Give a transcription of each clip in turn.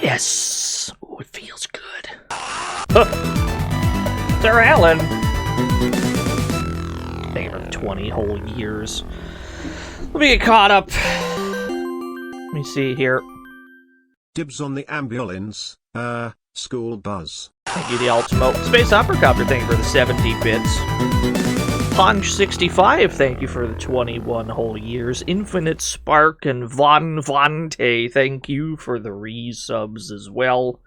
Yes! Oh, it feels good. Sir Alan! Thank you for 20 whole years. Let me get caught up. Let me see here. Dibs on the ambulance. School buzz. Thank you, the Ultimo. Space Opera Copter, thank you for the 70 bits. Punch65, thank you for the 21 whole years. Infinite Spark and Von Vonte, thank you for the resubs as well.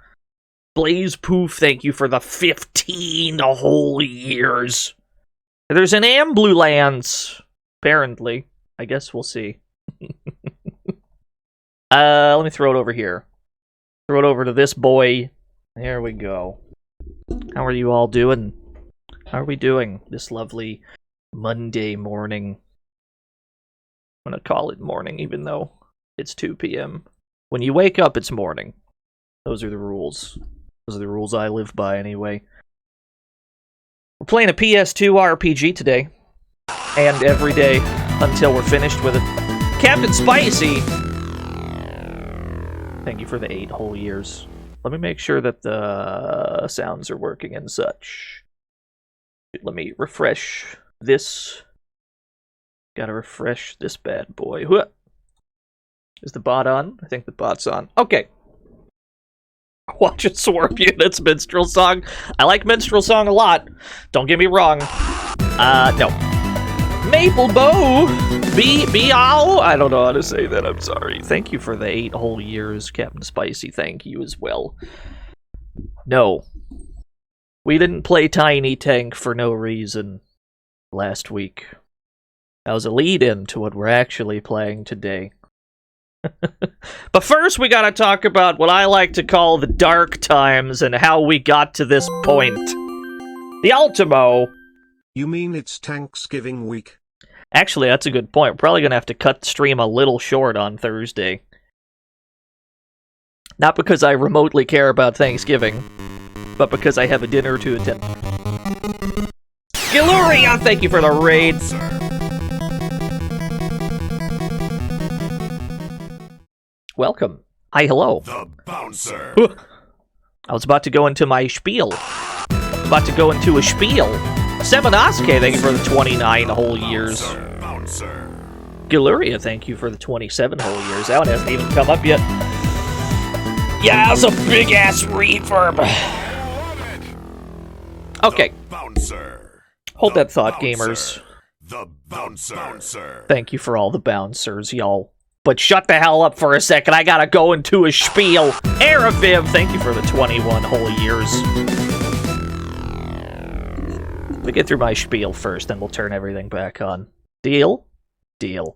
Blaze Poof, thank you for the 15 whole years. There's an Ambulance, apparently. I guess we'll see. Let me throw it over here. Throw it over to this boy. There we go. How are you all doing? How are we doing this lovely Monday morning? I'm gonna call it morning, even though it's 2 p.m. When you wake up, it's morning. Those are the rules. Those are the rules I live by, anyway. We're playing a PS2 RPG today. And every day until we're finished with it. Captain Spicy! Thank you for the 8 whole years. Let me make sure that the sounds are working and such. Let me refresh this. Gotta refresh this bad boy. Is the bot on? I think the bot's on. Okay. Watching Swarm Unit's Minstrel Song. I like Minstrel Song a lot. Don't get me wrong. No. Maple Bow! Be-ow! I don't know how to say that, I'm sorry. Thank you for the 8 whole years, Captain Spicy. Thank you as well. No. We didn't play Tiny Tank for no reason last week. That was a lead-in to what we're actually playing today. But first we gotta talk about what I like to call the dark times and how we got to this point. The Ultimo. You mean it's Thanksgiving week? Actually, that's a good point. We're probably gonna have to cut the stream a little short on Thursday. Not because I remotely care about Thanksgiving, but because I have a dinner to attend. Giluria, thank you for the raid. Welcome. Hi, hello. The Bouncer. I was about to go into my spiel. About to go into a spiel. Sevenosuke, thank you for the 29 whole years. Bouncer. Giluria, thank you for the 27 whole years. That one hasn't even come up yet. Yeah, that's a big-ass reverb. Okay. Bouncer. Hold that thought, gamers. The Bouncer. Thank you for all the bouncers, y'all. But shut the hell up for a second, I gotta go into a spiel. Araviv, thank you for the 21 whole years. We get through my spiel first, then we'll turn everything back on. Deal? Deal.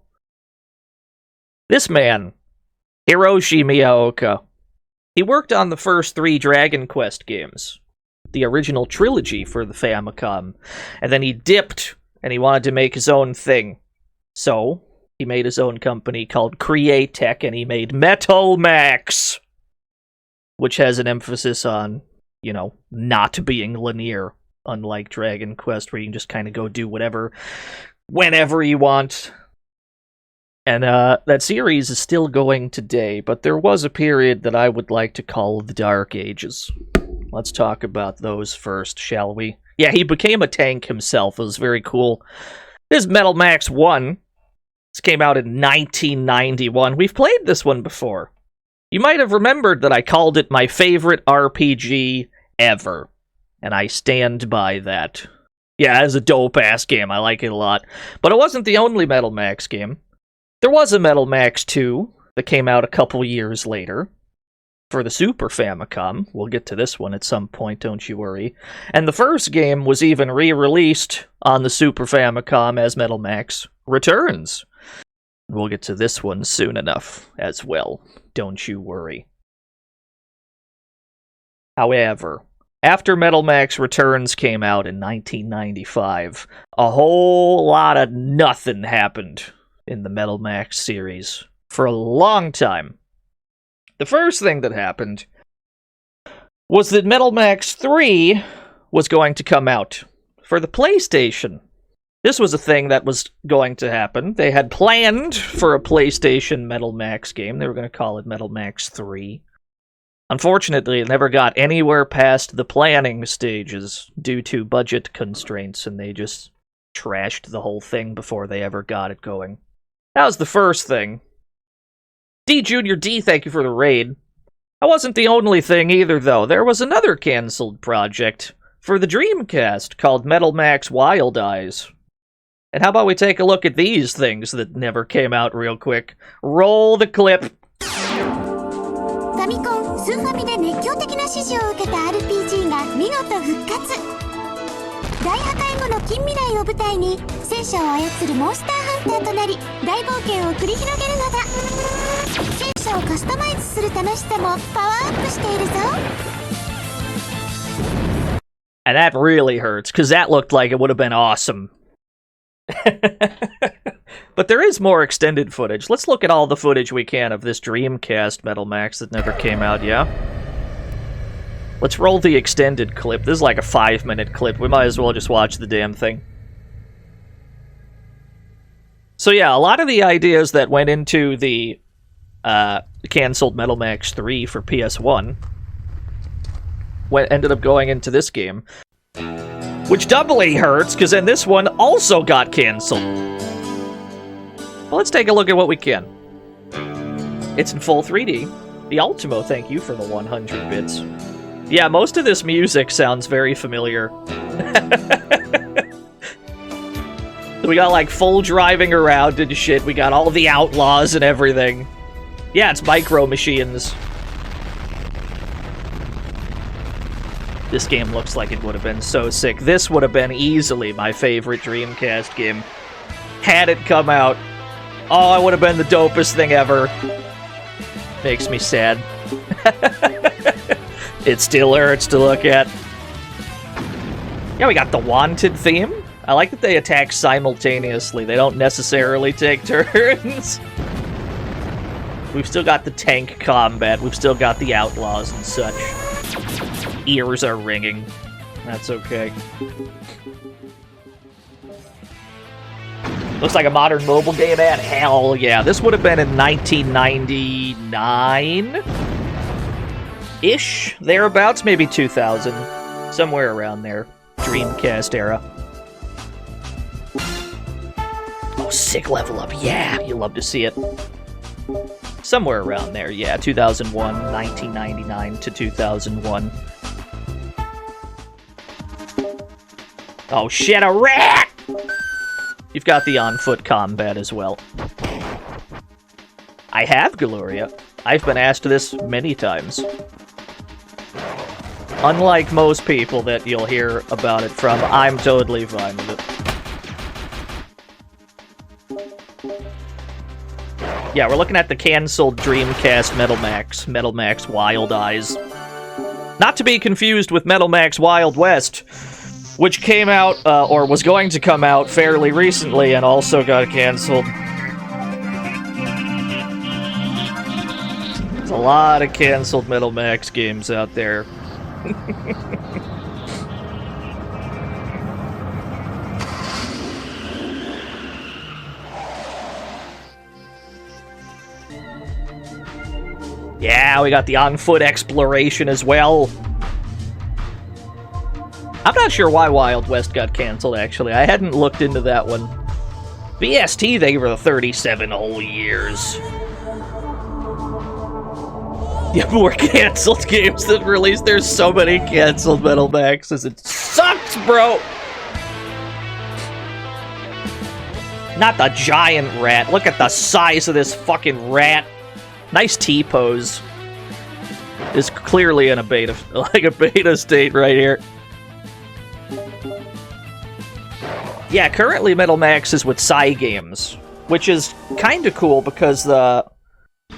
This man, Hiroshi Miyaoka, he worked on the first 3 Dragon Quest games, the original trilogy for the Famicom, and then he dipped, and he wanted to make his own thing. So he made his own company called Createch, and he made Metal Max, which has an emphasis on, you know, not being linear, unlike Dragon Quest, where you can just kind of go do whatever, whenever you want. And that series is still going today, but there was a period that I would like to call the Dark Ages. Let's talk about those first, shall we? Yeah, he became a tank himself. It was very cool. This is Metal Max 1. This came out in 1991. We've played this one before. You might have remembered that I called it my favorite RPG ever. And I stand by that. Yeah, it's a dope-ass game. I like it a lot. But it wasn't the only Metal Max game. There was a Metal Max 2 that came out a couple years later for the Super Famicom. We'll get to this one at some point, don't you worry. And the first game was even re-released on the Super Famicom as Metal Max Returns. We'll get to this one soon enough as well, don't you worry. However, after Metal Max Returns came out in 1995, a whole lot of nothing happened in the Metal Max series for a long time. The first thing that happened was that Metal Max 3 was going to come out for the PlayStation. This was a thing that was going to happen. They had planned for a PlayStation Metal Max game. They were going to call it Metal Max 3. Unfortunately, it never got anywhere past the planning stages due to budget constraints, and they just trashed the whole thing before they ever got it going. That was the first thing. D Junior D, thank you for the raid. That wasn't the only thing either, though. There was another cancelled project for the Dreamcast called Metal Max Wild Eyes. And how about we take a look at these things that never came out real quick? Roll the clip. ファミコン、スーファミで熱狂的な支持を受けた RPG が見事復活。大破壊後の近未来を舞台に戦車を操るモンスターハンターとなり大冒険を繰り広げるのだ。戦車をカスタマイズする楽しさもパワーアップしているぞ。 And that really hurts, because that looked like it would have been awesome. But there is more extended footage. Let's look at all the footage we can of this Dreamcast Metal Max that never came out, yeah? Let's roll the extended clip. This is like a 5-minute clip. We might as well just watch the damn thing. So yeah, a lot of the ideas that went into the cancelled Metal Max 3 for PS1 ended up going into this game. Which doubly hurts, because then this one also got cancelled. Well, let's take a look at what we can. It's in full 3D. The Ultimo, thank you for the 100 bits. Yeah, most of this music sounds very familiar. We got, like, full driving around and shit. We got all the outlaws and everything. Yeah, it's Micro Machines. This game looks like it would have been so sick. This would have been easily my favorite Dreamcast game. Had it come out. Oh, it would have been the dopest thing ever. Makes me sad. It still hurts to look at. Yeah, we got the Wanted theme. I like that they attack simultaneously. They don't necessarily take turns. We've still got the tank combat. We've still got the outlaws and such. Ears are ringing. That's okay. Looks like a modern mobile game, and hell yeah. This would have been in 1999-ish? Thereabouts? Maybe 2000. Somewhere around there. Dreamcast era. Oh, sick level up. Yeah, you love to see it. Somewhere around there, yeah. 2001, 1999 to 2001. Oh shit, a rat! You've got the on-foot combat as well. I have Gloria. I've been asked this many times. Unlike most people that you'll hear about it from, I'm totally fine with it. Yeah, we're looking at the cancelled Dreamcast Metal Max Wild Eyes. Not to be confused with Metal Max Wild West, which came out, or was going to come out fairly recently and also got cancelled. There's a lot of cancelled Metal Max games out there. Yeah, we got the on-foot exploration as well. I'm not sure why Wild West got canceled, actually. I hadn't looked into that one. BST, they were 37 whole years. Yeah, more canceled games than released. There's so many canceled Metal Maxes. It sucks, bro! Not the giant rat. Look at the size of this fucking rat. Nice T-pose. Is clearly in a beta, like a beta state right here. Yeah, currently Metal Max is with Cygames, which is kind of cool because the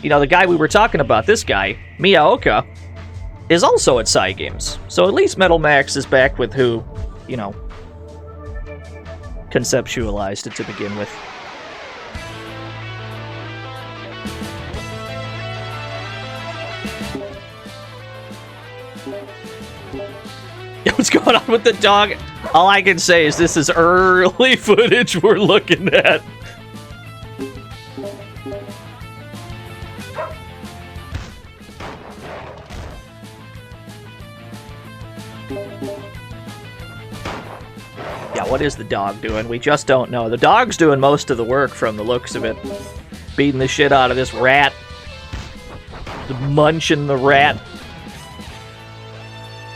guy we were talking about, this guy, Miyaoka, is also at Cygames. So at least Metal Max is back with who, conceptualized it to begin with. What's going on with the dog? All I can say is this is early footage we're looking at. Yeah, what is the dog doing? We just don't know. The dog's doing most of the work from the looks of it. Beating the shit out of this rat. Munching the rat.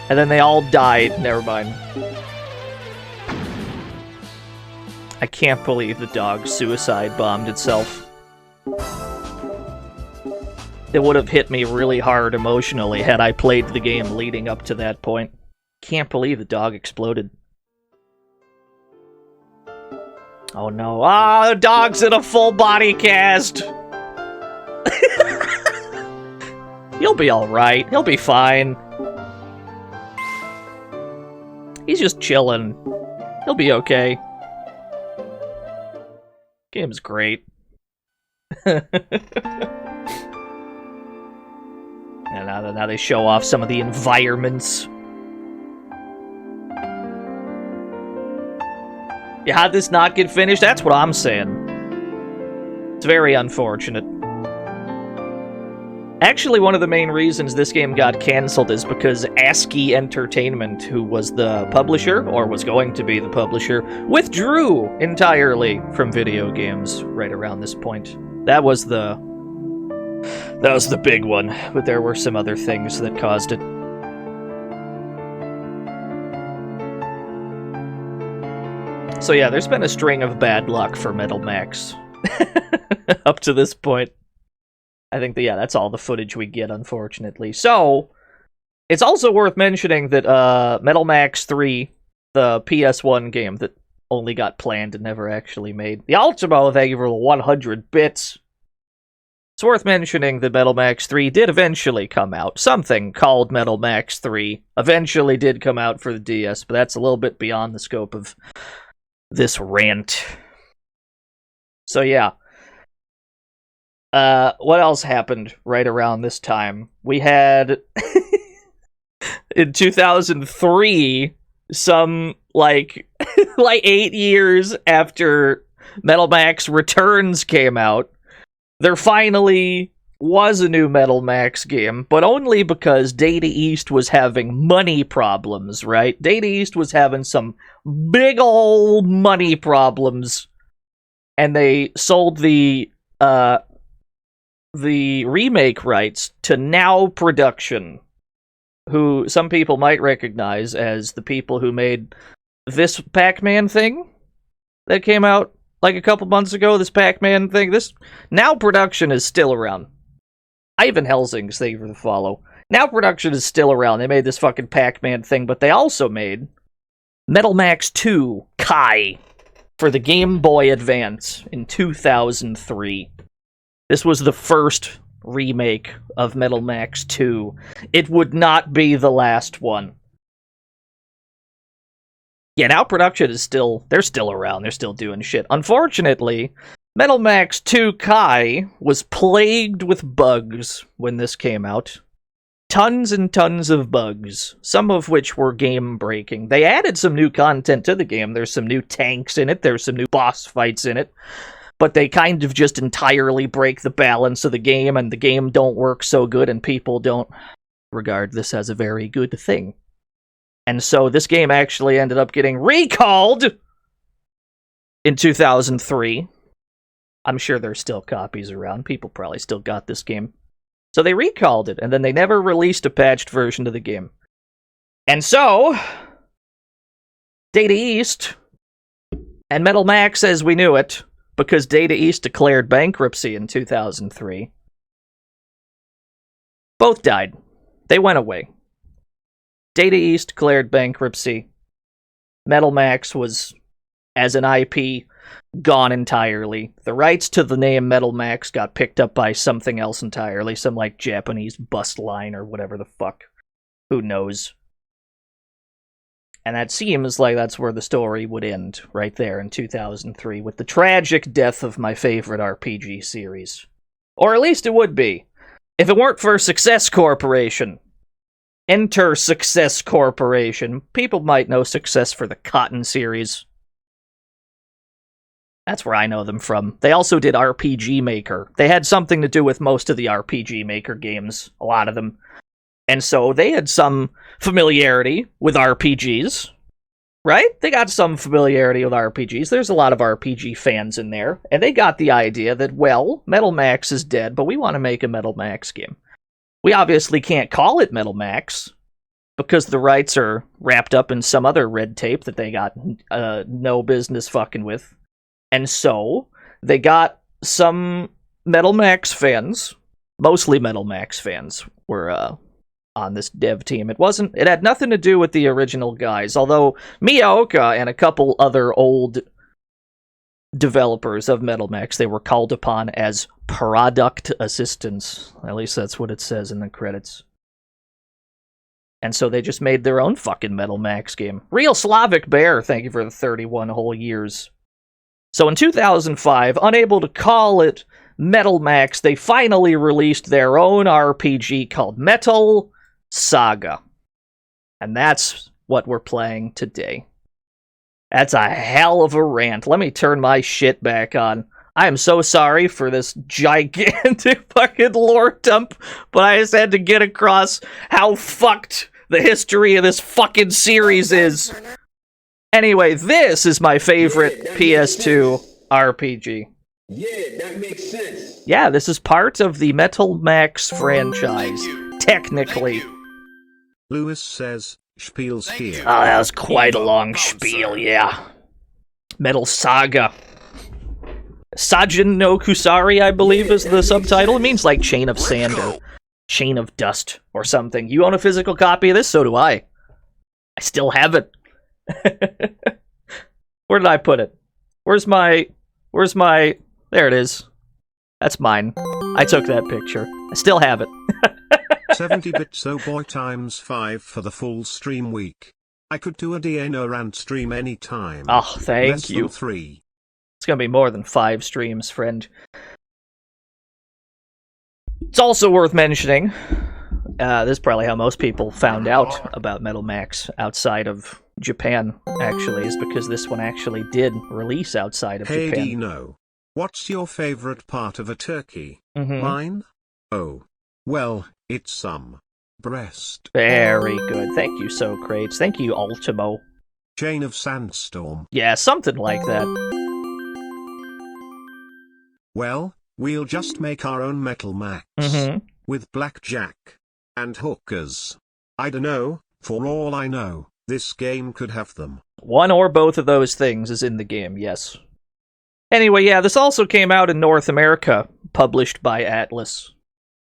And then they all died. Never mind. I can't believe the dog suicide bombed itself. It would have hit me really hard emotionally had I played the game leading up to that point. Can't believe the dog exploded. Oh no. Ah, the dog's in a full body cast! He'll be alright. He'll be fine. He's just chilling. He'll be okay. Game's great. And now they show off some of the environments. Yeah, how'd this not get finished? That's what I'm saying. It's very unfortunate. Actually, one of the main reasons this game got cancelled is because ASCII Entertainment, who was the publisher, or was going to be the publisher, withdrew entirely from video games right around this point. That was the That was the big one, but there were some other things that caused it. So yeah, there's been a string of bad luck for Metal Max up to this point. I think that's all the footage we get, unfortunately. So, it's also worth mentioning that Metal Max 3, the PS1 game that only got planned and never actually made. The Ultimo, thank you for the 100 bits. It's worth mentioning that Metal Max 3 did eventually come out. Something called Metal Max 3 eventually did come out for the DS, but that's a little bit beyond the scope of this rant. So yeah. What else happened right around this time? We had, in 2003, some, like 8 years after Metal Max Returns came out, there finally was a new Metal Max game, but only because Data East was having money problems, right? Data East was having some big ol' money problems, and they sold the remake rights to Now Production, who some people might recognize as the people who made this Pac-Man thing that came out like a couple months ago, this Pac-Man thing. This Now Production is still around. Ivan Helsing's, thank you for the follow. Now Production is still around. They made this fucking Pac-Man thing, but they also made Metal Max 2 Kai for the Game Boy Advance in 2003. This was the first remake of Metal Max 2. It would not be the last one. Yeah, Now Production is they're still around. They're still doing shit. Unfortunately, Metal Max 2 Kai was plagued with bugs when this came out. Tons and tons of bugs, some of which were game-breaking. They added some new content to the game. There's some new tanks in it. There's some new boss fights in it. But they kind of just entirely break the balance of the game, and the game don't work so good, and people don't regard this as a very good thing. And so this game actually ended up getting recalled in 2003. I'm sure there's still copies around. People probably still got this game. So they recalled it, and then they never released a patched version of the game. And so, Data East and Metal Max as we knew it, because Data East declared bankruptcy in 2003, both died. They went away. Data East declared bankruptcy. Metal Max was, as an IP, gone entirely. The rights to the name Metal Max got picked up by something else entirely, some like Japanese bus line or whatever the fuck. Who knows? And that seems like that's where the story would end, right there in 2003, with the tragic death of my favorite RPG series. Or at least it would be, if it weren't for Success Corporation. Enter Success Corporation. People might know Success for the Cotton series. That's where I know them from. They also did RPG Maker. They had something to do with most of the RPG Maker games, a lot of them. And so they had some familiarity with RPGs, right? They got some familiarity with RPGs. There's a lot of RPG fans in there. And they got the idea that, well, Metal Max is dead, but we want to make a Metal Max game. We obviously can't call it Metal Max, because the rights are wrapped up in some other red tape that they got no business fucking with. And so, they got some Metal Max fans, mostly Metal Max fans, were on this dev team. It had nothing to do with the original guys, although Miyaoka and a couple other old developers of Metal Max, they were called upon as product assistants. At least that's what it says in the credits. And so they just made their own fucking Metal Max game. Real Slavic Bear, thank you for the 31 whole years. So in 2005, unable to call it Metal Max, they finally released their own RPG called Metal Saga. And that's what we're playing today. That's a hell of a rant. Let me turn my shit back on. I am so sorry for this gigantic fucking lore dump, but I just had to get across how fucked the history of this fucking series is. Anyway, this is my favorite PS2 RPG. Yeah, that makes sense. Yeah, this is part of the Metal Max franchise, technically. Lewis says, Spiel's here. Oh, that was quite a long spiel, yeah. Metal Saga. Sajin no Kusari, I believe, is the subtitle. It means like Chain of Sand or Chain of Dust or something. You own a physical copy of this? So do I. I still have it. Where did I put it? Where's my... There it is. That's mine. I took that picture. I still have it. 70-bit so boy times 5 for the full stream week. I could do a DNO rant stream anytime. Oh, thank Less you. than 3. It's gonna be more than 5 streams, friend. It's also worth mentioning, this is probably how most people found out about Metal Max outside of Japan, actually, is because this one actually did release outside of Hey Japan. Dino, what's your favorite part of a turkey? Mhm. Mine? Oh. Well, it's some breast. Very good. Thank you, Socrates. Thank you, Ultimo. Chain of Sandstorm. Yeah, something like that. Well, we'll just make our own Metal Max. Mhm. With blackjack. And hookers. I dunno, for all I know, this game could have them. One or both of those things is in the game, yes. Anyway, yeah, this also came out in North America, published by Atlas.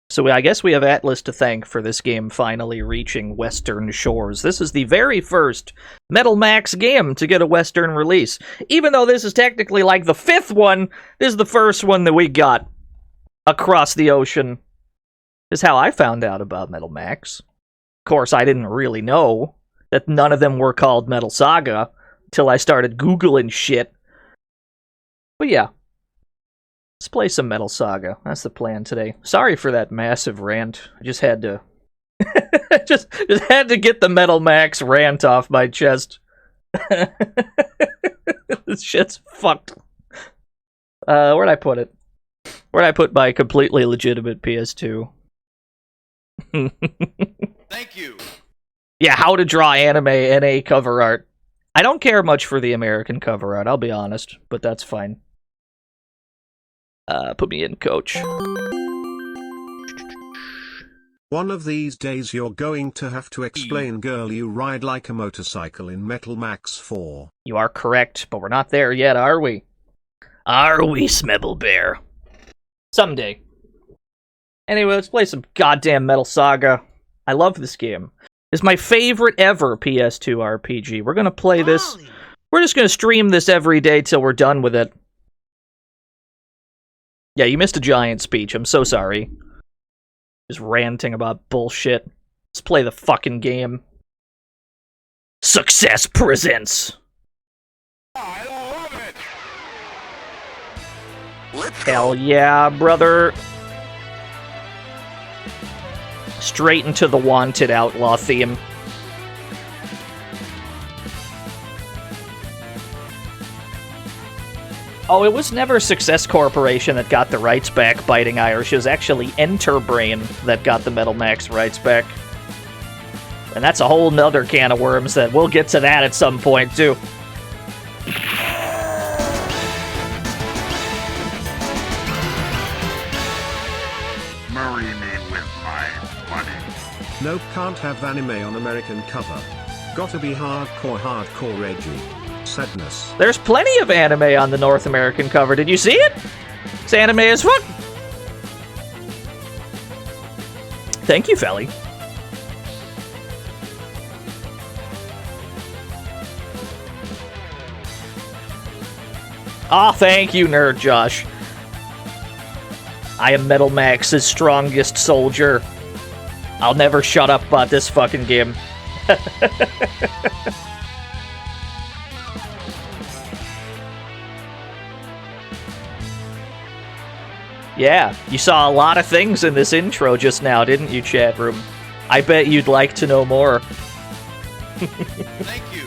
So I guess we have Atlas to thank for this game finally reaching Western shores. This is the very first Metal Max game to get a Western release. Even though this is technically like the 5th one, this is the first one that we got across the ocean. This is how I found out about Metal Max. Of course, I didn't really know that none of them were called Metal Saga until I started Googling shit. But yeah. Let's play some Metal Saga. That's the plan today. Sorry for that massive rant. I just had to... just had to get the Metal Max rant off my chest. This shit's fucked. Where'd I put it? Where'd I put my completely legitimate PS2? Thank you. Yeah, how to draw anime NA cover art. I don't care much for the American cover art, I'll be honest, but that's fine. Put me in, coach. One of these days you're going to have to explain girl you ride like a motorcycle in Metal Max 4. You are correct, but we're not there yet, are we? Are we, Smebble Bear? Someday. Anyway, let's play some goddamn Metal Saga. I love this game. It's my favorite ever PS2 RPG. We're gonna play this. We're just gonna stream this every day till we're done with it. Yeah, you missed a giant speech. I'm so sorry. Just ranting about bullshit. Let's play the fucking game. Success presents. I love it. Let's Hell yeah, brother. Straight into the Wanted Outlaw theme. Oh, it was never Success Corporation that got the rights back, Biting Irish. It was actually Enterbrain that got the Metal Max rights back. And that's a whole nother can of worms that we'll get to that at some point, too. marry me with my money. Nope, can't have anime on American cover. Gotta be hardcore edgy. Sadness. There's plenty of anime on the North American cover. Did you see it? It's anime as fuck. Thank you, Felly. Ah, thank you, Nerd Josh. I am Metal Max's strongest soldier. I'll never shut up about this fucking game. Yeah, you saw a lot of things in this intro just now, didn't you, chat room? I bet you'd like to know more. Thank you.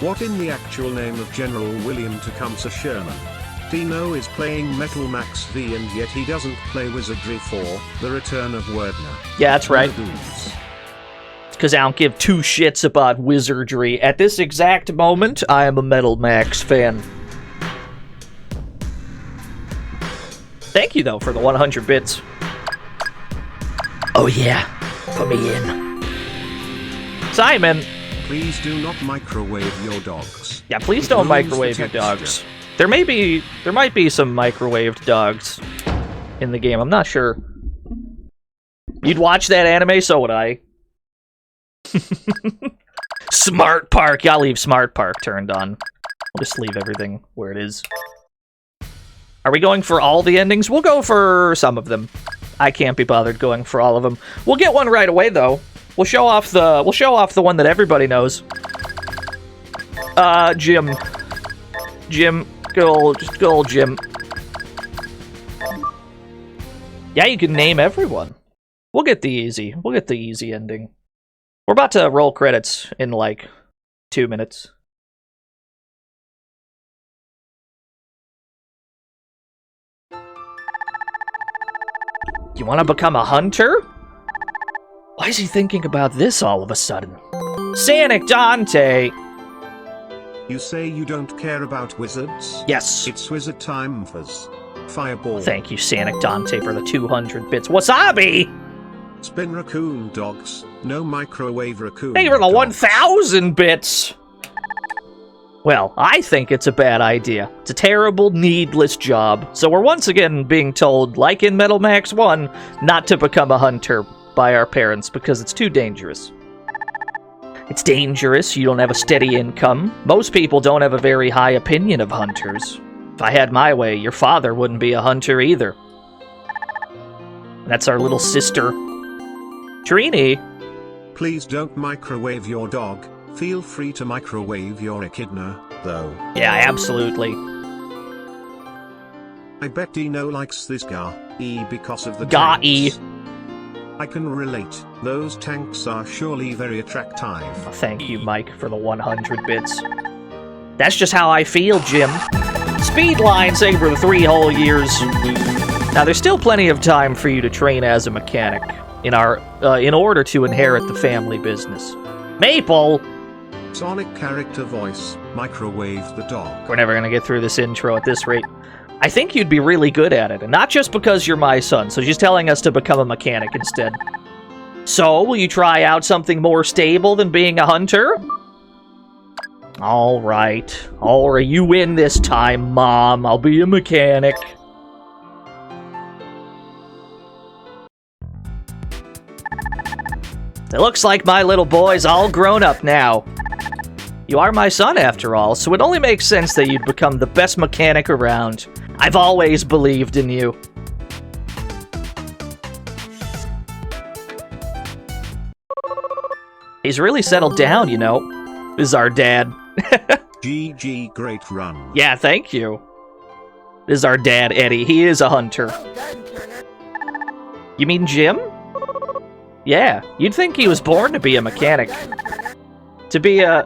What in the actual name of General William Tecumseh Sherman? DNO is playing Metal Max V and yet he doesn't play Wizardry 4, The Return of Wordner. Yeah, that's right. Lagoons. Because I don't give two shits about wizardry. At this exact moment, I am a Metal Max fan. Thank you, though, for the 100 bits. Oh, yeah. Put me in. Simon! Please do not microwave your dogs. Yeah, please It don't ruins the microwave your texture. dogs. There might be some microwaved dogs in the game. I'm not sure. You'd watch that anime, so would I. Smart Park. I'll leave Smart Park turned on. I'll just leave everything where it is. Are we going for all the endings? We'll go for some of them. I can't be bothered going for all of them. We'll get one right away, though. We'll show off the one that everybody knows. Jim. Jim. Good old Jim. Yeah, you can name everyone. We'll get the easy ending. We're about to roll credits in like 2 minutes. You want to become a hunter? Why is he thinking about this all of a sudden? Sanic Dante! You say you don't care about wizards? Yes. It's wizard time, Fuzz. Fireball. Thank you, Sanic Dante, for the 200 bits. Wasabi! Spin raccoon dogs. No microwave raccoon. Thank you for the dogs. 1,000 bits! Well, I think it's a bad idea. It's a terrible, needless job. So we're once again being told, like in Metal Max 1, not to become a hunter by our parents because it's too dangerous. It's dangerous, you don't have a steady income. Most people don't have a very high opinion of hunters. If I had my way, your father wouldn't be a hunter either. That's our little sister. Trini. Please don't microwave your dog. Feel free to microwave your echidna, though. Yeah, absolutely. I bet Dino likes this guy because of the Guy. tanks. I can relate. Those tanks are surely very attractive. Oh, thank you, Mike, for the 100 bits. That's just how I feel, Jim. Speedline saved for the 3 whole years. Now, there's still plenty of time for you to train as a mechanic in order to inherit the family business. Maple! Sonic character voice. Microwave the dog. We're never gonna get through this intro at this rate. I think you'd be really good at it, and not just because you're my son, so she's telling us to become a mechanic instead. So, will you try out something more stable than being a hunter? Alright, you win this time, Mom. I'll be a mechanic. It looks like my little boy's all grown up now. You are my son, after all, so it only makes sense that you'd become the best mechanic around. I've always believed in you. He's really settled down, you know. This is our dad. GG, great run. Yeah, thank you. This is our dad, Eddie. He is a hunter. You mean Jim? Yeah, you'd think he was born to be a mechanic. To be a...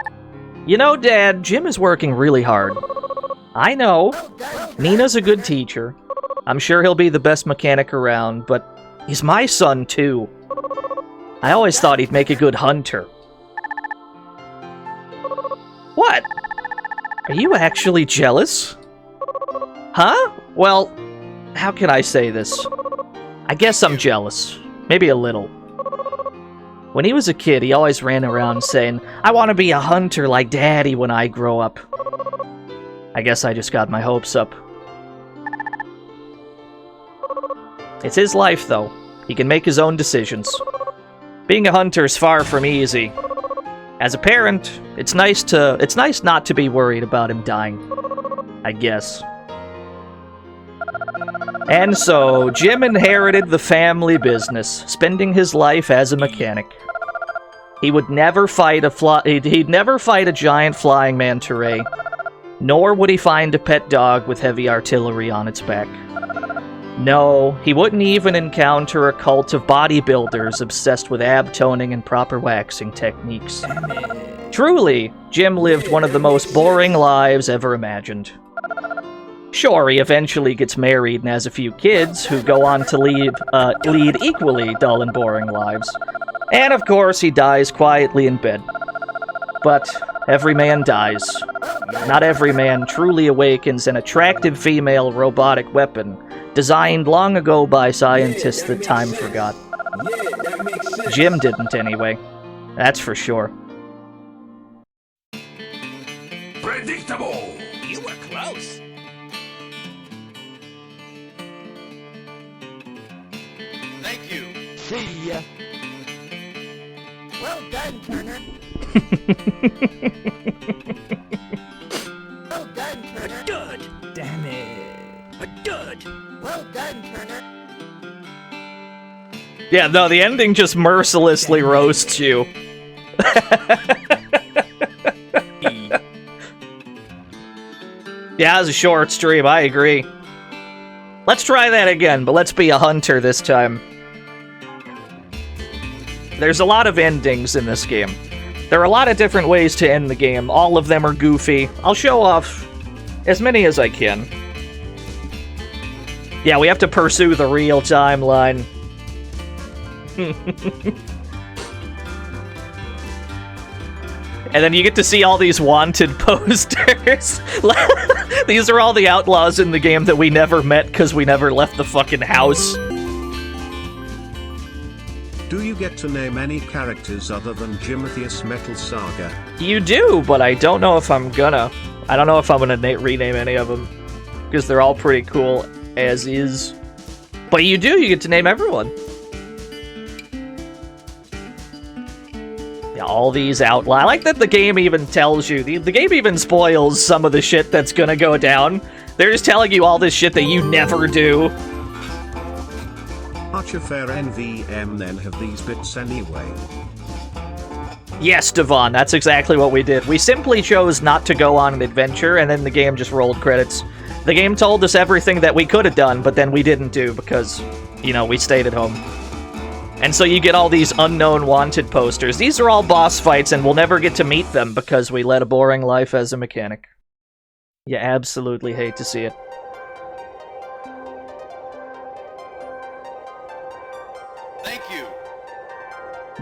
You know, Dad, Jim is working really hard. I know. Nina's a good teacher. I'm sure he'll be the best mechanic around, but he's my son, too. I always thought he'd make a good hunter. What? Are you actually jealous? Huh? Well, how can I say this? I guess I'm jealous. Maybe a little. When he was a kid, he always ran around saying, I want to be a hunter like Daddy when I grow up. I guess I just got my hopes up. It's his life, though. He can make his own decisions. Being a hunter's far from easy. As a parent, it's nice not to be worried about him dying. I guess. And so, Jim inherited the family business, spending his life as a mechanic. He'd never fight a giant flying manta ray, nor would he find a pet dog with heavy artillery on its back. No, he wouldn't even encounter a cult of bodybuilders obsessed with ab toning and proper waxing techniques. Truly, Jim lived one of the most boring lives ever imagined. Sure, he eventually gets married and has a few kids who go on to lead equally dull and boring lives. And of course, he dies quietly in bed. But every man dies. Not every man truly awakens an attractive female robotic weapon designed long ago by scientists that time forgot. Yeah, that makes sense. Jim didn't anyway. That's for sure. Predictable. You were close. Thank you. See ya. Well done, Turner. Well done, Turner. Good. Damn it. But good. Well done, Turner. Yeah, no, the ending just mercilessly roasts you. Yeah, it was a short stream, I agree. Let's try that again, but let's be a hunter this time. There's a lot of endings in this game. There are a lot of different ways to end the game. All of them are goofy. I'll show off as many as I can. Yeah, we have to pursue the real timeline. And then you get to see all these wanted posters. These are all the outlaws in the game that we never met because we never left the fucking house. Do you get to name any characters other than Jimothy's Metal Saga? You do, but I don't know if I'm gonna. I don't know if I'm gonna rename any of them. Because they're all pretty cool as is. But you do, you get to name everyone. Yeah, all these outlaws. I like that the game even tells you. The game even spoils some of the shit that's gonna go down. They're just telling you all this shit that you never do. Aren't you fair NVM then have these bits anyway? Yes, Devon, that's exactly what we did. We simply chose not to go on an adventure, and then the game just rolled credits. The game told us everything that we could have done, but then we didn't do because, you know, we stayed at home. And so you get all these unknown wanted posters. These are all boss fights, and we'll never get to meet them because we led a boring life as a mechanic. You absolutely hate to see it. Thank you.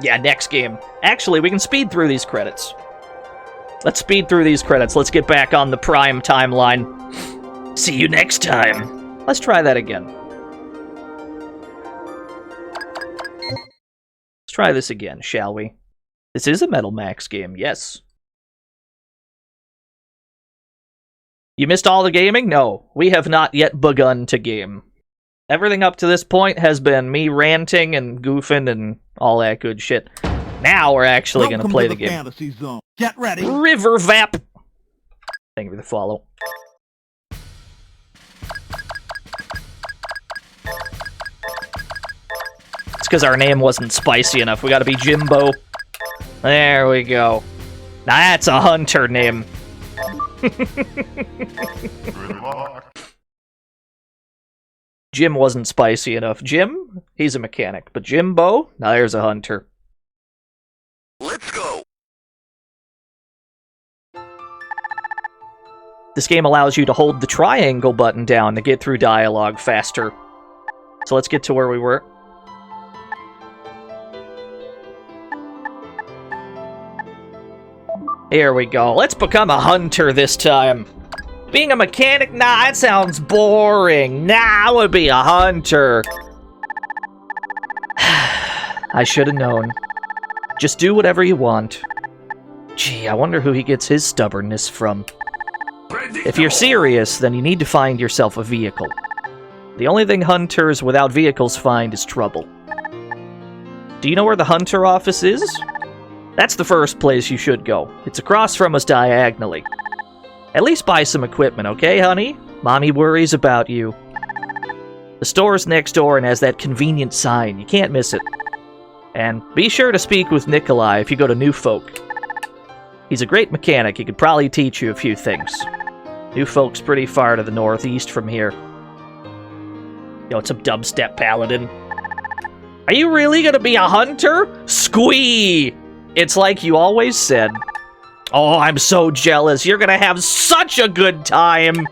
Yeah, next game. Actually, we can speed through these credits. Let's speed through these credits. Let's get back on the Prime timeline. See you next time. Let's try that again. Let's try this again, shall we? This is a Metal Max game, yes. You missed all the gaming? No, we have not yet begun to game. Everything up to this point has been me ranting and goofing and all that good shit. Now we're actually going to play the game. Fantasy zone. Get ready. River Vap! Thank you for the follow. It's because our name wasn't spicy enough. We gotta be Jimbo. There we go. Now that's a hunter name. Jim wasn't spicy enough. Jim, he's a mechanic. But Jimbo, now there's a hunter. Let's go. This game allows you to hold the triangle button down to get through dialogue faster. So let's get to where we were. Here we go. Let's become a hunter this time. Being a mechanic? Nah, that sounds boring. Nah, I would be a hunter. I should have known. Just do whatever you want. Gee, I wonder who he gets his stubbornness from. If you're serious, then you need to find yourself a vehicle. The only thing hunters without vehicles find is trouble. Do you know where the hunter office is? That's the first place you should go. It's across from us diagonally. At least buy some equipment, okay, honey? Mommy worries about you. The store's next door and has that convenient sign. You can't miss it. And be sure to speak with Nikolai if you go to New Folk. He's a great mechanic. He could probably teach you a few things. New Folk's pretty far to the northeast from here. Yo, it's a dubstep paladin. Are you really gonna be a hunter? Squee! It's like you always said. Oh, I'm so jealous. You're gonna have such a good time.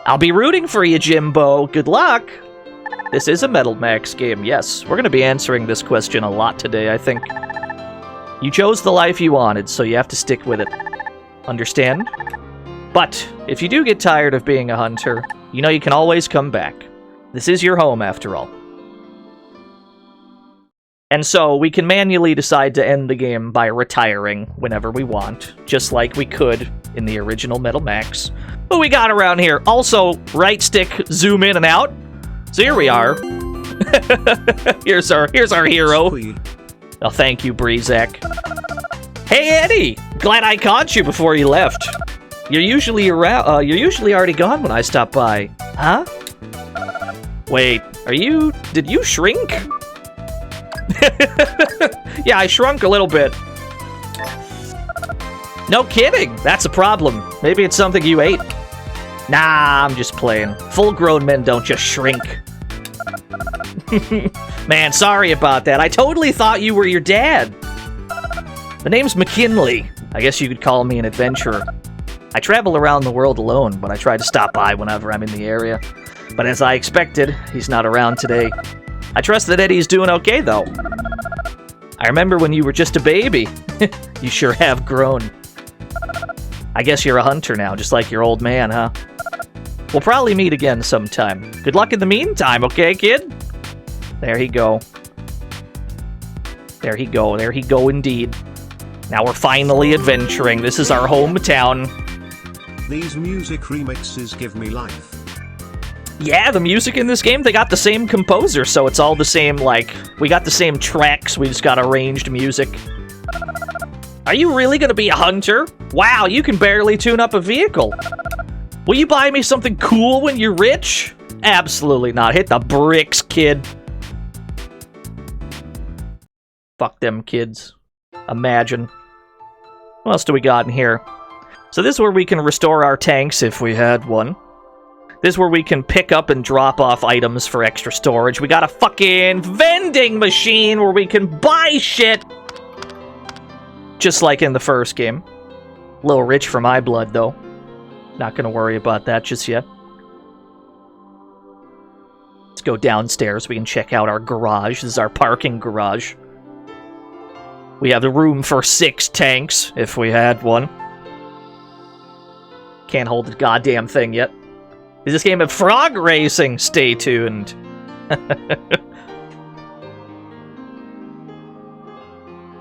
I'll be rooting for you, Jimbo. Good luck. This is a Metal Max game, yes. We're going to be answering this question a lot today, I think. You chose the life you wanted, so you have to stick with it. Understand? But, if you do get tired of being a hunter, you know you can always come back. This is your home, after all. And so, we can manually decide to end the game by retiring whenever we want, just like we could in the original Metal Max. What we got around here? Also, right stick, zoom in and out. So here we are. here's our hero. Oh, thank you, Breezak. Hey, Eddie! Glad I caught you before you left. You're usually around. You're usually already gone when I stop by. Huh? Wait, did you shrink? Yeah, I shrunk a little bit. No kidding! That's a problem. Maybe it's something you ate. Nah, I'm just playing. Full-grown men don't just shrink. Man, sorry about that. I totally thought you were your dad. The name's McKinley. I guess you could call me an adventurer. I travel around the world alone, but I try to stop by whenever I'm in the area. But as I expected, he's not around today. I trust that Eddie's doing okay, though. I remember when you were just a baby. You sure have grown. I guess you're a hunter now, just like your old man, huh? We'll probably meet again sometime. Good luck in the meantime, okay, kid? There he go. There he go. There he go indeed. Now we're finally adventuring. This is our hometown. These music remixes give me life. Yeah, the music in this game, they got the same composer, so it's all the same, like, we got the same tracks, we just got arranged music. Are you really gonna be a hunter? Wow, you can barely tune up a vehicle. Will you buy me something cool when you're rich? Absolutely not. Hit the bricks, kid. Fuck them kids. Imagine. What else do we got in here? So this is where we can restore our tanks if we had one. This is where we can pick up and drop off items for extra storage. We got a fucking vending machine where we can buy shit! Just like in the first game. A little rich for my blood, though. Not gonna worry about that just yet. Let's go downstairs. We can check out our garage. This is our parking garage. We have the room for 6 tanks, if we had one. Can't hold the goddamn thing yet. Is this game of frog racing? Stay tuned.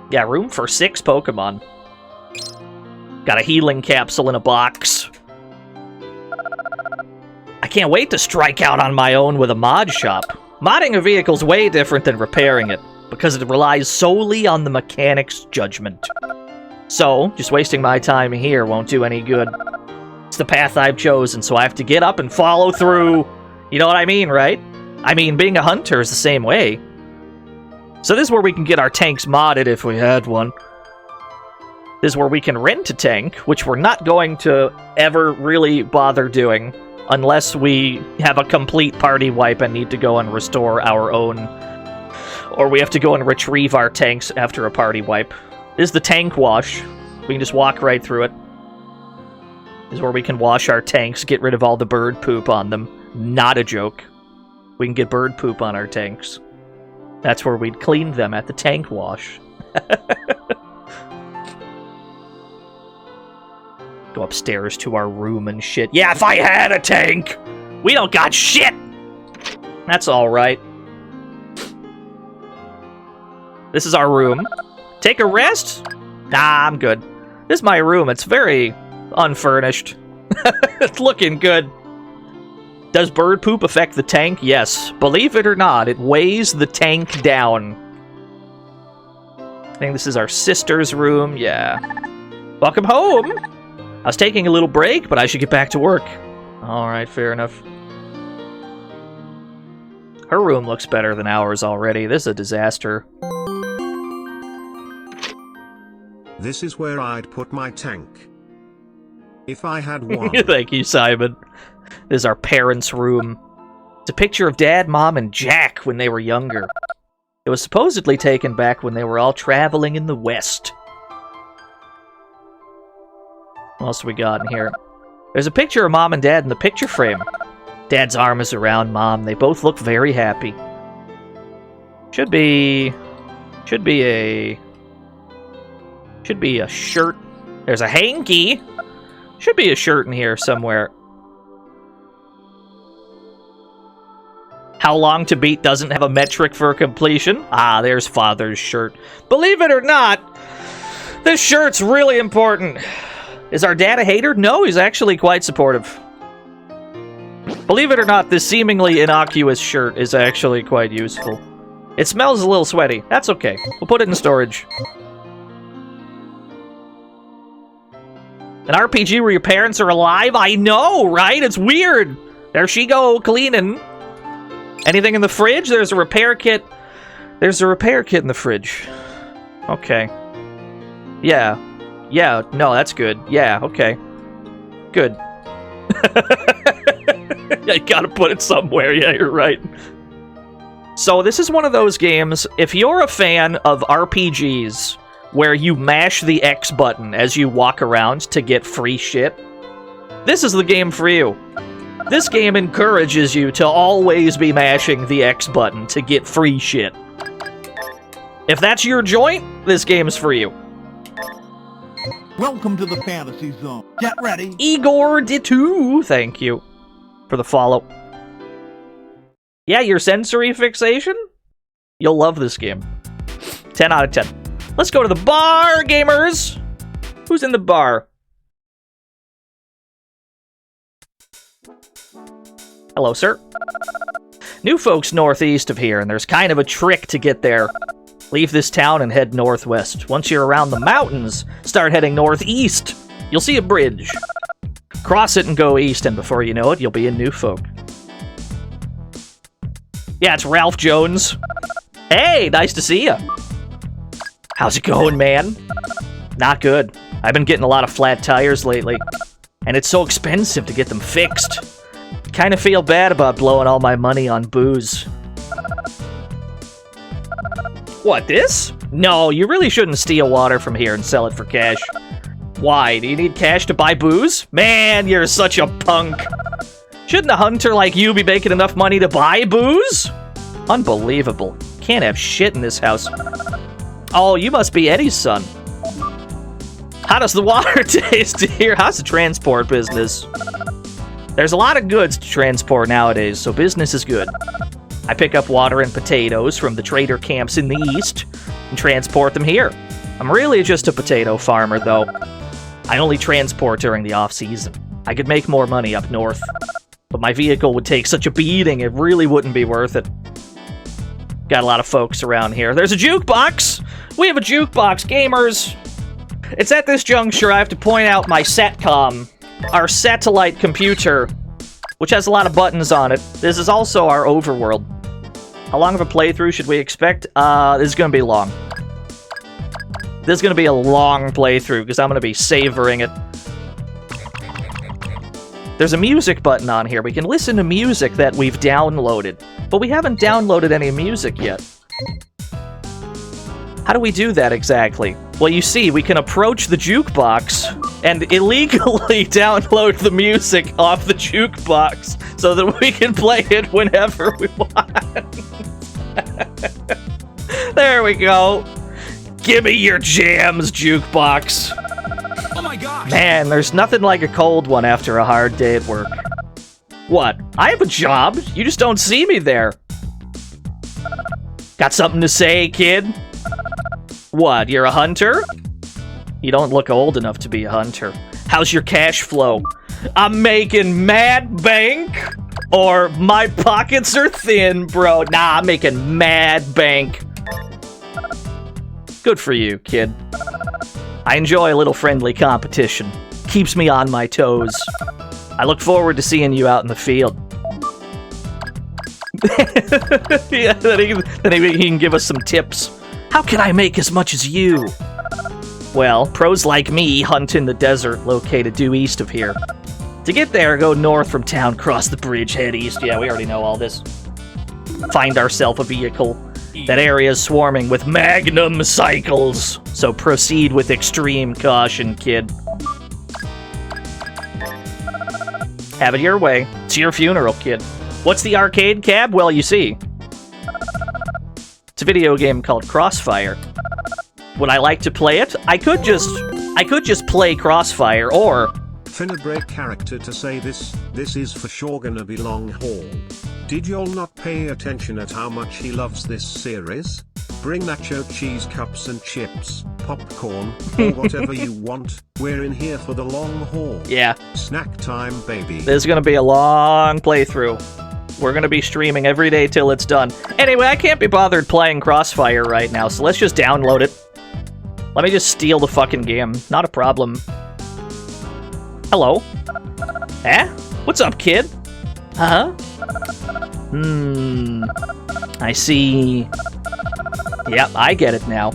Yeah, room for 6 Pokemon. Got a healing capsule in a box. I can't wait to strike out on my own with a mod shop. Modding a vehicle's way different than repairing it, because it relies solely on the mechanic's judgment. So, just wasting my time here won't do any good. It's the path I've chosen, so I have to get up and follow through. You know what I mean, right? I mean, being a hunter is the same way. So this is where we can get our tanks modded if we had one. This is where we can rent a tank, which we're not going to ever really bother doing, unless we have a complete party wipe and need to go and restore our own. Or we have to go and retrieve our tanks after a party wipe. This is the tank wash. We can just walk right through it. This is where we can wash our tanks, get rid of all the bird poop on them. Not a joke. We can get bird poop on our tanks. That's where we'd clean them, at the tank wash. Go upstairs to our room and shit. Yeah, if I had a tank! We don't got shit! That's alright. This is our room. Take a rest? Nah, I'm good. This is my room. It's very unfurnished. It's looking good. Does bird poop affect the tank? Yes. Believe it or not, it weighs the tank down. I think this is our sister's room. Yeah. Welcome home! I was taking a little break, but I should get back to work. Alright, fair enough. Her room looks better than ours already. This is a disaster. This is where I'd put my tank. If I had one. Thank you, Simon. This is our parents' room. It's a picture of Dad, Mom, and Jack when they were younger. It was supposedly taken back when they were all traveling in the West. What else we got in here? There's a picture of Mom and Dad in the picture frame. Dad's arm is around Mom. They both look very happy. Should be a shirt. There's a hanky. Should be a shirt in here somewhere. How long to beat doesn't have a metric for completion. Ah, there's Father's shirt. Believe it or not, this shirt's really important. Is our dad a hater? No, he's actually quite supportive. Believe it or not, this seemingly innocuous shirt is actually quite useful. It smells a little sweaty. That's okay. We'll put it in storage. An RPG where your parents are alive? I know, right? It's weird. There she go, cleaning. Anything in the fridge? There's a repair kit. There's a repair kit in the fridge. Okay. Yeah. Yeah, no, that's good. Yeah, okay. Good. I gotta put it somewhere. Yeah, you're right. So this is one of those games, if you're a fan of RPGs where you mash the X button as you walk around to get free shit, this is the game for you. This game encourages you to always be mashing the X button to get free shit. If that's your joint, this game's for you. Welcome to the fantasy zone. Get ready. Igor Ditu, thank you for the follow. Yeah, your sensory fixation? You'll love this game. 10 out of 10. Let's go to the bar, gamers! Who's in the bar? Hello, sir. New folks northeast of here, and there's kind of a trick to get there. Leave this town and head northwest. Once you're around the mountains, start heading northeast. You'll see a bridge. Cross it and go east, and before you know it, you'll be in New Folk. Yeah, it's Ralph Jones. Hey, nice to see ya. How's it going, man? Not good. I've been getting a lot of flat tires lately, and it's so expensive to get them fixed. Kind of feel bad about blowing all my money on booze. What, this? No, you really shouldn't steal water from here and sell it for cash. Why? Do you need cash to buy booze? Man, you're such a punk. Shouldn't a hunter like you be making enough money to buy booze? Unbelievable. Can't have shit in this house. Oh, you must be Eddie's son. How does the water taste here? How's the transport business? There's a lot of goods to transport nowadays, so business is good. I pick up water and potatoes from the trader camps in the east and transport them here. I'm really just a potato farmer, though. I only transport during the off-season. I could make more money up north, but my vehicle would take such a beating, it really wouldn't be worth it. Got a lot of folks around here. There's a jukebox! We have a jukebox, gamers! It's at this juncture I have to point out my SATCOM, our satellite computer, which has a lot of buttons on it. This is also our overworld. How long of a playthrough should we expect? This is gonna be long. This is gonna be a long playthrough, because I'm gonna be savoring it. There's a music button on here. We can listen to music that we've downloaded, but we haven't downloaded any music yet. How do we do that exactly? Well, you see, we can approach the jukebox and illegally download the music off the jukebox so that we can play it whenever we want. There we go. Give me your jams, jukebox. Oh my gosh! Man, there's nothing like a cold one after a hard day at work. What? I have a job. You just don't see me there. Got something to say, kid? What, you're a hunter? You don't look old enough to be a hunter. How's your cash flow? I'm making mad bank, or my pockets are thin, bro. Nah, I'm making mad bank. Good for you, kid. I enjoy a little friendly competition. Keeps me on my toes. I look forward to seeing you out in the field. Yeah, then he can give us some tips. How can I make as much as you? Well, pros like me hunt in the desert located due east of here. To get there, go north from town, cross the bridge, head east. Yeah, we already know all this. Find ourselves a vehicle. That area is swarming with magnum cycles, so proceed with extreme caution, kid. Have it your way. It's your funeral, kid. What's the arcade cab? Well, you see. It's a video game called Crossfire. Would I like to play it? I could just play Crossfire, or... Finna break character to say this is for sure gonna be long haul. Did y'all not pay attention at how much he loves this series? Bring nacho cheese cups and chips, popcorn, or whatever you want. We're in here for the long haul. Yeah. Snack time, baby. This is gonna be a long playthrough. We're gonna be streaming every day till it's done. Anyway, I can't be bothered playing Crossfire right now, so let's just download it. Let me just steal the fucking game. Not a problem. Hello? Eh? What's up, kid? Huh? I see. Yep, I get it now.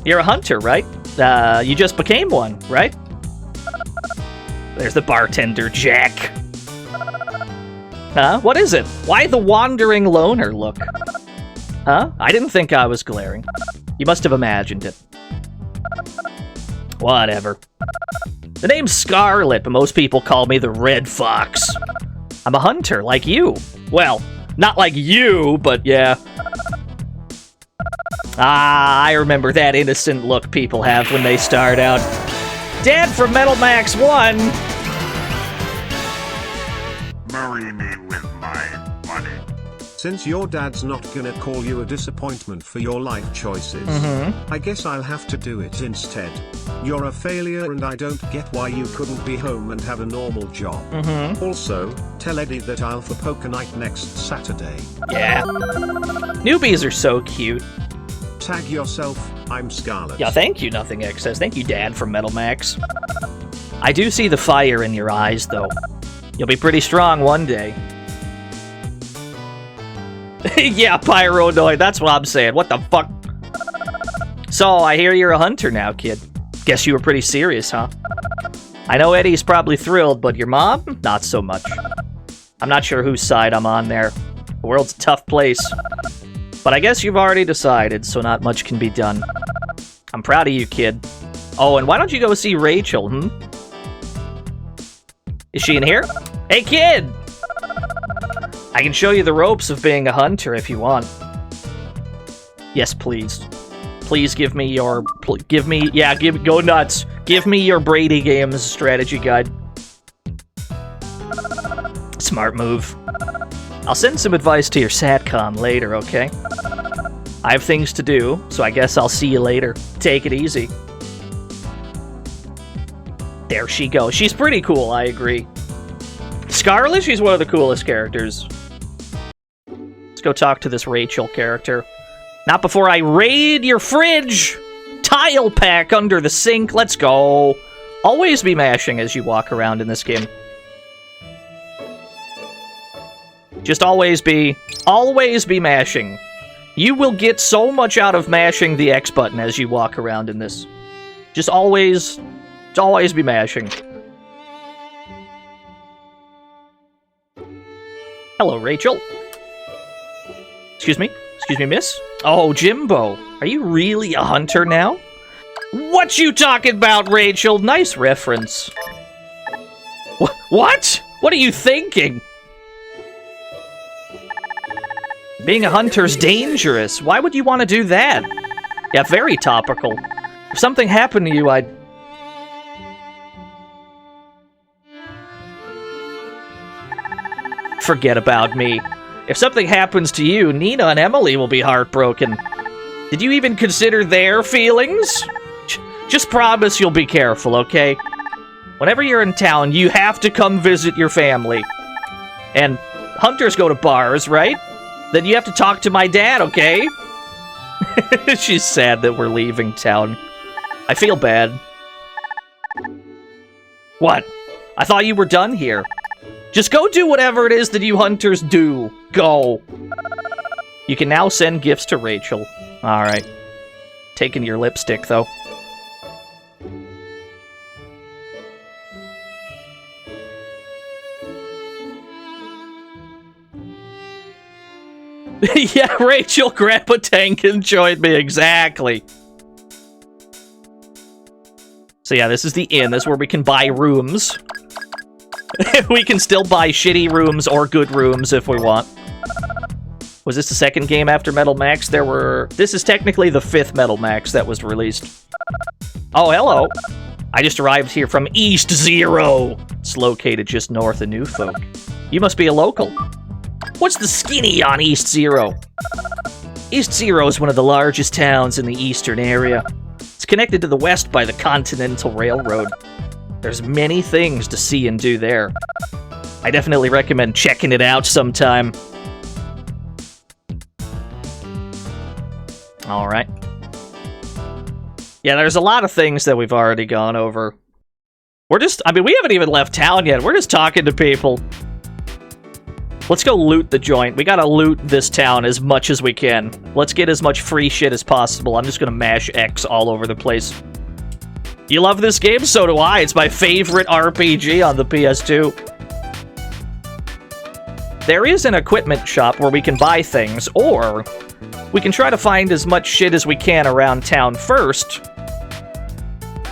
You're a hunter, right? You just became one, right? There's the bartender, Jack. Huh? What is it? Why the wandering loner look? Huh? I didn't think I was glaring. You must have imagined it. Whatever. The name's Scarlet, but most people call me the Red Fox. I'm a hunter, like you. Well, not like you, but yeah. Ah, I remember that innocent look people have when they start out. Dad from Metal Max 1! Marry me with my money. Since your dad's not gonna call you a disappointment for your life choices, I guess I'll have to do it instead. You're a failure and I don't get why you couldn't be home and have a normal job. Also, tell Eddie that I'll for poker night next Saturday. Yeah. Newbies are so cute. Tag yourself, I'm Scarlet. Yeah, thank you, Nothing Excess. Thank you, Dad from Metal Max. I do see the fire in your eyes, though. You'll be pretty strong one day. Yeah, Pyronoid, that's what I'm saying. What the fuck? So, I hear you're a hunter now, kid. Guess you were pretty serious, huh? I know Eddie's probably thrilled, but your mom? Not so much. I'm not sure whose side I'm on there. The world's a tough place. But I guess you've already decided, so not much can be done. I'm proud of you, kid. Oh, and why don't you go see Rachel, Is she in here? Hey, kid! I can show you the ropes of being a hunter if you want. Yes, please. Please give me your... go nuts. Give me your Brady Games strategy guide. Smart move. I'll send some advice to your SATCOM later, okay? I have things to do, so I guess I'll see you later. Take it easy. There she goes. She's pretty cool, I agree. Scarlet, she's one of the coolest characters. Let's go talk to this Rachel character. Not before I raid your fridge! Tile pack under the sink, let's go! Always be mashing as you walk around in this game. Just always be mashing. You will get so much out of mashing the X button as you walk around in this. Just always be mashing. Hello, Rachel. Excuse me, miss? Oh, Jimbo. Are you really a hunter now? What you talking about, Rachel? Nice reference. What? What are you thinking? Being a hunter's dangerous. Why would you want to do that? Yeah, very topical. If something happened to you, I'd... Forget about me. If something happens to you, Nina and Emily will be heartbroken. Did you even consider their feelings? Just promise you'll be careful, okay? Whenever you're in town, you have to come visit your family. And hunters go to bars, right? Then you have to talk to my dad, okay? She's sad that we're leaving town. I feel bad. What? I thought you were done here. Just go do whatever it is that you hunters do. Go. You can now send gifts to Rachel. Alright. Taking your lipstick, though. Yeah, Rachel, Grandpa Tank enjoyed me, exactly. So yeah, this is the inn. This is where we can buy rooms. We can still buy shitty rooms or good rooms if we want. Was this the second game after Metal Max? This is technically the 5th Metal Max that was released. Oh, hello. I just arrived here from East Zero. It's located just north of New Folk. You must be a local. What's the skinny on East Zero? East Zero is one of the largest towns in the eastern area. It's connected to the west by the Continental Railroad. There's many things to see and do there. I definitely recommend checking it out sometime. Alright. Yeah, there's a lot of things that we've already gone over. We haven't even left town yet. We're just talking to people. Let's go loot the joint. We gotta loot this town as much as we can. Let's get as much free shit as possible. I'm just gonna mash X all over the place. You love this game? So do I. It's my favorite RPG on the PS2. There is an equipment shop where we can buy things, or we can try to find as much shit as we can around town first.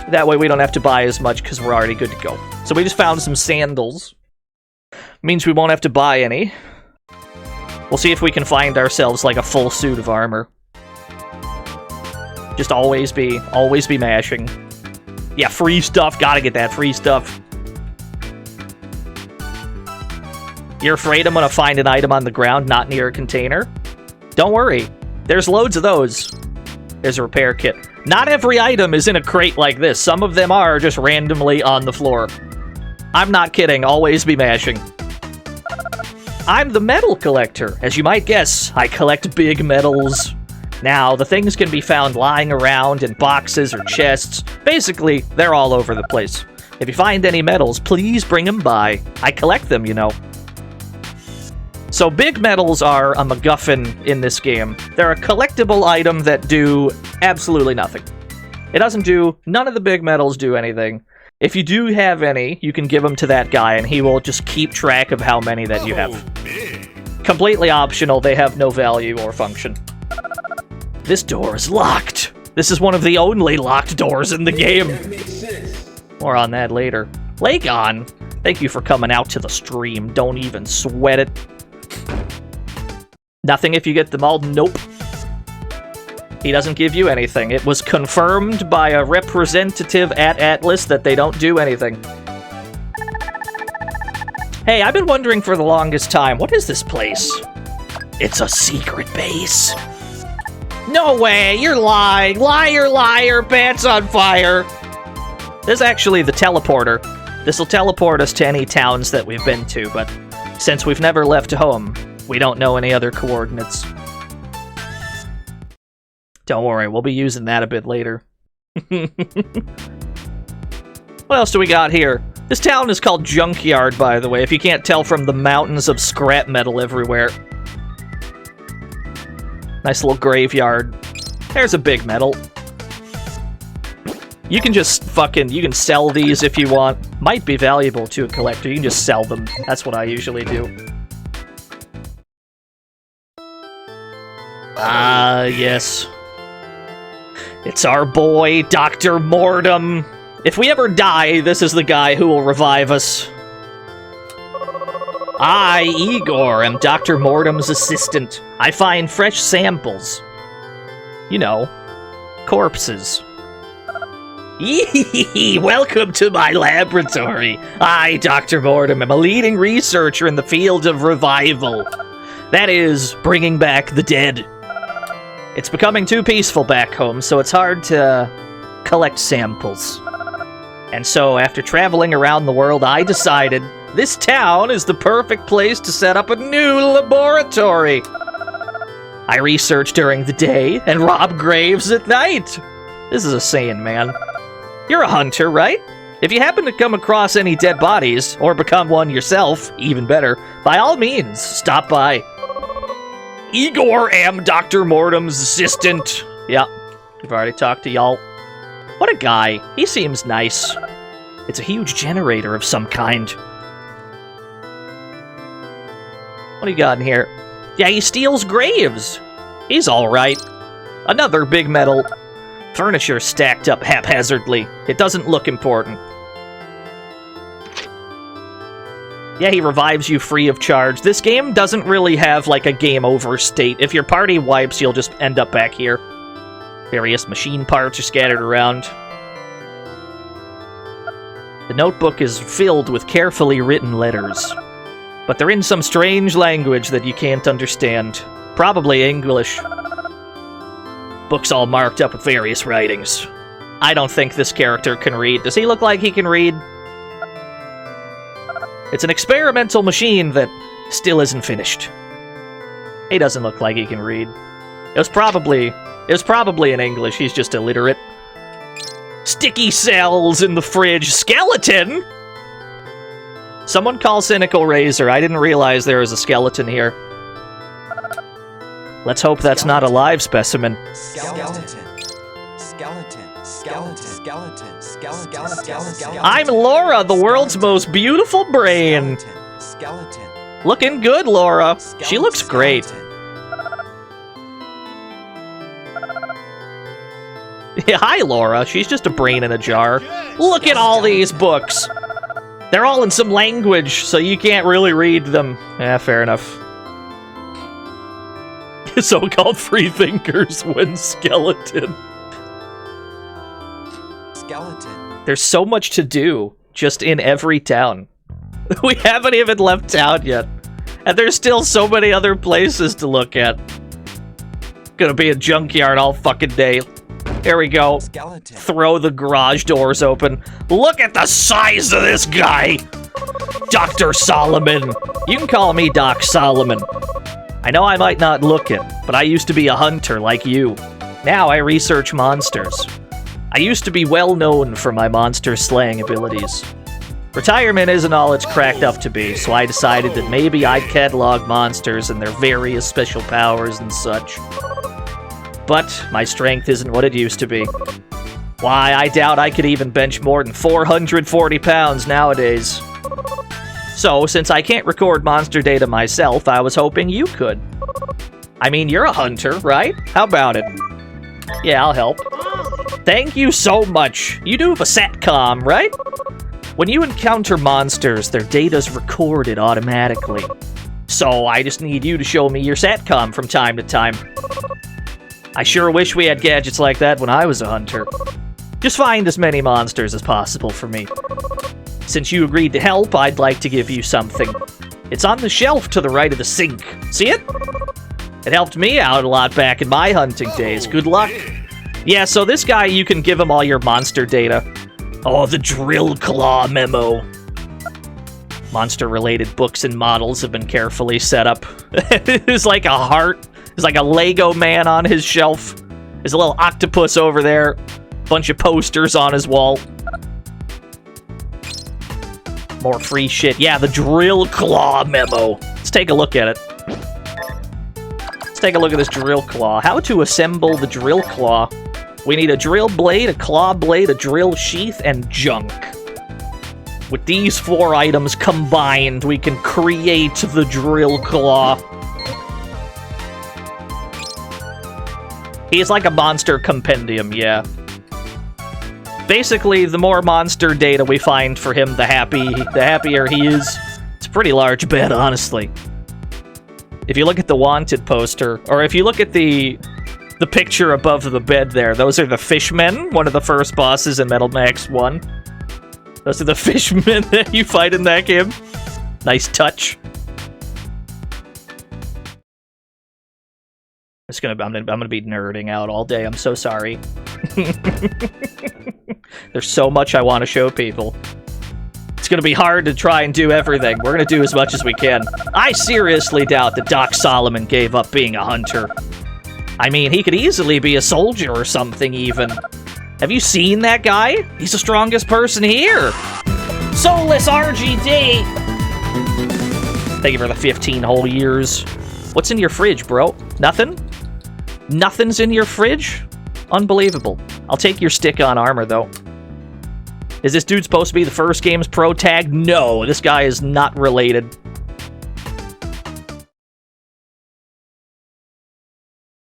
That way we don't have to buy as much because we're already good to go. So we just found some sandals. Means we won't have to buy any. We'll see if we can find ourselves like a full suit of armor. Just always be mashing. Yeah, free stuff. Gotta get that free stuff. You're afraid I'm gonna find an item on the ground not near a container? Don't worry. There's loads of those. There's a repair kit. Not every item is in a crate like this. Some of them are just randomly on the floor. I'm not kidding. Always be mashing. I'm the metal collector. As you might guess, I collect big metals. Now, the things can be found lying around in boxes or chests. Basically, they're all over the place. If you find any metals, please bring them by. I collect them, you know. So big metals are a MacGuffin in this game. They're a collectible item that do absolutely nothing. None of the big metals do anything. If you do have any, you can give them to that guy and he will just keep track of how many that you have. Completely optional, they have no value or function. This door is locked. This is one of the only locked doors in the game. More on that later. Lagon, thank you for coming out to the stream. Don't even sweat it. Nothing if you get them all? Nope. He doesn't give you anything. It was confirmed by a representative at Atlas that they don't do anything. Hey, I've been wondering for the longest time, what is this place? It's a secret base. No way, you're lying. Liar, liar, pants on fire. This is actually the teleporter. This will teleport us to any towns that we've been to, but since we've never left home, we don't know any other coordinates. Don't worry, we'll be using that a bit later. What else do we got here? This town is called Junkyard, by the way, if you can't tell from the mountains of scrap metal everywhere. Nice little graveyard. There's a big metal. You can just you can sell these if you want. Might be valuable to a collector. You can just sell them. That's what I usually do. Ah, yes. It's our boy, Dr. Mortem. If we ever die, this is the guy who will revive us. I, Igor, am Dr. Mortem's assistant. I find fresh samples. You know, corpses. Yee, welcome to my laboratory. I, Dr. Mortem, am a leading researcher in the field of revival. That is, bringing back the dead. It's becoming too peaceful back home, so it's hard to collect samples. And so, after traveling around the world, I decided this town is the perfect place to set up a new laboratory. I research during the day and rob graves at night. This is a saying, man. You're a hunter, right? If you happen to come across any dead bodies, or become one yourself, even better, by all means, stop by. Igor am Dr. Mortem's assistant. Yeah, we've already talked to y'all. What a guy. He seems nice. It's a huge generator of some kind. What do you got in here? Yeah, he steals graves. He's alright. Another big metal. Furniture stacked up haphazardly. It doesn't look important. Yeah, he revives you free of charge. This game doesn't really have, like, a game over state. If your party wipes, you'll just end up back here. Various machine parts are scattered around. The notebook is filled with carefully written letters. But they're in some strange language that you can't understand. Probably English. Books all marked up with various writings. I don't think this character can read. Does he look like he can read? It's an experimental machine that still isn't finished. He doesn't look like he can read. It was probably in English. He's just illiterate. Sticky cells in the fridge. Skeleton? Someone call Cynical Razor. I didn't realize there was a skeleton here. Let's hope that's not a live specimen. I'm Laura, the world's most beautiful brain. Looking good, Laura. She looks great. Yeah, hi, Laura. She's just a brain in a jar. Look at all these books. They're all in some language, so you can't really read them. Yeah, fair enough. So-called free thinkers when skeleton. There's so much to do just in every town. We haven't even left town yet. And there's still so many other places to look at. Gonna be a junkyard all fucking day. Here we go. Throw the garage doors open. Look at the size of this guy! Dr. Solomon. You can call me Doc Solomon. I know I might not look it, but I used to be a hunter like you. Now I research monsters. I used to be well known for my monster slaying abilities. Retirement isn't all it's cracked up to be, so I decided that maybe I'd catalog monsters and their various special powers and such. But my strength isn't what it used to be. Why, I doubt I could even bench more than 440 pounds nowadays. So, since I can't record monster data myself, I was hoping you could. I mean, you're a hunter, right? How about it? Yeah, I'll help. Thank you so much. You do have a SATCOM, right? When you encounter monsters, their data's recorded automatically. So, I just need you to show me your SATCOM from time to time. I sure wish we had gadgets like that when I was a hunter. Just find as many monsters as possible for me. Since you agreed to help, I'd like to give you something. It's on the shelf to the right of the sink. See it? It helped me out a lot back in my hunting days. Good luck. Yeah, so this guy, you can give him all your monster data. Oh, the Drill Claw memo. Monster-related books and models have been carefully set up. There's like a heart. There's like a Lego man on his shelf. There's a little octopus over there. Bunch of posters on his wall. More free shit. Yeah, the Drill Claw memo. Let's take a look at it. Let's take a look at this Drill Claw. How to assemble the Drill Claw. We need a drill blade, a claw blade, a drill sheath, and junk. With these 4 items combined, we can create the Drill Claw. He's like a monster compendium, yeah. Basically, the more monster data we find for him, the happier he is. It's a pretty large bet, honestly. If you look at the wanted poster, or if you look at the picture above the bed there, those are the fishmen, one of the first bosses in Metal Max 1. Those are the fishmen that you fight in that game. Nice touch. I'm gonna be nerding out all day. I'm so sorry. There's so much I want to show people. It's gonna be hard to try and do everything. We're gonna do as much as we can. I seriously doubt that Doc Solomon gave up being a hunter. I mean, he could easily be a soldier or something, even. Have you seen that guy? He's the strongest person here. Soulless RGD! Thank you for the 15 whole years. What's in your fridge, bro? Nothing? Nothing's in your fridge? Unbelievable. I'll take your stick-on armor, though. Is this dude supposed to be the first game's pro tag? No, this guy is not related.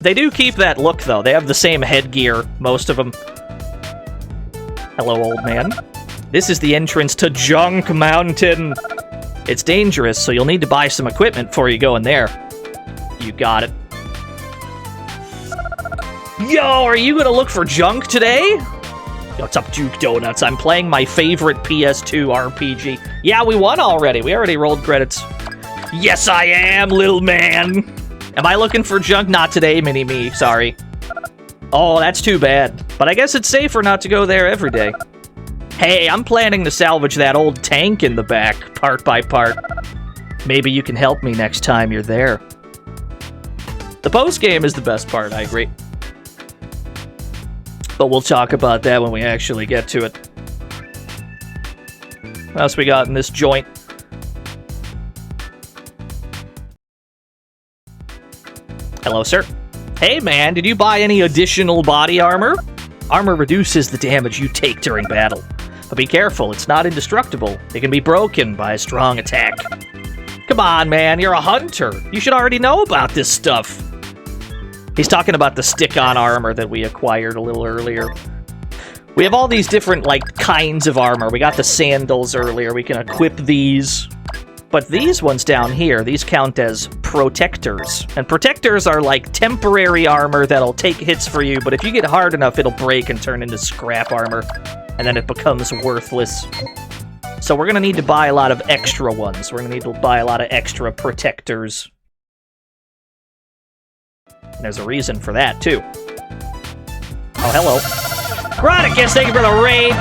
They do keep that look, though. They have the same headgear, most of them. Hello, old man. This is the entrance to Junk Mountain. It's dangerous, so you'll need to buy some equipment before you go in there. You got it. Yo, are you gonna look for junk today? Yo, what's up, Duke Donuts? I'm playing my favorite PS2 RPG. Yeah, we won already. We already rolled credits. Yes, I am, little man. Am I looking for junk? Not today, mini-me. Sorry. Oh, that's too bad. But I guess it's safer not to go there every day. Hey, I'm planning to salvage that old tank in the back, part by part. Maybe you can help me next time you're there. The post-game is the best part, I agree. But we'll talk about that when we actually get to it. What else we got in this joint? Hello, sir. Hey, man, did you buy any additional body armor? Armor reduces the damage you take during battle. But be careful, it's not indestructible. It can be broken by a strong attack. Come on, man, you're a hunter. You should already know about this stuff. He's talking about the stick-on armor that we acquired a little earlier. We have all these different, like, kinds of armor. We got the sandals earlier. We can equip these. But these ones down here, these count as protectors. And protectors are, like, temporary armor that'll take hits for you, but if you get hard enough, it'll break and turn into scrap armor. And then it becomes worthless. So we're gonna need to buy a lot of extra ones. We're gonna need to buy a lot of extra protectors. There's a reason for that, too. Oh, hello. Chronicus, thank you for the raid!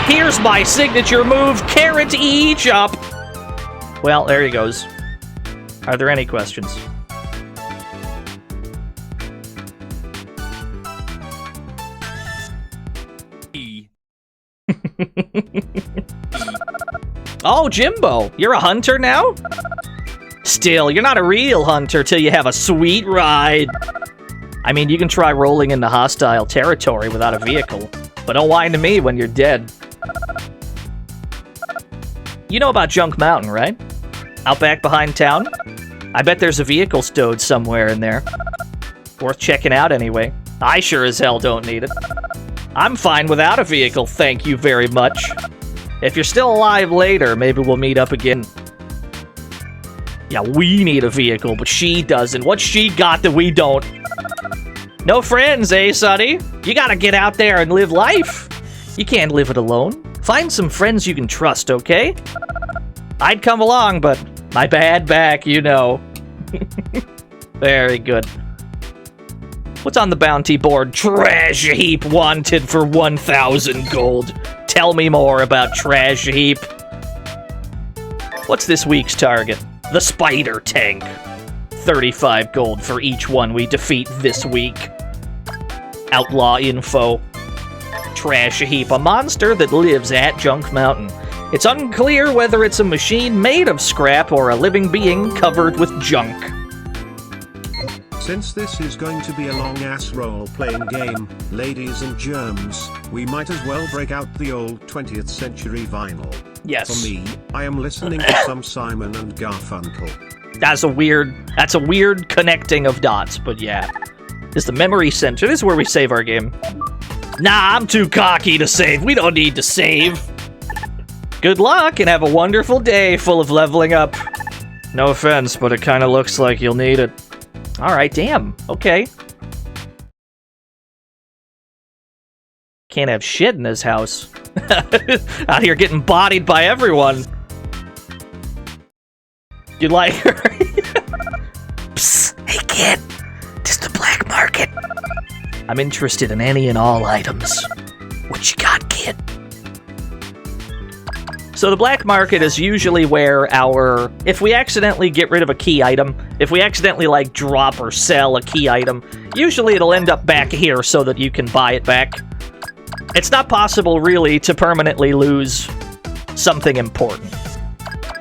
Here's my signature move, Carrot E Chop! Well, there he goes. Are there any questions? Oh, Jimbo, you're a hunter now? Still, you're not a real hunter till you have a sweet ride. I mean, you can try rolling into hostile territory without a vehicle, but don't whine to me when you're dead. You know about Junk Mountain, right? Out back behind town? I bet there's a vehicle stowed somewhere in there. Worth checking out anyway. I sure as hell don't need it. I'm fine without a vehicle, thank you very much. If you're still alive later, maybe we'll meet up again. Yeah, we need a vehicle, but she doesn't. What's she got that we don't? No friends, eh, Sonny? You gotta get out there and live life. You can't live it alone. Find some friends you can trust, okay? I'd come along, but my bad back, you know. Very good. What's on the bounty board? Trash heap wanted for 1,000 gold. Tell me more about Trash Heap. What's this week's target? The Spider Tank. 35 gold for each one we defeat this week. Outlaw info. Trash Heap, a monster that lives at Junk Mountain. It's unclear whether it's a machine made of scrap or a living being covered with junk. Since this is going to be a long-ass role-playing game, ladies and germs, we might as well break out the old 20th century vinyl. Yes. For me, I am listening to some Simon and Garfunkel. That's a weird connecting of dots, but yeah. This is the memory center. This is where we save our game. Nah, I'm too cocky to save. We don't need to save. Good luck and have a wonderful day full of leveling up. No offense, but it kind of looks like you'll need it. Alright, damn. Okay. Can't have shit in this house. Out here getting bodied by everyone. You like her? Psst, hey kid. Just the black market. I'm interested in any and all items. What you got, kid? So the black market is usually where if we accidentally get rid of a key item, if we accidentally, like, drop or sell a key item, usually it'll end up back here so that you can buy it back. It's not possible, really, to permanently lose something important.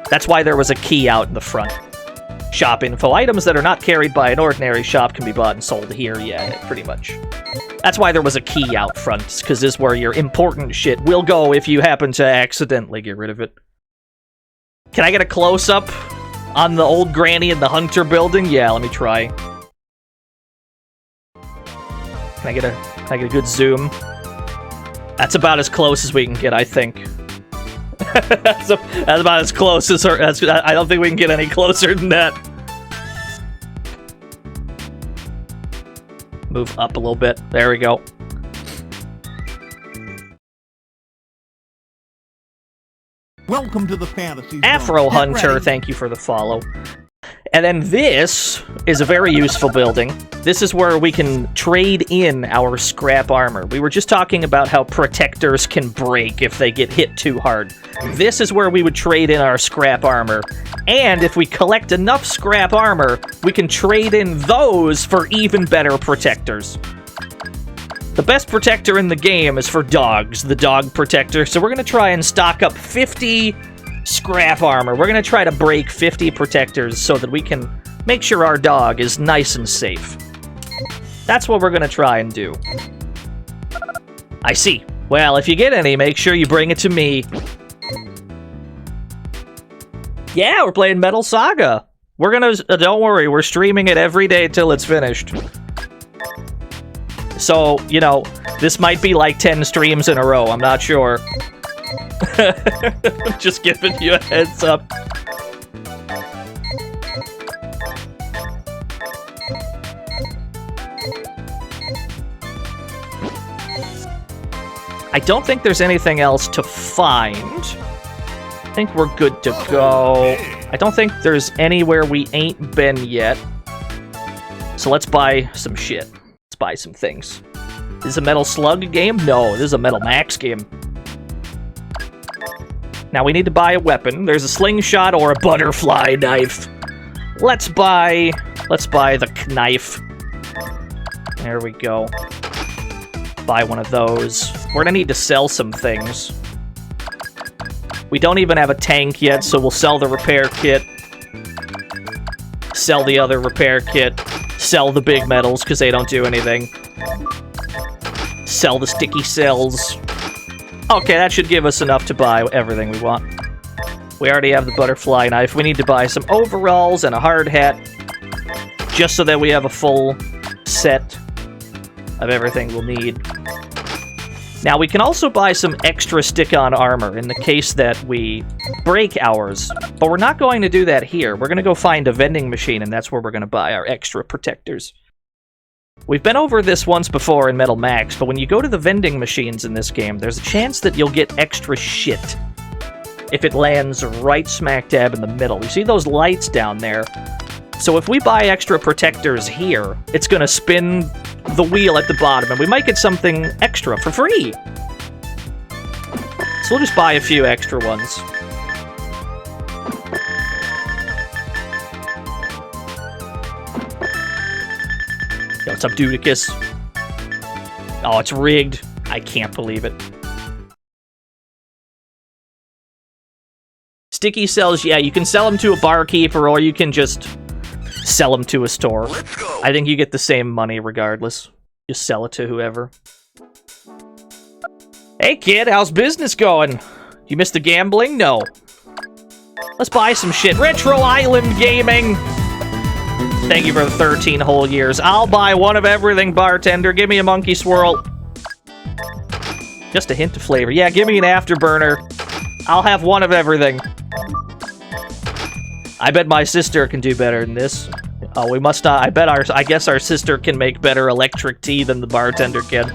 That's why there was a key out in the front. Shop info. Items that are not carried by an ordinary shop can be bought and sold here, yeah, pretty much. That's why there was a key out front, because this is where your important shit will go if you happen to accidentally get rid of it. Can I get a close-up on the old granny in the Hunter building? Yeah, let me try. Can I get a good zoom? That's about as close as we can get, I think. that's about as close as I don't think we can get any closer than that. Move up a little bit. There we go. Welcome to the fantasy zone. Afro Get Hunter, ready. thank you for the follow. And then this is a very useful building. This is where we can trade in our scrap armor. We were just talking about how protectors can break if they get hit too hard. This is where we would trade in our scrap armor. And if we collect enough scrap armor, we can trade in those for even better protectors. The best protector in the game is for dogs, the dog protector. So we're going to try and stock up 50 scrap armor. We're going to try to break 50 protectors so that we can make sure our dog is nice and safe. That's what we're going to try and do. I see. Well, if you get any, make sure you bring it to me. Yeah, we're playing Metal Saga. We're going to... don't worry, we're streaming it every day till it's finished. So, you know, this might be like 10 streams in a row. I'm not sure. Just giving you a heads up. I don't think there's anything else to find. I think we're good to go. I don't think there's anywhere we ain't been yet. So let's buy some shit. Let's buy some things. Is this a Metal Slug game? No, this is a Metal Max game. Now we need to buy a weapon. There's a slingshot or a butterfly knife. Let's buy the knife. There we go. Buy one of those. We're gonna need to sell some things. We don't even have a tank yet, so we'll sell the repair kit. Sell the other repair kit. Sell the big metals, because they don't do anything. Sell the sticky cells. Okay, that should give us enough to buy everything we want. We already have the butterfly knife. We need to buy some overalls and a hard hat. Just so that we have a full set of everything we'll need. Now, we can also buy some extra stick-on armor in the case that we break ours. But we're not going to do that here. We're going to go find a vending machine, and that's where we're going to buy our extra protectors. We've been over this once before in Metal Max, but when you go to the vending machines in this game, there's a chance that you'll get extra shit if it lands right smack dab in the middle. You see those lights down there? So if we buy extra protectors here, it's going to spin the wheel at the bottom, and we might get something extra for free. So we'll just buy a few extra ones. Yo, what's up, Dudicus? Oh, it's rigged. I can't believe it. Sticky cells, yeah, you can sell them to a barkeeper, or you can just sell them to a store. I think you get the same money regardless. Just sell it to whoever. Hey kid, how's business going? You missed the gambling? No. Let's buy some shit. Retro Island Gaming! Thank you for the 13 whole years. I'll buy one of everything, bartender. Give me a monkey swirl. Just a hint of flavor. Yeah, give me an afterburner. I'll have one of everything. I bet my sister can do better than this. Oh, we must not. I guess our sister can make better electric tea than the bartender can.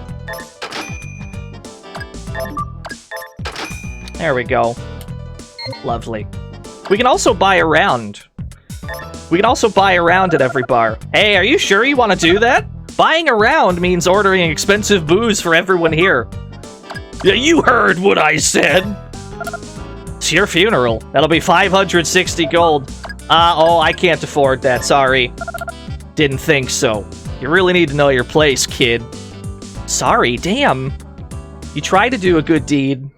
There we go. Lovely. We can also buy around. We can also buy around at every bar. Hey, are you sure you want to do that? Buying around means ordering expensive booze for everyone here. Yeah, you heard what I said. It's your funeral. That'll be 560 gold. Oh, I can't afford that, sorry. Didn't think so. You really need to know your place, kid. Sorry, damn. You try to do a good deed.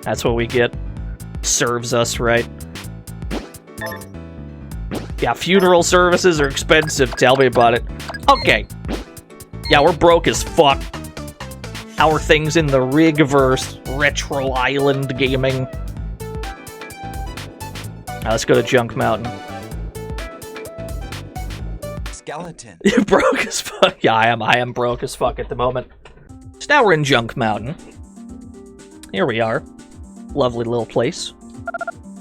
That's what we get. Serves us right. Yeah, funeral services are expensive. Tell me about it. Okay. Yeah, we're broke as fuck. How are things in the Rigverse? Retro Island Gaming. Now let's go to Junk Mountain. skeleton. You're broke as fuck. Yeah, I am broke as fuck at the moment. So now we're in Junk Mountain. Here we are. Lovely little place.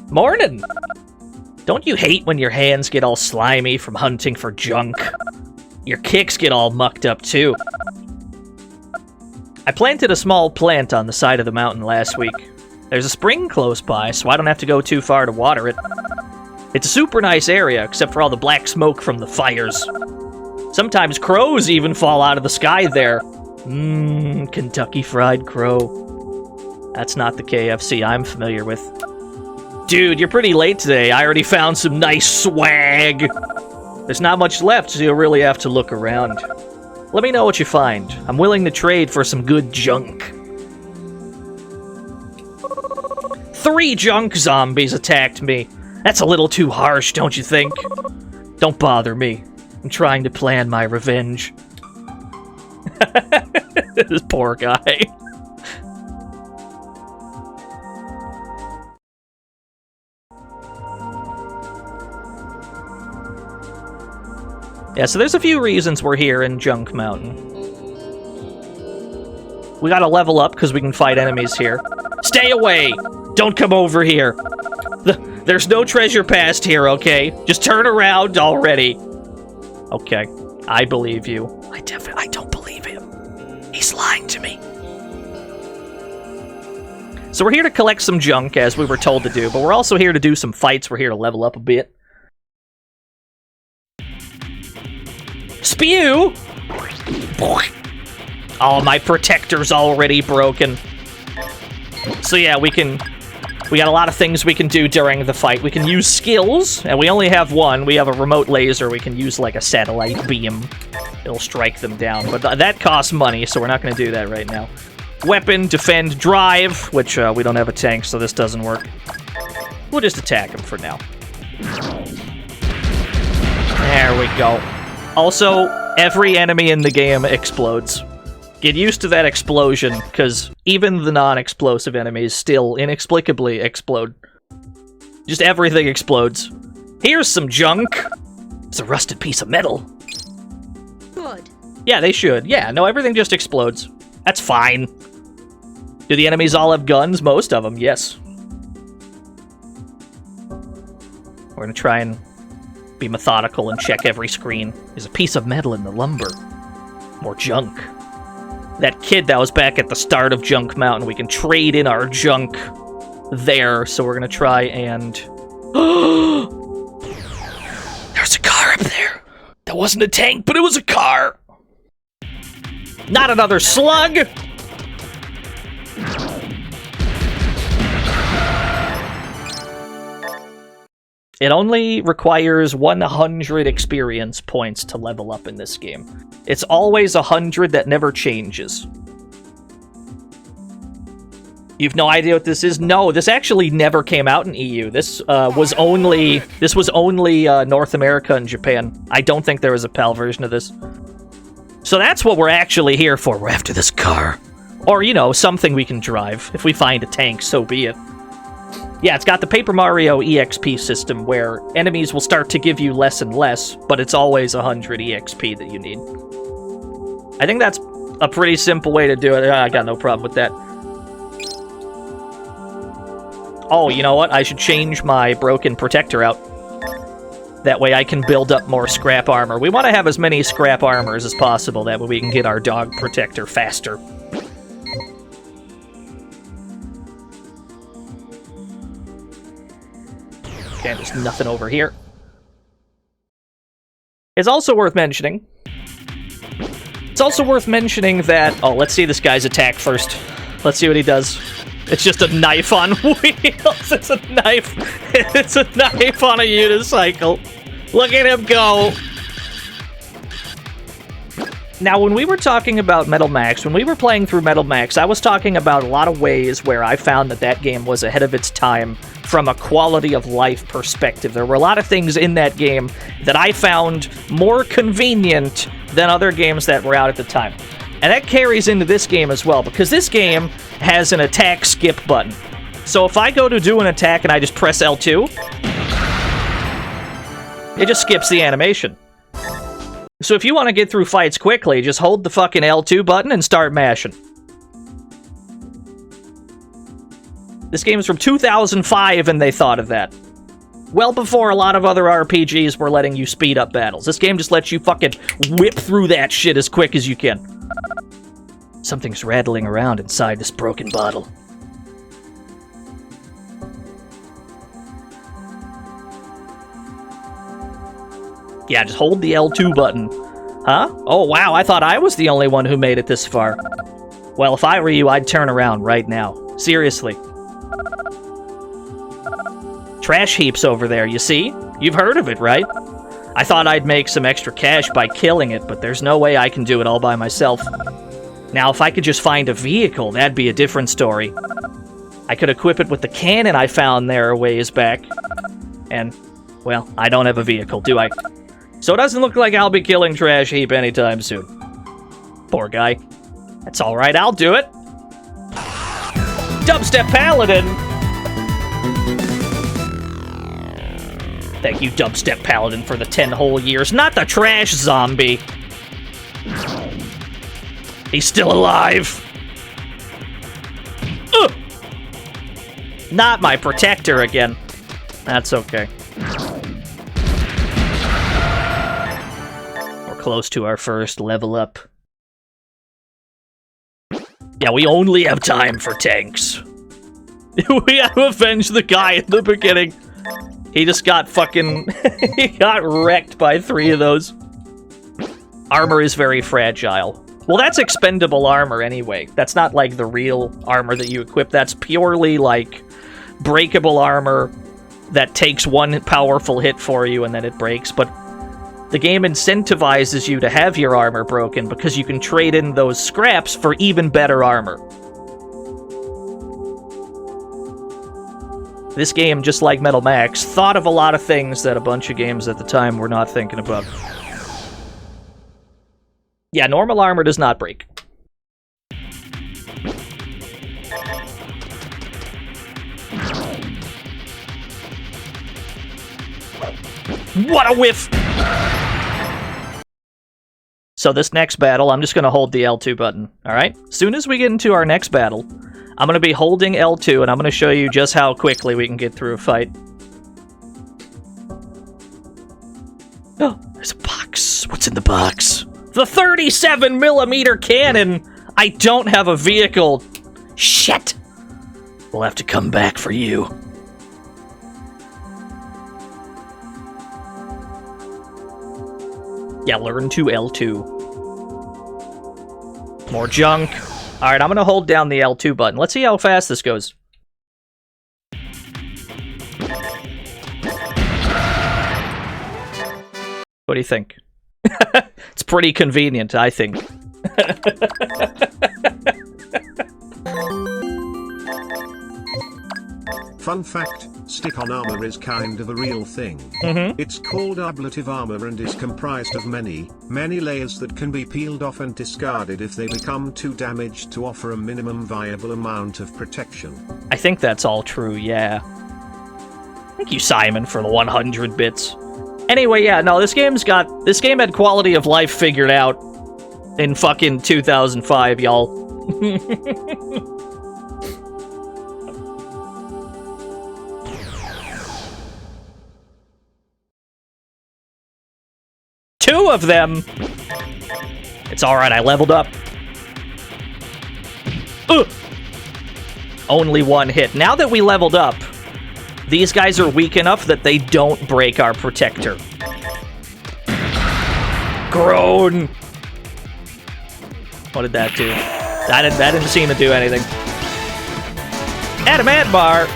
Morning! Don't you hate when your hands get all slimy from hunting for junk? Your kicks get all mucked up too. I planted a small plant on the side of the mountain last week. There's a spring close by, so I don't have to go too far to water it. It's a super nice area, except for all the black smoke from the fires. Sometimes crows even fall out of the sky there. Kentucky Fried Crow. That's not the KFC I'm familiar with. Dude, you're pretty late today. I already found some nice swag. There's not much left, so you'll really have to look around. Let me know what you find. I'm willing to trade for some good junk. 3 junk zombies attacked me. That's a little too harsh, don't you think? Don't bother me. I'm trying to plan my revenge. This poor guy. Yeah, so there's a few reasons we're here in Junk Mountain. We gotta level up because we can fight enemies here. Stay away! Don't come over here! There's no treasure past here, okay? Just turn around already. Okay, I believe you. I don't believe him. He's lying to me. So we're here to collect some junk, as we were told to do, but we're also here to do some fights. We're here to level up a bit. Spew! Oh, my protector's already broken. So yeah, we got a lot of things we can do during the fight. We can use skills, and we only have one. We have a remote laser. We can use like a satellite beam. It'll strike them down, but that costs money, so we're not going to do that right now. Weapon, defend, drive, which we don't have a tank, so this doesn't work. We'll just attack him for now. There we go. Also, every enemy in the game explodes. Get used to that explosion, because even the non-explosive enemies still inexplicably explode. Just everything explodes. Here's some junk! It's a rusted piece of metal. Good. Yeah, they should. Yeah, no, everything just explodes. That's fine. Do the enemies all have guns? Most of them, yes. We're gonna try and be methodical and check every screen. There's a piece of metal in the lumber. More junk. That kid that was back at the start of Junk Mountain, we can trade in our junk there, so we're gonna try and... There's a car up there! That wasn't a tank, but it was a car! Not another slug! It only requires 100 experience points to level up in this game. It's always 100 that never changes. You've no idea what this is? No, this actually never came out in EU. This was only North America and Japan. I don't think there was a PAL version of this. So that's what we're actually here for. We're after this car. Or, you know, something we can drive. If we find a tank, so be it. Yeah, it's got the Paper Mario EXP system where enemies will start to give you less and less, but it's always 100 EXP that you need. I think that's a pretty simple way to do it. I got no problem with that. Oh, you know what? I should change my broken protector out. That way I can build up more scrap armor. We want to have as many scrap armors as possible, that way we can get our dog protector faster. Okay, there's nothing over here. It's also worth mentioning... that... Oh, let's see this guy's attack first. Let's see what he does. It's just a knife on wheels. It's a knife. It's a knife on a unicycle. Look at him go. Now, when we were talking about Metal Max, when we were playing through Metal Max, I was talking about a lot of ways where I found that that game was ahead of its time from a quality of life perspective. There were a lot of things in that game that I found more convenient than other games that were out at the time. And that carries into this game as well, because this game has an attack skip button. So if I go to do an attack and I just press L2, it just skips the animation. So if you want to get through fights quickly, just hold the fucking L2 button and start mashing. This game is from 2005 and they thought of that. Well before a lot of other RPGs were letting you speed up battles. This game just lets you fucking whip through that shit as quick as you can. Something's rattling around inside this broken bottle. Yeah, just hold the L2 button. Huh? Oh, wow, I thought I was the only one who made it this far. Well, if I were you, I'd turn around right now. Seriously. Trash heaps over there, you see? You've heard of it, right? I thought I'd make some extra cash by killing it, but there's no way I can do it all by myself. Now, if I could just find a vehicle, that'd be a different story. I could equip it with the cannon I found there a ways back. And, well, I don't have a vehicle, do I? So it doesn't look like I'll be killing Trash Heap anytime soon. Poor guy. That's alright, I'll do it. Dubstep Paladin! Thank you, Dubstep Paladin, for the 10 whole years. Not the Trash Zombie. He's still alive. Ugh! Not my protector again. That's okay. We're close to our first level up. Yeah, we only have time for tanks. We have to avenge the guy at the beginning. He just got fucking... he got wrecked by 3 of those. Armor is very fragile. Well, that's expendable armor anyway. That's not like the real armor that you equip. That's purely like breakable armor that takes one powerful hit for you and then it breaks. But the game incentivizes you to have your armor broken because you can trade in those scraps for even better armor. This game, just like Metal Max, thought of a lot of things that a bunch of games at the time were not thinking about. Yeah, normal armor does not break. What a whiff! So this next battle, I'm just going to hold the L2 button, alright? As soon as we get into our next battle, I'm going to be holding L2, and I'm going to show you just how quickly we can get through a fight. Oh, there's a box. What's in the box? The 37mm cannon! I don't have a vehicle. Shit! We'll have to come back for you. Yeah, learn to L2. More junk. Alright, I'm gonna hold down the L2 button. Let's see how fast this goes. What do you think? It's pretty convenient, I think. Fun fact, stick-on armor is kind of a real thing. It's called ablative armor and is comprised of many layers that can be peeled off and discarded if they become too damaged to offer a minimum viable amount of protection. I think that's all true, yeah. Thank you, Simon, for the 100 bits. Anyway, yeah, no, this game had quality of life figured out in fucking 2005, y'all. Two of them! It's alright, I leveled up. Ugh. Only one hit. Now that we leveled up, these guys are weak enough that they don't break our protector. Groan! What did that do? That didn't seem to do anything. Adamant bar!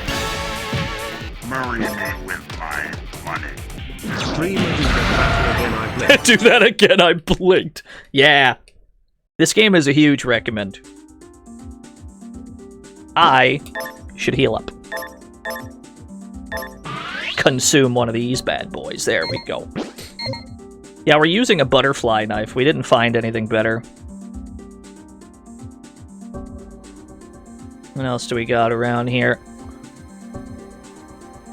Marry me with my money. Streamer, do that again, I blinked. Do that again, I blinked. Yeah. This game is a huge recommend. I should heal up. Consume one of these bad boys. There we go. Yeah, we're using a butterfly knife. We didn't find anything better. What else do we got around here?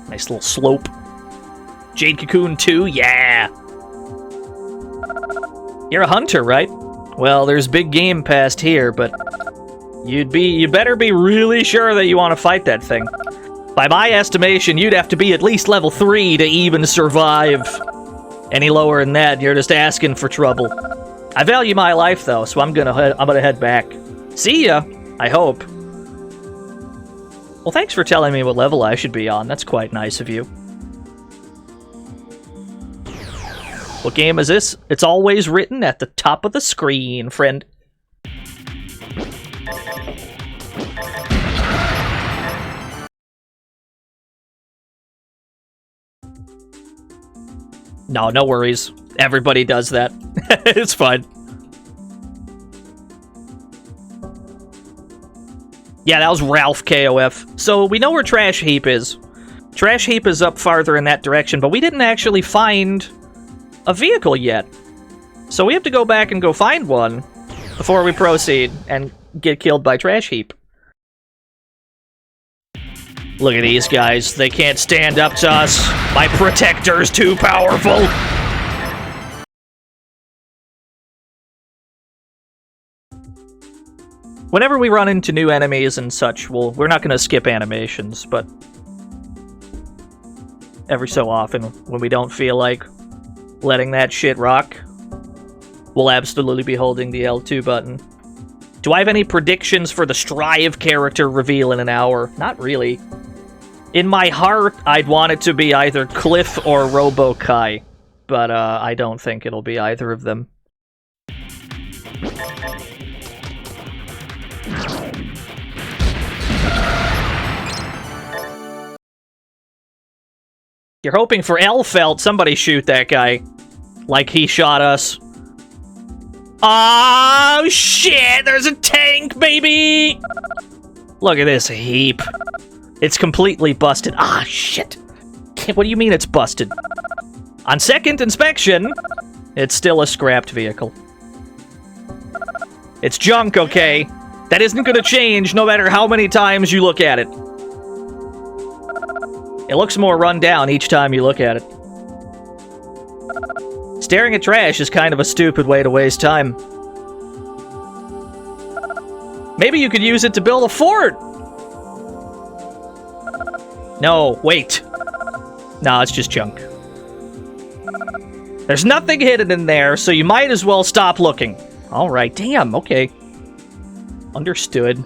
Nice little slope. Jade Cocoon 2, yeah! You're a hunter, right? Well, there's big game past here, but you better be really sure that you want to fight that thing. By my estimation, you'd have to be at least level 3 to even survive. Any lower than that, you're just asking for trouble. I value my life, though, so I'm gonna head back. See ya, I hope. Well, thanks for telling me what level I should be on. That's quite nice of you. What game is this? It's always written at the top of the screen, friend. No, no worries. Everybody does that. It's fine. Yeah, that was Ralph KOF. So we know where Trash Heap is. Trash Heap is up farther in that direction, but we didn't actually find a vehicle yet. So we have to go back and go find one before we proceed and get killed by Trash Heap. Look at these guys. They can't stand up to us. My protector's too powerful. Whenever we run into new enemies and such, we're not going to skip animations, but every so often, when we don't feel like letting that shit rock, we'll absolutely be holding the L2 button. Do I have any predictions for the Strive character reveal in an hour? Not really. In my heart, I'd want it to be either Cliff or Robo-Kai, but I don't think it'll be either of them. You're hoping for Elfelt. Somebody shoot that guy. Like he shot us. Oh, shit! There's a tank, baby! Look at this heap. It's completely busted. Ah, shit. What do you mean it's busted? On second inspection, it's still a scrapped vehicle. It's junk, okay? That isn't gonna change no matter how many times you look at it. It looks more run down each time you look at it. Staring at trash is kind of a stupid way to waste time. Maybe you could use it to build a fort! No, wait. No, it's just junk. There's nothing hidden in there, so you might as well stop looking. Alright, damn, okay. Understood.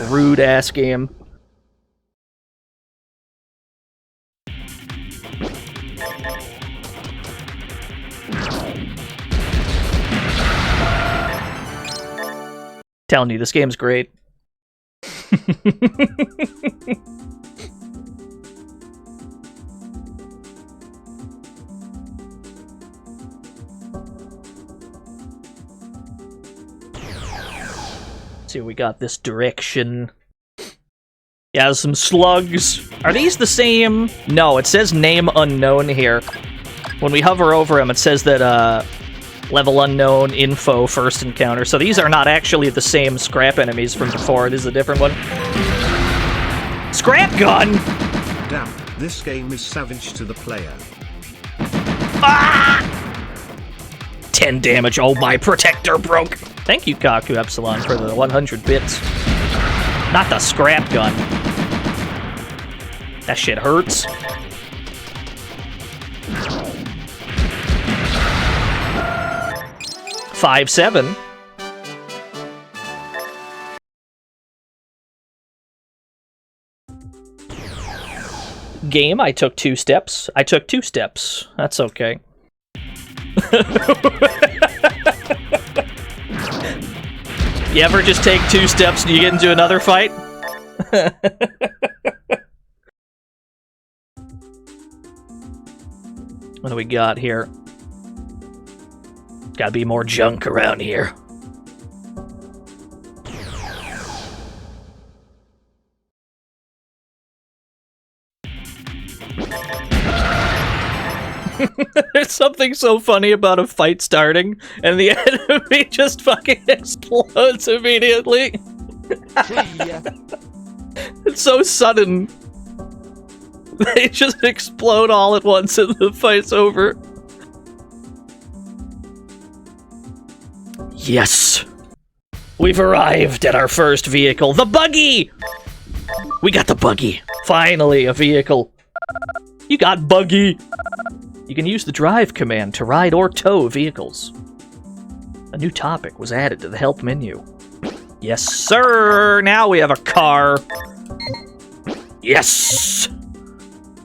Rude-ass game. Telling you, this game's great. See what we got this direction. Yeah, some slugs. Are these the same? No, it says name unknown here. When we hover over them, it says that, level unknown, info, first encounter. So these are not actually the same scrap enemies from before. It is a different one. Scrap gun! Damn, this game is savage to the player. Ah! 10 damage. Oh, my protector broke. Thank you, Kaku Epsilon, for the 100 bits. Not the scrap gun. That shit hurts. Five, 7. Game, I took 2 steps. I took 2 steps. That's okay. You ever just take 2 steps and you get into another fight? What do we got here? Gotta be more junk around here. There's something so funny about a fight starting, and the enemy just fucking explodes immediately. It's so sudden. They just explode all at once and the fight's over. Yes! We've arrived at our first vehicle. The buggy! We got the buggy. Finally, a vehicle. You got buggy! You can use the drive command to ride or tow vehicles. A new topic was added to the help menu. Yes, sir! Now we have a car. Yes!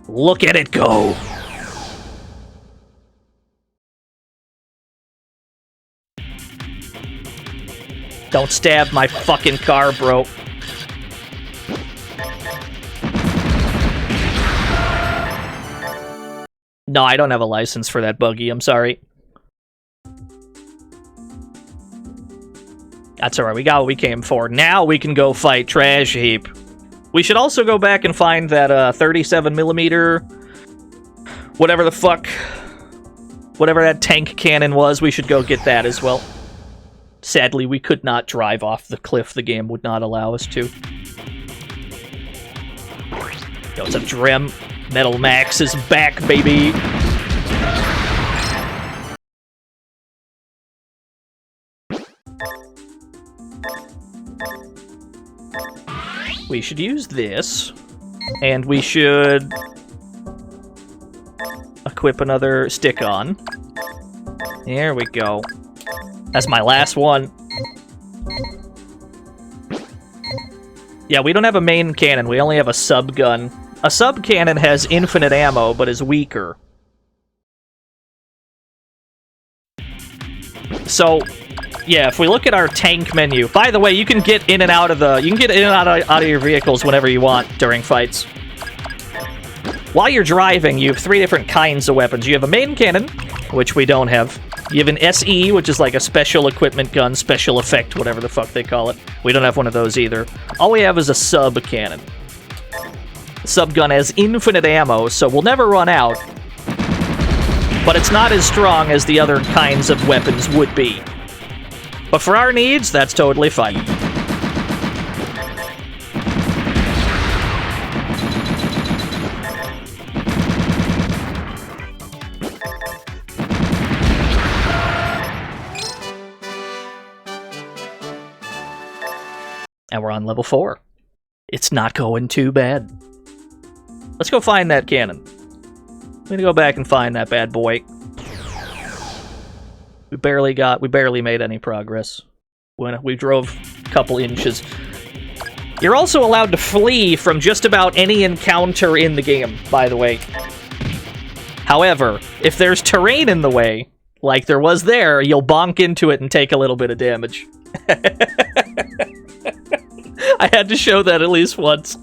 Look at it go! Don't stab my fucking car, bro. No, I don't have a license for that buggy, I'm sorry. That's alright, we got what we came for. Now we can go fight Trash Heap. We should also go back and find that 37mm, whatever the fuck, whatever that tank cannon was, we should go get that as well. Sadly, we could not drive off the cliff. The game would not allow us to. Yo, what's up, Drem? Metal Max is back, baby! We should use this, and we should equip another stick-on. There we go. That's my last one. Yeah, we don't have a main cannon, we only have a sub-gun. A sub-cannon has infinite ammo, but is weaker. So, yeah, if we look at our tank menu... By the way, you can get in and out of out of your vehicles whenever you want during fights. While you're driving, you have 3 different kinds of weapons. You have a main cannon, which we don't have. You have an SE, which is like a special equipment gun, special effect, whatever the fuck they call it. We don't have one of those either. All we have is a sub-cannon. The sub-gun has infinite ammo, so we'll never run out. But it's not as strong as the other kinds of weapons would be. But for our needs, that's totally fine. And we're on level 4. It's not going too bad. Let's go find that cannon. I'm gonna go back and find that bad boy. We barely made any progress. We drove a couple inches. You're also allowed to flee from just about any encounter in the game, by the way. However, if there's terrain in the way, like there was there, you'll bonk into it and take a little bit of damage. I had to show that at least once.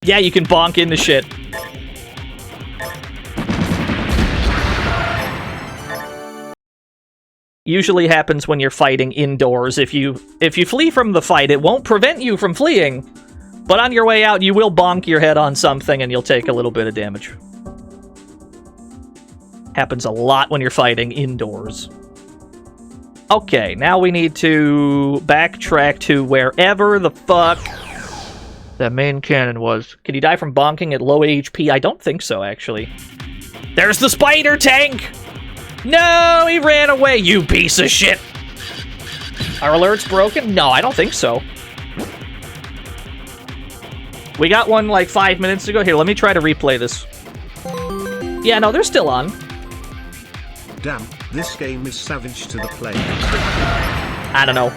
Yeah, you can bonk into shit. Usually happens when you're fighting indoors. If you flee from the fight, it won't prevent you from fleeing. But on your way out, you will bonk your head on something and you'll take a little bit of damage. Happens a lot when you're fighting indoors. Okay, now we need to backtrack to wherever the fuck that main cannon was. Can you die from bonking at low HP? I don't think so, actually. There's the spider tank! No, he ran away, you piece of shit! Our alert's broken? No, I don't think so. We got one like 5 minutes ago. Here, let me try to replay this. Yeah, no, they're still on. Damn, this game is savage to the play. I don't know.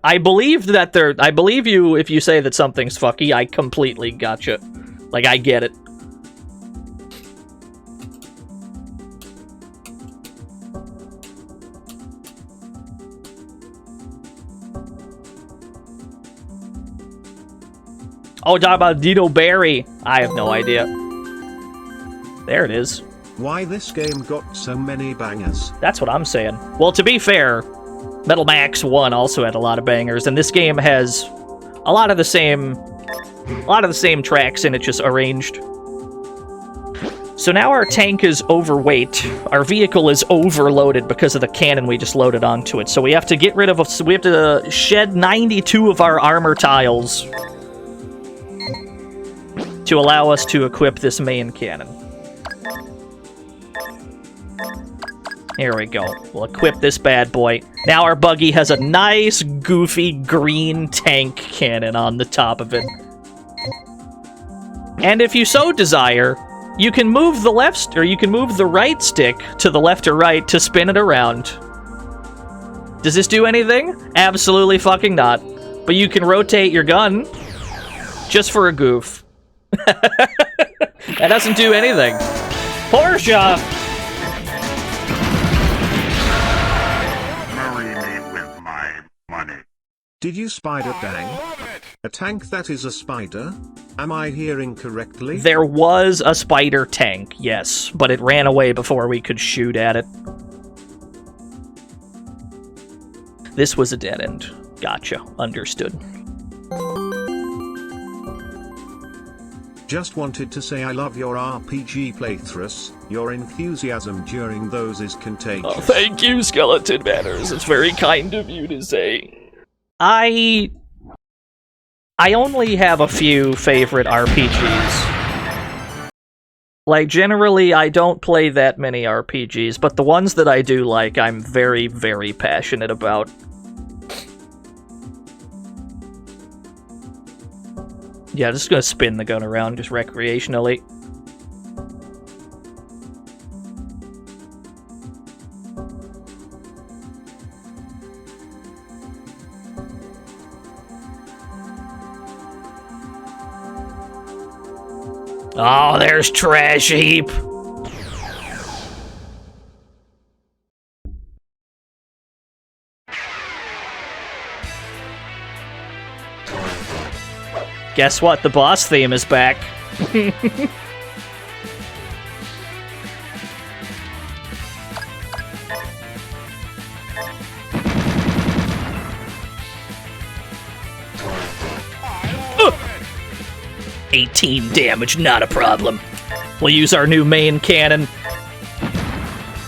I believe that they're... I believe you if you say that something's fucky. I completely gotcha. Like, I get it. Oh, talk about Dino Berry. I have no idea. There it is. Why this game got so many bangers? That's what I'm saying. Well, to be fair, Metal Max 1 also had a lot of bangers, and this game has a lot of the same tracks in it, just arranged. So now our tank is overweight. Our vehicle is overloaded because of the cannon we just loaded onto it. So we have to get rid of... So we have to shed 92 of our armor tiles to allow us to equip this main cannon. Here we go. We'll equip this bad boy. Now our buggy has a nice, goofy, green tank cannon on the top of it. And if you so desire, you can move the left, or you can move the right stick to the left or right to spin it around. Does this do anything? Absolutely fucking not. But you can rotate your gun just for a goof. That doesn't do anything. Porsche! Marry me with my money. Did you spider dang? A tank that is a spider? Am I hearing correctly? There was a spider tank, yes, but it ran away before we could shoot at it. This was a dead end. Gotcha. Understood. Just wanted to say I love your RPG playthroughs. Your enthusiasm during those is contagious. Oh, thank you, Skeleton Manners. It's very kind of you to say. I only have a few favorite RPGs. Like, generally, I don't play that many RPGs, but the ones that I do like, I'm very, very passionate about. Yeah, just gonna spin the gun around, just recreationally. Oh, there's Trash Heap! Guess what? The boss theme is back. 18 damage, not a problem. We'll use our new main cannon.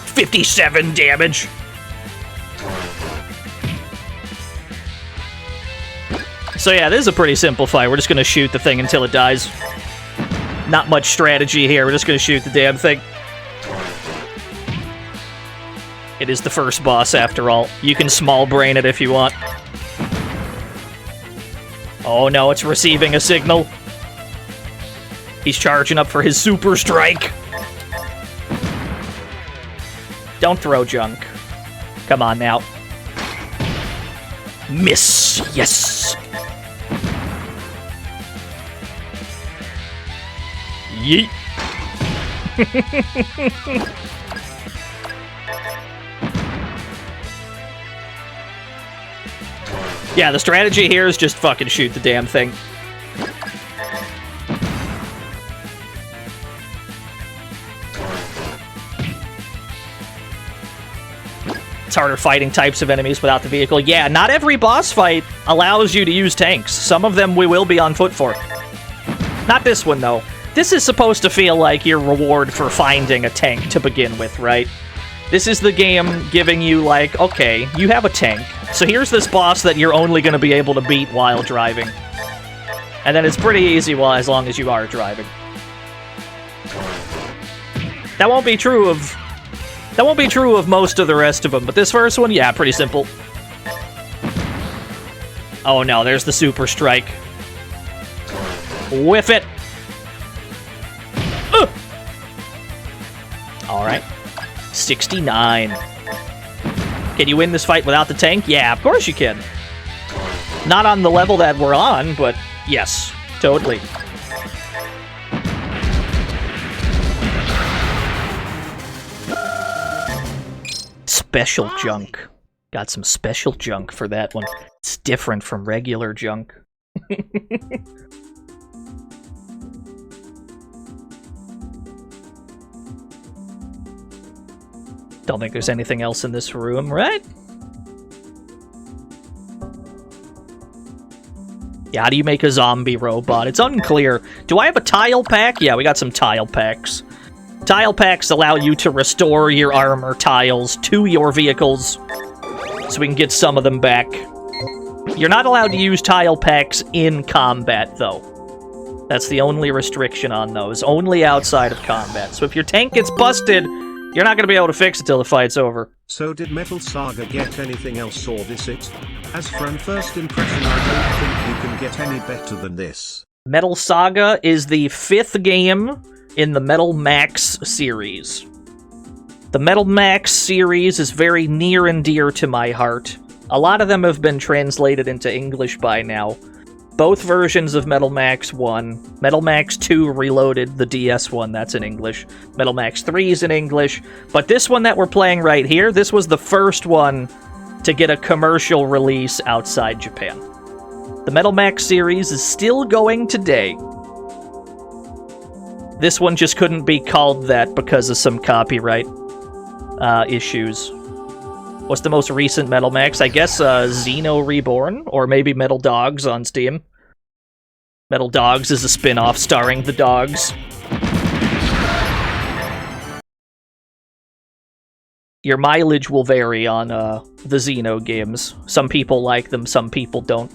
57 damage. So yeah, this is a pretty simple fight. We're just gonna shoot the thing until it dies. Not much strategy here, we're just gonna shoot the damn thing. It is the first boss after all. You can small brain it if you want. Oh no, it's receiving a signal. He's charging up for his super strike. Don't throw junk. Come on now. Miss. Yes. Yeet. Yeah, the strategy here is just fucking shoot the damn thing. It's harder fighting types of enemies without the vehicle. Yeah, not every boss fight allows you to use tanks. Some of them we will be on foot for. Not this one, though. This is supposed to feel like your reward for finding a tank to begin with, right? This is the game giving you, like, okay, you have a tank, so here's this boss that you're only going to be able to beat while driving. And then it's pretty easy as long as you are driving. That won't be true of most of the rest of them, but this first one, yeah, pretty simple. Oh no, there's the super strike. Whiff it! Alright. 69. Can you win this fight without the tank? Yeah, of course you can. Not on the level that we're on, but yes, totally. Special junk. Got some special junk for that one. It's different from regular junk. Don't think there's anything else in this room, right? Yeah, how do you make a zombie robot? It's unclear. Do I have a tile pack? Yeah, we got some tile packs. Tile packs allow you to restore your armor tiles to your vehicles, so we can get some of them back. You're not allowed to use tile packs in combat, though. That's the only restriction on those. Only outside of combat. So if your tank gets busted, you're not going to be able to fix it till the fight's over. So did Metal Saga get anything else, or this it? As from first impression, I don't think you can get any better than this. Metal Saga is the 5th game in the Metal Max series. The Metal Max series is very near and dear to my heart. A lot of them have been translated into English by now. Both versions of Metal Max 1, Metal Max 2 Reloaded, the DS one, that's in English. Metal Max 3 is in English. But this one that we're playing right here, this was the first one to get a commercial release outside Japan. The Metal Max series is still going today. This one just couldn't be called that because of some copyright issues. What's the most recent Metal Max? I guess Xeno Reborn, or maybe Metal Dogs on Steam. Metal Dogs is a spin-off starring the dogs. Your mileage will vary on the Xeno games. Some people like them, some people don't.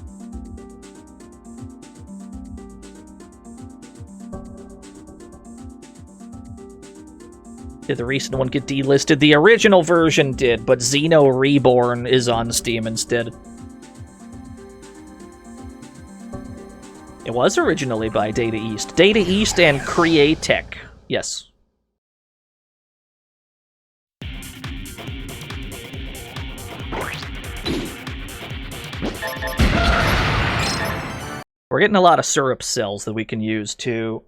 Did the recent one get delisted? The original version did, but Xeno Reborn is on Steam instead. It was originally by Data East. Data East and Createch. Yes. We're getting a lot of syrup cells that we can use to...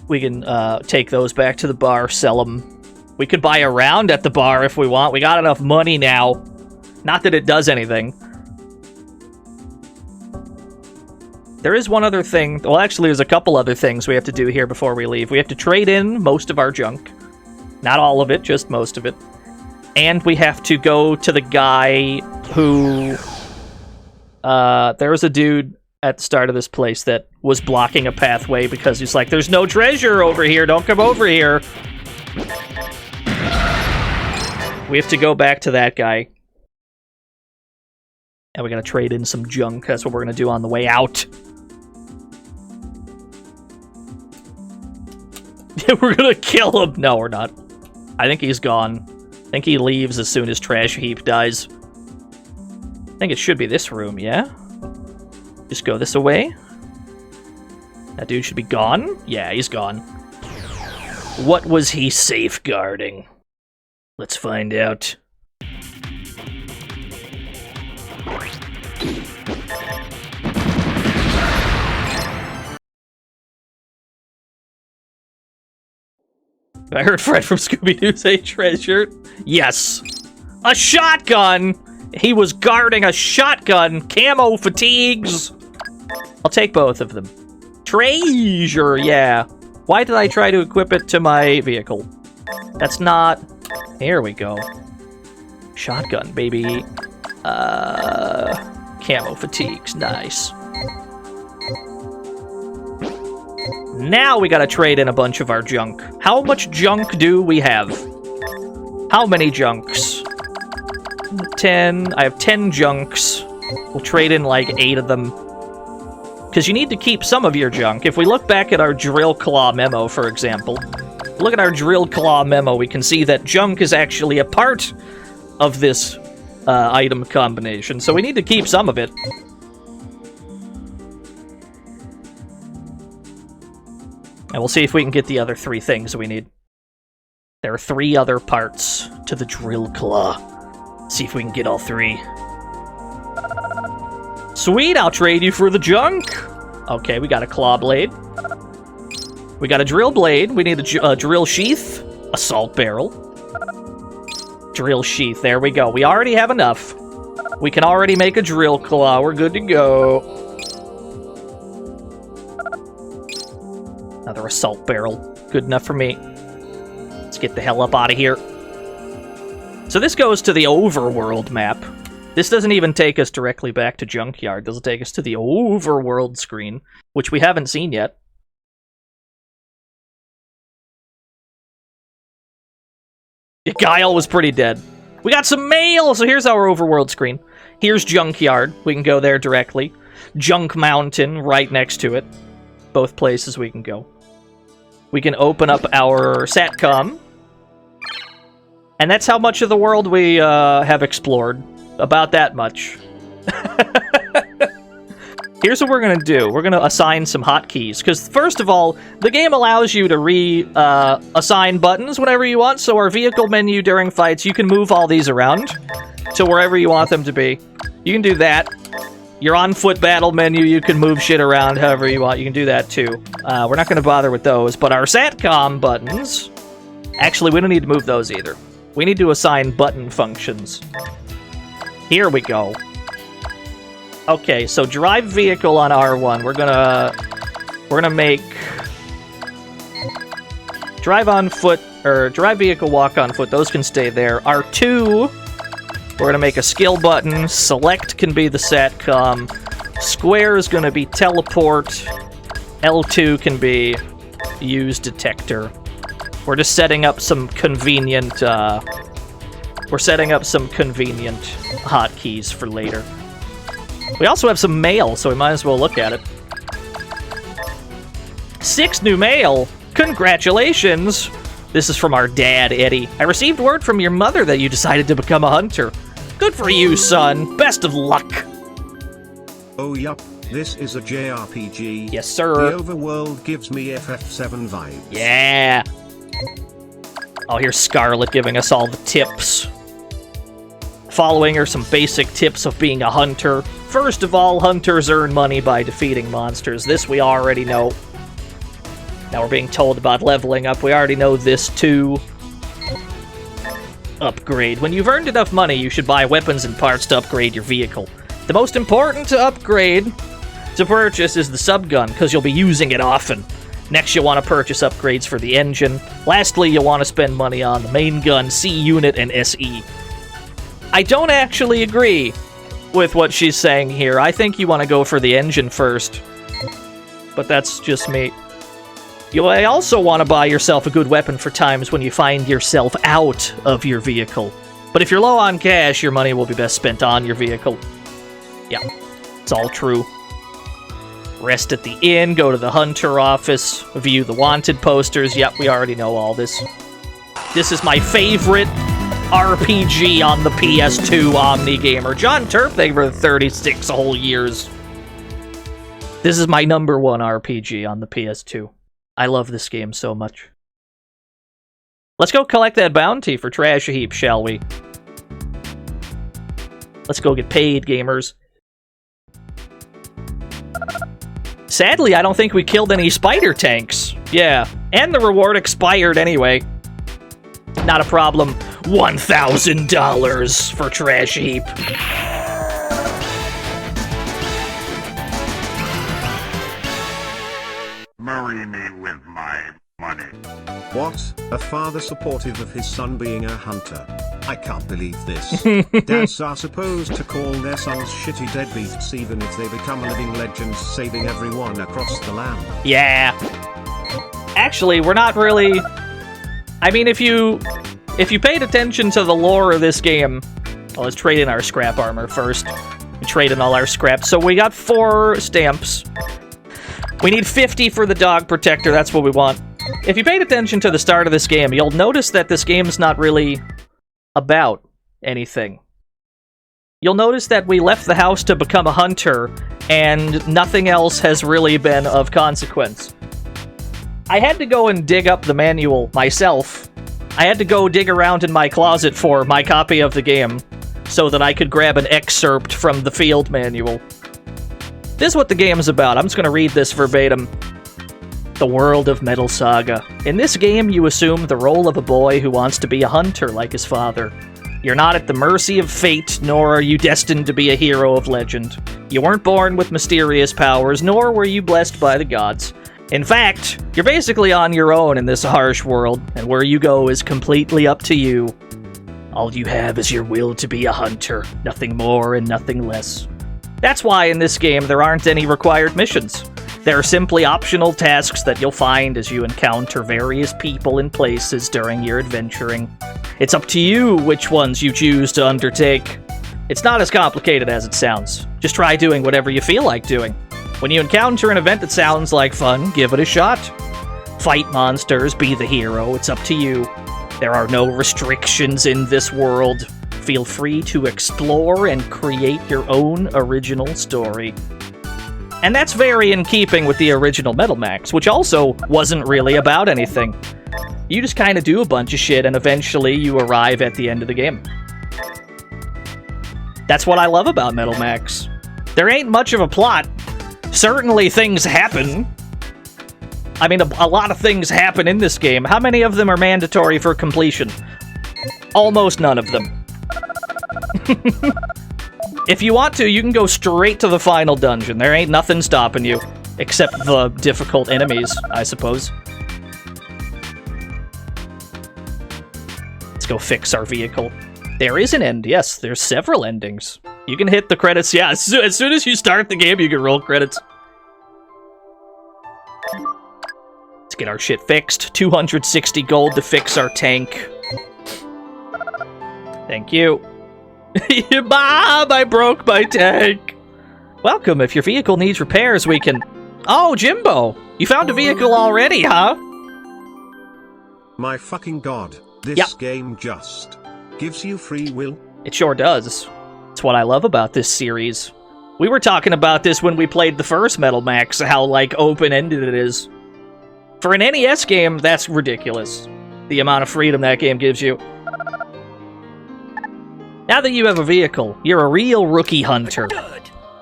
We can take those back to the bar, sell them. We could buy a round at the bar if we want. We got enough money now. Not that it does anything. There is one other thing. Well, actually, there's a couple other things we have to do here before we leave. We have to trade in most of our junk. Not all of it, just most of it. And we have to go to the guy who... there was a dude at the start of this place that was blocking a pathway because he's like, there's no treasure over here, don't come over here. We have to go back to that guy. And we're gonna trade in some junk. That's what we're gonna do on the way out. We're gonna kill him. No, we're not. I think he's gone. I think he leaves as soon as Trash Heap dies. I think it should be this room, yeah? Just go this way. That dude should be gone? Yeah, he's gone. What was he safeguarding? Let's find out. I heard Fred from Scooby-Doo say treasure. Yes. A shotgun! He was guarding a shotgun. Camo fatigues. I'll take both of them. Treasure, yeah. Why did I try to equip it to my vehicle? That's not... Here we go. Shotgun, baby. Camo fatigues, nice. Now we gotta trade in a bunch of our junk. How much junk do we have? How many junks? 10. I have 10 junks. We'll trade in like 8 of them. Because you need to keep some of your junk. If we look back at our Drill Claw memo, for example, look at our Drill Claw memo, we can see that junk is actually a part of this item combination. So we need to keep some of it. And we'll see if we can get the other 3 things we need. There are 3 other parts to the Drill Claw. See if we can get all 3. Sweet, I'll trade you for the junk. Okay, we got a claw blade. We got a drill blade. We need a drill sheath. Assault barrel. Drill sheath, there we go. We already have enough. We can already make a drill claw. We're good to go. Another assault barrel. Good enough for me. Let's get the hell up out of here. So this goes to the overworld map. This doesn't even take us directly back to Junkyard. This will take us to the overworld screen, which we haven't seen yet. Guile was pretty dead. We got some mail! So here's our overworld screen. Here's Junkyard. We can go there directly. Junk Mountain right next to it. Both places we can go. We can open up our SATCOM. And that's how much of the world we have explored. About that much. Here's what we're going to do. We're going to assign some hotkeys. Because first of all, the game allows you to assign buttons whenever you want. So our vehicle menu during fights, you can move all these around to wherever you want them to be. You can do that. Your on-foot battle menu, you can move shit around however you want. You can do that too. We're not going to bother with those. But our SATCOM buttons... Actually, we don't need to move those either. We need to assign button functions. Here we go. Okay, so drive vehicle on R1. We're gonna make drive on foot or drive vehicle walk on foot. Those can stay there. R2. We're gonna make a skill button. Select can be the SATCOM. Square is gonna be teleport. L2 can be use detector. We're just setting up some convenient. We're setting up some convenient hotkeys for later. We also have some mail, so we might as well look at it. 6 new mail! Congratulations! This is from our dad, Eddie. I received word from your mother that you decided to become a hunter. Good for you, son. Best of luck. Oh yup, this is a JRPG. Yes, sir. The overworld gives me FF7 vibes. Yeah. Oh, here's Scarlet giving us all the tips. Following are some basic tips of being a hunter. First of all, hunters earn money by defeating monsters. This we already know. Now we're being told about leveling up. We already know this too. Upgrade. When you've earned enough money, you should buy weapons and parts to upgrade your vehicle. The most important to upgrade to purchase is the subgun, because you'll be using it often. Next, you'll want to purchase upgrades for the engine. Lastly, you'll want to spend money on the main gun, C unit, and SE. I don't actually agree with what she's saying here. I think you want to go for the engine first. But that's just me. You may also want to buy yourself a good weapon for times when you find yourself out of your vehicle. But if you're low on cash, your money will be best spent on your vehicle. Yeah, it's all true. Rest at the inn, go to the hunter office, view the wanted posters. Yep, we already know all this. This is my favorite RPG on the PS2 OmniGamer. John Turp, thank you for 36 whole years. This is my #1 RPG on the PS2. I love this game so much. Let's go collect that bounty for Trash Heap, shall we? Let's go get paid, gamers. Sadly, I don't think we killed any spider tanks. Yeah, and the reward expired anyway. Not a problem. $1,000 for Trash Heap. Marry me with my money. What? A father supportive of his son being a hunter? I can't believe this. Dads are supposed to call their sons shitty deadbeats even if they become living legends saving everyone across the land. Yeah. Actually, we're not really... I mean, if you paid attention to the lore of this game... Well, let's trade in our scrap armor first. We trade in all our scrap. So we got 4 stamps. We need 50 for the dog protector. That's what we want. If you paid attention to the start of this game, you'll notice that this game's not really about anything. You'll notice that we left the house to become a hunter, and nothing else has really been of consequence. I had to go and dig up the manual myself. I had to go dig around in my closet for my copy of the game, so that I could grab an excerpt from the field manual. This is what the game's about. I'm just gonna read this verbatim. The world of Metal Saga. In this game, you assume the role of a boy who wants to be a hunter like his father. You're not at the mercy of fate, nor are you destined to be a hero of legend. You weren't born with mysterious powers, nor were you blessed by the gods. In fact, you're basically on your own in this harsh world, and where you go is completely up to you. All you have is your will to be a hunter, nothing more and nothing less. That's why in this game there aren't any required missions. There are simply optional tasks that you'll find as you encounter various people and places during your adventuring. It's up to you which ones you choose to undertake. It's not as complicated as it sounds. Just try doing whatever you feel like doing. When you encounter an event that sounds like fun, give it a shot. Fight monsters, be the hero, it's up to you. There are no restrictions in this world. Feel free to explore and create your own original story. And that's very in keeping with the original Metal Max, which also wasn't really about anything. You just kind of do a bunch of shit and eventually you arrive at the end of the game. That's what I love about Metal Max. There ain't much of a plot. Certainly things happen. I mean, a lot of things happen in this game. How many of them are mandatory for completion? Almost none of them. If you want to, you can go straight to the final dungeon. There ain't nothing stopping you. Except the difficult enemies, I suppose. Let's go fix our vehicle. There is an end, yes. There's several endings. You can hit the credits, yeah. As soon as you start the game, you can roll credits. Let's get our shit fixed. 260 gold to fix our tank. Thank you. Bob, I broke my tank. Welcome. If your vehicle needs repairs, we can... Oh, Jimbo. You found a vehicle already, huh? My fucking god. This game just gives you free will. It sure does. It's what I love about this series. We were talking about this when we played the first Metal Max, how, like, open-ended it is. For an NES game, that's ridiculous. The amount of freedom that game gives you. Now that you have a vehicle, you're a real rookie hunter.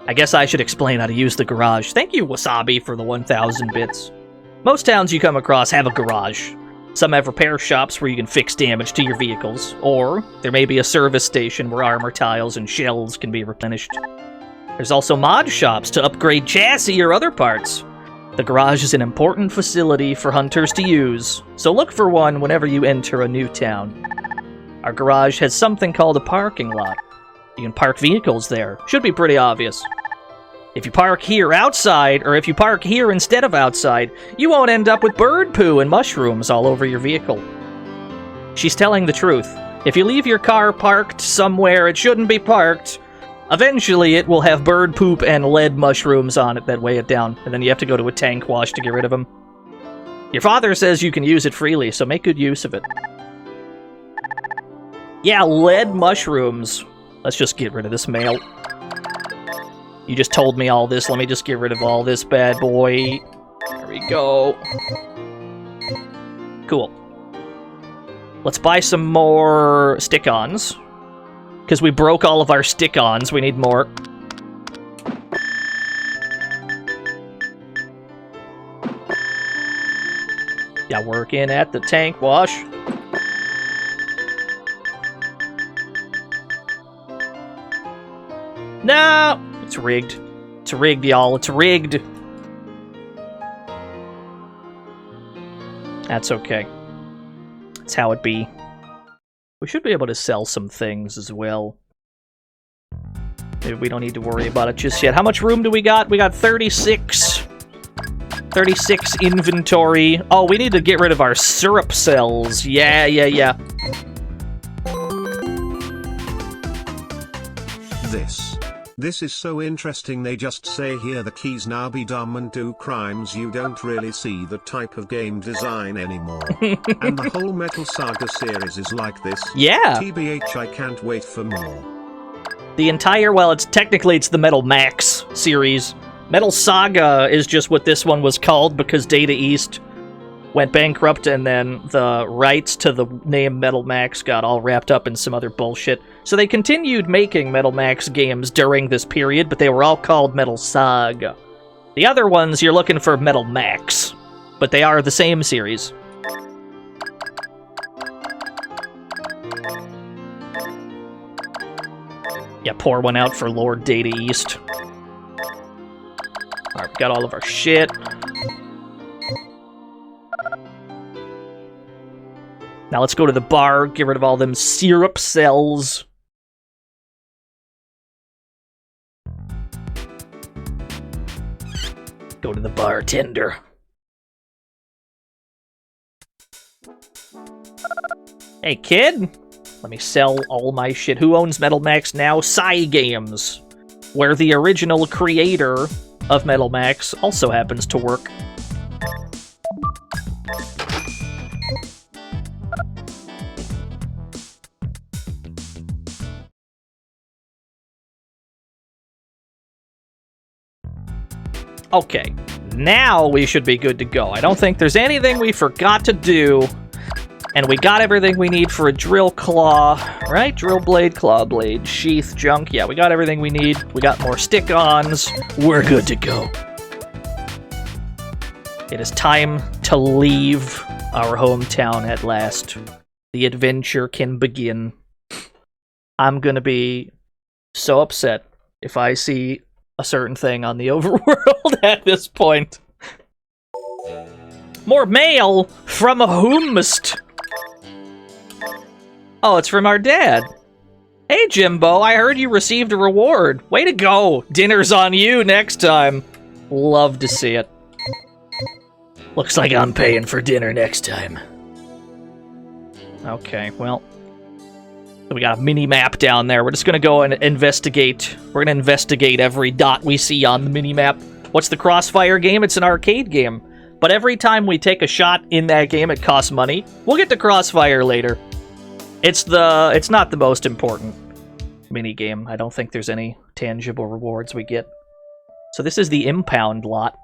I guess I should explain how to use the garage. Thank you, Wasabi, for the 1,000 bits. Most towns you come across have a garage. Some have repair shops where you can fix damage to your vehicles, or there may be a service station where armor tiles and shells can be replenished. There's also mod shops to upgrade chassis or other parts. The garage is an important facility for hunters to use, so look for one whenever you enter a new town. Our garage has something called a parking lot. You can park vehicles there. Should be pretty obvious. If you park here outside, or if you park here instead of outside, you won't end up with bird poo and mushrooms all over your vehicle. She's telling the truth. If you leave your car parked somewhere it shouldn't be parked, eventually it will have bird poop and lead mushrooms on it that weigh it down, and then you have to go to a tank wash to get rid of them. Your father says you can use it freely, so make good use of it. Yeah, lead mushrooms. Let's just get rid of this mail. You just told me all this. Let me just get rid of all this bad boy. There we go. Cool. Let's buy some more stick-ons. Because we broke all of our stick-ons. We need more. Yeah, working at the tank wash. No! It's rigged. It's rigged, y'all. It's rigged. That's okay. That's how it be. We should be able to sell some things as well. Maybe we don't need to worry about it just yet. How much room do we got? We got 36. 36 inventory. Oh, we need to get rid of our syrup cells. Yeah. This is so interesting. They just say here the keys now be dumb and do crimes. You don't really see that type of game design anymore. And the whole Metal Saga series is like this. Yeah. TBH, I can't wait for more. The entire, well, it's the Metal Max series. Metal Saga is just what this one was called because Data East went bankrupt and then the rights to the name Metal Max got all wrapped up in some other bullshit. So they continued making Metal Max games during this period, but they were all called Metal Saga. The other ones, you're looking for Metal Max, but they are the same series. Yeah, pour one out for Lord Data East. Alright, we got all of our shit. Now let's go to the bar, get rid of all them syrup cells. Go to the bartender. Hey, kid. Let me sell all my shit. Who owns Metal Max now? Saga Games, where the original creator of Metal Max also happens to work. Okay, now we should be good to go. I don't think there's anything we forgot to do. And we got everything we need for a drill claw, right? Drill blade, claw blade, sheath, junk. Yeah, we got everything we need. We got more stick-ons. We're good to go. It is time to leave our hometown at last. The adventure can begin. I'm gonna be so upset if I see a certain thing on the overworld at this point. More mail from a whomst. Oh, it's from our dad. Hey, Jimbo, I heard you received a reward. Way to go. Dinner's on you next time. Love to see it. Looks like I'm paying for dinner next time. Okay, well. We got a mini-map down there. We're just gonna go and investigate. We're gonna investigate every dot we see on the mini-map. What's the Crossfire game? It's an arcade game. But every time we take a shot in that game, it costs money. We'll get to Crossfire later. It's not the most important mini-game. I don't think there's any tangible rewards we get. So this is the impound lot.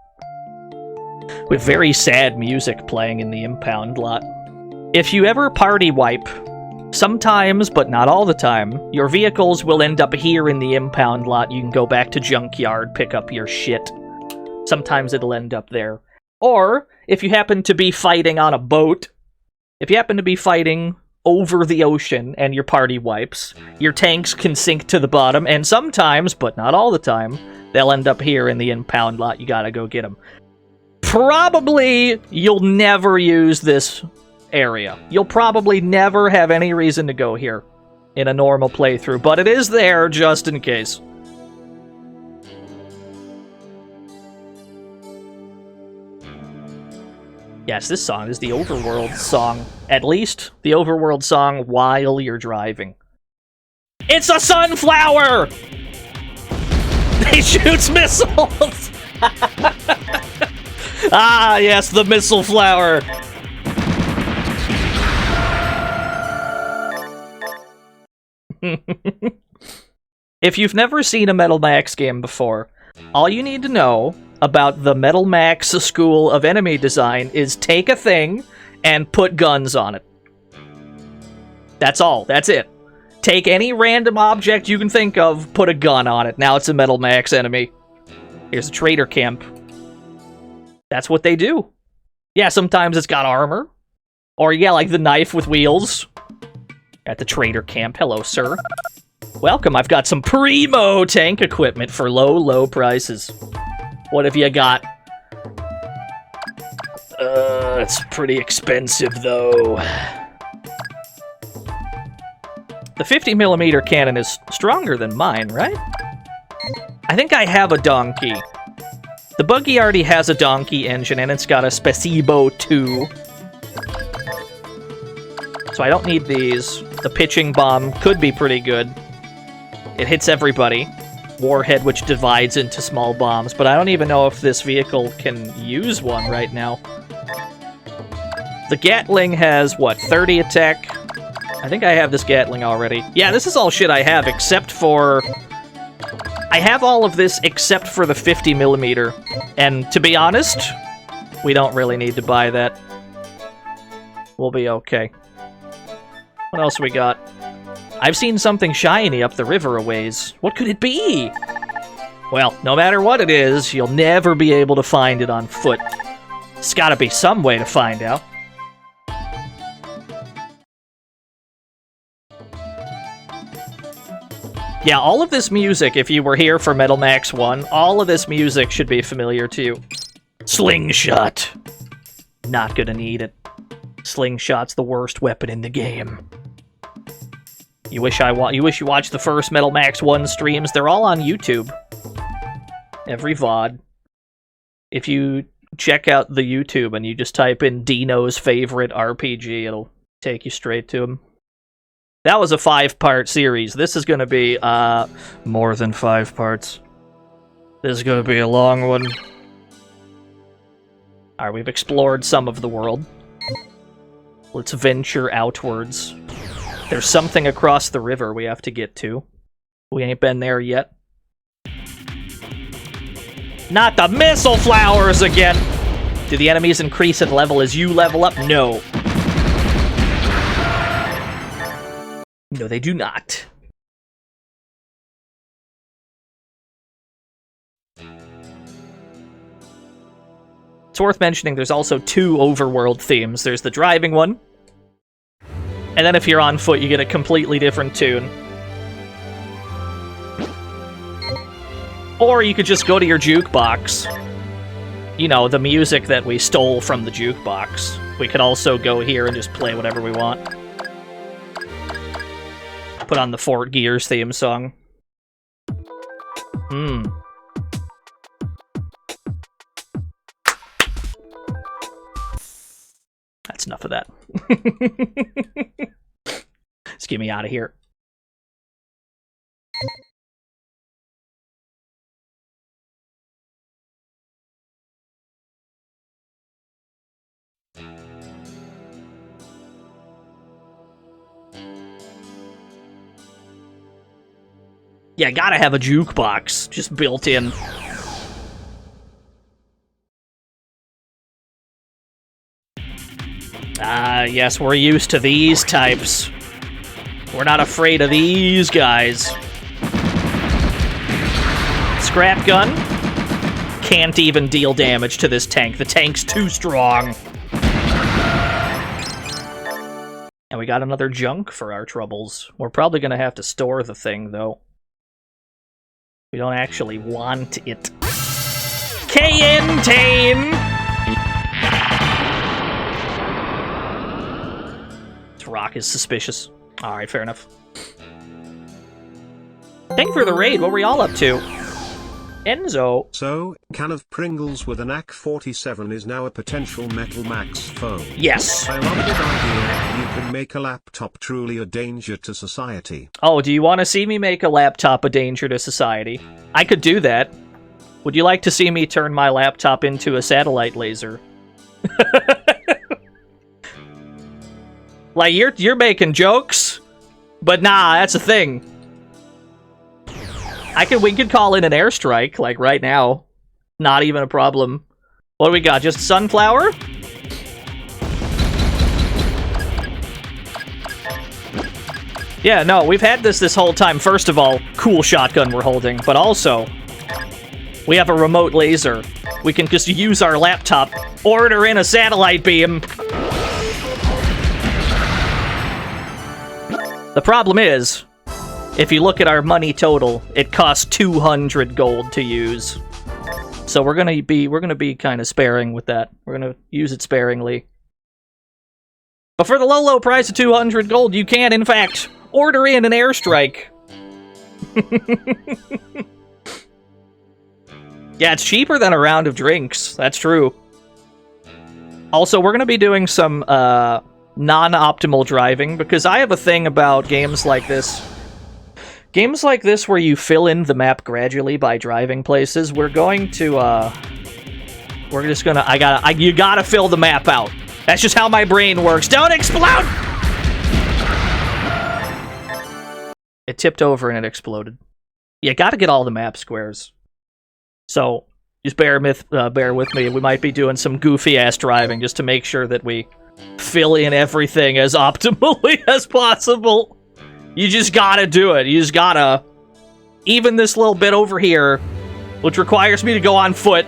With very sad music playing in the impound lot. If you ever party wipe, sometimes, but not all the time, your vehicles will end up here in the impound lot. You can go back to Junkyard, pick up your shit. Sometimes it'll end up there. Or, if you happen to be fighting on a boat, if you happen to be fighting over the ocean and your party wipes, your tanks can sink to the bottom, and sometimes, but not all the time, they'll end up here in the impound lot. You gotta go get them. Probably, you'll never use this area. You'll probably never have any reason to go here in a normal playthrough, but it is there just in case. Yes, this song is the Overworld song. At least the Overworld song while you're driving. It's a sunflower! He shoots missiles! Ah, yes, the missile flower! If you've never seen a Metal Max game before, all you need to know about the Metal Max school of enemy design is take a thing and put guns on it. That's all. That's it. Take any random object you can think of, put a gun on it. Now it's a Metal Max enemy. Here's a trader camp. That's what they do. Yeah, sometimes it's got armor. Or, yeah, like the knife with wheels. At the trader camp. Hello, sir. Welcome, I've got some primo tank equipment for low, low prices. What have you got? It's pretty expensive, though. The 50mm cannon is stronger than mine, right? I think I have a donkey. The buggy already has a donkey engine, and it's got a Spacebo 2. So I don't need these. The pitching bomb could be pretty good. It hits everybody. Warhead, which divides into small bombs, but I don't even know if this vehicle can use one right now. The Gatling has, what, 30 attack? I think I have this Gatling already. Yeah, this is all shit I have, except for... I have all of this except for the 50mm, and to be honest, we don't really need to buy that. We'll be okay. What else we got? I've seen something shiny up the river a ways. What could it be? Well, no matter what it is, you'll never be able to find it on foot. There's gotta be some way to find out. Yeah, all of this music, if you were here for Metal Max 1, all of this music should be familiar to you. Slingshot. Not gonna need it. Slingshot's the worst weapon in the game. You wish you watched the first Metal Max 1 streams. They're all on YouTube. Every VOD. If you check out the YouTube and you just type in DNO's favorite RPG, it'll take you straight to him. That was a 5-part series. This is going to be more than 5 parts. This is going to be a long one. Alright, we've explored some of the world. Let's venture outwards. There's something across the river we have to get to. We ain't been there yet. Not the missile flowers again! Do the enemies increase in level as you level up? No. No, they do not. It's worth mentioning there's also 2 overworld themes. There's the driving one, and then if you're on foot, you get a completely different tune. Or you could just go to your jukebox. You know, the music that we stole from the jukebox. We could also go here and just play whatever we want. Put on the Fort Gears theme song. That's enough of that. Let's get me out of here. Yeah, gotta have a jukebox just built in. Ah, yes, we're used to these types. We're not afraid of these guys. Scrap gun can't even deal damage to this tank. The tank's too strong. And we got another junk for our troubles. We're probably gonna have to store the thing, though. We don't actually want it. Tane! This rock is suspicious. Alright, fair enough. Thank you for the raid. What were y'all up to? Enzo. So, can of Pringles with an AK-47 is now a potential Metal Max foe. Yes. I love this idea. You can make a laptop truly a danger to society. Oh, do you want to see me make a laptop a danger to society? I could do that. Would you like to see me turn my laptop into a satellite laser? Like, you're making jokes? But nah, that's a thing. We could call in an airstrike, like, right now. Not even a problem. What do we got? Just sunflower? Yeah, no, we've had this whole time. First of all, cool shotgun we're holding, but also, we have a remote laser. We can just use our laptop, order in a satellite beam. The problem is, if you look at our money total, it costs 200 gold to use. So we're gonna be kind of sparing with that. We're gonna use it sparingly. But for the low price of 200 gold, you can, in fact, order in an airstrike. Yeah, it's cheaper than a round of drinks. That's true. Also, we're gonna be doing some non-optimal driving, because I have a thing about games like this. Games like this where you fill in the map gradually by driving places, we're going to, we're just gonna, you gotta fill the map out. That's just how my brain works. Don't explode! It tipped over and it exploded. You gotta get all the map squares. So, just bear with me. We might be doing some goofy-ass driving just to make sure that we fill in everything as optimally as possible. You just gotta do it. You just gotta... Even this little bit over here, which requires me to go on foot.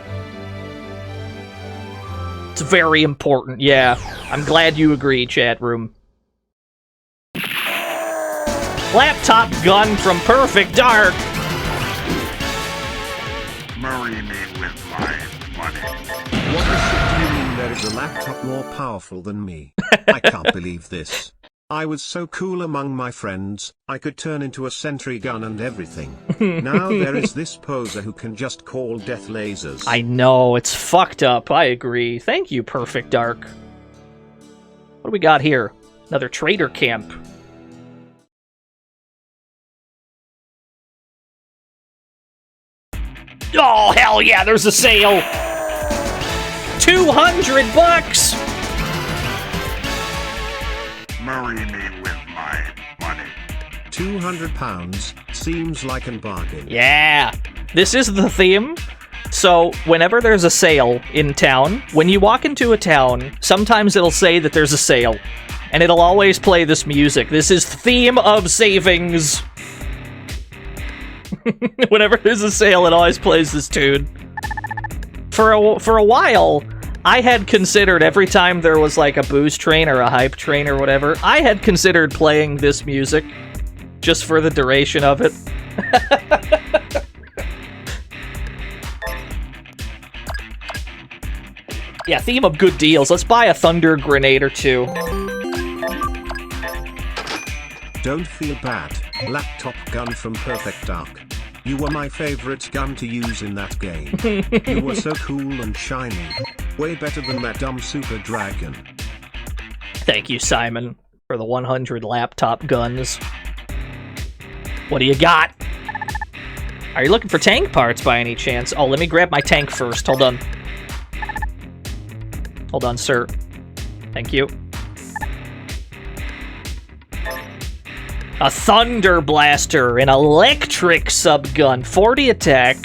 It's very important, yeah. I'm glad you agree, chat room. Laptop gun from Perfect Dark. Marry me with my money. What the shit do you mean there is a laptop more powerful than me? I can't believe this. I was so cool among my friends, I could turn into a sentry gun and everything. Now there is this poser who can just call death lasers. I know, it's fucked up, I agree. Thank you, Perfect Dark. What do we got here? Another trader camp. Oh, hell yeah, there's a sale! $200! Marry me with my money. £200 seems like an bargain. Yeah, this is the theme. So, whenever there's a sale in town, when you walk into a town, sometimes it'll say that there's a sale. And it'll always play this music. This is theme of savings. Whenever there's a sale, it always plays this tune. For a while, I had considered every time there was like a booze train or a hype train or whatever, I had considered playing this music just for the duration of it. Yeah, theme of good deals. Let's buy a thunder grenade or two. Don't feel bad, laptop gun from Perfect Dark. You were my favorite gun to use in that game. You were so cool and shiny. Way better than that dumb super dragon. Thank you, Simon, for the 100 laptop guns. What do you got? Are you looking for tank parts by any chance? Oh, let me grab my tank first. Hold on. Hold on, sir. Thank you. A Thunder Blaster, an electric subgun, 40 attack.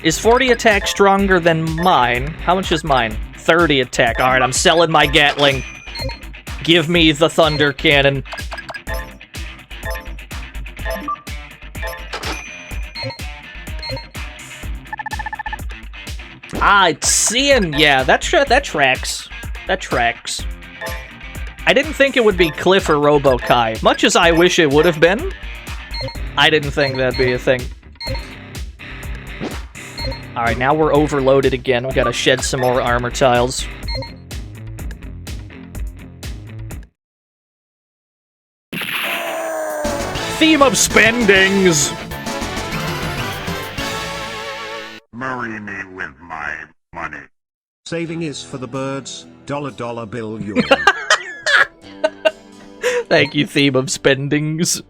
Is 40 attack stronger than mine? How much is mine? 30 attack. Alright, I'm selling my Gatling. Give me the Thunder Cannon. Ah, it's seeing. Yeah, that tracks. That tracks. I didn't think it would be Cliff or Robo-Kai. Much as I wish it would have been, I didn't think that'd be a thing. Alright, now we're overloaded again. We gotta shed some more armor tiles. Theme of spendings! Marry me with my money. Saving is for the birds, dollar bill euro. Thank you, theme of spendings.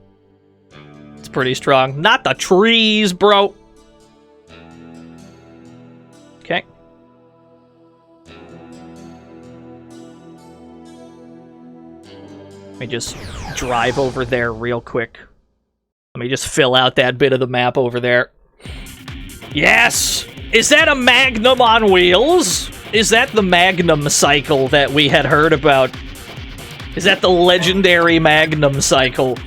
It's pretty strong. Not the trees, bro! Okay. Let me just drive over there real quick. Let me just fill out that bit of the map over there. Yes! Is that a Magnum on wheels? Is that the Magnum cycle that we had heard about? Is that the legendary Magnum cycle?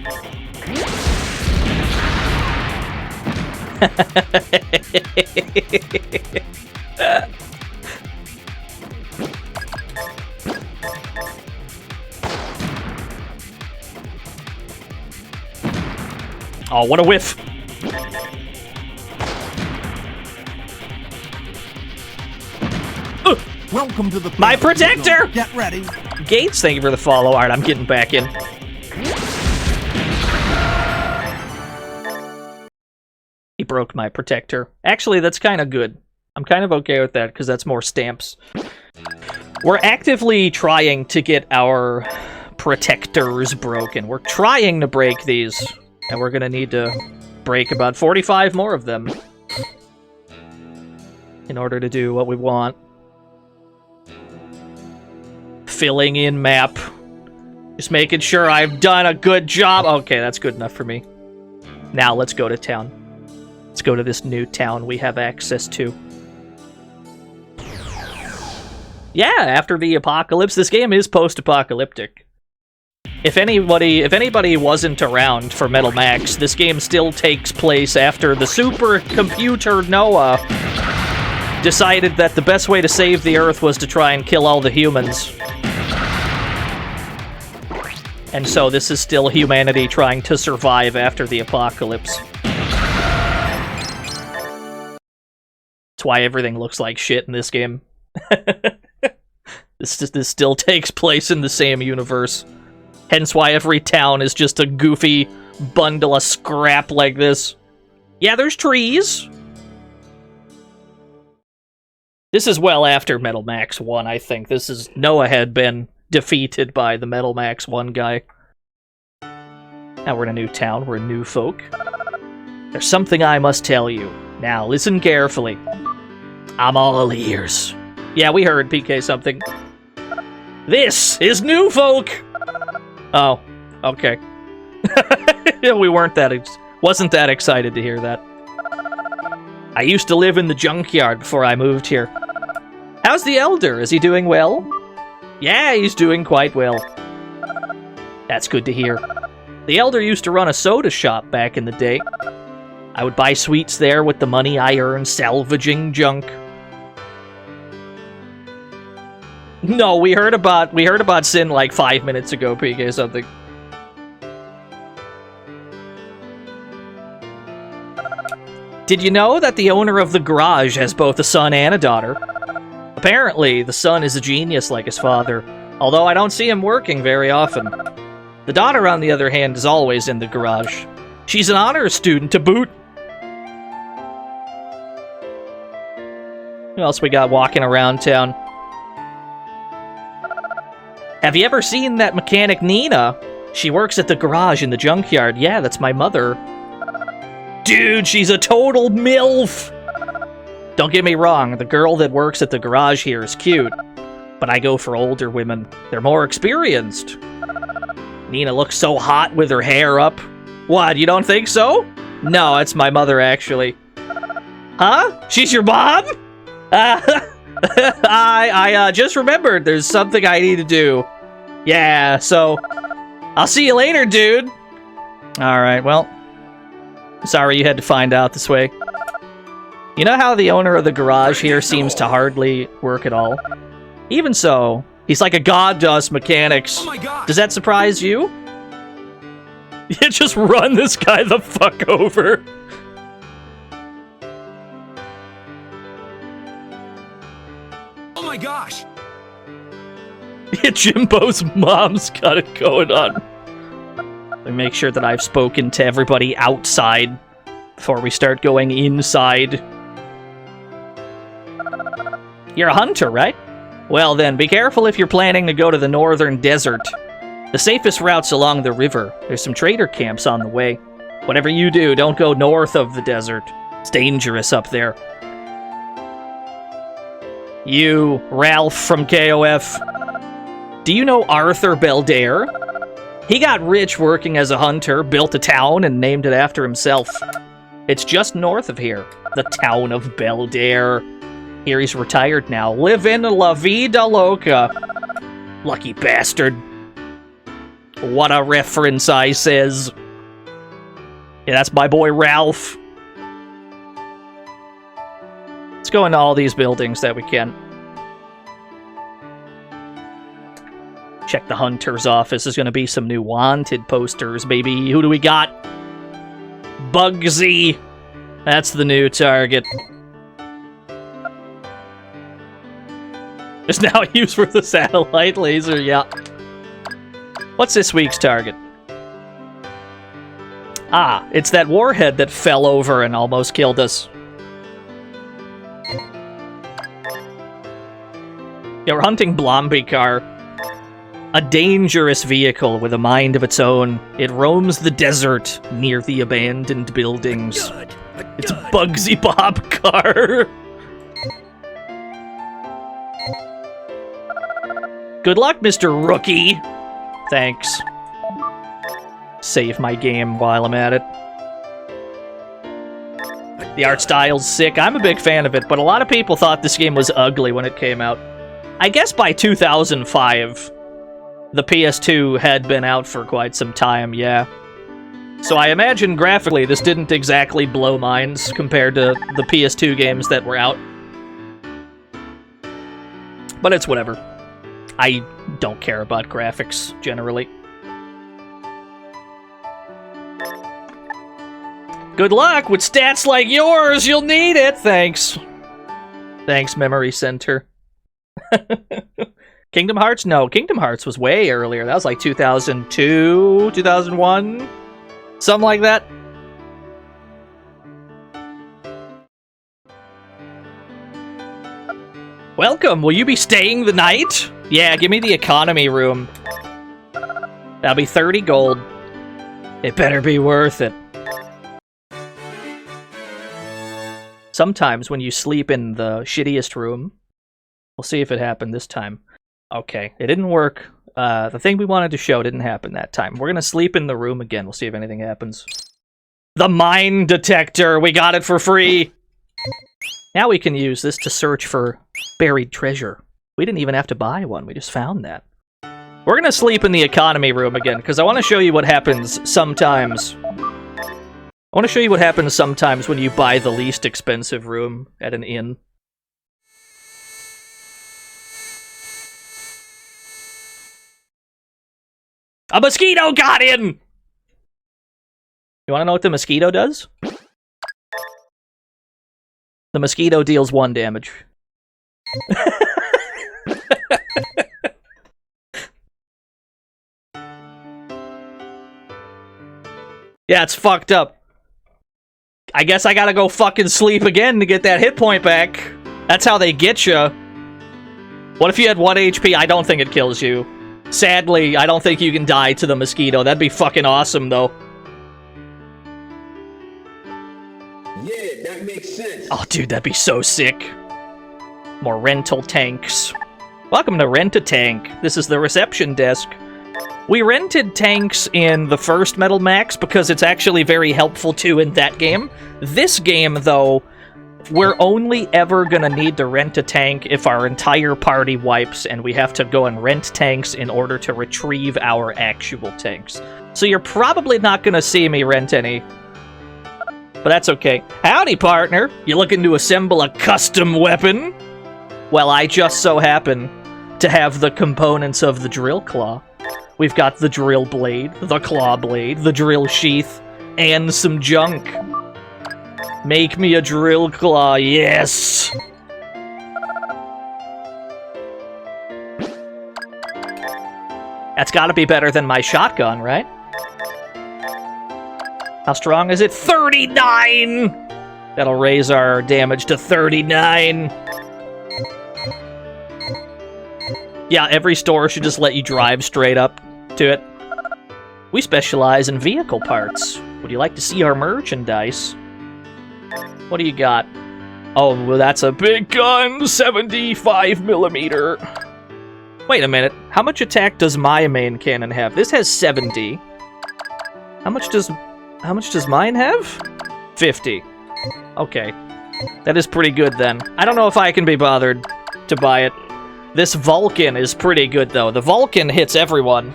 Oh, what a whiff! Welcome to the My protector! Get ready. Gates, thank you for the follow. Alright, I'm getting back in. He broke my protector. Actually, that's kind of good. I'm kind of okay with that, because that's more stamps. We're actively trying to get our protectors broken. We're trying to break these, and we're gonna need to break about 45 more of them in order to do what we want. Filling in map. Just making sure I've done a good job. Okay, that's good enough for me. Now let's go to town. Let's go to this new town we have access to. Yeah, after the apocalypse, this game is post-apocalyptic. If anybody wasn't around for Metal Max, this game still takes place after the supercomputer Noah decided that the best way to save the Earth was to try and kill all the humans. And so this is still humanity trying to survive after the apocalypse. That's why everything looks like shit in this game. This still takes place in the same universe. Hence why every town is just a goofy bundle of scrap like this. Yeah, there's trees. This is well after Metal Max 1, I think. This is... Noah had been defeated by the Metal Max 1 guy. Now we're in a new town. We're new folk. There's something I must tell you. Now, listen carefully. I'm all ears. Yeah, we heard PK something. This is New Folk! Oh, okay. We wasn't that excited to hear that. I used to live in the junkyard before I moved here. How's the Elder? Is he doing well? Yeah, he's doing quite well. That's good to hear. The Elder used to run a soda shop back in the day. I would buy sweets there with the money I earned salvaging junk. No, we heard about Sin like 5 minutes ago, PK something. Did you know that the owner of the garage has both a son and a daughter? Apparently, the son is a genius like his father, although I don't see him working very often. The daughter, on the other hand, is always in the garage. She's an honors student to boot. Who else we got walking around town? Have you ever seen that mechanic Nina? She works at the garage in the junkyard. Yeah, that's my mother. Dude, she's a total MILF! Don't get me wrong, the girl that works at the garage here is cute, but I go for older women. They're more experienced. Nina looks so hot with her hair up. What, you don't think so? No, it's my mother, actually. Huh? She's your mom? I just remembered there's something I need to do. Yeah, so I'll see you later, dude. Alright, well, sorry you had to find out this way. You know how the owner of the garage here seems to hardly work at all? Even so, he's like a god to us mechanics. Oh my God. Does that surprise you? You just run this guy the fuck over. Oh my gosh! Yeah, Jimbo's mom's got it going on. Let me make sure that I've spoken to everybody outside before we start going inside. You're a hunter, right? Well then, be careful if you're planning to go to the northern desert. The safest route's along the river. There's some trader camps on the way. Whatever you do, don't go north of the desert. It's dangerous up there. You, Ralph from KOF. Do you know Arthur Beldaire? He got rich working as a hunter, built a town, and named it after himself. It's just north of here, the town of Beldaire. Here he's retired now, living la vida loca. Lucky bastard. What a reference, I says. Yeah, that's my boy Ralph. Let's go into all these buildings that we can. Check the hunter's office. There's gonna be some new wanted posters, baby. Who do we got? Bugsy. That's the new target. It's now used for the satellite laser, yeah. What's this week's target? Ah, it's that warhead that fell over and almost killed us. Yeah, we're hunting Blombikar. A dangerous vehicle with a mind of its own. It roams the desert near the abandoned buildings. It's Bugsy Bob car. Good luck, Mr. Rookie. Thanks. Save my game while I'm at it. The art style's sick. I'm a big fan of it, but a lot of people thought this game was ugly when it came out. I guess by 2005, the PS2 had been out for quite some time, yeah. So I imagine graphically this didn't exactly blow minds compared to the PS2 games that were out. But it's whatever. I don't care about graphics, generally. Good luck! With stats like yours, you'll need it! Thanks. Thanks, Memory Center. Kingdom Hearts? No, Kingdom Hearts was way earlier. That was like 2002, 2001? Something like that. Welcome! Will you be staying the night? Yeah, give me the economy room. That'll be 30 gold. It better be worth it. sometimes when you sleep in the shittiest room, we'll see if it happened this time. Okay, it didn't work. The thing we wanted to show didn't happen that time. We're gonna sleep in the room again. We'll see if anything happens. The mine detector! We got it for free! Now we can use this to search for buried treasure. We didn't even have to buy one, we just found that. We're gonna sleep in the economy room again, because I want to show you what happens sometimes. I want to show you what happens sometimes when you buy the least expensive room at an inn. A mosquito got in! You want to know what the mosquito does? The mosquito deals 1 damage. Yeah, it's fucked up. I guess I gotta go fucking sleep again to get that hit point back. That's how they get you. What if you had 1 HP? I don't think it kills you. Sadly, I don't think you can die to the mosquito. That'd be fucking awesome, though. Yeah, that makes sense. Oh, dude, that'd be so sick. More rental tanks. Welcome to Rent a Tank. This is the reception desk. We rented tanks in the first Metal Max because it's actually very helpful too in that game. This game, though, we're only ever gonna need to rent a tank if our entire party wipes and we have to go and rent tanks in order to retrieve our actual tanks. So you're probably not gonna see me rent any. But that's okay. Howdy, partner! You looking to assemble a custom weapon? Well, I just so happen to have the components of the drill claw. We've got the drill blade, the claw blade, the drill sheath, and some junk. Make me a drill claw, yes! That's gotta be better than my shotgun, right? How strong is it? 39! That'll raise our damage to 39. Yeah, every store should just let you drive straight up to it. We specialize in vehicle parts. Would you like to see our merchandise? What do you got? Oh, well, that's a big gun, 75mm. Wait a minute, how much attack does my main cannon have? This has 70. How much does mine have? 50. Okay. That is pretty good then. I don't know if I can be bothered to buy it. This Vulcan is pretty good though. The Vulcan hits everyone.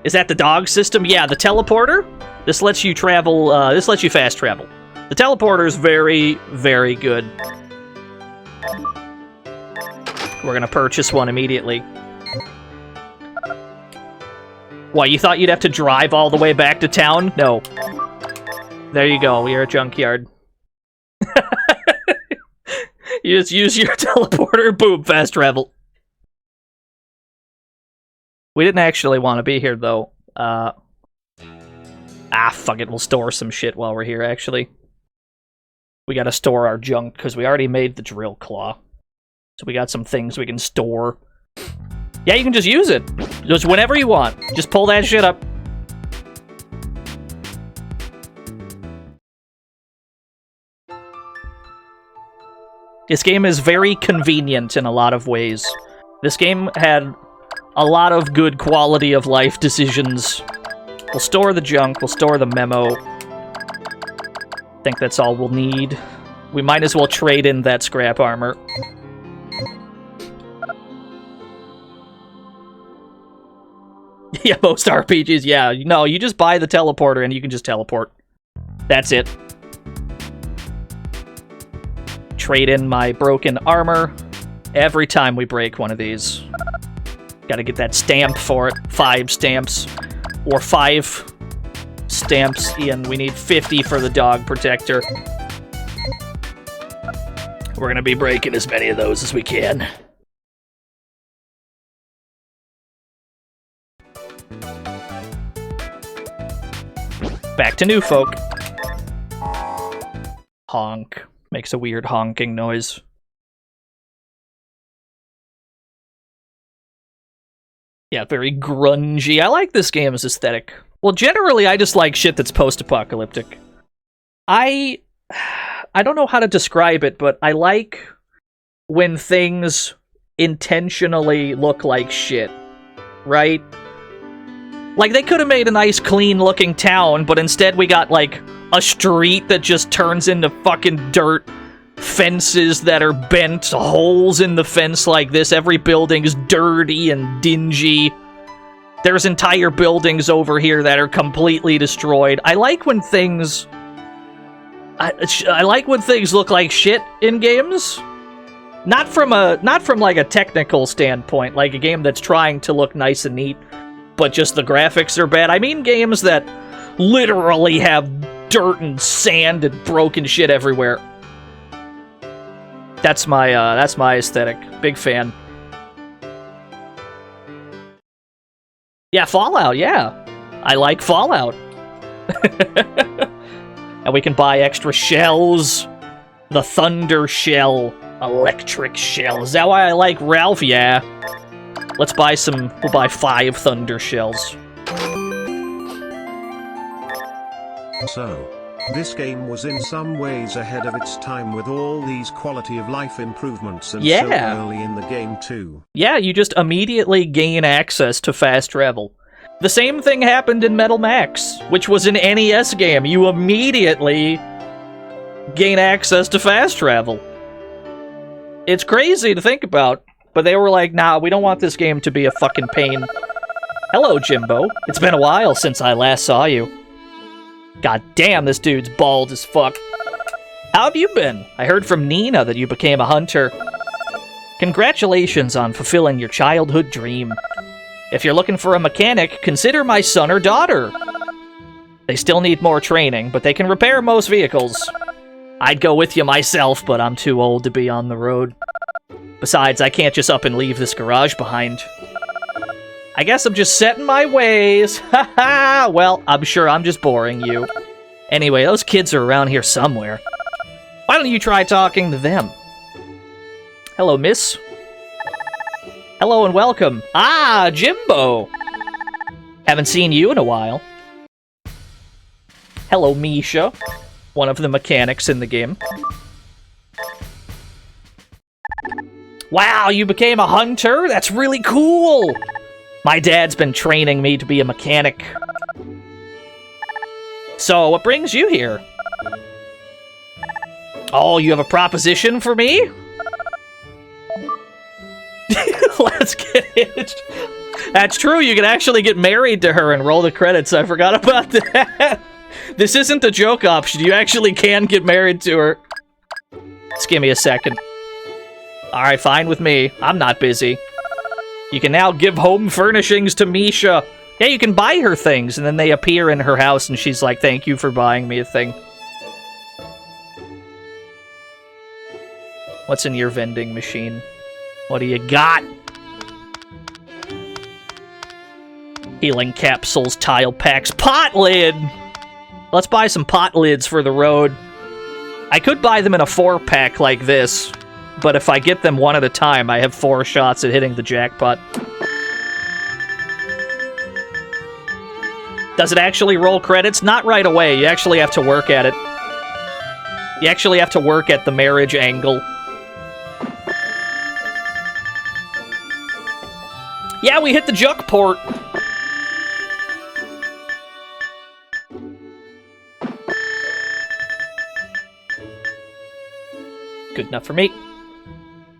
Is that the dog system? Yeah, the teleporter? This lets you travel, this lets you fast travel. The teleporter is very, very good. We're gonna purchase one immediately. What, you thought you'd have to drive all the way back to town? No. There you go, you're a junkyard. You just use your teleporter, boom, fast travel. We didn't actually want to be here, though. Fuck it, we'll store some shit while we're here, actually. We gotta store our junk, because we already made the drill claw. So we got some things we can store. Yeah, you can just use it. Just whenever you want. Just pull that shit up. This game is very convenient in a lot of ways. This game had a lot of good quality of life decisions. We'll store the junk, we'll store the memo. I think that's all we'll need. We might as well trade in that scrap armor. Yeah, most RPGs, yeah. No, you just buy the teleporter and you can just teleport. That's it. Trade in my broken armor every time we break one of these. Gotta get that stamp for it. 5 stamps. Or 5 stamps, and we need 50 for the dog protector. We're gonna be breaking as many of those as we can. Back to New Folk. Honk. Makes a weird honking noise. Yeah, very grungy. I like this game's aesthetic. Well, generally, I just like shit that's post-apocalyptic. I I don't know how to describe it, but I like when things intentionally look like shit, right? Like, they could have made a nice, clean-looking town, but instead we got, like, a street that just turns into fucking dirt, fences that are bent, holes in the fence like this, every building's dirty and dingy. There's entire buildings over here that are completely destroyed. I like when things... I like when things look like shit in games. Not from like a technical standpoint, like a game that's trying to look nice and neat, but just the graphics are bad. I mean games that literally have dirt and sand and broken shit everywhere. That's my aesthetic. Big fan. Yeah, Fallout, yeah. I like Fallout. And we can buy extra shells. The Thunder Shell. Electric Shell. Is that why I like Ralph? Yeah. Let's buy some... We'll buy 5 Thunder Shells. So, this game was in some ways ahead of its time with all these quality of life improvements and so early in the game too. Yeah, you just immediately gain access to fast travel. The same thing happened in Metal Max, which was an NES game. You immediately gain access to fast travel. It's crazy to think about, but they were like, nah, we don't want this game to be a fucking pain. Hello, Jimbo. It's been a while since I last saw you. God damn, this dude's bald as fuck. How have you been? I heard from Nina that you became a hunter. Congratulations on fulfilling your childhood dream. If you're looking for a mechanic, consider my son or daughter. They still need more training, but they can repair most vehicles. I'd go with you myself, but I'm too old to be on the road. Besides, I can't just up and leave this garage behind. I guess I'm just set in my ways. Haha! Well, I'm sure I'm just boring you. Anyway, those kids are around here somewhere. Why don't you try talking to them? Hello, miss. Hello and welcome. Ah, Jimbo! Haven't seen you in a while. Hello, Misha. One of the mechanics in the game. Wow, you became a hunter? That's really cool! My dad's been training me to be a mechanic. So, what brings you here? Oh, you have a proposition for me? Let's get it. That's true, you can actually get married to her and roll the credits. I forgot about that. This isn't the joke option. You actually can get married to her. Just give me a second. Alright, fine with me. I'm not busy. You can now give home furnishings to Misha. Yeah, you can buy her things, and then they appear in her house, and she's like, thank you for buying me a thing. What's in your vending machine? What do you got? Healing capsules, tile packs, pot lid! Let's buy some pot lids for the road. I could buy them in a 4-pack like this, but if I get them one at a time, I have 4 shots at hitting the jackpot. Does it actually roll credits? Not right away. You actually have to work at it. You actually have to work at the marriage angle. Yeah, we hit the juck port. Good enough for me.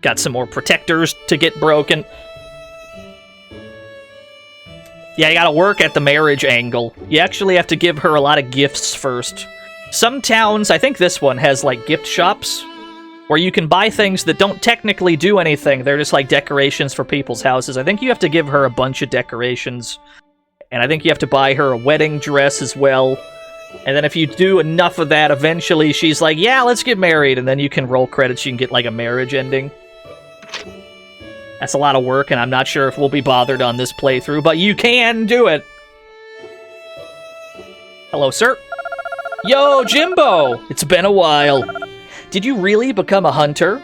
Got some more protectors to get broken. Yeah, you gotta work at the marriage angle. You actually have to give her a lot of gifts first. Some towns, I think this one, has, like, gift shops, where you can buy things that don't technically do anything. They're just, like, decorations for people's houses. I think you have to give her a bunch of decorations. And I think you have to buy her a wedding dress as well. And then if you do enough of that, eventually she's like, yeah, let's get married. And then you can roll credits, you can get, like, a marriage ending. That's a lot of work, and I'm not sure if we'll be bothered on this playthrough, but you can do it! Hello, sir. Yo, Jimbo! It's been a while. Did you really become a hunter?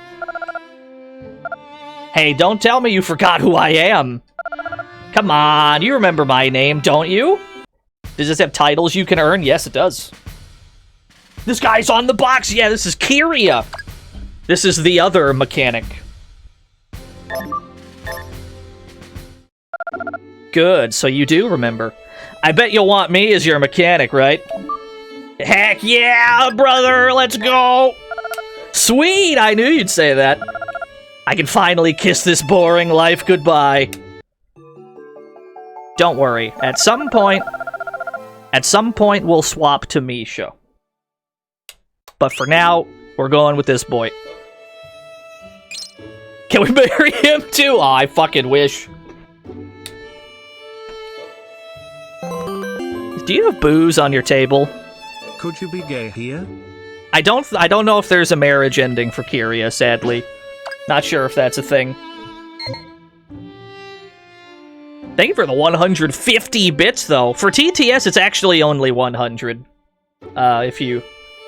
Hey, don't tell me you forgot who I am. Come on, you remember my name, don't you? Does this have titles you can earn? Yes, it does. This guy's on the box! Yeah, this is Kiria! This is the other mechanic. Good, so you do remember. I bet you'll want me as your mechanic, right? Heck yeah, brother! Let's go! Sweet! I knew you'd say that. I can finally kiss this boring life goodbye. Don't worry. At some point we'll swap to Misha. But for now, we're going with this boy. Can we marry him too? Oh, I fucking wish. Do you have booze on your table? Could you be gay here? I don't know if there's a marriage ending for Kiria, sadly. Not sure if that's a thing. Thank you for the 150 bits, though. For TTS, it's actually only 100. If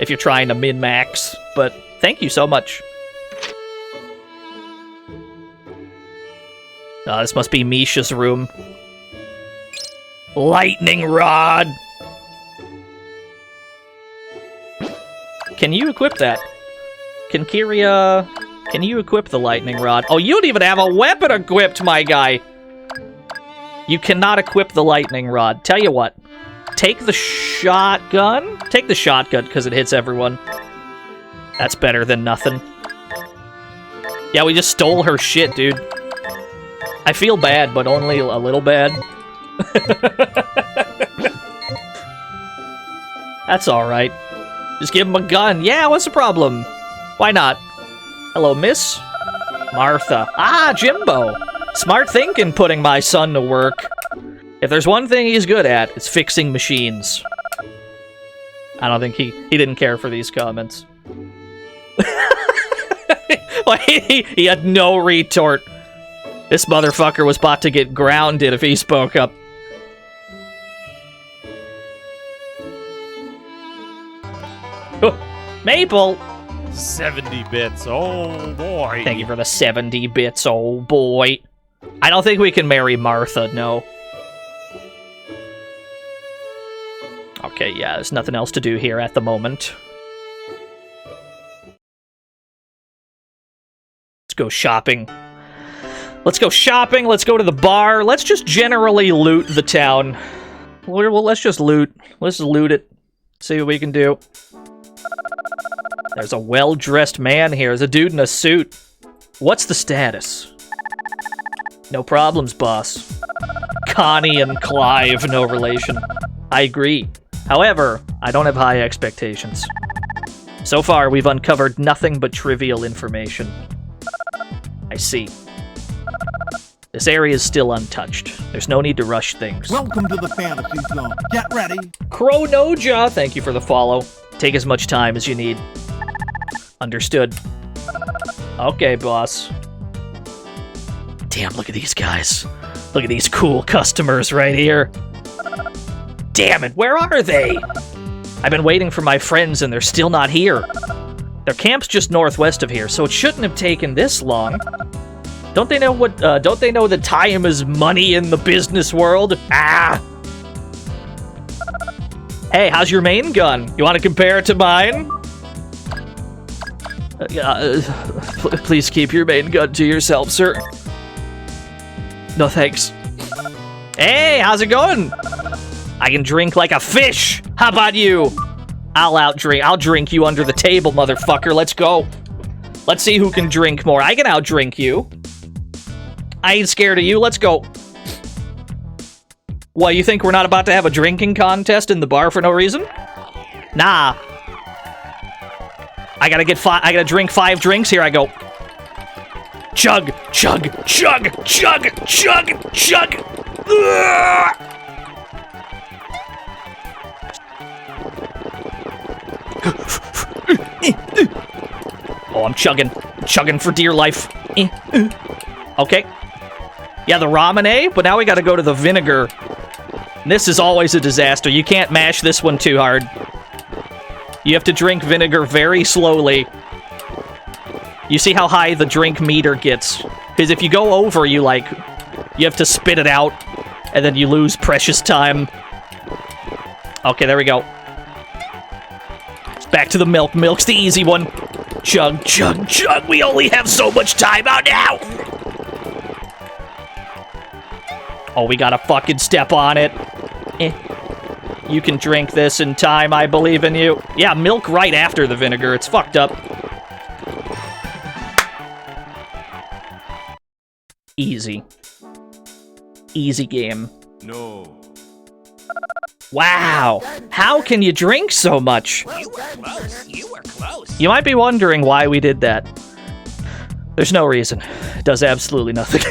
you're trying to min-max. But thank you so much. This must be Misha's room. Lightning rod! Can you equip that? Can Kiria... Can you equip the lightning rod? Oh, you don't even have a weapon equipped, my guy! You cannot equip the lightning rod. Tell you what. Take the shotgun? Take the shotgun, because it hits everyone. That's better than nothing. Yeah, we just stole her shit, dude. I feel bad, but only a little bad. That's alright. Just give him a gun. Yeah, what's the problem? Why not? Hello, miss? Martha. Ah, Jimbo! Smart thinking putting my son to work. If there's one thing he's good at, it's fixing machines. I don't think he didn't care for these comments. He had no retort. This motherfucker was about to get grounded if he spoke up. Maple! 70 bits, oh boy. Thank you for the 70 bits, oh boy. I don't think we can marry Martha, no. Okay, yeah, there's nothing else to do here at the moment. Let's go shopping. Let's go shopping, let's go to the bar, let's just generally loot the town. Well, let's just loot. Let's loot it. See what we can do. There's a well-dressed man here. There's a dude in a suit. What's the status? No problems, boss. Connie and Clive, no relation. I agree. However, I don't have high expectations. So far, we've uncovered nothing but trivial information. I see. This area is still untouched. There's no need to rush things. Welcome to the fantasy zone. Get ready. Chronoja, thank you for the follow. Take as much time as you need. Understood. Okay, boss. Damn, look at these guys. Look at these cool customers right here. Damn it, where are they? I've been waiting for my friends and they're still not here. Their camp's just northwest of here, so it shouldn't have taken this long. Don't they know that time is money in the business world? Ah! Hey, how's your main gun? You want to compare it to mine? Please keep your main gun to yourself, sir. No thanks. Hey, how's it going? I can drink like a fish. How about you? I'll drink you under the table, motherfucker. Let's go. Let's see who can drink more. I can outdrink you. I ain't scared of you. Let's go. What, you think we're not about to have a drinking contest in the bar for no reason? Nah. I gotta drink 5 drinks. Here I go. Chug, chug, chug, chug, chug, chug. Ugh! Oh, I'm chugging for dear life. Okay. Yeah, the ramen, but now we gotta go to the vinegar. This is always a disaster. You can't mash this one too hard. You have to drink vinegar very slowly. You see how high the drink meter gets? Because if you go over, you have to spit it out, and then you lose precious time. Okay, there we go. Back to the milk. Milk's the easy one. Chug, chug, chug. We only have so much time out now. Oh, we gotta fucking step on it. You can drink this in time, I believe in you. Yeah, milk right after the vinegar. It's fucked up. Easy. Easy game. No. Wow. How can you drink so much? You were close. You were close. You might be wondering why we did that. There's no reason. It does absolutely nothing.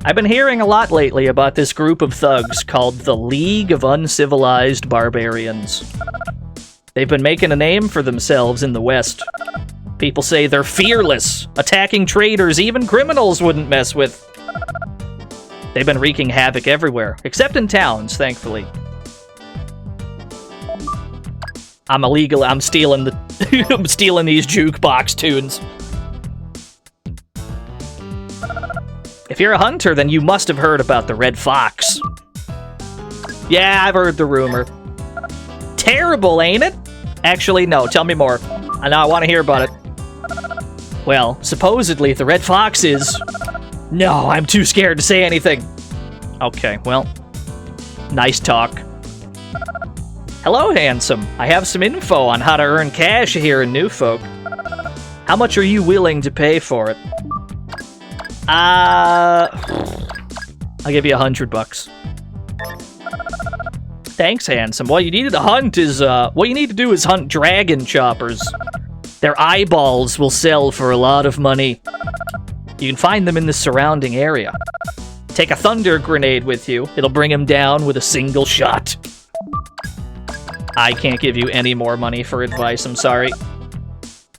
I've been hearing a lot lately about this group of thugs called the League of Uncivilized Barbarians. They've been making a name for themselves in the West. People say they're fearless, attacking traders even criminals wouldn't mess with. They've been wreaking havoc everywhere, except in towns, thankfully. I'm stealing the I'm stealing these jukebox tunes. If you're a hunter, then you must have heard about the Red Fox. Yeah, I've heard the rumor. Terrible, ain't it? Actually, no, tell me more. I want to hear about it. Well, supposedly the Red Fox is... No, I'm too scared to say anything. Okay, well, nice talk. Hello, handsome. I have some info on how to earn cash here in New Folk. How much are you willing to pay for it? I'll give you $100. Thanks, handsome. What you need to hunt is, what you need to do is hunt dragon choppers. Their eyeballs will sell for a lot of money. You can find them in the surrounding area. Take a thunder grenade with you. It'll bring him down with a single shot. I can't give you any more money for advice, I'm sorry.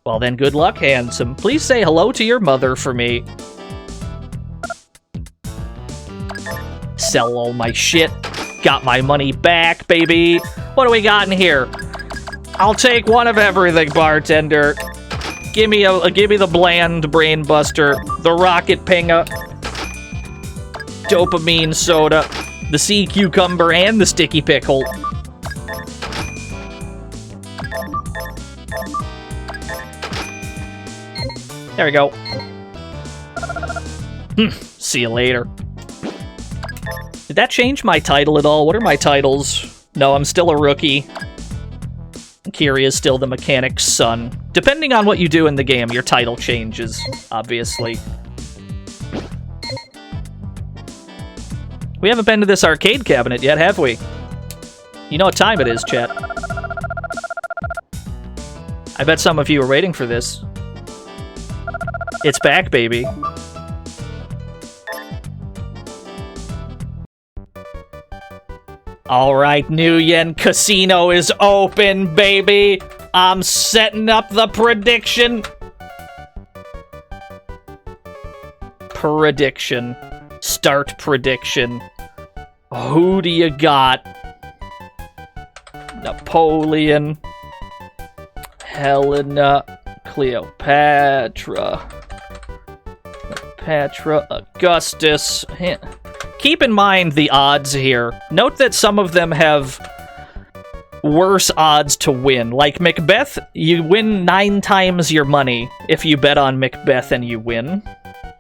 Well then, good luck, handsome. Please say hello to your mother for me. Sell all my shit. Got my money back, baby. What do we got in here? I'll take one of everything, bartender. Give me the bland brain buster, the rocket pinger, dopamine soda, the sea cucumber, and the sticky pickle. There we go. See you later. Did that change my title at all? What are my titles? No, I'm still a rookie. Kiri is still the mechanic's son. Depending on what you do in the game, your title changes, obviously. We haven't been to this arcade cabinet yet, have we? You know what time it is, chat. I bet some of you are waiting for this. It's back, baby. Alright, New Yen Casino is open, baby! I'm setting up the prediction! Prediction. Start prediction. Who do you got? Napoleon. Helena. Cleopatra. Augustus. Keep in mind the odds here. Note that some of them have worse odds to win. Like Macbeth, you win 9 times your money if you bet on Macbeth and you win.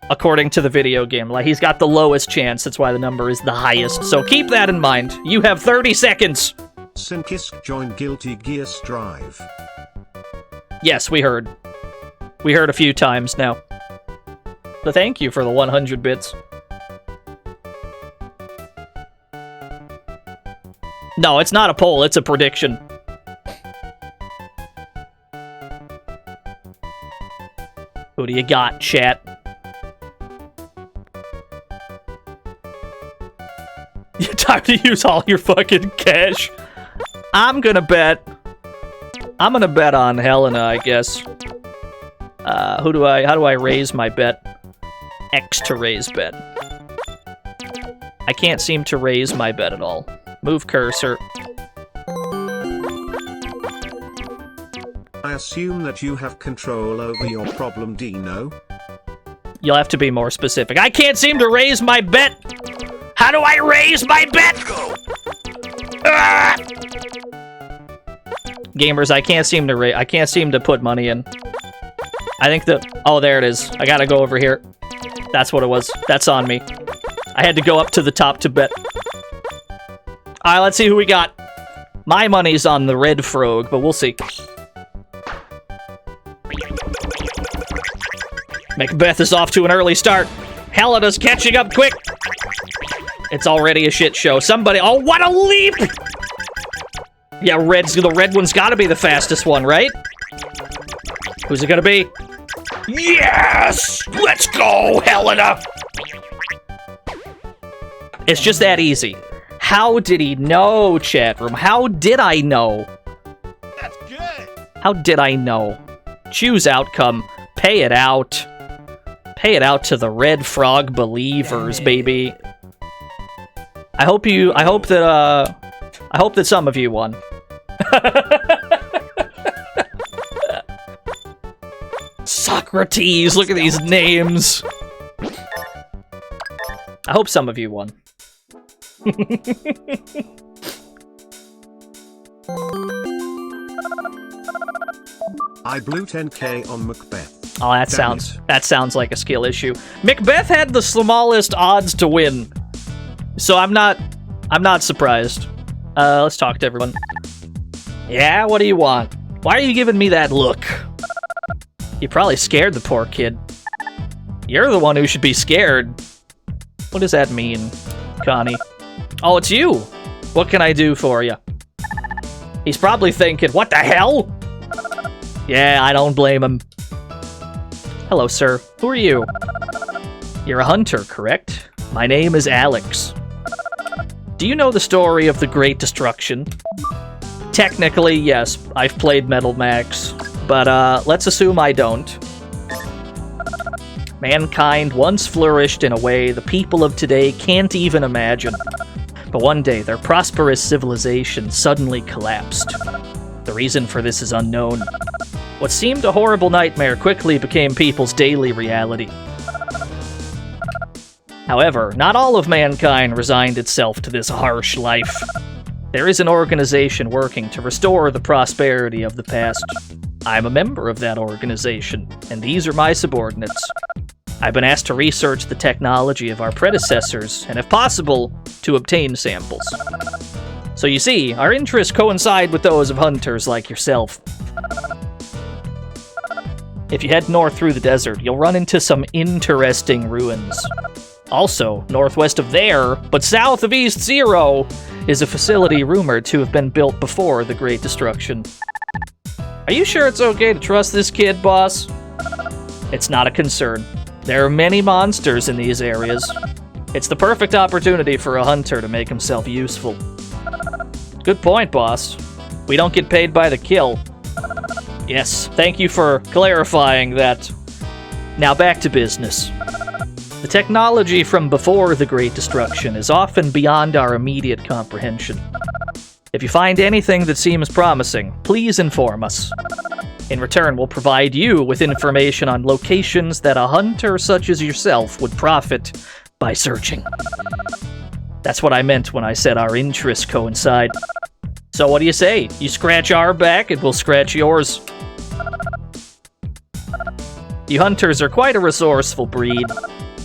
According to the video game. Like, he's got the lowest chance, that's why the number is the highest. So keep that in mind. You have 30 seconds! Sinkisk joined Guilty Gear Strive. Yes, we heard. We heard a few times now. So thank you for the 100 bits. No, it's not a poll, it's a prediction. Who do you got, chat? You time to use all your fucking cash? I'm gonna bet on Helena, I guess. How do I raise my bet? X to raise bet. I can't seem to raise my bet at all. Move cursor. I assume that you have control over your problem, DNO. You'll have to be more specific. I can't seem to raise my bet! How do I raise my bet? Ah! Gamers, I can't seem to put money in. I think oh, there it is. I gotta go over here. That's what it was. That's on me. I had to go up to the top to bet. Alright, let's see who we got. My money's on the red frog, but we'll see. Macbeth is off to an early start. Helena's catching up quick. It's already a shit show. Somebody... Oh, what a leap! Yeah, the red one's gotta be the fastest one, right? Who's it gonna be? Yes! Let's go, Helena! It's just that easy. How did he know, chat room? How did I know? That's good. How did I know? Choose outcome. Pay it out. Pay it out to the Red Frog believers, baby. I hope that some of you won. Socrates, look at these names. I hope some of you won. I blew 10k on Macbeth. Oh, that sounds like a skill issue. Macbeth had the smallest odds to win, so I'm not surprised. Let's talk to everyone. Yeah, what do you want? Why are you giving me that look? You probably scared the poor kid. You're the one who should be scared. What does that mean, Connie? Oh, it's you. What can I do for you? He's probably thinking, what the hell? Yeah, I don't blame him. Hello, sir. Who are you? You're a hunter, correct? My name is Alex. Do you know the story of the Great Destruction? Technically, yes. I've played Metal Max, but let's assume I don't. Mankind once flourished in a way the people of today can't even imagine. But one day, their prosperous civilization suddenly collapsed. The reason for this is unknown. What seemed a horrible nightmare quickly became people's daily reality. However, not all of mankind resigned itself to this harsh life. There is an organization working to restore the prosperity of the past. I'm a member of that organization, and these are my subordinates. I've been asked to research the technology of our predecessors, and if possible, to obtain samples. So you see, our interests coincide with those of hunters like yourself. If you head north through the desert, you'll run into some interesting ruins. Also, northwest of there, but south of East Zero, is a facility rumored to have been built before the Great Destruction. Are you sure it's okay to trust this kid, boss? It's not a concern. There are many monsters in these areas. It's the perfect opportunity for a hunter to make himself useful. Good point, boss. We don't get paid by the kill. Yes, thank you for clarifying that. Now back to business. The technology from before the Great Destruction is often beyond our immediate comprehension. If you find anything that seems promising, please inform us. In return, we'll provide you with information on locations that a hunter such as yourself would profit by searching. That's what I meant when I said our interests coincide. So what do you say? You scratch our back and we'll scratch yours. You hunters are quite a resourceful breed.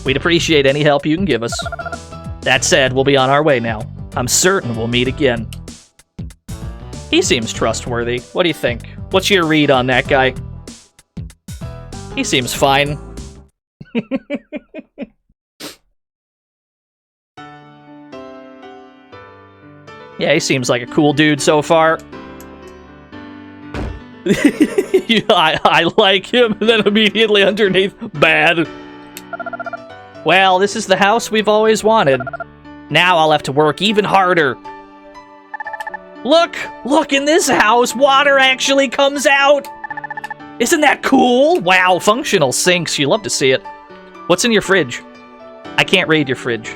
We'd appreciate any help you can give us. That said, we'll be on our way now. I'm certain we'll meet again. He seems trustworthy. What do you think? What's your read on that guy? He seems fine. Yeah, he seems like a cool dude so far. I like him, and then immediately underneath, bad. Well, this is the house we've always wanted. Now I'll have to work even harder. Look in this house, water actually comes out. Isn't that cool? Wow, functional sinks, you love to see it. What's in your fridge? I can't read your fridge.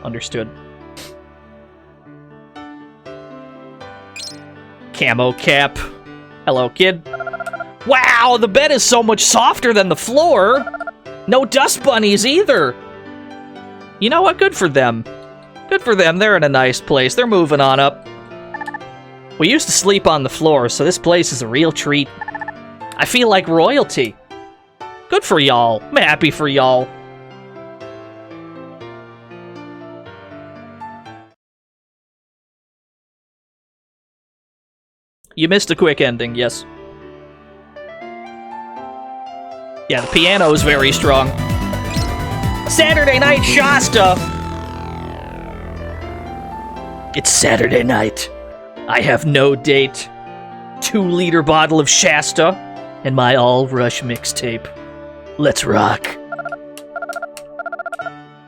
Understood. Camo cap. Hello, kid. Wow, the bed is so much softer than the floor. No dust bunnies either. You know what? Good for them. Good for them. They're in a nice place. They're moving on up. We used to sleep on the floor, so this place is a real treat. I feel like royalty. Good for y'all. I'm happy for y'all. You missed a quick ending, yes. Yeah, the piano is very strong. Saturday Night Shasta! It's Saturday night. I have no date. 2-liter bottle of Shasta and my all-rush mixtape. Let's rock.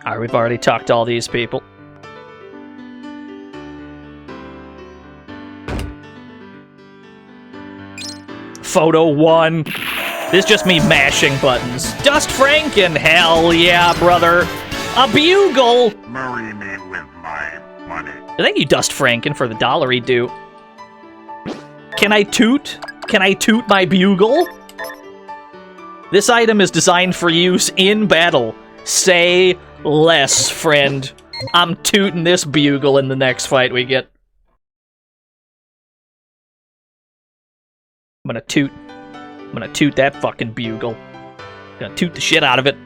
Alright, we've already talked to all these people. Photo 1. This is just me mashing buttons. Dust Franken, hell yeah, brother. A bugle! Marry me with my money. Thank you, Dust Franken, for the $1 do. Can I toot? Can I toot my bugle? This item is designed for use in battle. Say less, friend. I'm tooting this bugle in the next fight we get. I'm gonna toot that fucking bugle. Gonna toot the shit out of it.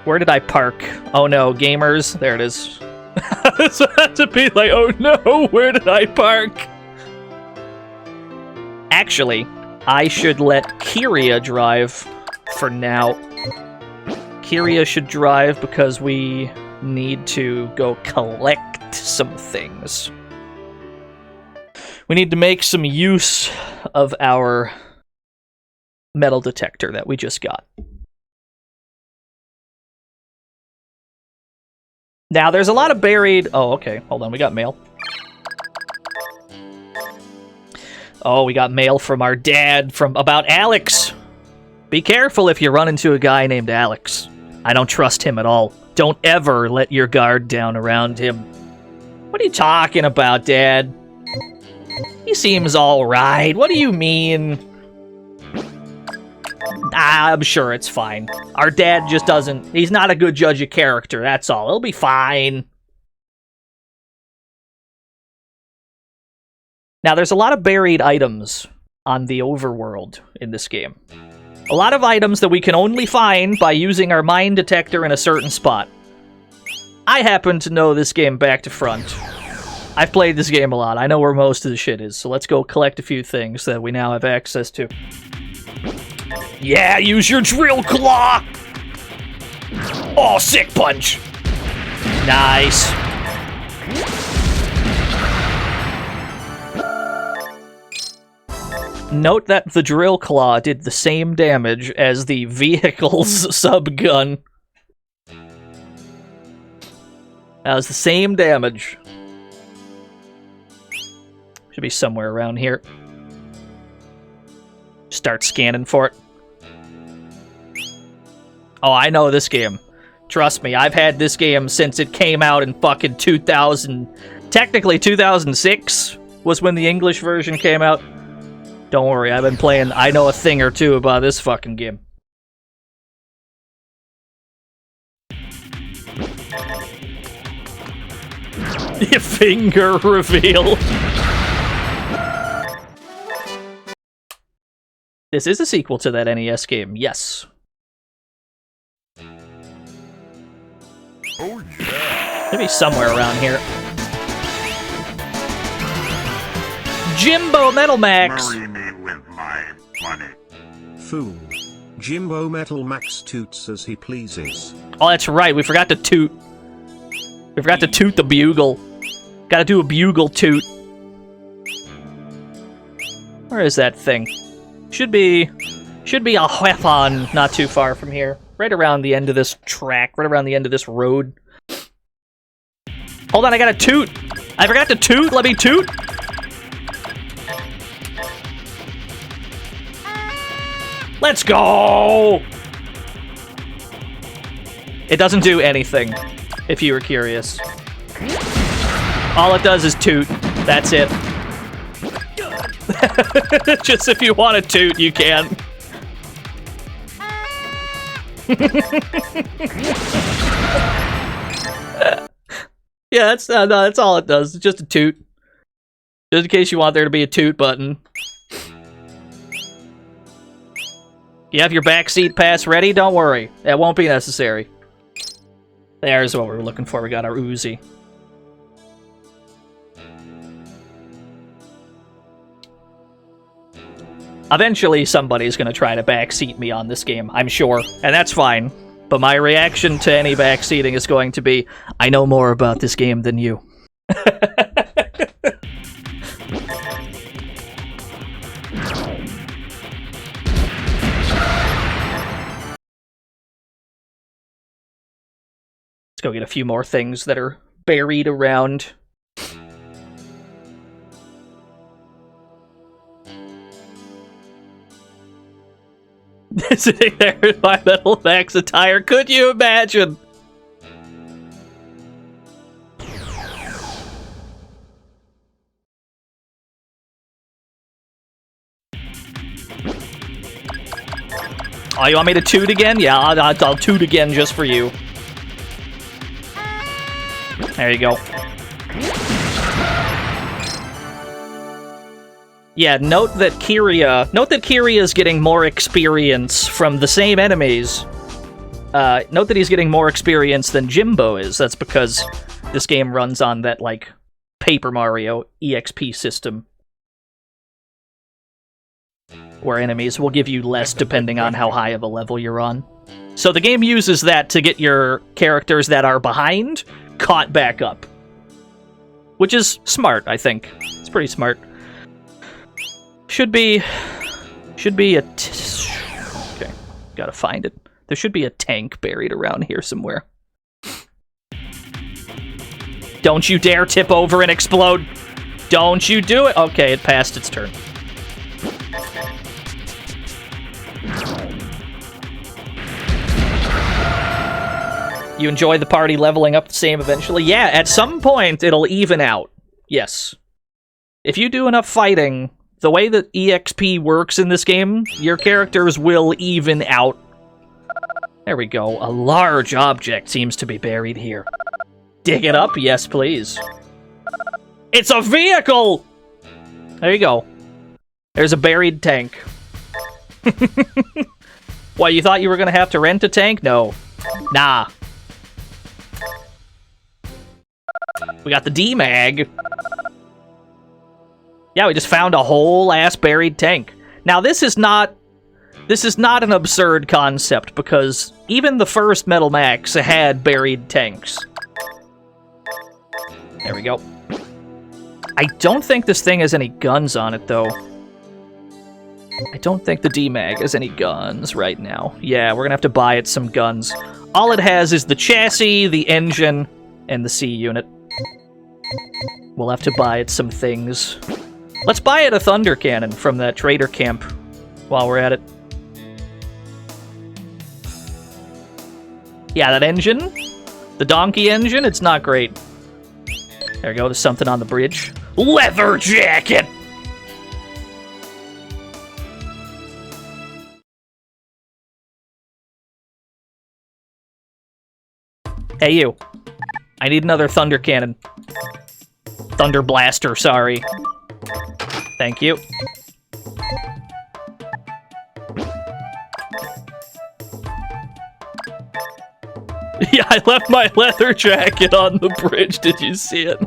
Where did I park? Oh no, gamers. There it is. So I had to be like, oh no, where did I park? Actually, I should let Kyria drive for now. Kyria should drive because we need to go collect some things. We need to make some use of our metal detector that we just got. Now, there's a lot of buried... Oh, okay. Hold on. We got mail. Oh, we got mail from our dad about Alex. Be careful if you run into a guy named Alex. I don't trust him at all. Don't ever let your guard down around him. What are you talking about, Dad? He seems alright. What do you mean? I'm sure it's fine. Our dad just doesn't... He's not a good judge of character, that's all. He'll be fine. Now, there's a lot of buried items on the overworld in this game. A lot of items that we can only find by using our mine detector in a certain spot. I happen to know this game back to front. I've played this game a lot. I know where most of the shit is, so let's go collect a few things that we now have access to. Yeah, use your drill claw! Oh, sick punch! Nice. Note that the drill claw did the same damage as the vehicle's subgun. That was the same damage. Should be somewhere around here. Start scanning for it. Oh, I know this game. Trust me, I've had this game since it came out in fucking 2000... Technically, 2006 was when the English version came out. Don't worry, I've been playing... I know a thing or two about this fucking game. Finger reveal. This is a sequel to that NES game, yes. Oh yeah. Maybe somewhere around here. Jimbo Metal Max! Marry me with my money. Fool. Jimbo Metal Max toots as he pleases. Oh, that's right, we forgot to toot. We forgot to toot the bugle. Gotta do a bugle toot. Where is that thing? Should be a weapon not too far from here. Right around the end of this track, right around the end of this road. Hold on, I gotta toot! I forgot to toot, let me toot! Let's go! It doesn't do anything, if you were curious. All it does is toot. That's it. Just if you want to toot, you can. Yeah, that's all it does. It's just a toot. Just in case you want there to be a toot button. You have your backseat pass ready? Don't worry. That won't be necessary. There's what we were looking for. We got our Uzi. Eventually, somebody's going to try to backseat me on this game, I'm sure. And that's fine. But my reaction to any backseating is going to be, I know more about this game than you. Let's go get a few more things that are buried around. Sitting there in my Metal Max attire, could you imagine? Oh, you want me to toot again? Yeah, I'll toot again just for you. There you go. Yeah, note that Kiria is getting more experience from the same enemies. Note that he's getting more experience than Jimbo is. That's because this game runs on that, like, Paper Mario EXP system. Where enemies will give you less depending on how high of a level you're on. So the game uses that to get your characters that are behind caught back up. Which is smart, I think. It's pretty smart. Should be a... Okay, gotta find it. There should be a tank buried around here somewhere. Don't you dare tip over and explode! Don't you do it! Okay, it passed its turn. You enjoy the party leveling up the same eventually? Yeah, at some point it'll even out. Yes. If you do enough fighting, the way that EXP works in this game, your characters will even out. There we go. A large object seems to be buried here. Dig it up? Yes, please. It's a vehicle! There you go. There's a buried tank. What, you thought you were gonna have to rent a tank? No. Nah. We got the D-Mag. Yeah, we just found a whole ass buried tank. Now this is not an absurd concept because even the first Metal Max had buried tanks. There we go. I don't think this thing has any guns on it though. I don't think the D-Mag has any guns right now. Yeah, we're gonna have to buy it some guns. All it has is the chassis, the engine, and the C unit. We'll have to buy it some things. Let's buy it a thunder cannon from that trader camp while we're at it. Yeah, that engine, the donkey engine, it's not great. There we go, there's something on the bridge. Leather jacket! Hey you. I need another thunder cannon. Thunder blaster, sorry. Thank you. Yeah, I left my leather jacket on the bridge. Did you see it?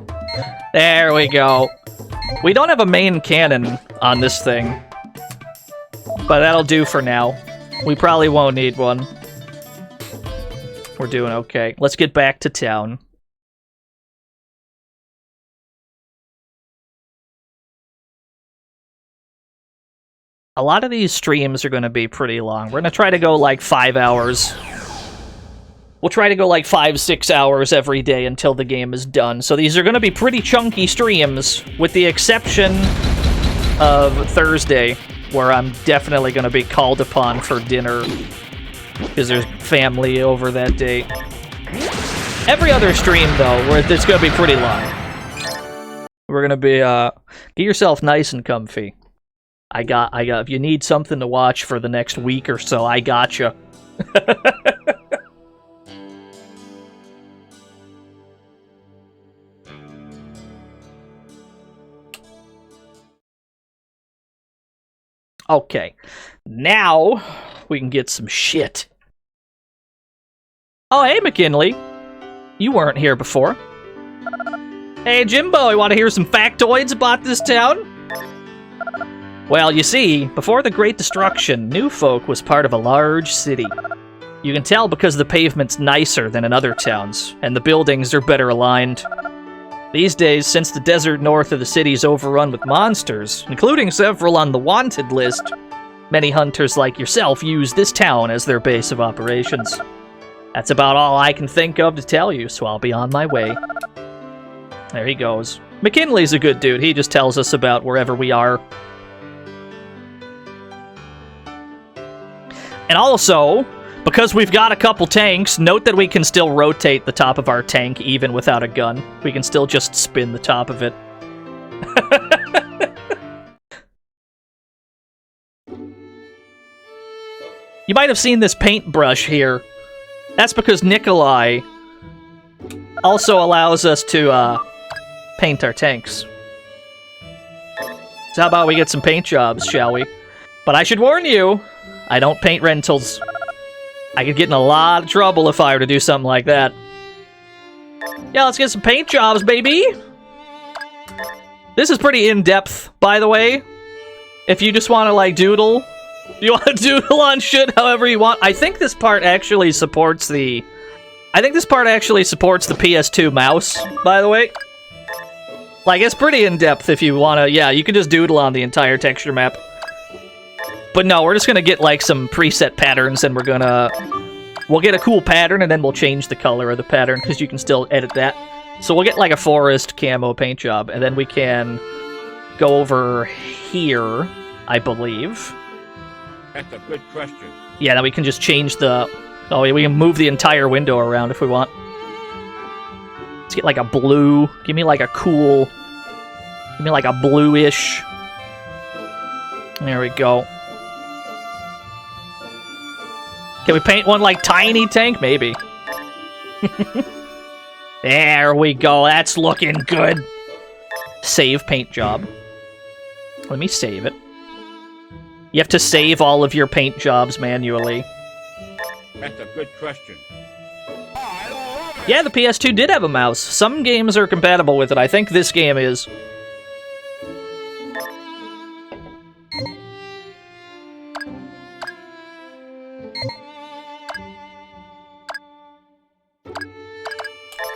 There we go. We don't have a main cannon on this thing. But that'll do for now. We probably won't need one. We're doing okay. Let's get back to town. A lot of these streams are going to be pretty long. We're going to try to go like 5 hours. We'll try to go like 5-6 hours every day until the game is done. So these are going to be pretty chunky streams, with the exception of Thursday, where I'm definitely going to be called upon for dinner, because there's family over that day. Every other stream, though, where it's going to be pretty long. We're going to be, get yourself nice and comfy. I got, if you need something to watch for the next week or so, I gotcha. Okay. Now, we can get some shit. Oh, hey, McKinley. You weren't here before. Hey, Jimbo, you want to hear some factoids about this town? Well, you see, before the Great Destruction, New Folk was part of a large city. You can tell because the pavement's nicer than in other towns, and the buildings are better aligned. These days, since the desert north of the city is overrun with monsters, including several on the wanted list, many hunters like yourself use this town as their base of operations. That's about all I can think of to tell you, so I'll be on my way. There he goes. McKinley's a good dude. He just tells us about wherever we are. And also, because we've got a couple tanks, note that we can still rotate the top of our tank even without a gun. We can still just spin the top of it. You might have seen this paintbrush here. That's because Nikolai also allows us to paint our tanks. So how about we get some paint jobs, shall we? But I should warn you, I don't paint rentals. I could get in a lot of trouble if I were to do something like that. Yeah, let's get some paint jobs, baby! This is pretty in-depth, by the way. If you just want to, like, doodle... You want to doodle on shit however you want. I think this part actually supports the... PS2 mouse, by the way. Like, it's pretty in-depth if you want to... Yeah, you can just doodle on the entire texture map. But no, we're just gonna get, like, some preset patterns, and we'll get a cool pattern, and then we'll change the color of the pattern, because you can still edit that. So we'll get, like, a forest camo paint job, and then we can go over here, I believe. That's a good question. Yeah, then we can just change the... Oh, we can move the entire window around if we want. Let's get, like, a blue. Give me, like, a cool... Give me, like, a bluish. There we go. Can we paint one, like, tiny tank? Maybe. There we go. That's looking good. Save paint job. Let me save it. You have to save all of your paint jobs manually. That's a good question. Yeah, the PS2 did have a mouse. Some games are compatible with it. I think this game is.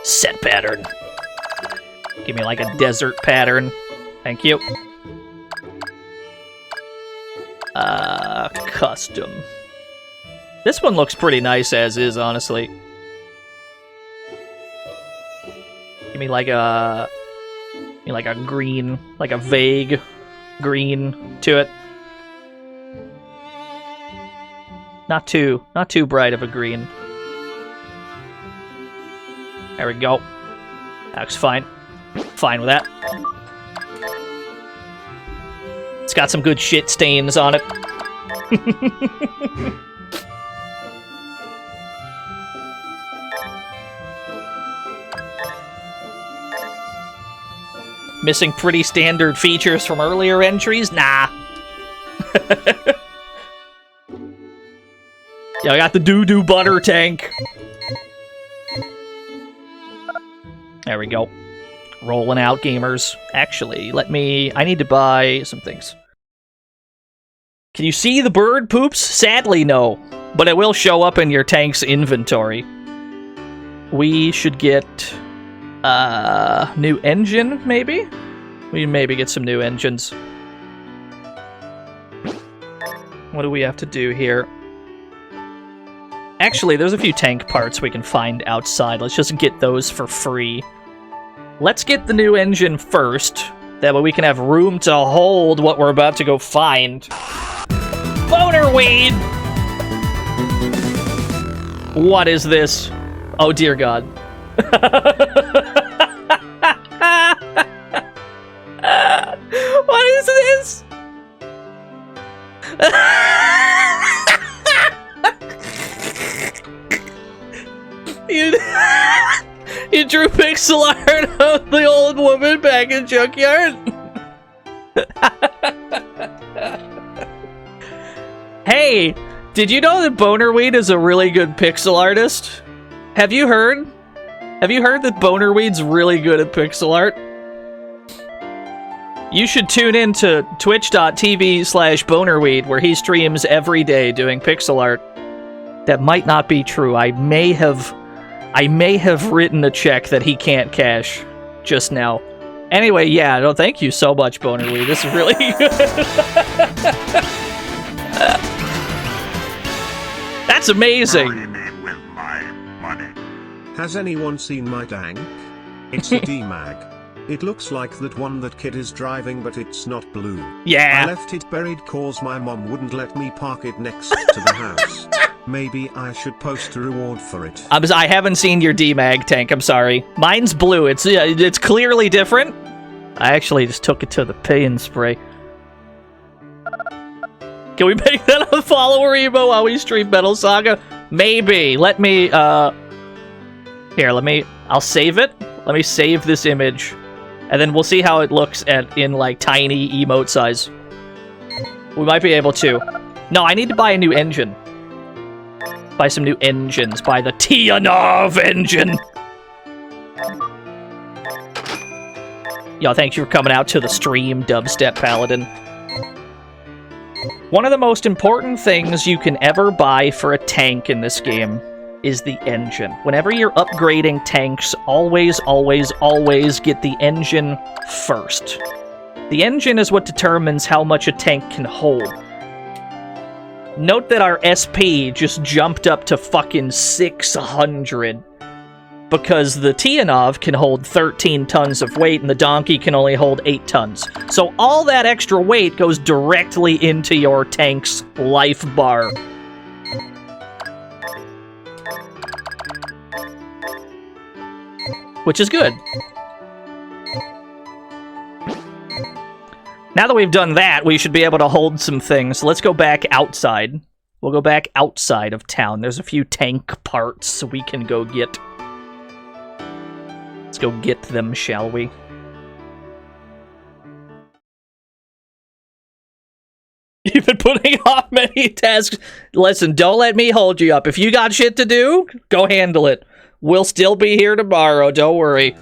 Set pattern. Give me like a desert pattern. Thank you. Custom. This one looks pretty nice as is, honestly. Give me like a green, like a vague green to it. Not too bright of a green. There we go. That looks fine. Fine with that. It's got some good shit stains on it. Missing pretty standard features from earlier entries? Nah. Yeah, I got the doo-doo butter tank. There we go. Rolling out, gamers. Actually, I need to buy some things. Can you see the bird poops? Sadly, no. But it will show up in your tank's inventory. We should get... new engine, maybe? We maybe get some new engines. What do we have to do here? Actually, there's a few tank parts we can find outside. Let's just get those for free. Let's get the new engine first. That way we can have room to hold what we're about to go find. Boner weed! What is this? Oh, dear God. What is this? You drew pixel art of the old woman back in Junkyard? Hey, did you know that Bonerweed is a really good pixel artist? Have you heard? Have you heard that Bonerweed's really good at pixel art? You should tune in to twitch.tv/Bonerweed, where he streams every day doing pixel art. That might not be true. I may have written a check that he can't cash just now. Anyway, yeah, no, thank you so much, Bonerweed. This is really good. That's amazing. Marry me with my money. Has anyone seen my tank? It's a D-Mag. It looks like that one that kid is driving, but it's not blue. Yeah. I left it buried cause my mom wouldn't let me park it next to the house. Maybe I should post a reward for it. I haven't seen your D-Mag tank, I'm sorry. Mine's blue, it's clearly different. I actually just took it to the pay and spray. Can we make that a follower emo while we stream Metal Saga? Maybe. Let me, I'll save it. Let me save this image. And then we'll see how it looks in like tiny emote size. We might be able to. No, I need to buy a new engine. Buy some new engines. Buy the DNO engine. Yo, thanks for coming out to the stream, Dubstep Paladin. One of the most important things you can ever buy for a tank in this game is the engine. Whenever you're upgrading tanks, always, always, always get the engine first. The engine is what determines how much a tank can hold. Note that our SP just jumped up to fucking 600 because the Tianov can hold 13 tons of weight and the donkey can only hold 8 tons. So all that extra weight goes directly into your tank's life bar. Which is good. Now that we've done that, we should be able to hold some things. Let's go back outside. We'll go back outside of town. There's a few tank parts we can go get. Let's go get them, shall we? You've been putting off many tasks. Listen, don't let me hold you up. If you got shit to do, go handle it. We'll still be here tomorrow, don't worry.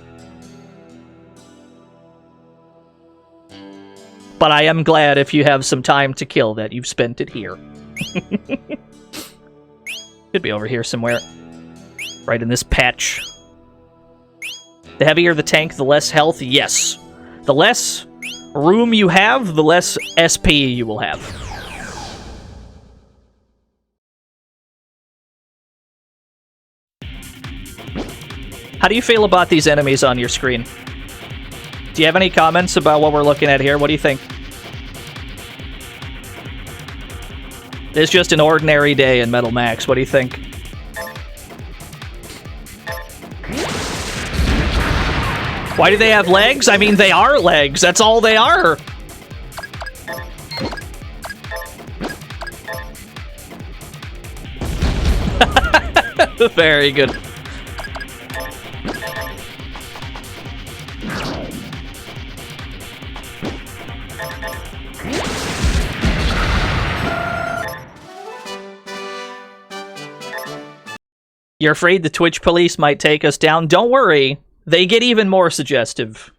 But I am glad if you have some time to kill that you've spent it here. Could be over here somewhere. Right in this patch. The heavier the tank, the less health? Yes. The less room you have, the less SP you will have. How do you feel about these enemies on your screen? Do you have any comments about what we're looking at here? What do you think? It's just an ordinary day in Metal Max. What do you think? Why do they have legs? I mean, they are legs. That's all they are. Very good. You're afraid the Twitch police might take us down? Don't worry. They get even more suggestive.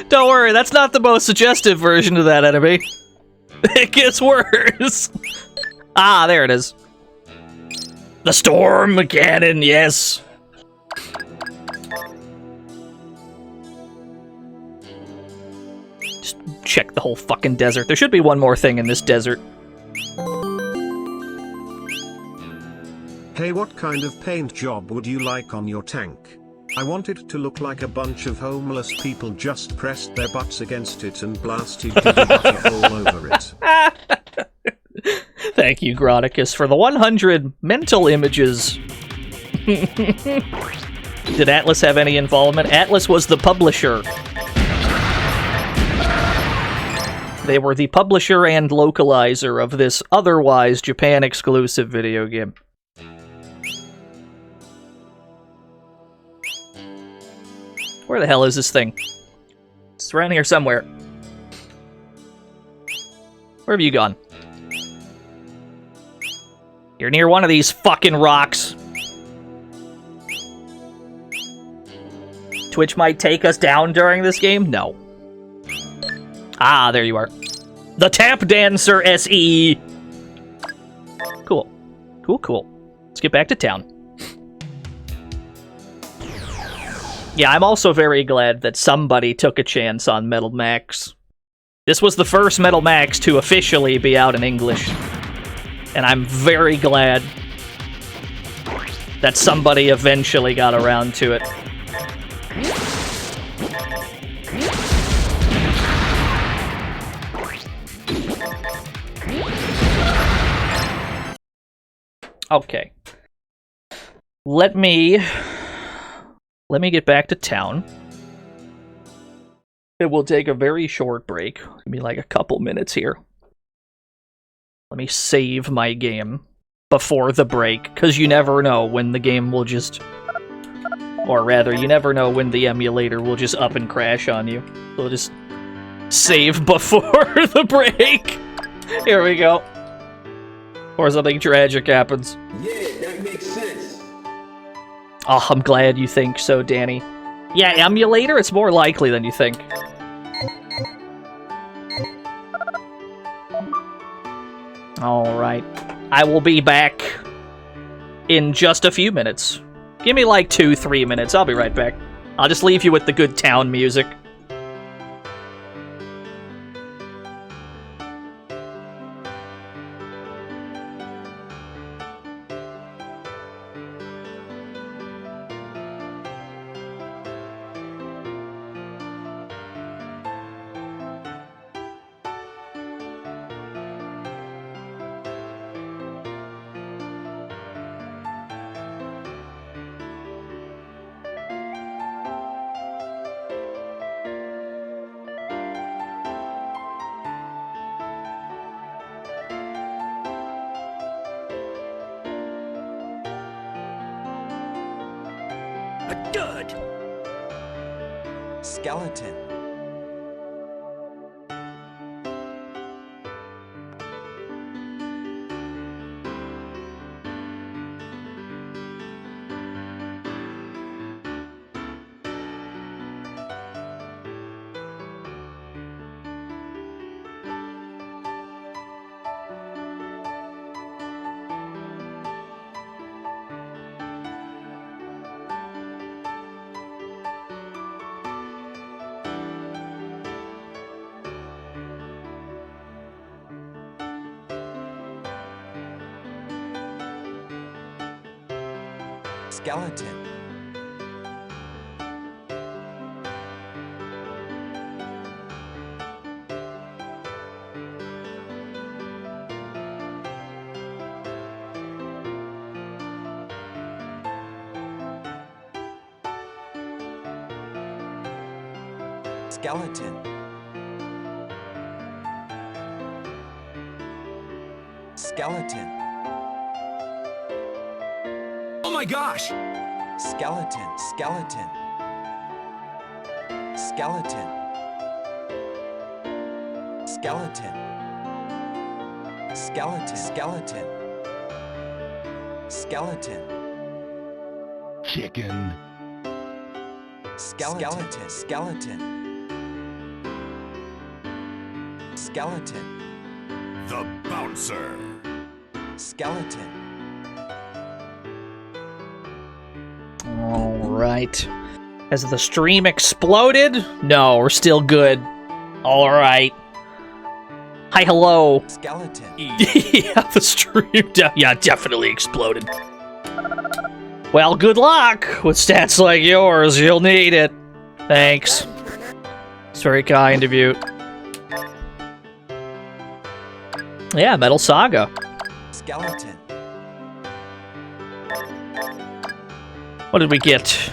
Don't worry, that's not the most suggestive version of that enemy. It gets worse. Ah, there it is. The Storm Cannon, yes. Just check the whole fucking desert. There should be one more thing in this desert. Hey, what kind of paint job would you like on your tank? I want it to look like a bunch of homeless people just pressed their butts against it and blasted all over it. Thank you, Gronicus, for the 100 mental images. Did Atlas have any involvement? Atlas was the publisher. They were the publisher and localizer of this otherwise Japan-exclusive video game. Where the hell is this thing? It's around here somewhere. Where have you gone? You're near one of these fucking rocks. Twitch might take us down during this game? No. Ah, there you are. The Tap Dancer SE! Cool. Cool, cool. Let's get back to town. Yeah, I'm also very glad that somebody took a chance on Metal Max. This was the first Metal Max to officially be out in English. And I'm very glad that somebody eventually got around to it. Okay. Let me get back to town. It will take a very short break. Give me like a couple minutes here. Let me save my game before the break, because you never know when the game will just... Or rather, you never know when the emulator will just up and crash on you. So just save before the break. Here we go. Or something tragic happens. Yeah, that makes sense. Oh, I'm glad you think so, Danny. Yeah, emulator, it's more likely than you think. Alright. I will be back in just a few minutes. Give me like 2-3 minutes, I'll be right back. I'll just leave you with the good town music. Good. Skeleton. Skeleton. Skeleton. Skeleton. Oh my gosh! Skeleton, skeleton. Skeleton. Skeleton. Skeleton, skeleton. Skeleton. Chicken. Skeleton, skeleton. Skeleton. The bouncer. Skeleton. Alright. Has the stream exploded? No, we're still good. Alright. Hi, hello. Skeleton. Yeah, the stream definitely exploded. Well, good luck. With stats like yours, you'll need it. Thanks. It's very kind of you. Yeah, Metal Saga. Skeleton. What did we get?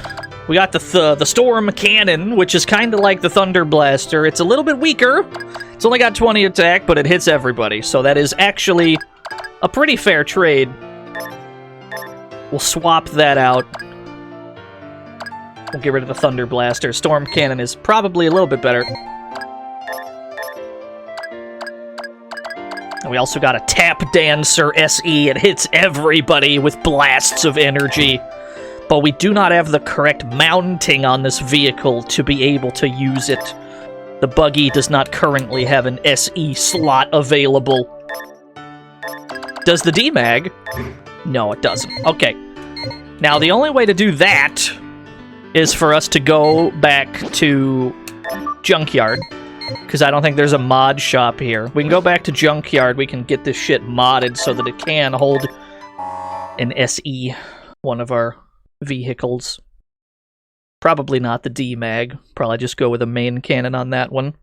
We got the Storm Cannon, which is kind of like the Thunder Blaster. It's a little bit weaker. It's only got 20 attack, but it hits everybody. So that is actually a pretty fair trade. We'll swap that out. We'll get rid of the Thunder Blaster. Storm Cannon is probably a little bit better. And we also got a Tap Dancer SE. It hits everybody with blasts of energy. But we do not have the correct mounting on this vehicle to be able to use it. The buggy does not currently have an SE slot available. Does the DMAG? No, it doesn't. Okay. Now, the only way to do that is for us to go back to Junkyard, because I don't think there's a mod shop here. We can go back to Junkyard, we can get this shit modded so that it can hold an SE, one of our vehicles. Probably not the DMAG. Probably just go with a main cannon on that one.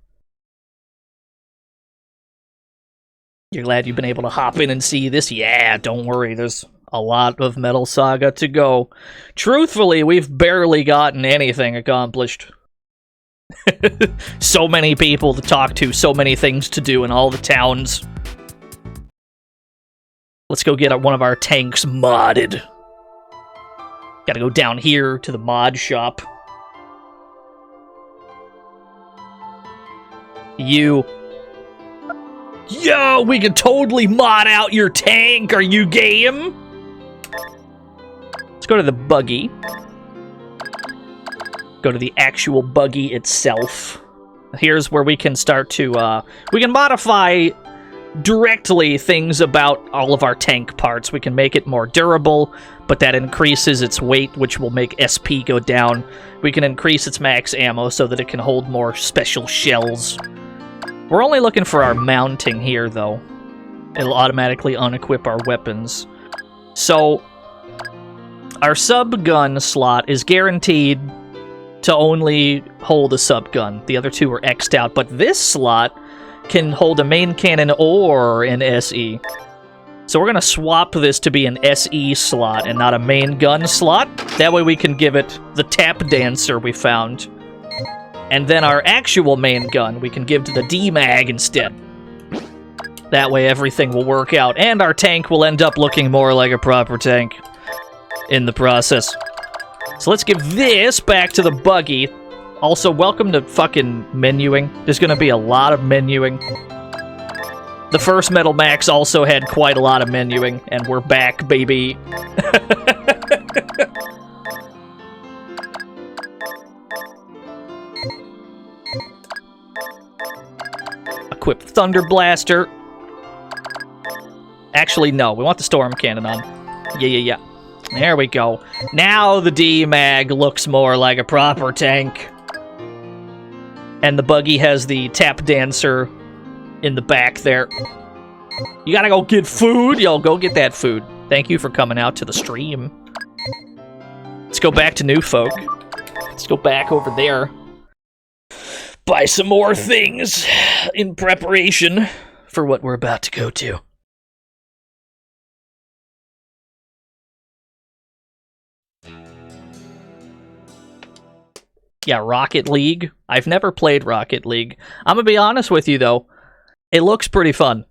You're glad you've been able to hop in and see this? Yeah, don't worry, there's a lot of Metal Saga to go. Truthfully, we've barely gotten anything accomplished. So many people to talk to, so many things to do in all the towns. Let's go get one of our tanks modded. Gotta go down here to the mod shop. Yo, we can totally mod out your tank. Are you game? Let's go to the buggy. Go to the actual buggy itself. Here's where we can start to, we can modify directly things about all of our tank parts. We can make it more durable, but that increases its weight, which will make SP go down. We can increase its max ammo so that it can hold more special shells. We're only looking for our mounting here, though. It'll automatically unequip our weapons. So, our sub-gun slot is guaranteed to only hold a sub-gun. The other two are X'd out, but this slot can hold a main cannon or an SE. So we're going to swap this to be an SE slot and not a main gun slot. That way we can give it the Tap Dancer we found. And then our actual main gun we can give to the DMAG instead. That way everything will work out, and our tank will end up looking more like a proper tank in the process. So let's give this back to the buggy. Also, welcome to fucking menuing. There's gonna be a lot of menuing. The first Metal Max also had quite a lot of menuing, and we're back, baby. Equip Thunder Blaster. Actually, no. We want the Storm Cannon on. Yeah. There we go. Now the DMAG looks more like a proper tank. And the buggy has the Tap Dancer in the back there. You gotta go get food? Yo, go get that food. Thank you for coming out to the stream. Let's go back to New Folk. Let's go back over there. Buy some more things in preparation for what we're about to go to. Yeah, Rocket League. I've never played Rocket League. I'm gonna be honest with you, though. It looks pretty fun.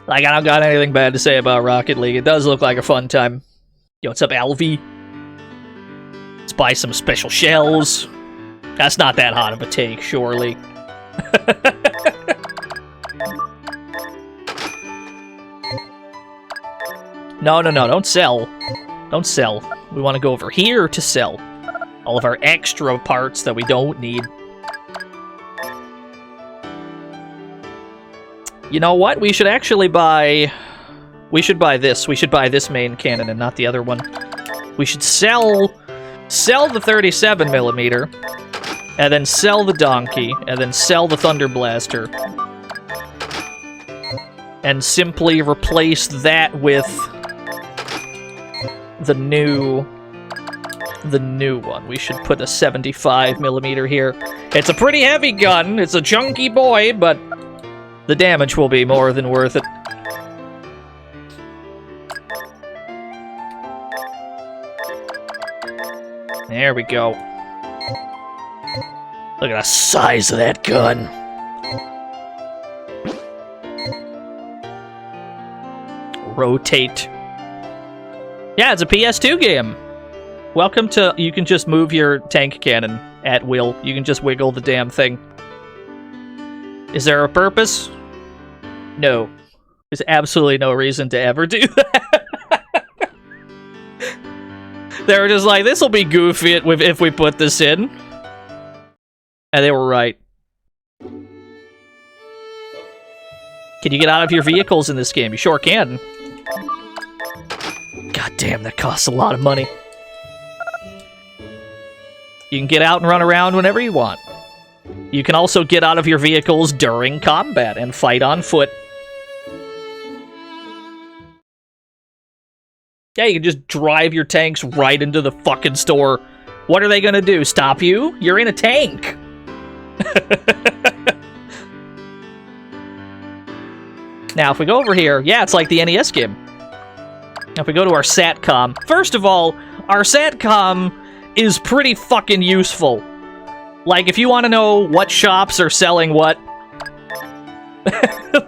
Like, I don't got anything bad to say about Rocket League. It does look like a fun time. Yo, what's up, Alvy? Let's buy some special shells. That's not that hot of a take, surely. No, don't sell. Don't sell. We want to go over here to sell all of our extra parts that we don't need. You know what? We should actually buy... We should buy this. We should buy this main cannon and not the other one. We should sell the 37mm, and then sell the donkey, and then sell the Thunder Blaster. And simply replace that with the new one. We should put a 75mm here. It's a pretty heavy gun. It's a chunky boy, but the damage will be more than worth it. There we go. Look at the size of that gun. Rotate. Yeah, it's a PS2 game. Welcome to... You can just move your tank cannon at will. You can just wiggle the damn thing. Is there a purpose? No. There's absolutely no reason to ever do that. They were just like, this'll be goofy if we put this in. And they were right. Can you get out of your vehicles in this game? You sure can. God damn, that costs a lot of money. You can get out and run around whenever you want. You can also get out of your vehicles during combat and fight on foot. Yeah, you can just drive your tanks right into the fucking store. What are they gonna do? Stop you? You're in a tank! Now, if we go over here, yeah, it's like the NES game. Now, if we go to our SATCOM, first of all, our SATCOM is pretty fucking useful. Like, if you want to know what shops are selling what,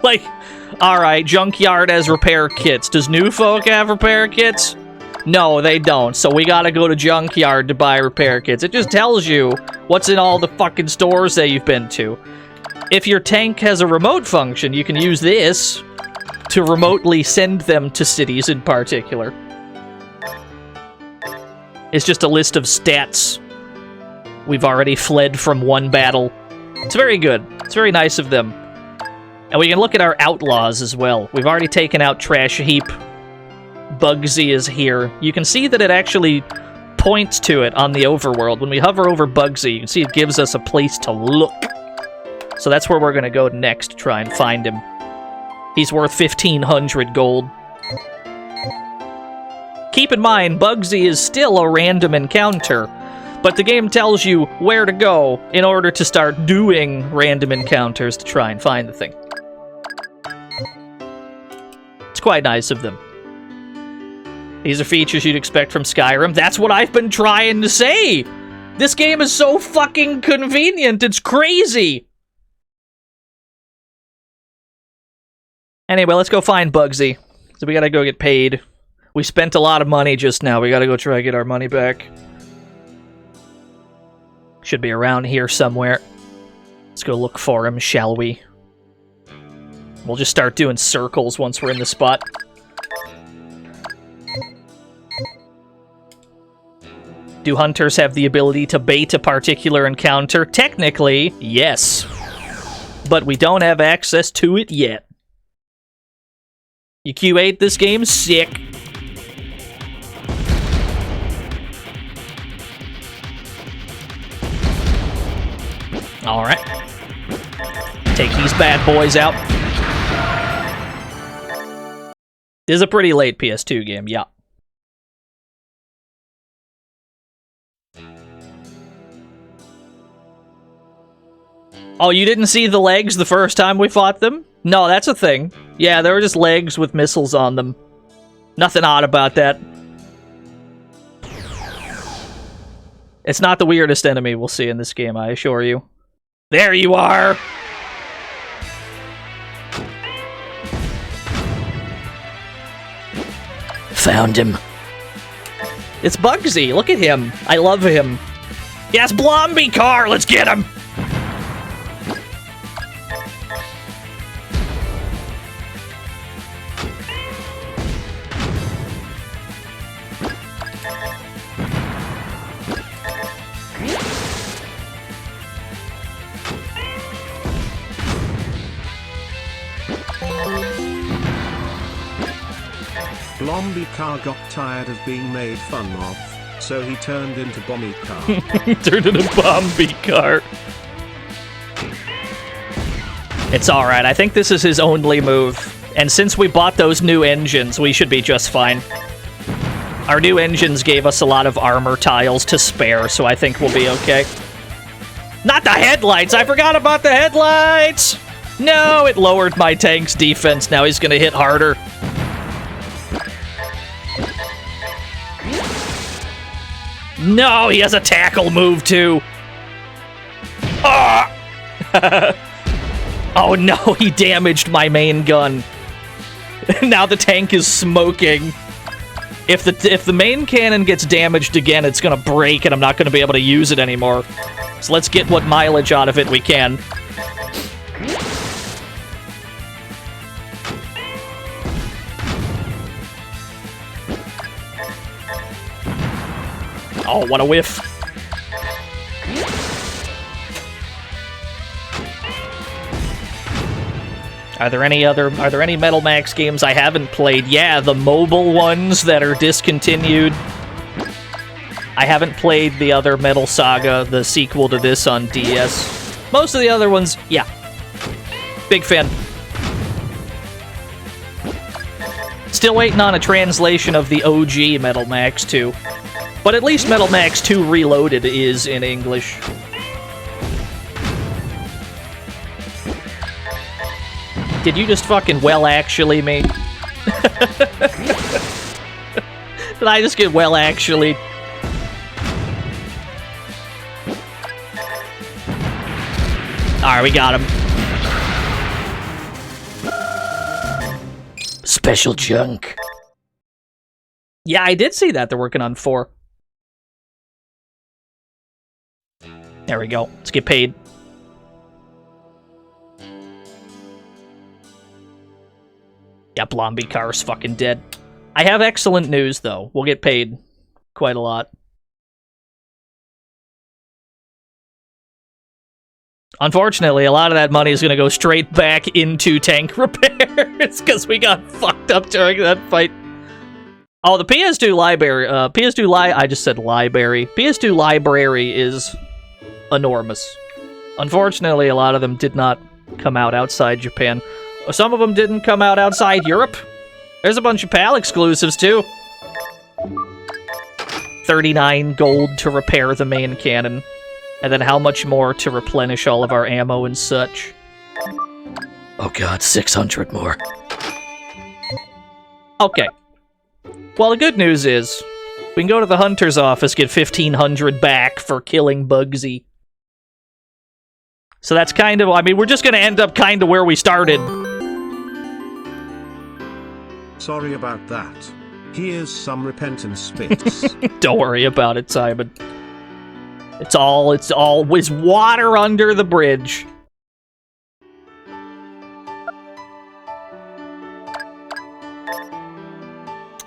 like, alright, Junkyard has repair kits. Does New Folk have repair kits? No, they don't, so we gotta go to Junkyard to buy repair kits. It just tells you what's in all the fucking stores that you've been to. If your tank has a remote function, you can use this to remotely send them to cities in particular. It's just a list of stats. We've already fled from one battle. It's very good. It's very nice of them. And we can look at our outlaws as well. We've already taken out Trash Heap. Bugsy is here. You can see that it actually points to it on the overworld. When we hover over Bugsy, you can see it gives us a place to look. So that's where we're going to go next to try and find him. He's worth 1,500 gold. Keep in mind, Bugsy is still a random encounter, but the game tells you where to go in order to start doing random encounters to try and find the thing. It's quite nice of them. These are features you'd expect from Skyrim. That's what I've been trying to say! This game is so fucking convenient, it's crazy! Anyway, let's go find Bugsy. So we gotta go get paid. We spent a lot of money just now. We gotta go try to get our money back. Should be around here somewhere. Let's go look for him, shall we? We'll just start doing circles once we're in the spot. Do hunters have the ability to bait a particular encounter? Technically, yes. But we don't have access to it yet. You Q8 this game? Sick. Alright. Take these bad boys out. This is a pretty late PS2 game, yeah. Oh, you didn't see the legs the first time we fought them? No, that's a thing. Yeah, they were just legs with missiles on them. Nothing odd about that. It's not the weirdest enemy we'll see in this game, I assure you. There you are! Found him. It's Bugsy, look at him. I love him. Yes, Blomby car, let's get him! Blomby car got tired of being made fun of, so he turned into Bomby car. Turned into Bomby car. It's alright, I think this is his only move. And since we bought those new engines, we should be just fine. Our new engines gave us a lot of armor tiles to spare, so I think we'll be okay. Not the headlights! I forgot about the headlights! No, it lowered my tank's defense. Now he's gonna hit harder. No, he has a tackle move too. Ah! Oh no, he damaged my main gun. Now the tank is smoking. If the main cannon gets damaged again, it's gonna break and I'm not gonna be able to use it anymore. So let's get what mileage out of it we can. Oh, what a whiff. Are there any Metal Max games I haven't played? Yeah, the mobile ones that are discontinued. I haven't played the other Metal Saga, the sequel to this on DS. Most of the other ones, yeah. Big fan. Still waiting on a translation of the OG Metal Max 2. But at least Metal Max 2 Reloaded is in English. Did you just fucking well actually me? Did I just get well actually? Alright, we got him. Special junk. Yeah, I did see that. They're working on 4. There we go. Let's get paid. Yeah, Blomby Car's fucking dead. I have excellent news, though. We'll get paid quite a lot. Unfortunately, a lot of that money is going to go straight back into tank repairs because we got fucked up during that fight. Oh, the PS2 library. I just said library. PS2 library is enormous. Unfortunately, a lot of them did not come out outside Japan. Some of them didn't come out outside Europe. There's a bunch of PAL exclusives, too. 39 gold to repair the main cannon. And then how much more to replenish all of our ammo and such? Oh god, 600 more. Okay. Well, the good news is, we can go to the hunter's office, get 1,500 back for killing Bugsy. So that's kind of, I mean, we're just gonna end up kind of where we started. Sorry about that. Here's some repentance spits. Don't worry about it, Simon. It's always water under the bridge.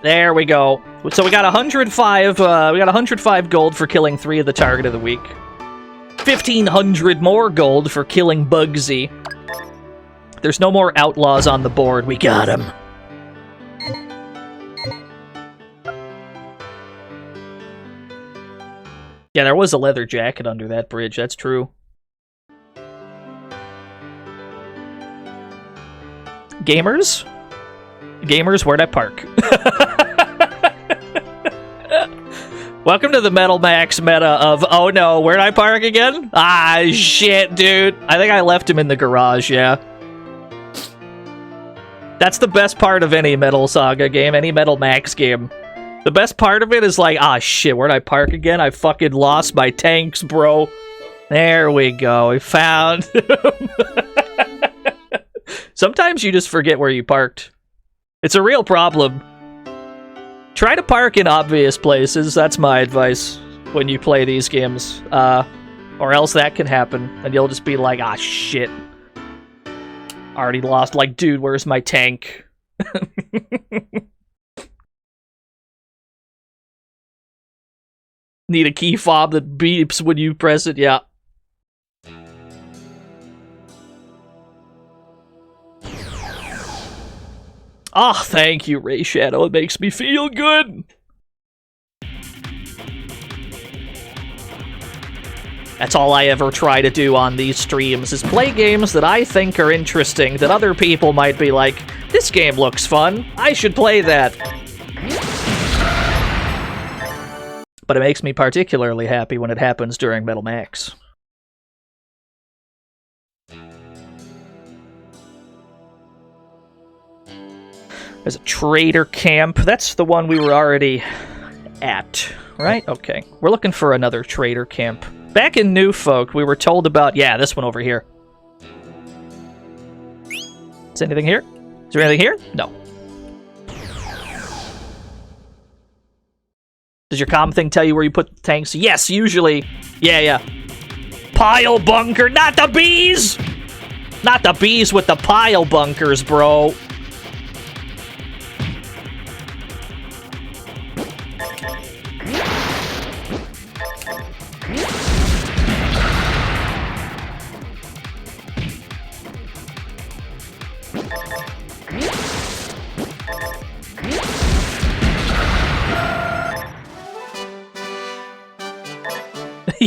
There we go. So we got 105. We got 105 gold for killing 3 of the target of the week. 1,500 more gold for killing Bugsy. There's no more outlaws on the board. We got him. Yeah, there was a leather jacket under that bridge, that's true. Gamers? Gamers, where'd I park? Welcome to the Metal Max meta of, oh no, where'd I park again? Ah, shit, dude. I think I left him in the garage, yeah. That's the best part of any Metal Saga game, any Metal Max game. The best part of it is like, ah, shit, where'd I park again? I fucking lost my tanks, bro. There we go, we found him. Sometimes you just forget where you parked. It's a real problem. Try to park in obvious places, that's my advice when you play these games. Or else that can happen, and you'll just be like, ah, shit. Already lost, like, dude, where's my tank? Need a key fob that beeps when you press it, yeah. Ah, thank you, Ray Shadow. It makes me feel good. That's all I ever try to do on these streams, is play games that I think are interesting, that other people might be like, this game looks fun, I should play that. But it makes me particularly happy when it happens during Metal Max. There's a trader camp. That's the one we were already at, right? Okay. We're looking for another trader camp. Back in New Folk, we were told about... Yeah, this one over here. Is anything here? Is there anything here? No. Does your comm thing tell you where you put the tanks? Yes, usually. Yeah. Pile bunker, not the bees! Not the bees with the pile bunkers, bro.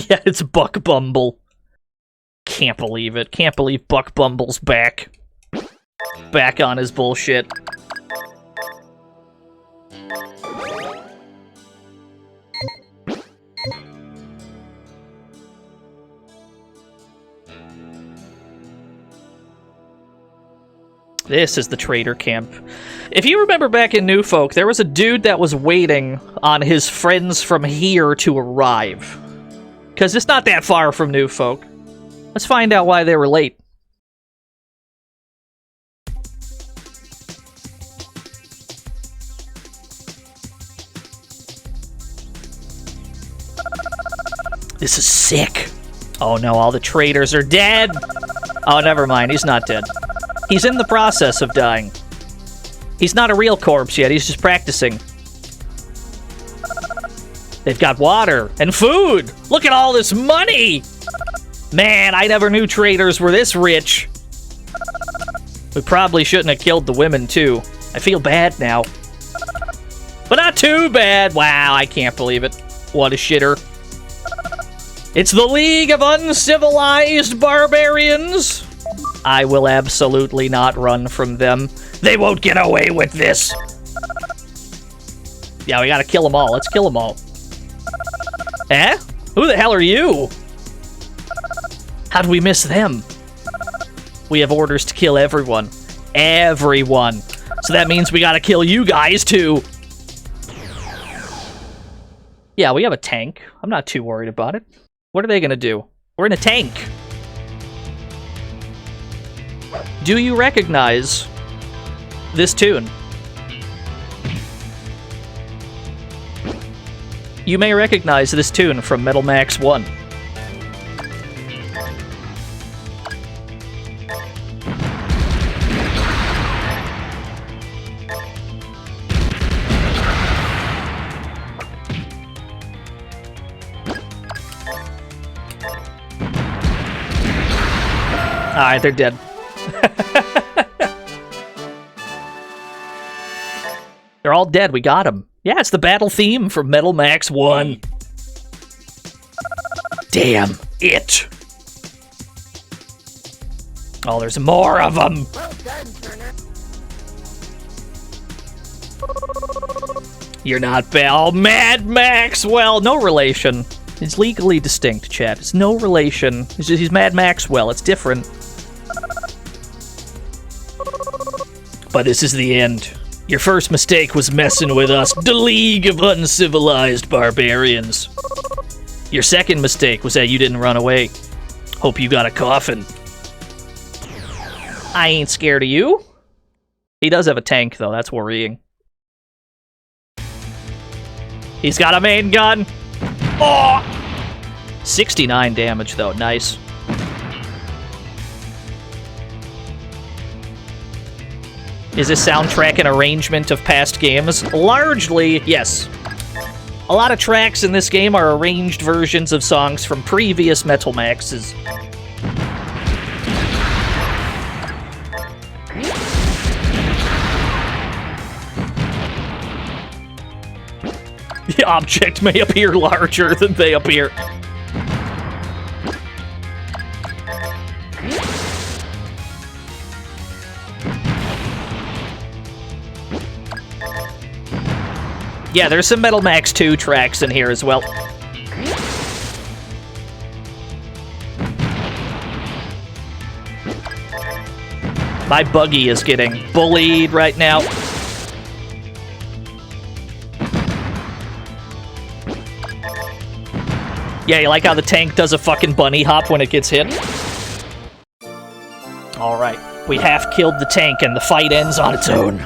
Yeah, it's Buck Bumble. Can't believe it. Can't believe Buck Bumble's back. Back on his bullshit. This is the trader camp. If you remember back in New Folk, there was a dude that was waiting on his friends from here to arrive. Because it's not that far from New Folk. Let's find out why they were late. This is sick. Oh no, all the traders are dead! Oh, never mind, he's not dead. He's in the process of dying. He's not a real corpse yet, he's just practicing. They've got water and food! Look at all this money! Man, I never knew traders were this rich. We probably shouldn't have killed the women, too. I feel bad now. But not too bad! Wow, I can't believe it. What a shitter. It's the League of Uncivilized Barbarians! I will absolutely not run from them. They won't get away with this! Yeah, we gotta kill them all. Let's kill them all. Eh? Who the hell are you? How'd we miss them? We have orders to kill everyone. Everyone. So that means we gotta kill you guys, too. Yeah, we have a tank. I'm not too worried about it. What are they gonna do? We're in a tank. Do you recognize this tune? You may recognize this tune from Metal Max 1. Alright, they're dead. They're all dead, we got them. Yeah, it's the battle theme from Metal Max 1. Damn it. Oh, there's more of them. Well done, Turner. You're not bad. Oh, Mad Maxwell. No relation. It's legally distinct, chat. It's no relation. It's just, he's Mad Maxwell. It's different. But this is the end. Your first mistake was messing with us, the League of Uncivilized Barbarians. Your second mistake was that you didn't run away. Hope you got a coffin. I ain't scared of you. He does have a tank, though. That's worrying. He's got a main gun. Oh! 69 damage, though. Nice. Is this soundtrack an arrangement of past games? Largely, yes. A lot of tracks in this game are arranged versions of songs from previous Metal Maxes. The object may appear larger than they appear. Yeah, there's some Metal Max 2 tracks in here as well. My buggy is getting bullied right now. Yeah, you like how the tank does a fucking bunny hop when it gets hit? Alright, we half killed the tank and the fight ends on its own.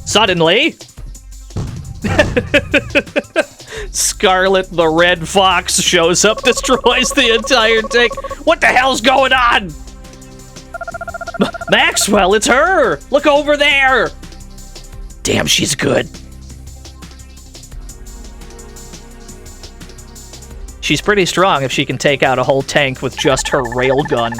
Suddenly, Scarlet the Red Fox shows up, destroys the entire tank. What the hell's going on? Maxwell, it's her! Look over there! Damn, she's good. She's pretty strong if she can take out a whole tank with just her railgun.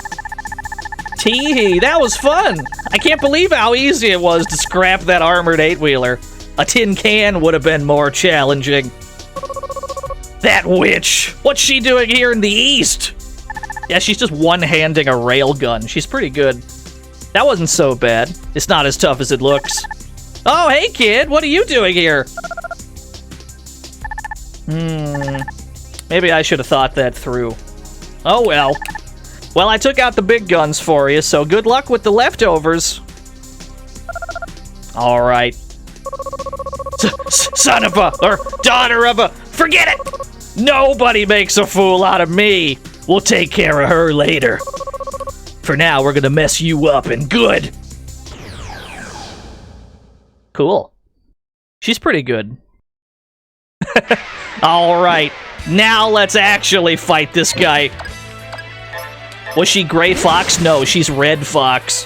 Tee-hee, that was fun! I can't believe how easy it was to scrap that armored 8-wheeler. A tin can would have been more challenging. That witch! What's she doing here in the east? Yeah, she's just one-handing a railgun. She's pretty good. That wasn't so bad. It's not as tough as it looks. Oh, hey kid, what are you doing here? Maybe I should have thought that through. Oh well. Well, I took out the big guns for you, so good luck with the leftovers. Alright. Son of a, or daughter of a, forget it! Nobody makes a fool out of me! We'll take care of her later. For now, we're gonna mess you up, and good! Cool. She's pretty good. Alright, now let's actually fight this guy. Was she Gray Fox? No, she's Red Fox.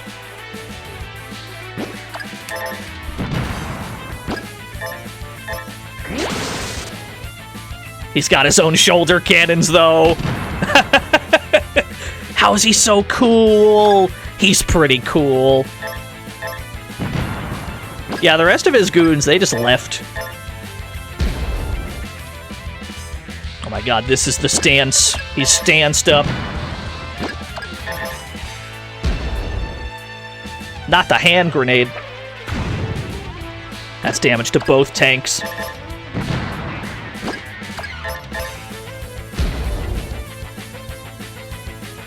He's got his own shoulder cannons, though. How is he so cool? He's pretty cool. Yeah, the rest of his goons, they just left. Oh my god, this is the stance. He's stanced up. Not the hand grenade. That's damage to both tanks.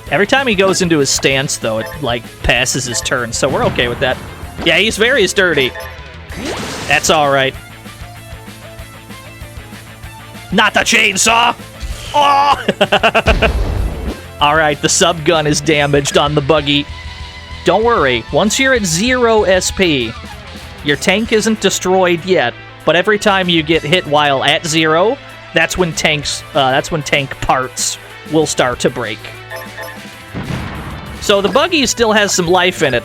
Every time he goes into his stance, though, it, like, passes his turn, so we're okay with that. Yeah, he's very sturdy. That's alright. Not the chainsaw! Oh! Alright, the subgun is damaged on the buggy. Don't worry, once you're at 0 SP, your tank isn't destroyed yet, but every time you get hit while at 0, that's when tank parts will start to break. So the buggy still has some life in it.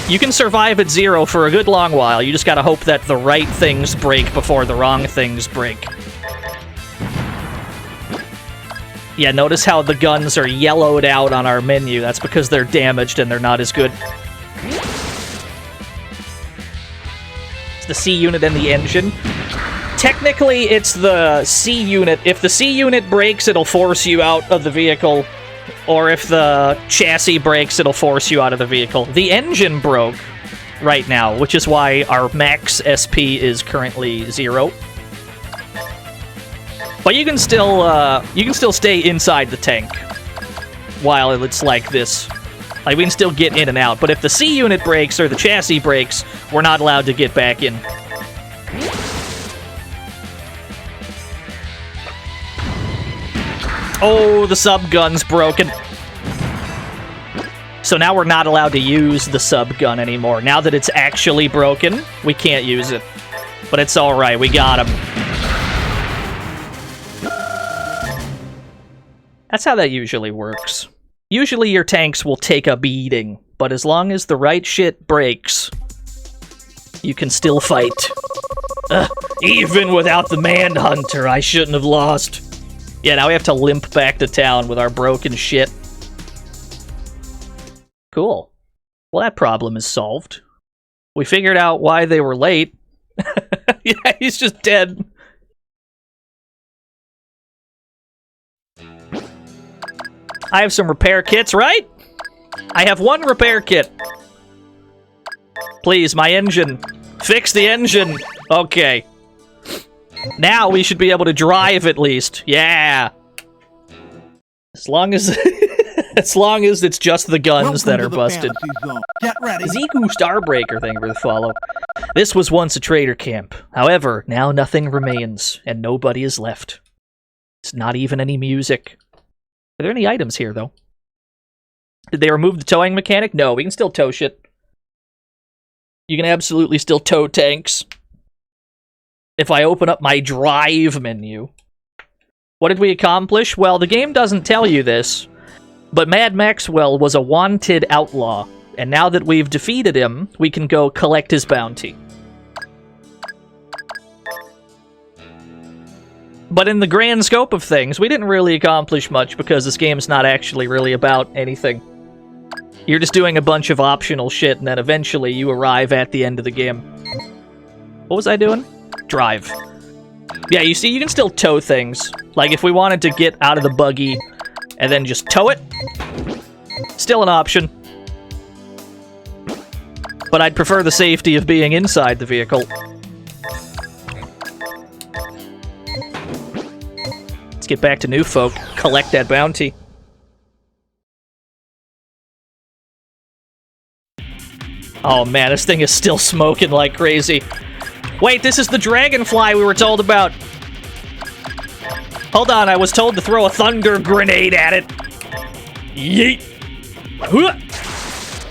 You can survive at 0 for a good long while, you just gotta hope that the right things break before the wrong things break. Yeah, notice how the guns are yellowed out on our menu. That's because they're damaged and they're not as good. It's the C unit and the engine. Technically, it's the C unit. If the C unit breaks, it'll force you out of the vehicle. Or if the chassis breaks, it'll force you out of the vehicle. The engine broke right now, which is why our max SP is currently 0. But you can still stay inside the tank while it's like this. Like, we can still get in and out. But if the C unit breaks or the chassis breaks, we're not allowed to get back in. Oh, the subgun's broken. So now we're not allowed to use the subgun anymore. Now that it's actually broken, we can't use it. But it's alright, we got him. That's how that usually works. Usually your tanks will take a beating, but as long as the right shit breaks, you can still fight. Even without the Manhunter, I shouldn't have lost. Yeah, now we have to limp back to town with our broken shit. Cool. Well, that problem is solved. We figured out why they were late. Yeah, he's just dead. I have some repair kits, right? I have 1 repair kit. Please, my engine. Fix the engine. Okay. Now we should be able to drive at least. Yeah. As long as as long as it's just the guns that are busted. Get ready. Ziku Starbreaker, thank you for the follow. This was once a trader camp. However, now nothing remains, and nobody is left. It's not even any music. Are there any items here, though? Did they remove the towing mechanic? No, we can still tow shit. You can absolutely still tow tanks. If I open up my drive menu. What did we accomplish? Well, the game doesn't tell you this, but Mad Maxwell was a wanted outlaw, and now that we've defeated him, we can go collect his bounty. But in the grand scope of things, we didn't really accomplish much because this game's not actually really about anything. You're just doing a bunch of optional shit, and then eventually you arrive at the end of the game. What was I doing? Drive. Yeah, you see, you can still tow things. Like, if we wanted to get out of the buggy and then just tow it, still an option. But I'd prefer the safety of being inside the vehicle. Let's get back to New Folk. Collect that bounty. Oh man, this thing is still smoking like crazy. Wait, this is the dragonfly we were told about. Hold on, I was told to throw a thunder grenade at it. Yeet.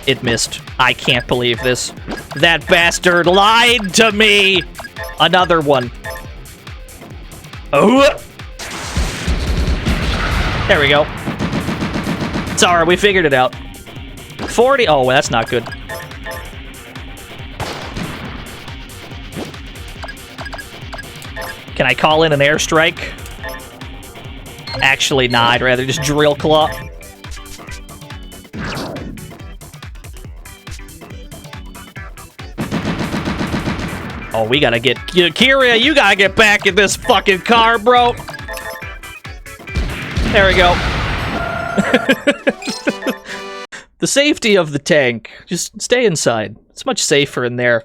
It missed. I can't believe this. That bastard lied to me. Another one. There we go. It's alright, we figured it out. 40. Oh, well, that's not good. Can I call in an airstrike? Actually, nah, I'd rather just drill claw. Oh, we gotta get... Kira, you gotta get back in this fucking car, bro! There we go. The safety of the tank. Just stay inside. It's much safer in there.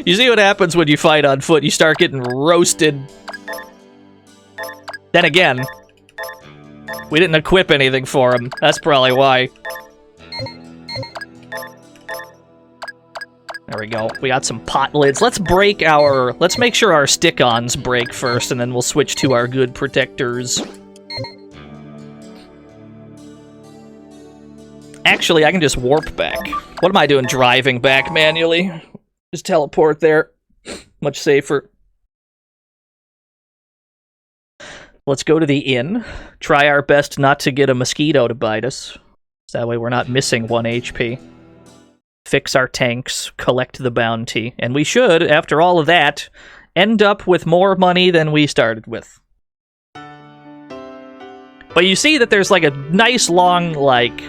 You see what happens when you fight on foot. You start getting roasted. Then again, we didn't equip anything for him. That's probably why. There we go. We got some pot lids. Let's break our... Let's make sure our stick-ons break first, and then we'll switch to our good protectors. Actually, I can just warp back. What am I doing driving back manually? Just teleport there. Much safer. Let's go to the inn. Try our best not to get a mosquito to bite us. So that way we're not missing 1 HP. Fix our tanks, collect the bounty, and we should, after all of that, end up with more money than we started with. But you see that there's like a nice long, like,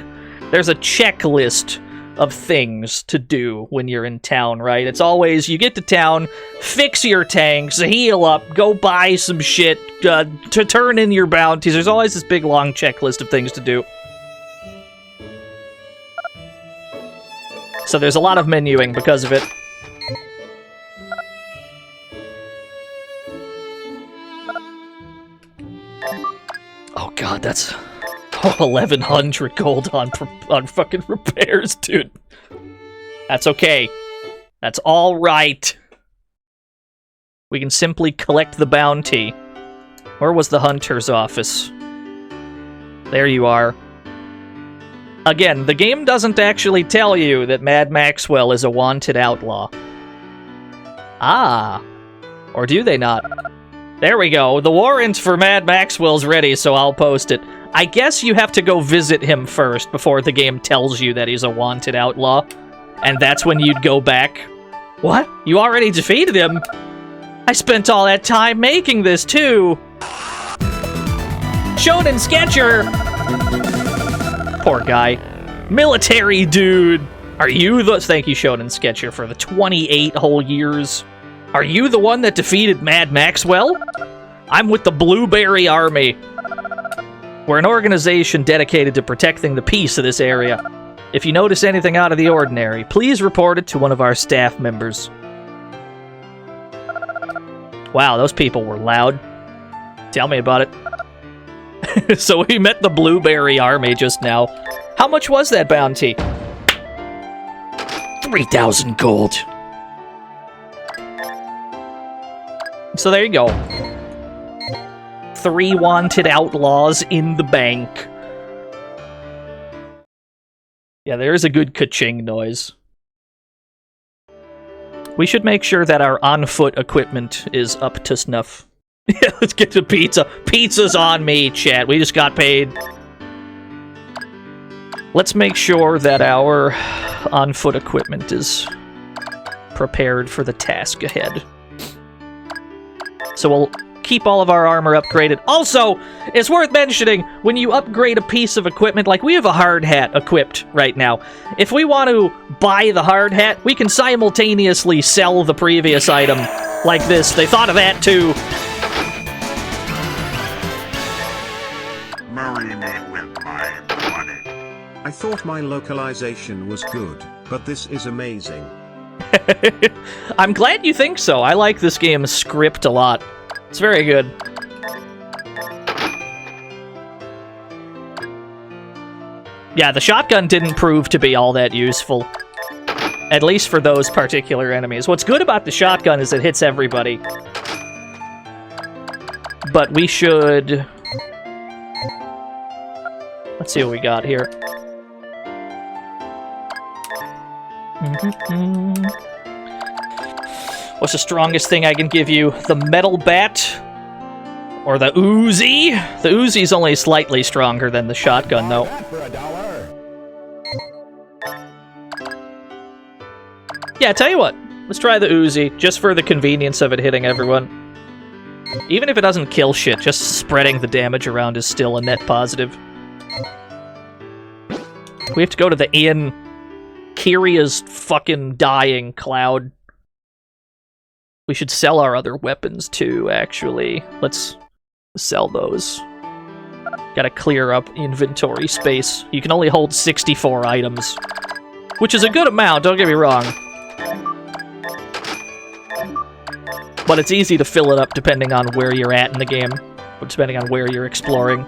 there's a checklist of things to do when you're in town, right? It's always, you get to town, fix your tanks, heal up, go buy some shit, to turn in your bounties. There's always this big long checklist of things to do. So there's a lot of menuing because of it. Oh god, that's 1,100 gold on fucking repairs, dude. That's okay. That's all right. We can simply collect the bounty. Where was the hunter's office? There you are. Again, the game doesn't actually tell you that Mad Maxwell is a wanted outlaw. Ah. Or do they not? There we go. The warrant for Mad Maxwell's ready, so I'll post it. I guess you have to go visit him first before the game tells you that he's a wanted outlaw. And that's when you'd go back. What? You already defeated him? I spent all that time making this, too. Shonen Sketcher! Poor guy. Military dude! Are you the... Thank you, Shonen Sketcher, for the 28 whole years. Are you the one that defeated Mad Maxwell? I'm with the Blueberry Army. We're an organization dedicated to protecting the peace of this area. If you notice anything out of the ordinary, please report it to one of our staff members. Wow, those people were loud. Tell me about it. So we met the Blueberry Army just now. How much was that bounty? 3,000 gold. So there you go. 3 wanted outlaws in the bank. Yeah, there's a good ka-ching noise. We should make sure that our on-foot equipment is up to snuff. Yeah, let's get to pizza. Pizza's on me, chat. We just got paid. Let's make sure that our on-foot equipment is prepared for the task ahead. So we'll keep all of our armor upgraded. Also, it's worth mentioning, when you upgrade a piece of equipment, like we have a hard hat equipped right now. If we want to buy the hard hat, we can simultaneously sell the previous item like this. They thought of that too. Marry me with my money. I thought my localization was good, but this is amazing. I'm glad you think so. I like this game's script a lot. It's very good. Yeah, the shotgun didn't prove to be all that useful. At least for those particular enemies. What's good about the shotgun is it hits everybody. But we should... Let's see what we got here. What's the strongest thing I can give you? The metal bat? Or the Uzi? The Uzi's only slightly stronger than the shotgun, though. Yeah, tell you what. Let's try the Uzi, just for the convenience of it hitting everyone. Even if it doesn't kill shit, just spreading the damage around is still a net positive. We have to go to the inn. Kiria's fucking dying, Cloud. We should sell our other weapons, too, actually. Let's sell those. Gotta clear up inventory space. You can only hold 64 items. Which is a good amount, don't get me wrong. But it's easy to fill it up depending on where you're at in the game. Or depending on where you're exploring.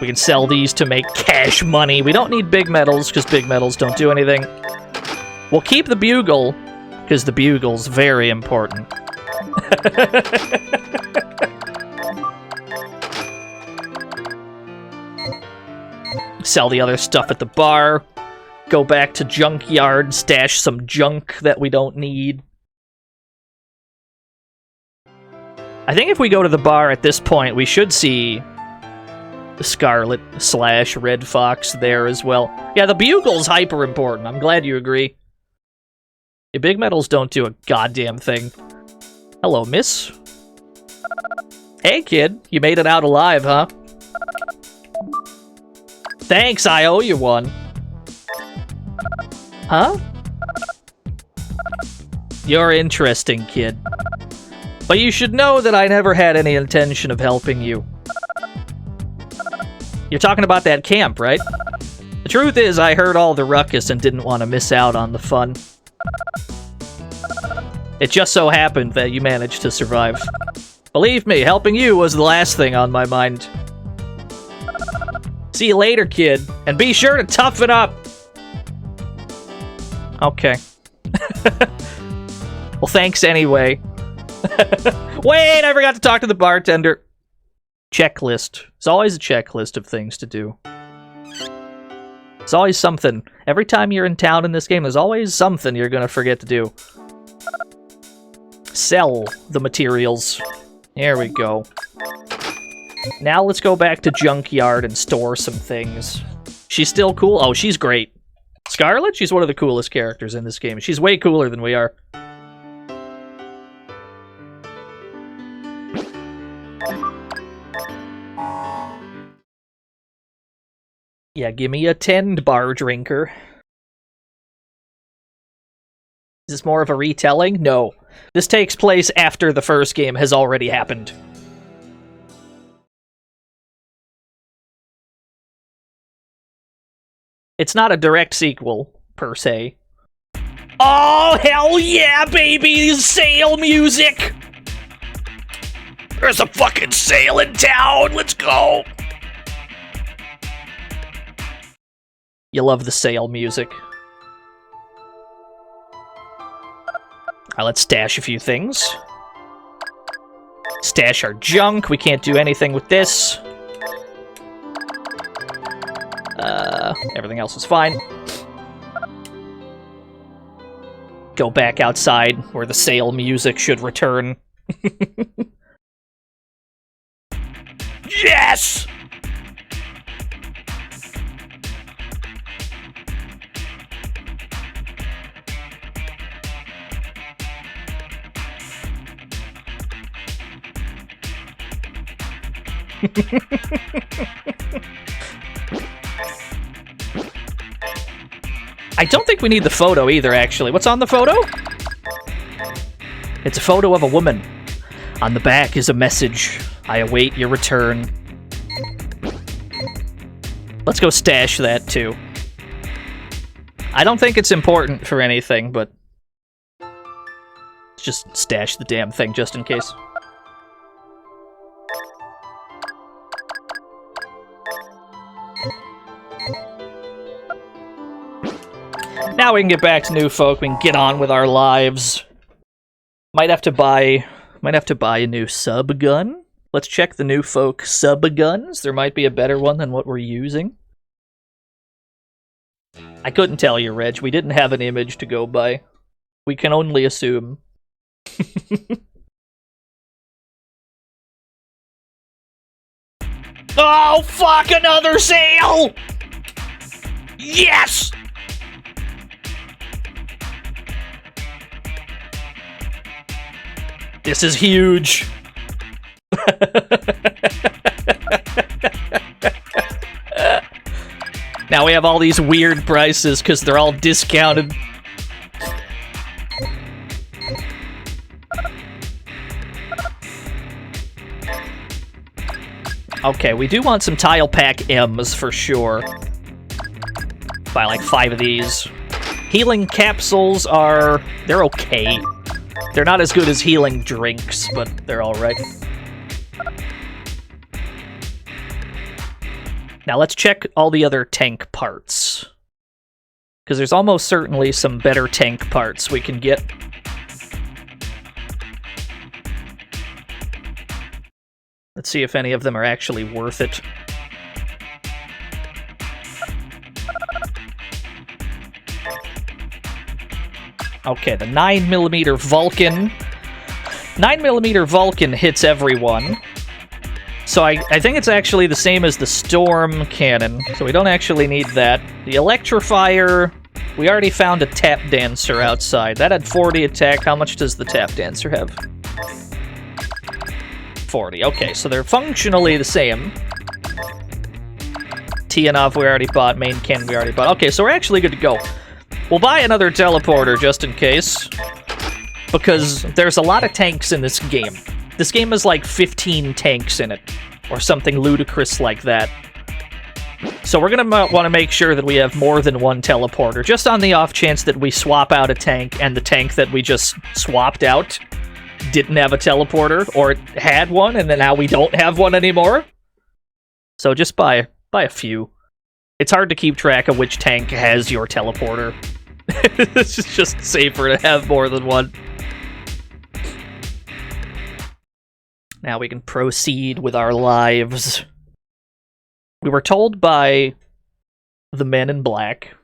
We can sell these to make cash money. We don't need big metals, because big metals don't do anything. We'll keep the bugle, because the bugle's very important. Sell the other stuff at the bar. Go back to junkyard, stash some junk that we don't need. I think if we go to the bar at this point, we should see the Scarlet/Red Fox there as well. Yeah, the bugle's hyper important. I'm glad you agree. The big metals don't do a goddamn thing. Hello, miss. Hey, kid. You made it out alive, huh? Thanks, I owe you one. Huh? You're interesting, kid. But you should know that I never had any intention of helping you. You're talking about that camp, right? The truth is, I heard all the ruckus and didn't want to miss out on the fun. It just so happened that you managed to survive. Believe me, helping you was the last thing on my mind. See you later, kid. And be sure to toughen up! Okay. Well, thanks anyway. Wait, I forgot to talk to the bartender. Checklist. There's always a checklist of things to do. There's always something. Every time you're in town in this game, there's always something you're gonna forget to do. Sell the materials. There we go. Now let's go back to Junkyard and store some things. She's still cool? Oh, she's great. Scarlet? She's one of the coolest characters in this game. She's way cooler than we are. Yeah, give me a 10-bar drinker. Is this more of a retelling? No. This takes place after the first game has already happened. It's not a direct sequel, per se. Oh, hell yeah, baby! Sale music! There's a fucking sale in town! Let's go! You love the sale music. Let's stash a few things. Stash our junk. We can't do anything with this. Everything else is fine. Go back outside where the sale music should return. Yes! I don't think we need the photo either, actually. What's on the photo? It's a photo of a woman. On the back is a message. I await your return. Let's go stash that, too. I don't think it's important for anything, but... just stash the damn thing, just in case. Now we can get back to New Folk. We can get on with our lives. Might have to buy a new sub gun. Let's check the New Folk sub guns. There might be a better one than what we're using. I couldn't tell you, Reg. We didn't have an image to go by. We can only assume. Oh, fuck! Another sale! Yes! This is huge. Now we have all these weird prices because they're all discounted. Okay, we do want some tile pack M's for sure. Buy like 5 of these. Healing capsules are... they're okay. They're not as good as healing drinks, but they're alright. Now let's check all the other tank parts. Because there's almost certainly some better tank parts we can get. Let's see if any of them are actually worth it. Okay, the 9mm Vulcan. 9mm Vulcan hits everyone. So I think it's actually the same as the Storm Cannon, so we don't actually need that. The Electrifier, we already found a Tap Dancer outside. That had 40 attack. How much does the Tap Dancer have? 40. Okay, so they're functionally the same. Tianov we already bought, Main Cannon we already bought. Okay, so we're actually good to go. We'll buy another teleporter just in case, because there's a lot of tanks in this game. This game has like 15 tanks in it, or something ludicrous like that. So we're going to want to make sure that we have more than one teleporter, just on the off chance that we swap out a tank and the tank that we just swapped out didn't have a teleporter, or it had one and then now we don't have one anymore. So just buy a few. It's hard to keep track of which tank has your teleporter. It's just safer to have more than one. Now we can proceed with our lives. We were told by the men in black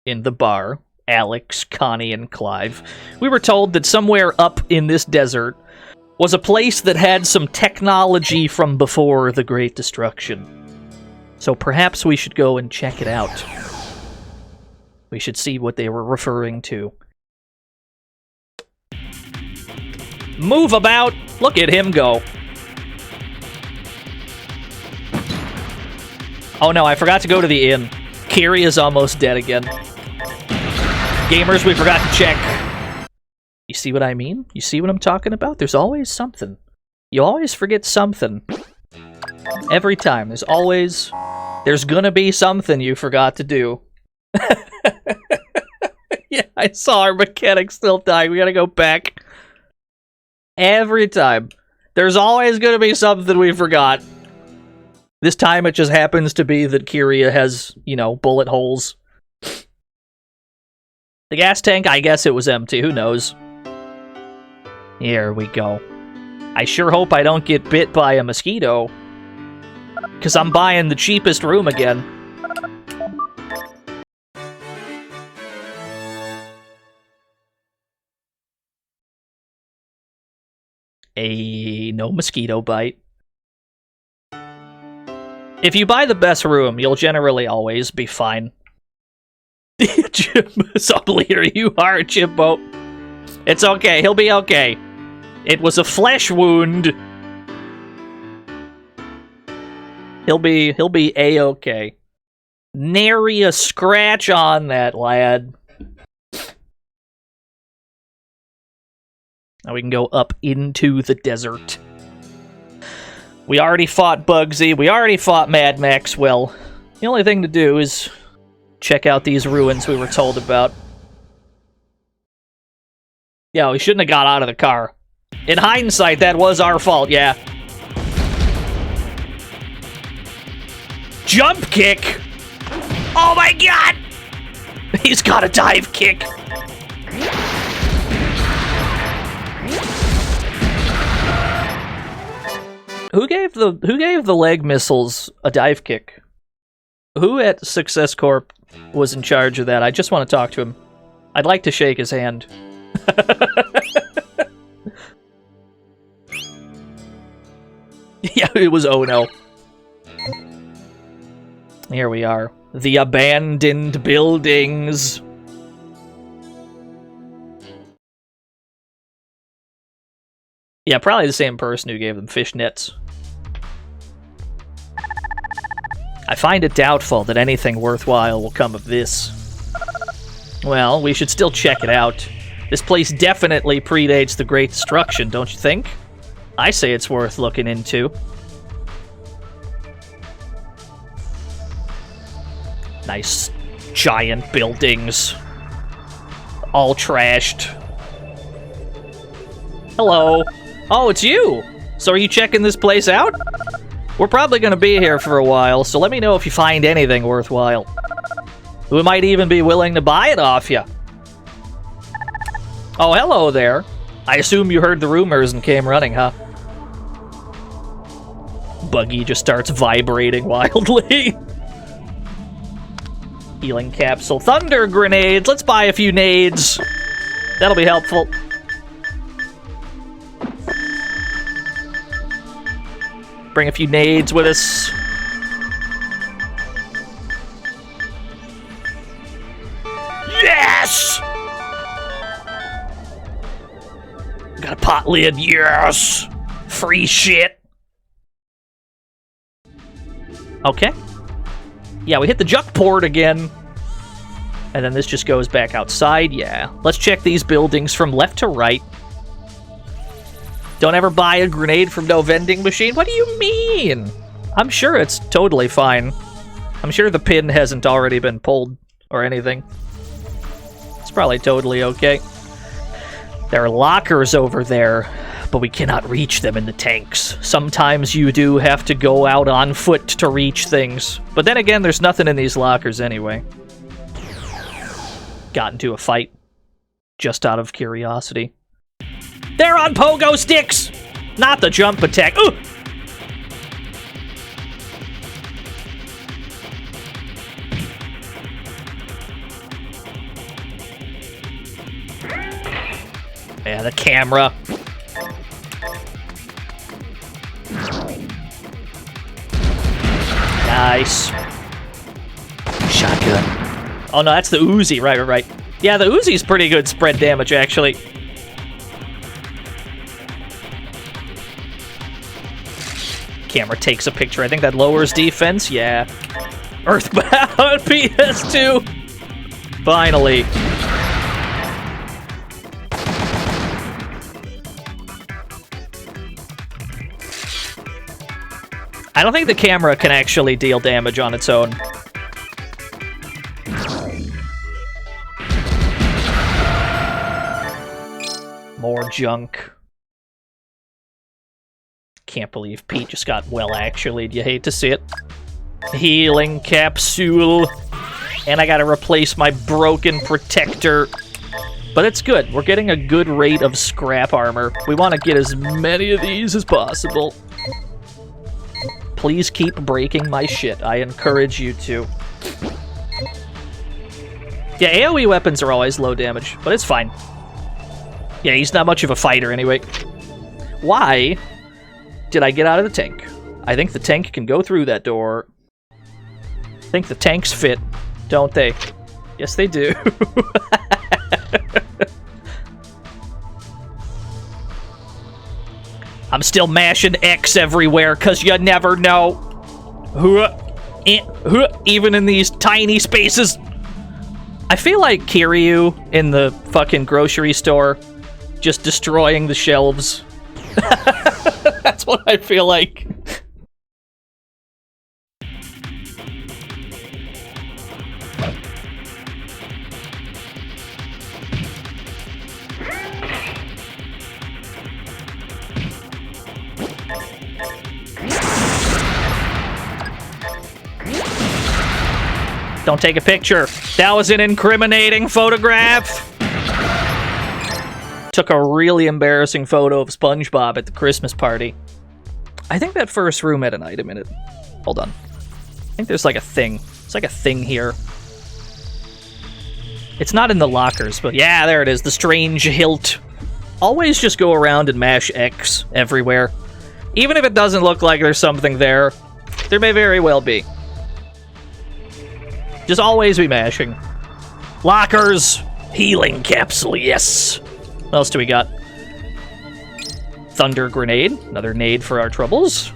in the bar, Alex, Connie, and Clive, we were told that somewhere up in this desert was a place that had some technology from before the Great Destruction. So perhaps we should go and check it out. We should see what they were referring to. Move about! Look at him go. Oh no, I forgot to go to the inn. Kiri is almost dead again. Gamers, we forgot to check. You see what I mean? You see what I'm talking about? There's always something. You always forget something. Every time. There's gonna be something you forgot to do. Yeah, I saw our mechanic still dying. We gotta go back. Every time. There's always gonna be something we forgot. This time it just happens to be that Kyria has, you know, bullet holes. The gas tank, I guess it was empty. Who knows? Here we go. I sure hope I don't get bit by a mosquito. Because I'm buying the cheapest room again. No mosquito bite. If you buy the best room, you'll generally always be fine. Here you are, Chimbo. It's okay, he'll be okay. It was a flesh wound. He'll be A-okay. Nary a scratch on that, lad. Now we can go up into the desert. We already fought Bugsy. We already fought Mad Maxwell. The only thing to do is check out these ruins we were told about. Yeah, we shouldn't have got out of the car. In hindsight, that was our fault, yeah. Jump kick! Oh my god! He's got a dive kick! Who gave the leg missiles a dive kick? Who at Success Corp was in charge of that? I just want to talk to him. I'd like to shake his hand. Yeah, it was Ono. Here we are. The abandoned buildings. Yeah, probably the same person who gave them fishnets. I find it doubtful that anything worthwhile will come of this. Well, we should still check it out. This place definitely predates the Great Destruction, don't you think? I say it's worth looking into. Nice giant buildings. All trashed. Hello. Oh, it's you! So are you checking this place out? We're probably gonna be here for a while, so let me know if you find anything worthwhile. We might even be willing to buy it off you. Oh, hello there. I assume you heard the rumors and came running, huh? Buggy just starts vibrating wildly. Healing capsule. Thunder grenades! Let's buy a few nades. That'll be helpful. Bring a few nades with us. Yes! Got a pot lid, yes! Free shit. Okay. Yeah, we hit the junk port again. And then this just goes back outside, yeah. Let's check these buildings from left to right. Don't ever buy a grenade from no vending machine? What do you mean? I'm sure it's totally fine. I'm sure the pin hasn't already been pulled or anything. It's probably totally okay. There are lockers over there, but we cannot reach them in the tanks. Sometimes you do have to go out on foot to reach things. But then again, there's nothing in these lockers anyway. Got into a fight just out of curiosity. They're on pogo sticks! Not the jump attack. Ooh! Yeah, the camera. Nice. Shotgun. Oh no, that's the Uzi. Right. Yeah, the Uzi's pretty good spread damage, actually. Camera takes a picture. I think that lowers defense. Yeah. Earthbound PS2. Finally. I don't think the camera can actually deal damage on its own. More junk. Can't believe Pete just got well actually. You hate to see it. Healing capsule. And I gotta replace my broken protector. But it's good. We're getting a good rate of scrap armor. We want to get as many of these as possible. Please keep breaking my shit. I encourage you to. Yeah, AoE weapons are always low damage, but it's fine. Yeah, he's not much of a fighter anyway. Why did I get out of the tank? I think the tank can go through that door. I think the tanks fit, don't they? Yes, they do. I'm still mashing X everywhere, because you never know. Even in these tiny spaces. I feel like Kiryu in the fucking grocery store just destroying the shelves. That's what I feel like. Don't take a picture. That was an incriminating photograph. Took a really embarrassing photo of SpongeBob at the Christmas party. I think that first room had an item in it. Hold on. I think there's like a thing. It's like a thing here. It's not in the lockers, but yeah, there it is. The strange hilt. Always just go around and mash X everywhere. Even if it doesn't look like there's something there, there may very well be. Just always be mashing. Lockers! Healing capsule, yes! What else do we got? Thunder grenade. Another nade for our troubles.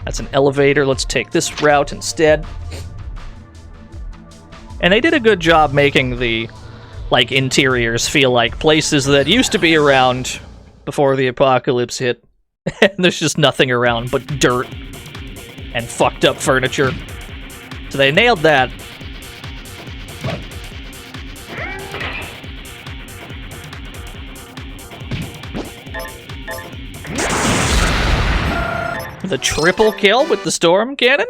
That's an elevator. Let's take this route instead. And they did a good job making the, like, interiors feel like places that used to be around before the apocalypse hit. And there's just nothing around but dirt and fucked up furniture. So they nailed that. The triple kill with the storm cannon?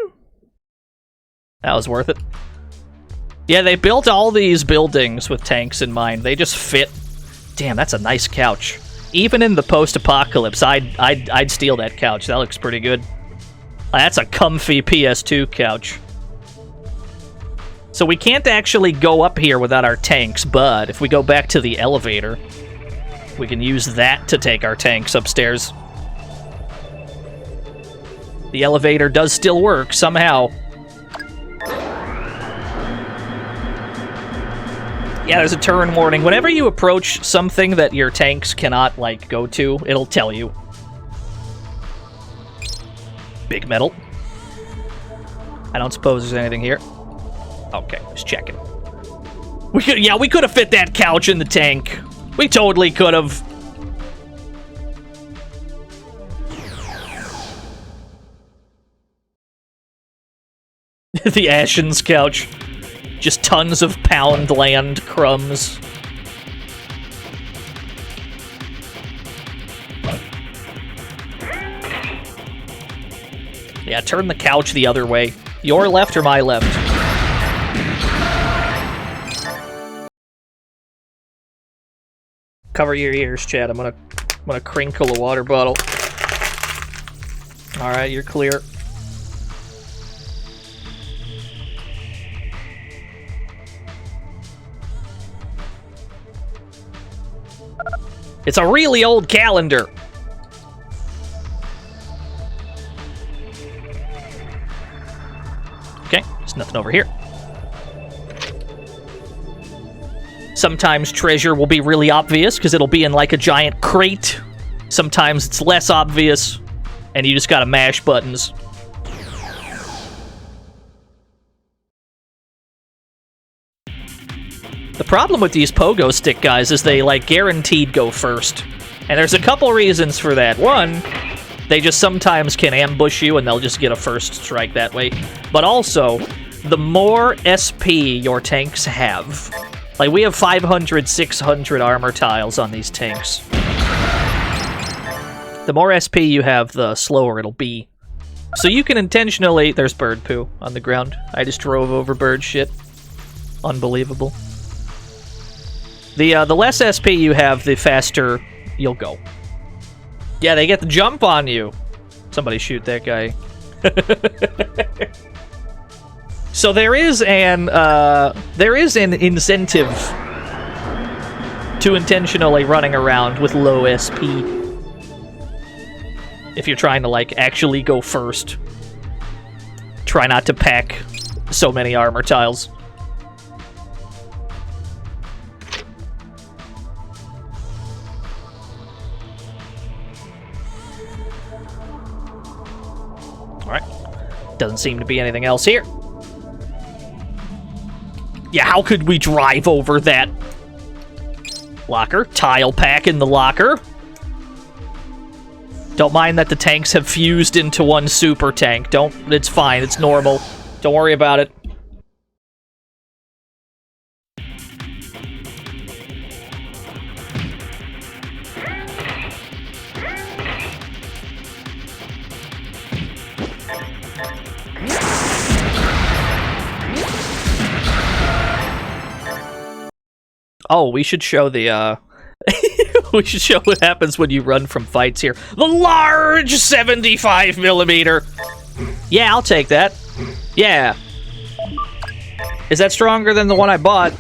That was worth it. Yeah, they built all these buildings with tanks in mind. They just fit. Damn, that's a nice couch. Even in the post-apocalypse, I'd steal that couch. That looks pretty good. That's a comfy PS2 couch. So we can't actually go up here without our tanks, but if we go back to the elevator, we can use that to take our tanks upstairs. The elevator does still work, somehow. Yeah, there's a turn warning. Whenever you approach something that your tanks cannot, like, go to, it'll tell you. Big metal. I don't suppose there's anything here. Okay, just checking. We could have fit that couch in the tank. We totally could have. The Ashen's couch. Just tons of pound land crumbs. Yeah, turn the couch the other way. Your left or my left? Cover your ears, Chad. I'm gonna crinkle a water bottle. Alright, you're clear. It's a really old calendar. Okay, there's nothing over here. Sometimes treasure will be really obvious because it'll be in like a giant crate. Sometimes it's less obvious and you just gotta mash buttons. The problem with these pogo stick guys is they, like, guaranteed go first. And there's a couple reasons for that. One, they just sometimes can ambush you and they'll just get a first strike that way. But also, the more SP your tanks have... Like, we have 500, 600 armor tiles on these tanks. The more SP you have, the slower it'll be. So you can intentionally... There's bird poo on the ground. I just drove over bird shit. Unbelievable. The less SP you have, the faster you'll go. Yeah, they get the jump on you. Somebody shoot that guy. So there is an incentive to intentionally running around with low SP. If you're trying to, like, actually go first. Try not to pack so many armor tiles. Doesn't seem to be anything else here. Yeah, how could we drive over that locker? Tile pack in the locker. Don't mind that the tanks have fused into one super tank. It's fine, it's normal. Don't worry about it. Oh, we should show the, we should show what happens when you run from fights here. The large 75mm! Yeah, I'll take that. Yeah. Is that stronger than the one I bought?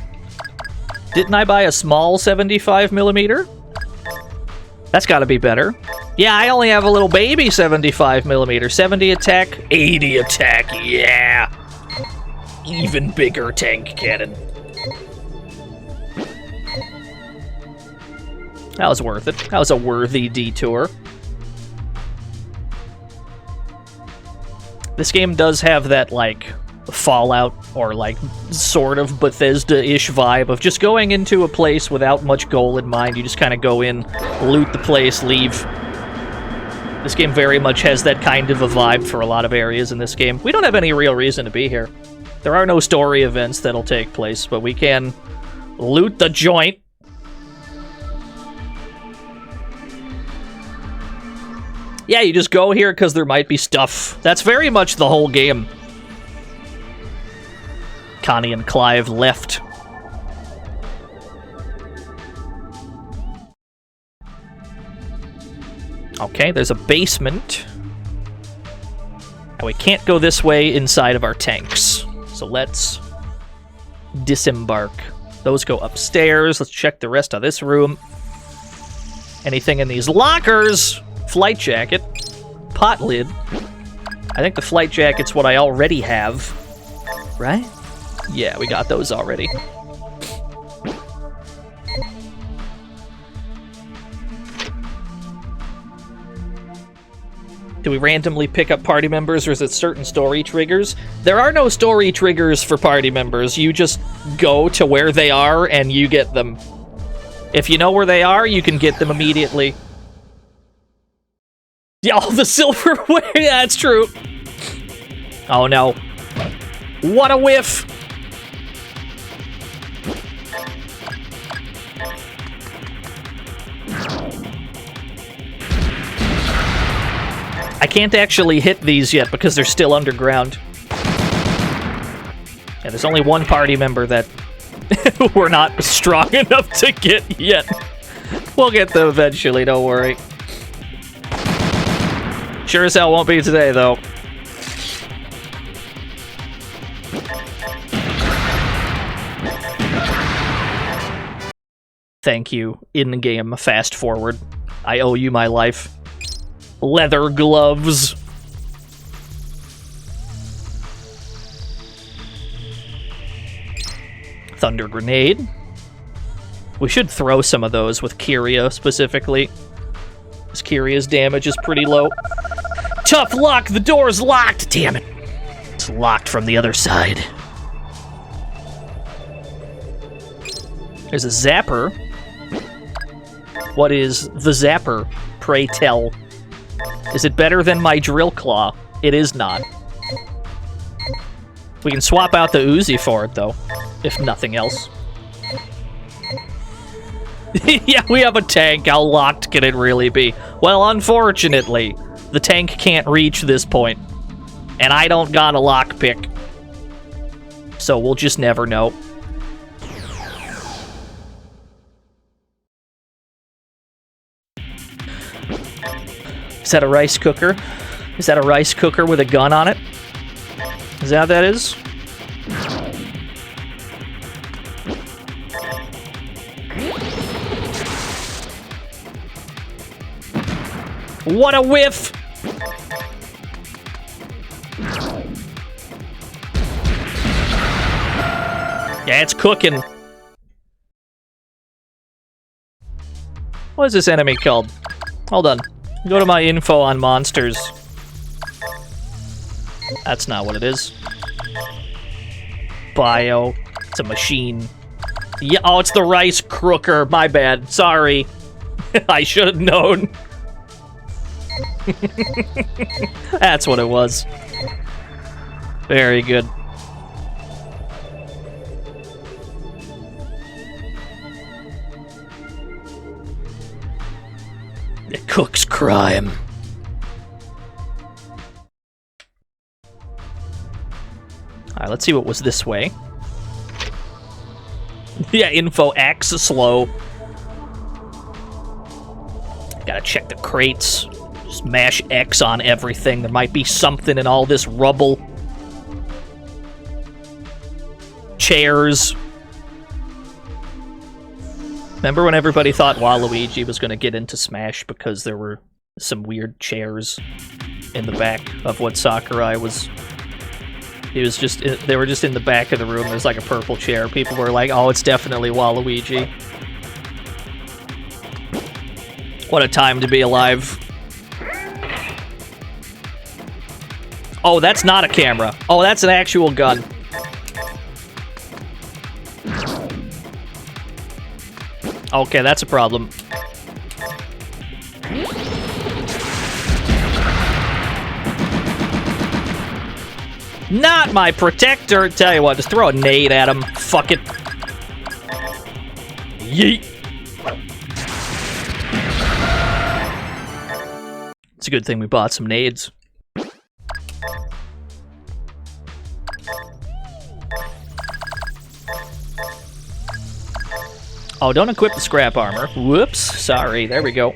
Didn't I buy a small 75mm? That's gotta be better. Yeah, I only have a little baby 75mm. 70 attack, 80 attack, yeah! Even bigger tank cannon. That was worth it. That was a worthy detour. This game does have that, like, Fallout, or, like, sort of Bethesda-ish vibe of just going into a place without much goal in mind. You just kind of go in, loot the place, leave. This game very much has that kind of a vibe for a lot of areas in this game. We don't have any real reason to be here. There are no story events that'll take place, but we can loot the joint. Yeah, you just go here because there might be stuff. That's very much the whole game. Connie and Clive left. Okay, there's a basement. And we can't go this way inside of our tanks. So let's disembark. Those go upstairs. Let's check the rest of this room. Anything in these lockers? Flight jacket. Pot lid. I think the flight jacket's what I already have. Right? Yeah, we got those already. Do we randomly pick up party members, or is it certain story triggers? There are no story triggers for party members. You just go to where they are, and you get them. If you know where they are, you can get them immediately. Yeah, all the silverware, yeah, that's true. Oh no. What a whiff! I can't actually hit these yet because they're still underground. And there's only one party member that we're not strong enough to get yet. We'll get them eventually, don't worry. Sure as hell won't be today, though. Thank you, in-game fast forward. I owe you my life. Leather gloves. Thunder grenade. We should throw some of those with Kyria specifically. Because Kyria's damage is pretty low. Tough luck! The door's locked! Damn it. It's locked from the other side. There's a zapper. What is the zapper? Pray tell. Is it better than my drill claw? It is not. We can swap out the Uzi for it, though. If nothing else. Yeah, we have a tank. How locked can it really be? Well, unfortunately, the tank can't reach this point. And I don't got a lockpick. So we'll just never know. Is that a rice cooker? Is that a rice cooker with a gun on it? Is that what that is? What a whiff! Yeah, it's cooking. What is this enemy called? Hold on. Go to my info on monsters. That's not what it is. Bio. It's a machine. Yeah, oh, it's the rice crooker. My bad. Sorry. I should have known. That's what it was. Very good. It cooks crime. Alright, let's see what was this way. Yeah, info X slow. Gotta check the crates. Smash X on everything. There might be something in all this rubble. Chairs. Remember when everybody thought Waluigi was gonna get into Smash because there were some weird chairs in the back of what Sakurai was... they were just in the back of the room. There's like a purple chair. People were like, oh, it's definitely Waluigi. What a time to be alive. Oh, that's not a camera. Oh, that's an actual gun. Okay, that's a problem. Not my protector! Tell you what, just throw a nade at him. Fuck it. Yeet! It's a good thing we bought some nades. Oh, don't equip the scrap armor. Whoops, sorry. There we go.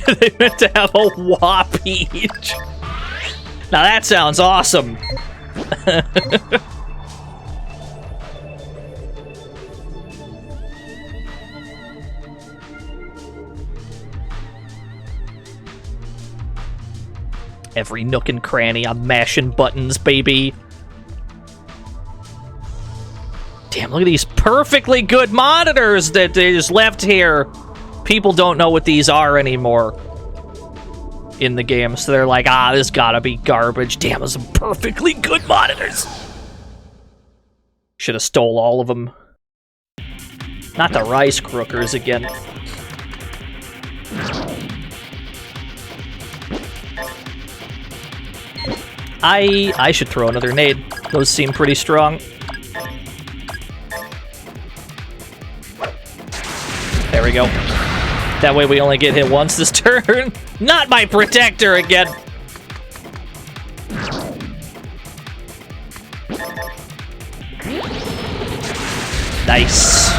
They meant to have a WAP each. Now that sounds awesome. Every nook and cranny, I'm mashing buttons, baby. Damn, look at these perfectly good monitors that they just left here. People don't know what these are anymore in the game, so they're like, ah, this gotta be garbage. Damn, those are some perfectly good monitors. Should have stole all of them. Not the rice crookers again. I should throw another nade. Those seem pretty strong. There we go. That way we only get hit once this turn. Not my protector again. Nice.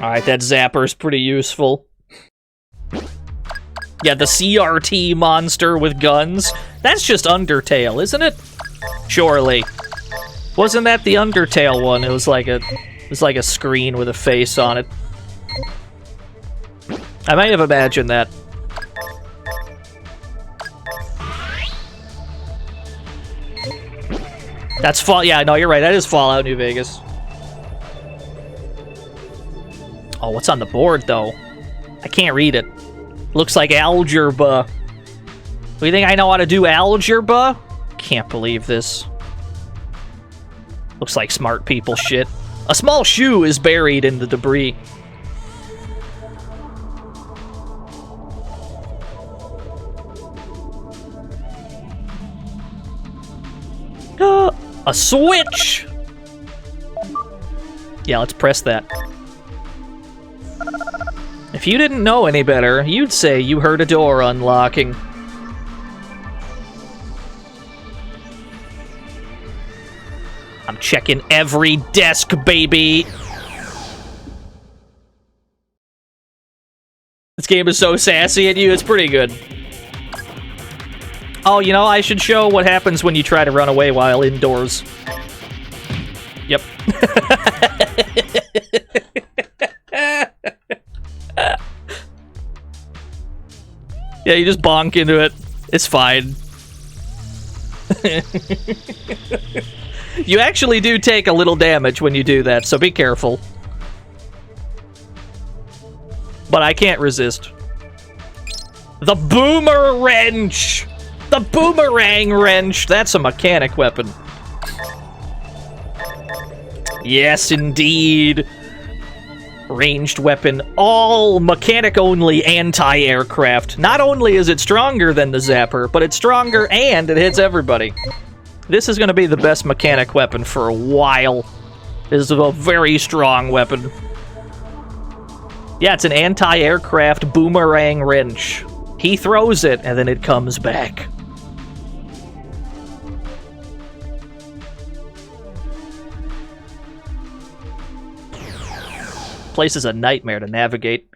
Alright, that zapper's pretty useful. Yeah, the CRT monster with guns. That's just Undertale, isn't it? Surely. Wasn't that the Undertale one? It was like a screen with a face on it. I might have imagined that. That's Fall. Yeah, no, you're right. That is Fallout New Vegas. Oh, what's on the board though? I can't read it. Looks like algebra. Do you think I know how to do algebra? Can't believe this. Looks like smart people shit. A small shoe is buried in the debris. A switch! Yeah, let's press that. If you didn't know any better, you'd say you heard a door unlocking. I'm checking every desk, baby! This game is so sassy at you, it's pretty good. Oh, you know, I should show what happens when you try to run away while indoors. Yep. Yeah, you just bonk into it. It's fine. You actually do take a little damage when you do that, so be careful. But I can't resist. The boomer wrench! The boomerang wrench! That's a mechanic weapon. Yes, indeed. Ranged weapon, all mechanic-only anti-aircraft. Not only is it stronger than the Zapper, but it's stronger and it hits everybody. This is going to be the best mechanic weapon for a while. This is a very strong weapon. Yeah, it's an anti-aircraft boomerang wrench. He throws it, and then it comes back. Place is a nightmare to navigate.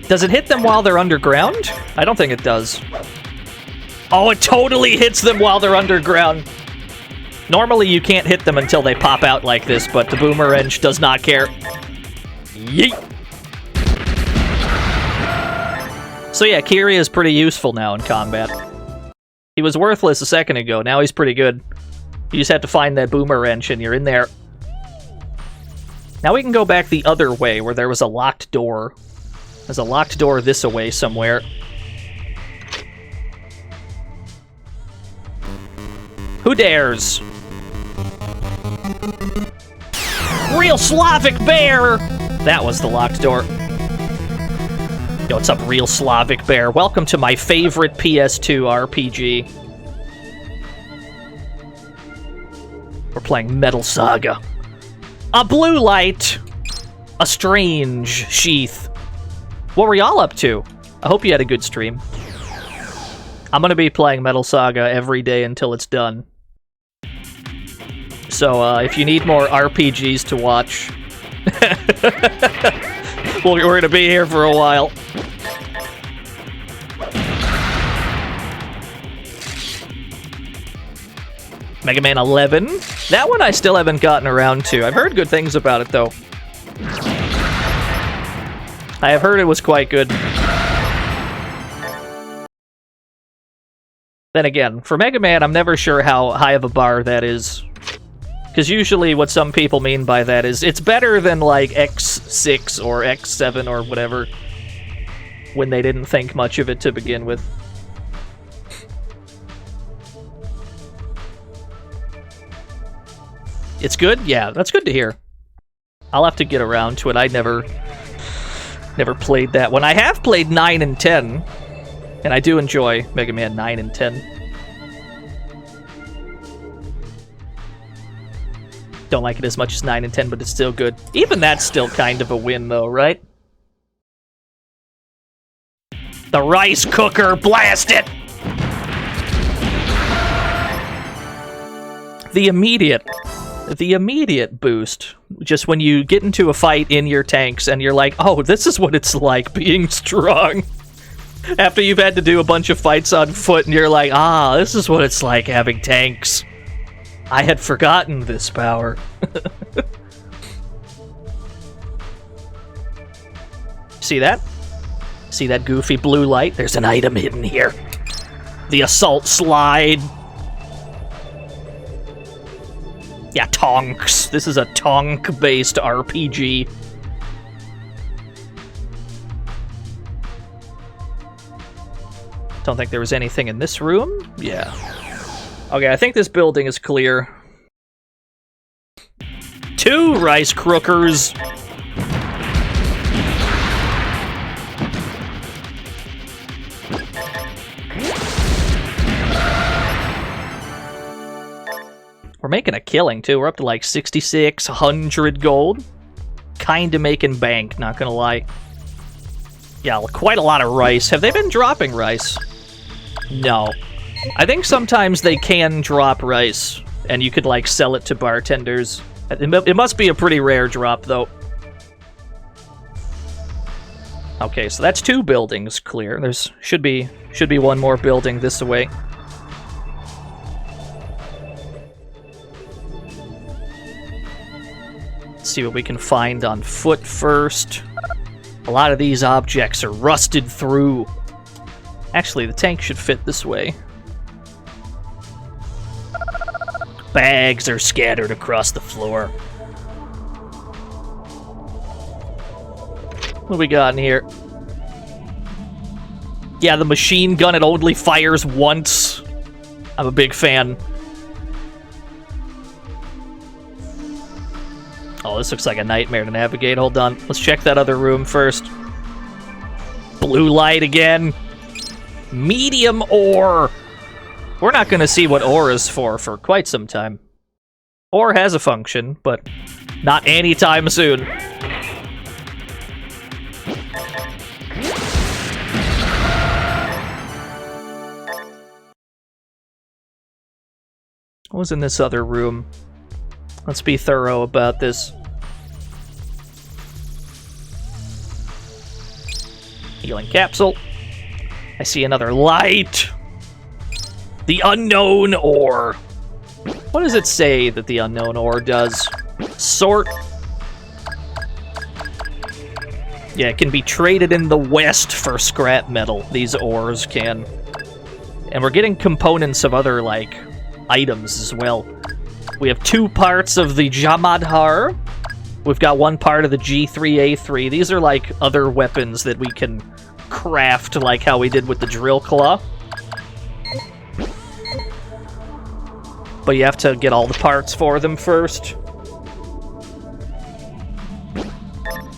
Does it hit them while they're underground? I don't think it does. Oh, it totally hits them while they're underground. Normally you can't hit them until they pop out like this, but the boomerang does not care. Yeet! So yeah, Kiri is pretty useful now in combat. He was worthless a second ago, now he's pretty good. You just have to find that boomerang and you're in there. Now we can go back the other way, where there was a locked door. There's a locked door this way somewhere. Who dares? Real Slavic bear! That was the locked door. Yo, what's up, Real Slavic bear? Welcome to my favorite PS2 RPG. We're playing Metal Saga. A blue light! A strange sheath. What were y'all up to? I hope you had a good stream. I'm gonna be playing Metal Saga every day until it's done. So, if you need more RPGs to watch... we're gonna be here for a while. Mega Man 11. That one I still haven't gotten around to. I've heard good things about it, though. I have heard it was quite good. Then again, for Mega Man, I'm never sure how high of a bar that is. Because usually what some people mean by that is it's better than, like, X6 or X7 or whatever, when they didn't think much of it to begin with. It's good? Yeah, that's good to hear. I'll have to get around to it. I never played that one. I have played 9 and 10, and I do enjoy Mega Man 9 and 10. Don't like it as much as 9 and 10, but it's still good. Even that's still kind of a win, though, right? The rice cooker, blast it! The immediate boost, just when you get into a fight in your tanks and you're like, oh, this is what it's like being strong. After you've had to do a bunch of fights on foot and you're like, ah, this is what it's like having tanks. I had forgotten this power. See that? See that goofy blue light? There's an item hidden here. The assault slide. Yeah, tonks. This is a tonk-based RPG. Don't think there was anything in this room? Yeah. Okay, I think this building is clear. 2 rice crookers! We're making a killing, too. We're up to like 6,600 gold. Kinda making bank, not gonna lie. Yeah, quite a lot of rice. Have they been dropping rice? No. I think sometimes they can drop rice, and you could, like, sell it to bartenders. It must be a pretty rare drop, though. Okay, so that's 2 buildings clear. There's should be one more building this way. Let's see what we can find on foot first. A lot of these objects are rusted through. Actually, the tank should fit this way. Bags are scattered across the floor. What do we got in here? Yeah, the machine gun, it only fires once. I'm a big fan. Oh, this looks like a nightmare to navigate. Hold on. Let's check that other room first. Blue light again. Medium ore. We're not going to see what ore is for quite some time. Ore has a function, but not anytime soon. What was in this other room? Let's be thorough about this. Healing capsule. I see another light. The unknown ore. What does it say that the unknown ore does? Sort. Yeah, it can be traded in the West for scrap metal. These ores can. And we're getting components of other, like, items as well. We have 2 parts of the Jamadhar. We've got 1 part of the G3A3. These are like other weapons that we can craft, like how we did with the drill claw. But you have to get all the parts for them first.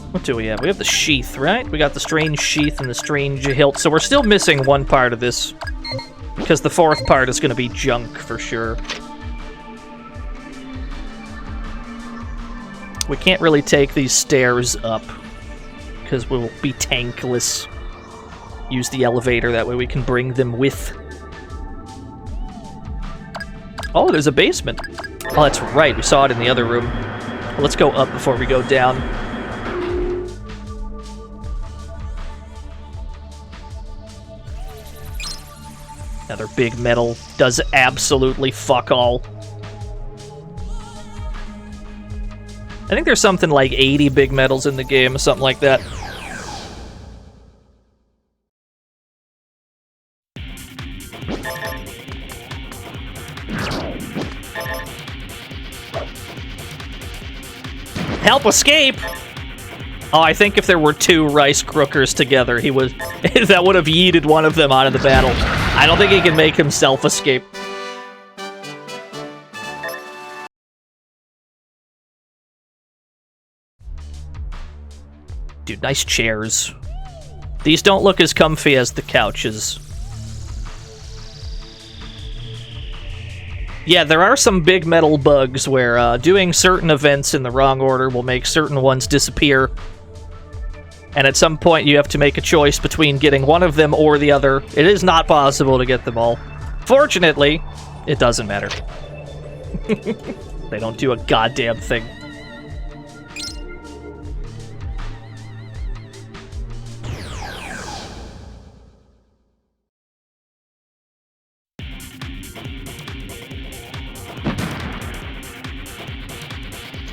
What do we have? We have the sheath, right? We got the strange sheath and the strange hilt. So we're still missing 1 part of this. Because the 4th part is going to be junk for sure. We can't really take these stairs up. Because we'll be tankless. Use the elevator, that way we can bring them with. Oh, there's a basement. Oh, that's right. We saw it in the other room. Well, let's go up before we go down. Another big metal. Does absolutely fuck all. I think there's something like 80 big metals in the game, something like that. Help escape! Oh, I think if there were 2 rice crookers together, he would that would have yeeted one of them out of the battle. I don't think he can make himself escape. Dude, nice chairs. These don't look as comfy as the couches. Yeah, there are some big metal bugs where doing certain events in the wrong order will make certain ones disappear. And at some point you have to make a choice between getting one of them or the other. It is not possible to get them all. Fortunately, it doesn't matter. They don't do a goddamn thing.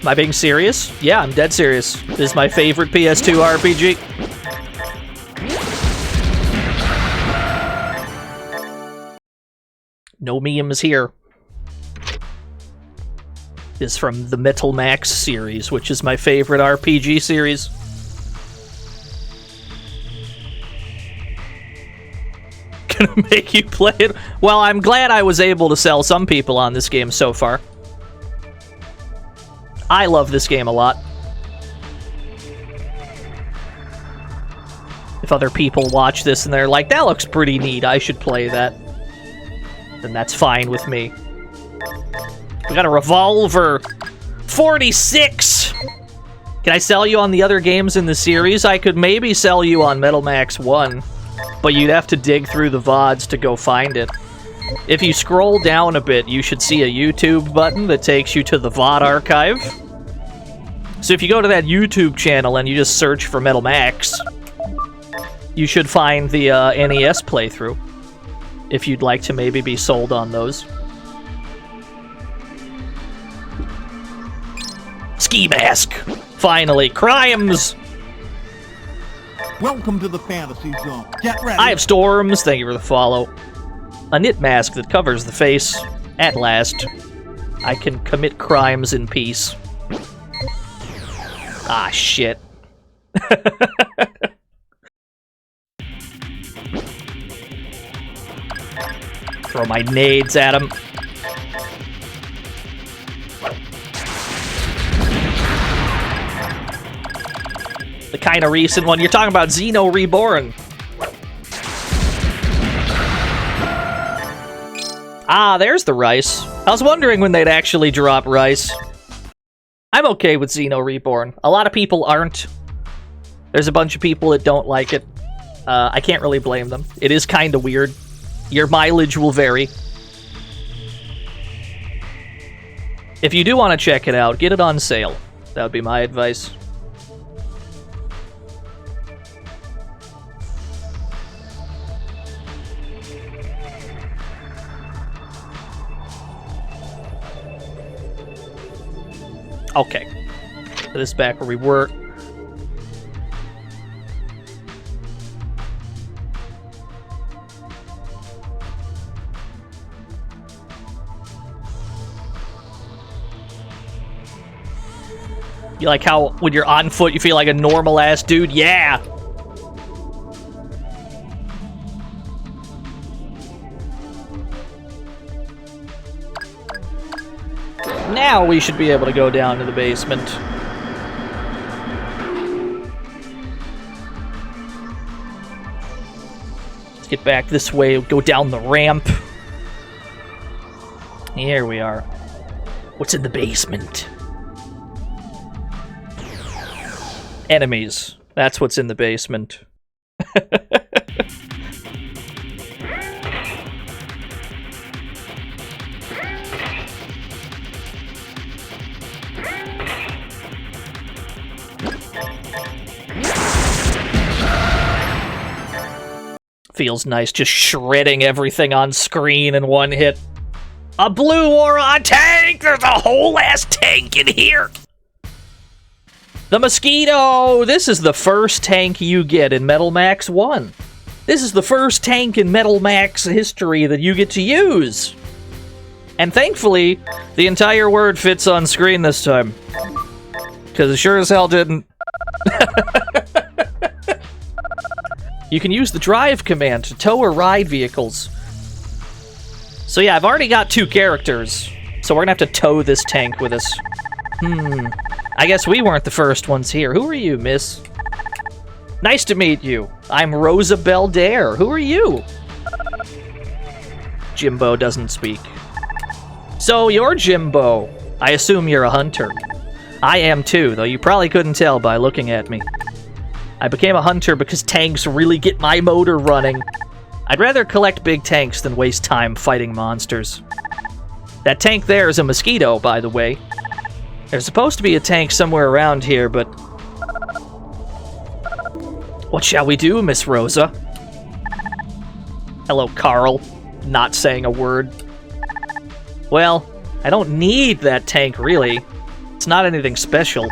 Am I being serious? Yeah, I'm dead serious. This is my favorite PS2 RPG. No memes here. This is from the Metal Max series, which is my favorite RPG series. Gonna make you play it? Well, I'm glad I was able to sell some people on this game so far. I love this game a lot. If other people watch this and they're like, that looks pretty neat, I should play that, then that's fine with me. We got a revolver. 46! Can I sell you on the other games in the series? I could maybe sell you on Metal Max 1, but you'd have to dig through the VODs to go find it. If you scroll down a bit, you should see a YouTube button that takes you to the VOD archive. So if you go to that YouTube channel and you just search for Metal Max, you should find the NES playthrough, if you'd like to maybe be sold on those. Ski mask! Finally, crimes! Welcome to the fantasy zone. Get ready. I have storms, thank you for the follow. A knit mask that covers the face. At last, I can commit crimes in peace. Ah, shit. Throw my nades at him. The kind of recent one. You're talking about Xeno Reborn. Ah, there's the rice. I was wondering when they'd actually drop rice. I'm okay with Xeno Reborn. A lot of people aren't. There's a bunch of people that don't like it. I can't really blame them. It is kind of weird. Your mileage will vary. If you do want to check it out, get it on sale. That would be my advice. Okay. Put this back where we were. You like how when you're on foot you feel like a normal ass dude? Yeah! Now we should be able to go down to the basement. Let's get back this way, go down the ramp. Here we are. What's in the basement? Enemies. That's what's in the basement. Feels nice just shredding everything on screen in one hit. A blue aura tank! There's a whole ass tank in here! The Mosquito! This is the first tank you get in Metal Max 1. This is the first tank in Metal Max history that you get to use. And thankfully, the entire word fits on screen this time. Because it sure as hell didn't. You can use the drive command to tow or ride vehicles. So yeah, I've already got 2 characters. So we're gonna have to tow this tank with us. I guess we weren't the first ones here. Who are you, miss? Nice to meet you. I'm Rosa Beldare. Who are you? Jimbo doesn't speak. So you're Jimbo. I assume you're a hunter. I am too, though you probably couldn't tell by looking at me. I became a hunter because tanks really get my motor running. I'd rather collect big tanks than waste time fighting monsters. That tank there is a Mosquito, by the way. There's supposed to be a tank somewhere around here, but... What shall we do, Miss Rosa? Hello, Carl. Not saying a word. Well, I don't need that tank, really. It's not anything special.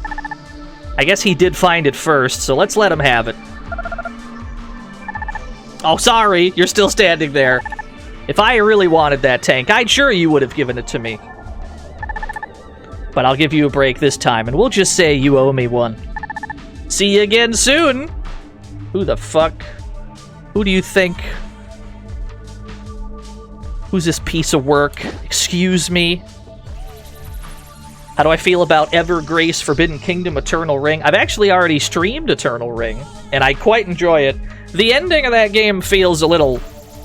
I guess he did find it first, so let's let him have it. Oh, sorry, you're still standing there. If I really wanted that tank, I'd sure you would have given it to me. But I'll give you a break this time, and we'll just say you owe me one. See you again soon! Who the fuck? Who do you think? Who's this piece of work? Excuse me? How do I feel about Evergrace, Forbidden Kingdom, Eternal Ring? I've actually already streamed Eternal Ring, and I quite enjoy it. The ending of that game feels a little...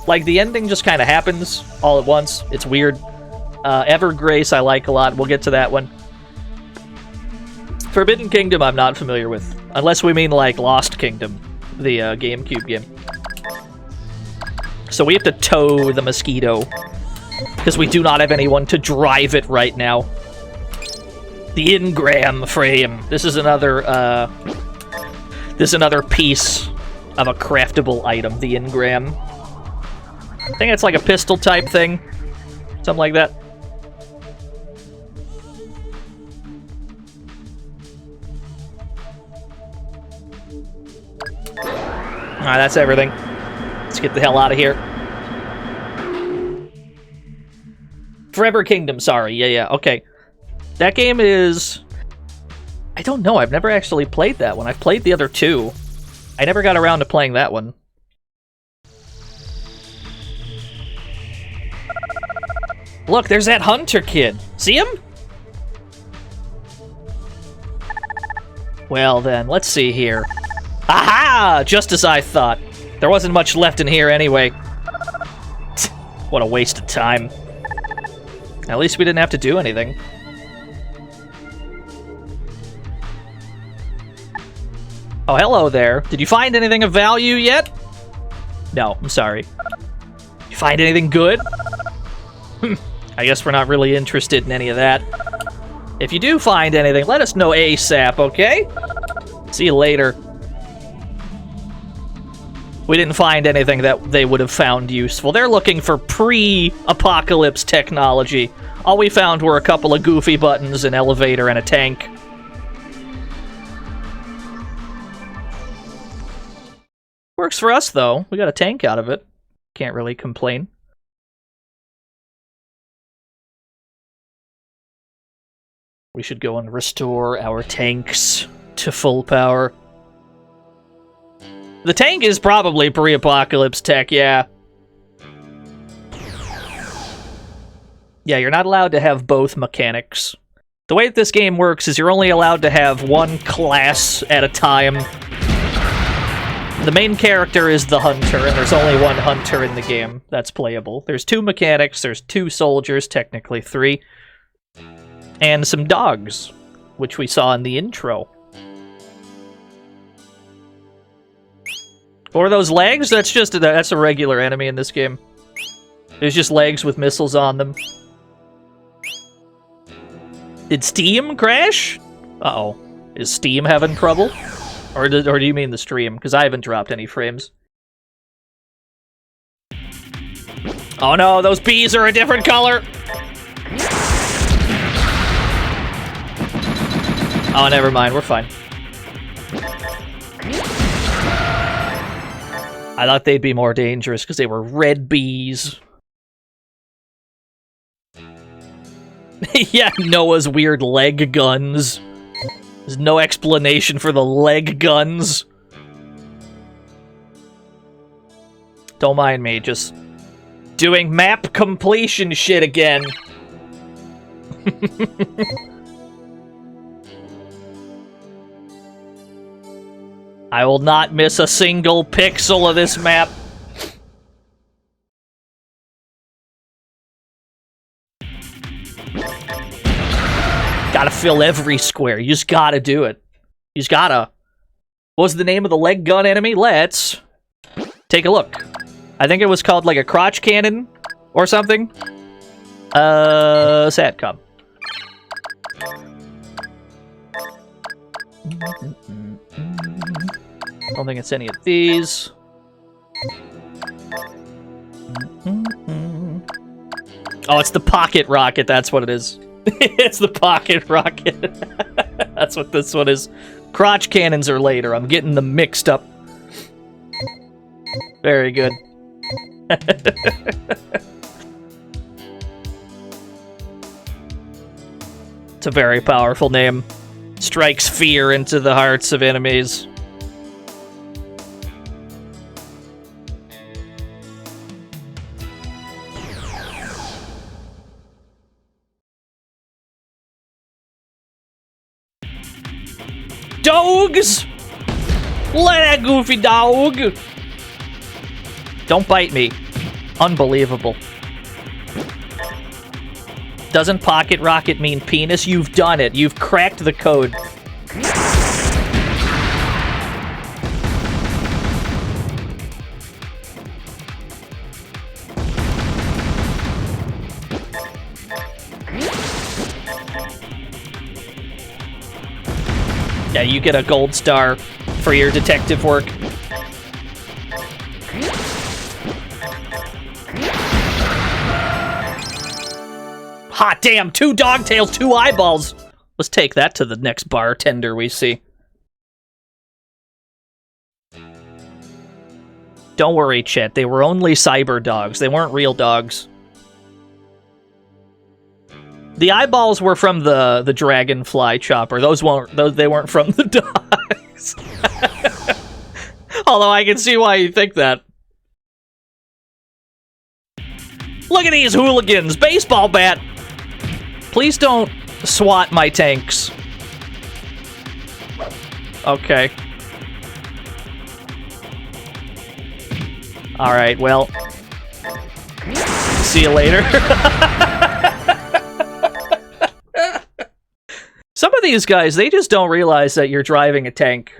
like, the ending just kind of happens all at once. It's weird. Evergrace I like a lot. We'll get to that one. Forbidden Kingdom I'm not familiar with. Unless we mean, like, Lost Kingdom. The GameCube game. So we have to tow the Mosquito. Because we do not have anyone to drive it right now. The engram frame. This is another piece of a craftable item, the engram. I think it's like a pistol type thing. Something like that. Alright, that's everything. Let's get the hell out of here. Forever Kingdom, sorry. Yeah, okay. That game is... I don't know, I've never actually played that one. I've played the other 2. I never got around to playing that one. Look, there's that hunter kid. See him? Well then, let's see here. Aha! Just as I thought. There wasn't much left in here anyway. What a waste of time. At least we didn't have to do anything. Oh, hello there. Did you find anything of value yet? No, I'm sorry. Did you find anything good? I guess we're not really interested in any of that. If you do find anything, let us know ASAP, okay? See you later. We didn't find anything that they would have found useful. They're looking for pre-apocalypse technology. All we found were a couple of goofy buttons, an elevator, and a tank. Works for us, though. We got a tank out of it. Can't really complain. We should go and restore our tanks to full power. The tank is probably pre-apocalypse tech, yeah. Yeah, you're not allowed to have both mechanics. The way that this game works is you're only allowed to have one class at a time. The main character is the hunter, and there's only one hunter in the game that's playable. There's 2 mechanics, there's 2 soldiers, technically 3, and some dogs, which we saw in the intro. Or those legs? That's a regular enemy in this game. There's just legs with missiles on them. Did Steam crash? Uh-oh. Is Steam having trouble? Or do you mean the stream? Because I haven't dropped any frames. Oh no, those bees are a different color! Oh, never mind, we're fine. I thought they'd be more dangerous because they were red bees. Yeah, Noah's weird leg guns. There's no explanation for the leg guns. Don't mind me, just doing map completion shit again. I will not miss a single pixel of this map. Gotta fill every square. You just gotta do it. You just gotta. What was the name of the leg gun enemy? Let's take a look. I think it was called like a crotch cannon or something. Satcom. Don't think it's any of these. Oh, it's the pocket rocket. That's what it is. It's the pocket rocket. That's what this one is. Crotch cannons are later. I'm getting them mixed up. Very good. It's a very powerful name. Strikes fear into the hearts of enemies. Dogs! Let that goofy dog! Don't bite me. Unbelievable. Doesn't pocket rocket mean penis? You've done it. You've cracked the code. Yeah, you get a gold star for your detective work. Hot damn, 2 dog tails, 2 eyeballs. Let's take that to the next bartender we see. Don't worry, Chet. They were only cyber dogs. They weren't real dogs. The eyeballs were from the dragonfly chopper. They weren't from the dogs. Although I can see why you think that. Look at these hooligans! Baseball bat! Please don't swat my tanks. Okay. Alright, well. See you later. Some of these guys, they just don't realize that you're driving a tank.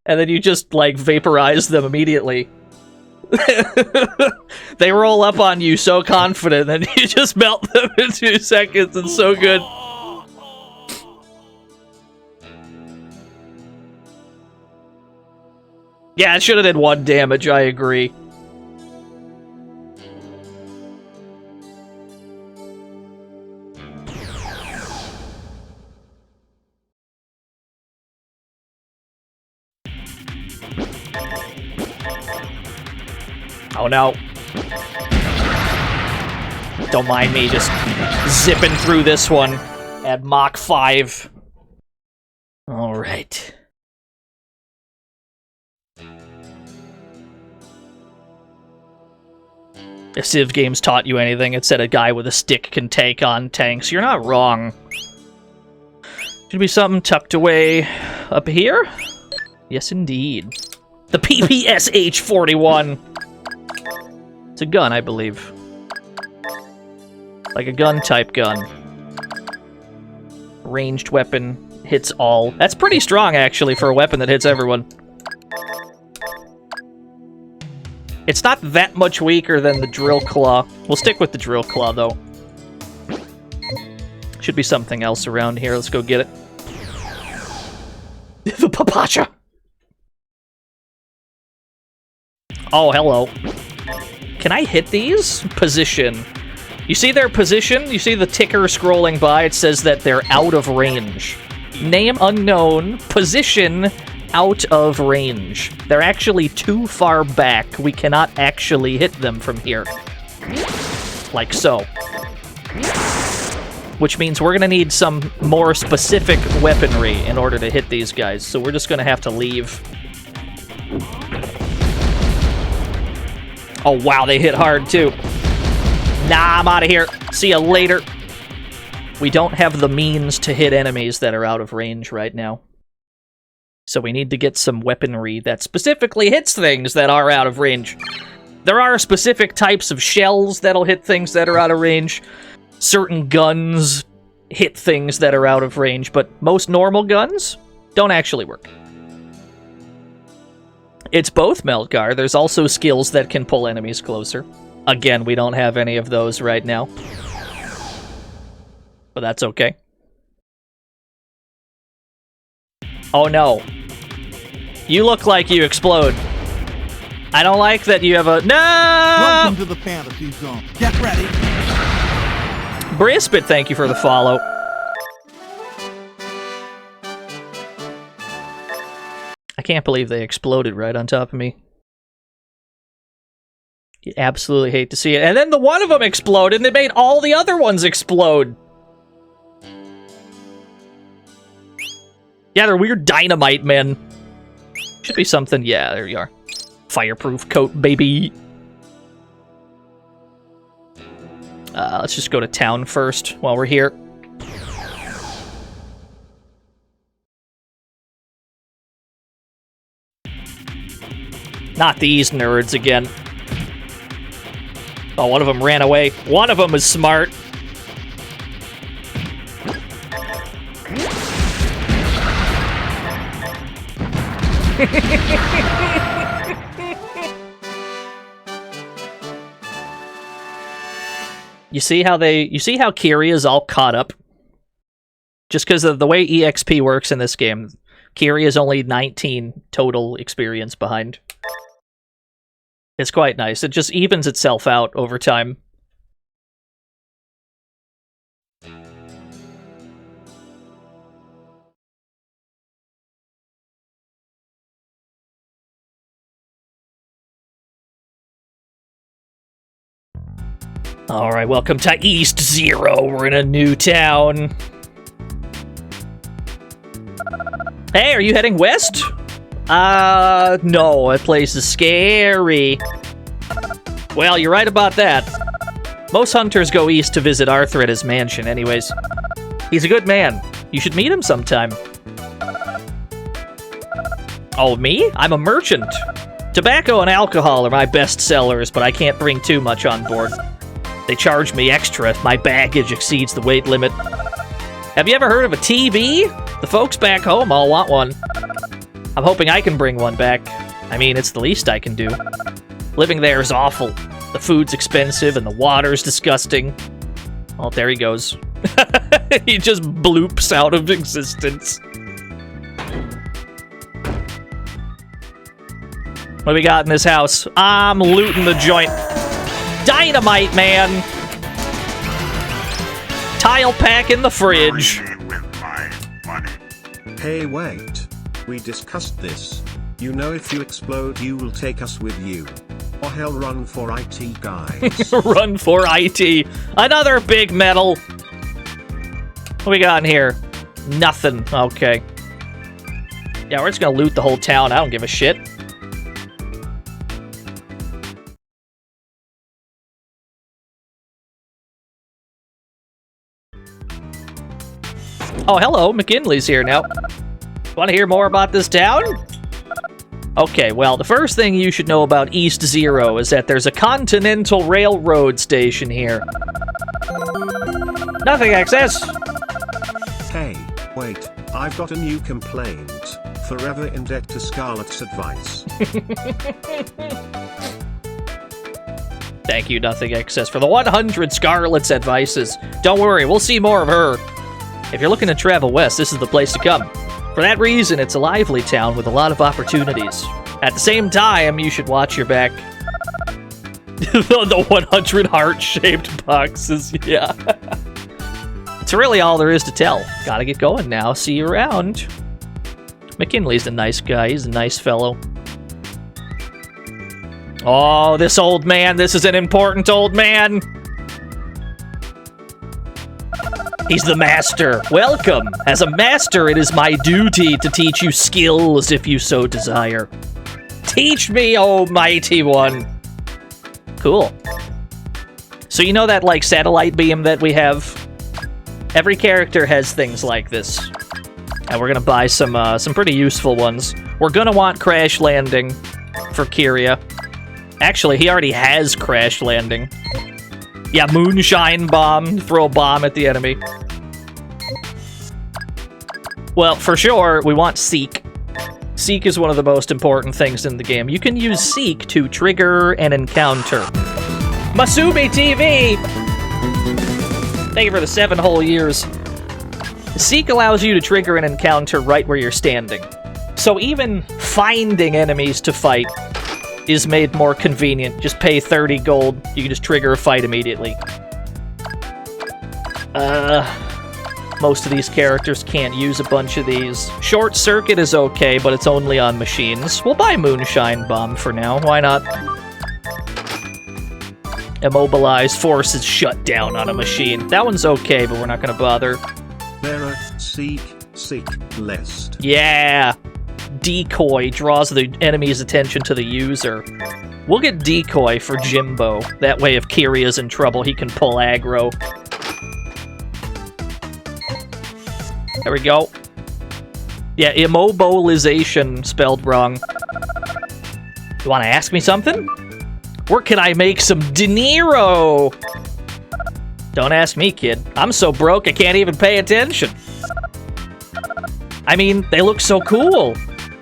And then you just, like, vaporize them immediately. They roll up on you so confident, and you just melt them in 2 seconds. It's so good. Yeah, it should have did 1 damage, I agree. Oh no. Don't mind me just zipping through this one at Mach 5. Alright. If Civ games taught you anything, it said a guy with a stick can take on tanks. You're not wrong. Should be something tucked away up here? Yes, indeed. The PPSH-41. It's a gun, I believe. Like a gun-type gun. Ranged weapon, hits all. That's pretty strong, actually, for a weapon that hits everyone. It's not that much weaker than the drill claw. We'll stick with the drill claw, though. Should be something else around here. Let's go get it. The papacha! Oh, hello. Can I hit these? Position. You see their position? You see the ticker scrolling by? It says that they're out of range. Name unknown. Position out of range. They're actually too far back. We cannot actually hit them from here. Like so. Which means we're gonna need some more specific weaponry in order to hit these guys. So we're just gonna have to leave. Oh wow, they hit hard too. Nah, I'm out of here. See ya later. We don't have the means to hit enemies that are out of range right now. So we need to get some weaponry that specifically hits things that are out of range. There are specific types of shells that'll hit things that are out of range. Certain guns hit things that are out of range, but most normal guns don't actually work. It's both, Melgar. There's also skills that can pull enemies closer. Again, we don't have any of those right now. But that's okay. Oh no. You look like you explode. I don't like that you have a... No! Welcome to the fantasy zone. Get ready. Brispit, thank you for the follow. I can't believe they exploded right on top of me. You absolutely hate to see it. And then the one of them exploded, and it made all the other ones explode. Yeah, they're weird dynamite men. Should be something. Yeah, there you are. Fireproof coat, baby. Let's just go to town first while we're here. Not these nerds again. Oh, one of them ran away. One of them is smart. You see how Kiri is all caught up? Just because of the way EXP works in this game, Kiri is only 19 total experience behind. It's quite nice. It just evens itself out over time. Alright, welcome to East Zero. We're in a new town. Hey, are you heading west? No, that place is scary. Well, you're right about that. Most hunters go east to visit Arthur at his mansion anyways. He's a good man. You should meet him sometime. Oh, me? I'm a merchant. Tobacco and alcohol are my best sellers, but I can't bring too much on board. They charge me extra if my baggage exceeds the weight limit. Have you ever heard of a TV? The folks back home all want one. I'm hoping I can bring one back. I mean, it's the least I can do. Living there is awful. The food's expensive and the water's disgusting. Oh, there he goes. He just bloops out of existence. What do we got in this house? I'm looting the joint. Dynamite, man! Tile pack in the fridge. Marry me with my money. Hey, wait. We discussed this. You know if you explode you will take us with you. Or hell, run for IT, guys. Run for IT. Another big metal. What we got in here? Nothing. Okay. Yeah, we're just gonna loot the whole town. I don't give a shit. Oh, hello. McKinley's here now. Want to hear more about this town? Okay, well, the first thing you should know about East Zero is that there's a Continental Railroad station here. Nothing access. Hey, wait. I've got a new complaint. Forever in debt to Scarlett's advice. Thank you, Nothing Excess, for the 100 Scarlet's advices. Don't worry, we'll see more of her. If you're looking to travel west, this is the place to come. For that reason, it's a lively town with a lot of opportunities. At the same time, you should watch your back. The 100 heart-shaped boxes, yeah. It's really all there is to tell. Gotta get going now. See you around. McKinley's a nice guy. He's a nice fellow. Oh, this old man. This is an important old man. He's the master. Welcome. As a master, it is my duty to teach you skills if you so desire. Teach me, oh mighty one. Cool. So you know that, like, satellite beam that we have? Every character has things like this. And we're gonna buy some pretty useful ones. We're gonna want crash landing for Kyria. Actually, he already has crash landing. Yeah, moonshine bomb. Throw a bomb at the enemy. Well, for sure, we want Seek. Seek is one of the most important things in the game. You can use Seek to trigger an encounter. Masumi TV! Thank you for the 7 whole years. Seek allows you to trigger an encounter right where you're standing. So even finding enemies to fight is made more convenient. Just pay 30 gold. You can just trigger a fight immediately. Most of these characters can't use a bunch of these. Short Circuit is okay, but it's only on machines. We'll buy Moonshine Bomb for now. Why not? Immobilize forces shut down on a machine. That one's okay, but we're not gonna bother. There are Seek list. Yeah! Decoy draws the enemy's attention to the user. We'll get Decoy for Jimbo. That way if Kyria's in trouble, he can pull aggro. There we go. Yeah, immobilization spelled wrong. You want to ask me something? Where can I make some De Niro? Don't ask me, kid. I'm so broke I can't even pay attention. I mean, they look so cool.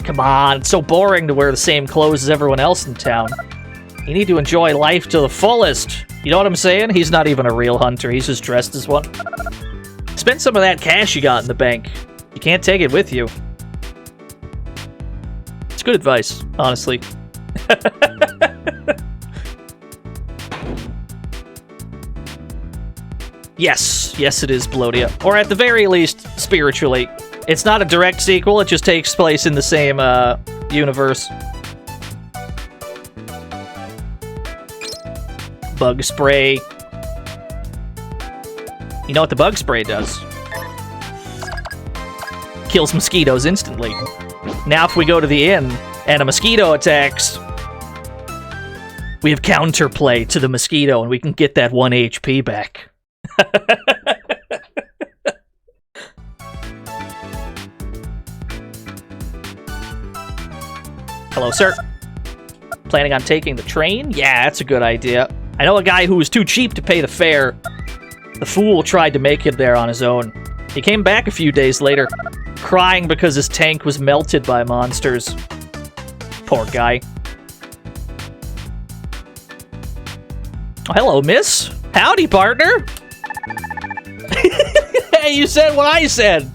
Come on, it's so boring to wear the same clothes as everyone else in town. You need to enjoy life to the fullest. You know what I'm saying? He's not even a real hunter. He's just dressed as one. Spend some of that cash you got in the bank. You can't take it with you. It's good advice, honestly. Yes, it is Blodia. Or at the very least, spiritually. It's not a direct sequel, it just takes place in the same, universe. Bug spray. You know what the bug spray does? Kills mosquitoes instantly. Now if we go to the inn, and a mosquito attacks, We have counterplay to the mosquito, and we can get that 1 HP back. Hello, sir. Planning on taking the train? Yeah, that's a good idea. I know a guy who was too cheap to pay the fare. The fool tried to make it there on his own. He came back a few days later, crying because his tank was melted by monsters. Poor guy. Oh, hello, miss. Howdy, partner. Hey, you said what I said.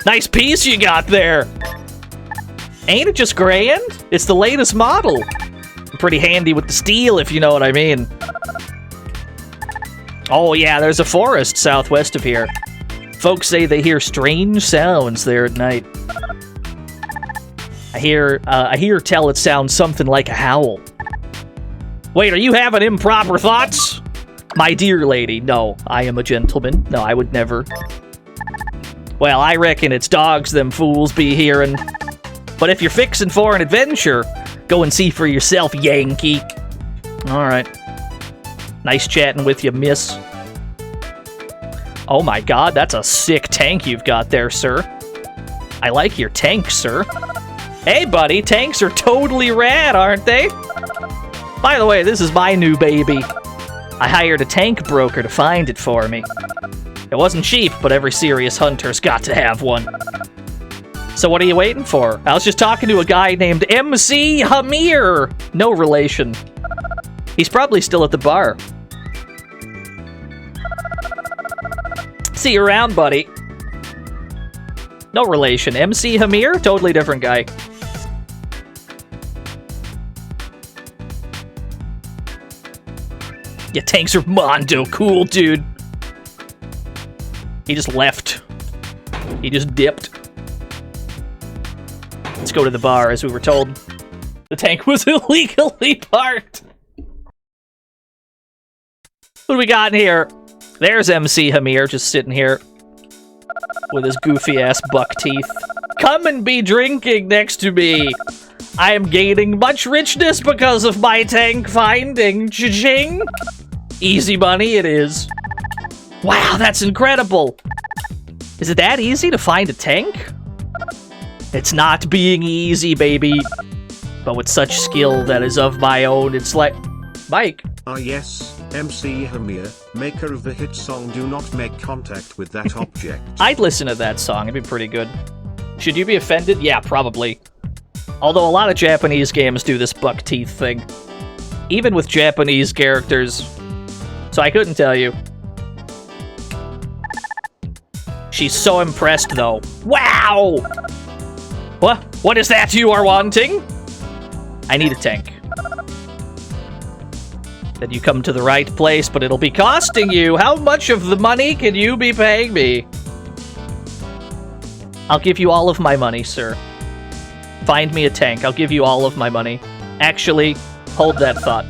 Nice piece you got there. Ain't it just grand? It's the latest model. Pretty handy with the steel, if you know what I mean. Oh yeah, there's a forest southwest of here. Folks say they hear strange sounds there at night. I hear tell it sounds something like a howl. Wait, are you having improper thoughts? My dear lady, no, I am a gentleman. No, I would never. Well, I reckon it's dogs them fools be hearing. But if you're fixing for an adventure, go and see for yourself, Yankee. Alright. Nice chatting with you, miss. Oh my god, that's a sick tank you've got there, sir. I like your tank, sir. Hey, buddy, tanks are totally rad, aren't they? By the way, this is my new baby. I hired a tank broker to find it for me. It wasn't cheap, but every serious hunter's got to have one. So what are you waiting for? I was just talking to a guy named MC Hamir. No relation. He's probably still at the bar. See you around, buddy. No relation. MC Hamir? Totally different guy. Yeah, tanks are Mondo. Cool, dude. He just left. He just dipped. Let's go to the bar, as we were told. The tank was illegally parked. What do we got in here? There's MC Hamir, just sitting here. With his goofy-ass buck teeth. Come and be drinking next to me. I am gaining much richness because of my tank finding. Cha-ching. Easy money it is. Wow, that's incredible. Is it that easy to find a tank? It's not being easy, baby. But with such skill that is of my own, it's like... Mike. Ah yes, MC Hamir, maker of the hit song Do Not Make Contact with That Object. I'd listen to that song, it'd be pretty good. Should you be offended? Yeah, probably. Although a lot of Japanese games do this buck teeth thing. Even with Japanese characters. So I couldn't tell you. She's so impressed, though. Wow! What is that you are wanting? I need a tank. Then you come to the right place, but it'll be costing you. How much of the money can you be paying me? I'll give you all of my money, sir. Find me a tank. I'll give you all of my money. Actually, hold that thought.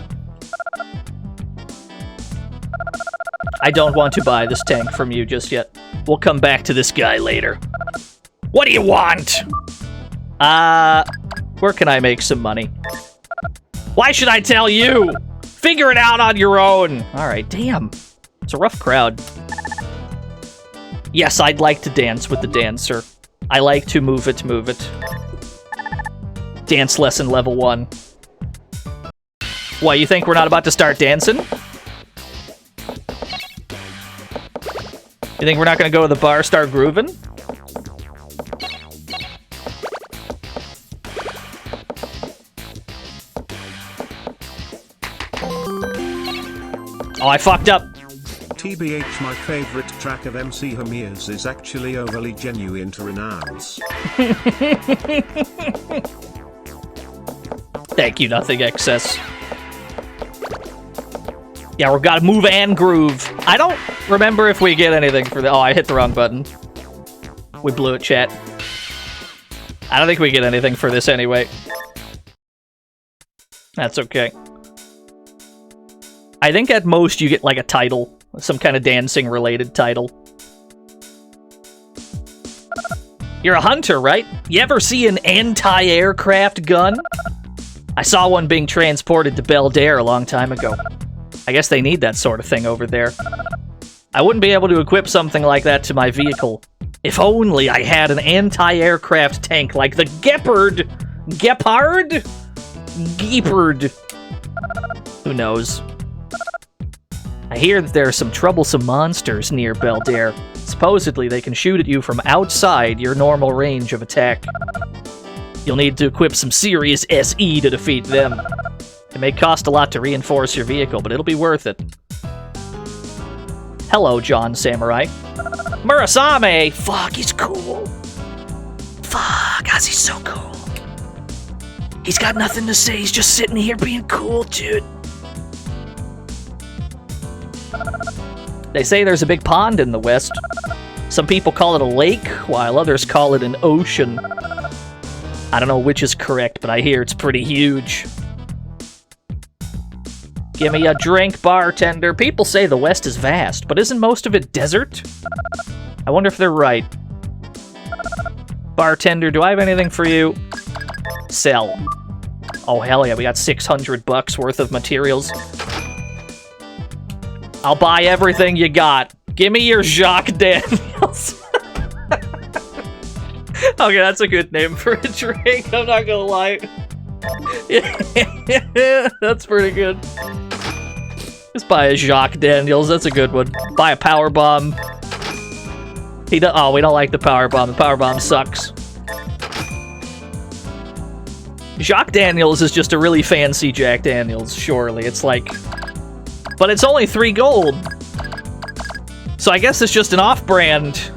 I don't want to buy this tank from you just yet. We'll come back to this guy later. What do you want? Where can I make some money? Why should I tell you? Figure it out on your own. All right, damn. It's a rough crowd. Yes, I'd like to dance with the dancer. I like to move it, move it. Dance lesson level 1. What, you think we're not about to start dancing? You think we're not gonna go to the bar, start grooving? Oh, I fucked up. TBH, my favorite track of MC Hamir's is actually overly genuine to renounce. Thank you, nothing excess. Yeah, we've got to move and groove. I don't remember if we get anything for the... Oh, I hit the wrong button. We blew it, chat. I don't think we get anything for this anyway. That's okay. I think at most you get like a title. Some kind of dancing related title. You're a hunter, right? You ever see an anti-aircraft gun? I saw one being transported to Beldair a long time ago. I guess they need that sort of thing over there. I wouldn't be able to equip something like that to my vehicle. If only I had an anti-aircraft tank like the Gepard. Gepard? Geepard. Who knows? I hear that there are some troublesome monsters near Beldair. Supposedly, they can shoot at you from outside your normal range of attack. You'll need to equip some serious SE to defeat them. It may cost a lot to reinforce your vehicle, but it'll be worth it. Hello, John Samurai. Murasame! Fuck, he's cool. Fuck, guys, he's so cool. He's got nothing to say, he's just sitting here being cool, dude. They say there's a big pond in the west. Some people call it a lake, while others call it an ocean. I don't know which is correct, but I hear it's pretty huge. Give me a drink, bartender. People say the west is vast, but isn't most of it desert? I wonder if they're right. Bartender, do I have anything for you? Sell. Oh, hell yeah, we got $600 worth of materials. I'll buy everything you got. Give me your Jacques Daniels. Okay, that's a good name for a drink, I'm not gonna lie. Yeah, that's pretty good. Just buy a Jacques Daniels, that's a good one. Buy a power bomb. Oh, we don't like the power bomb. The power bomb sucks. Jacques Daniels is just a really fancy Jack Daniels, surely. It's like... But it's only 3 gold. So I guess it's just an off-brand.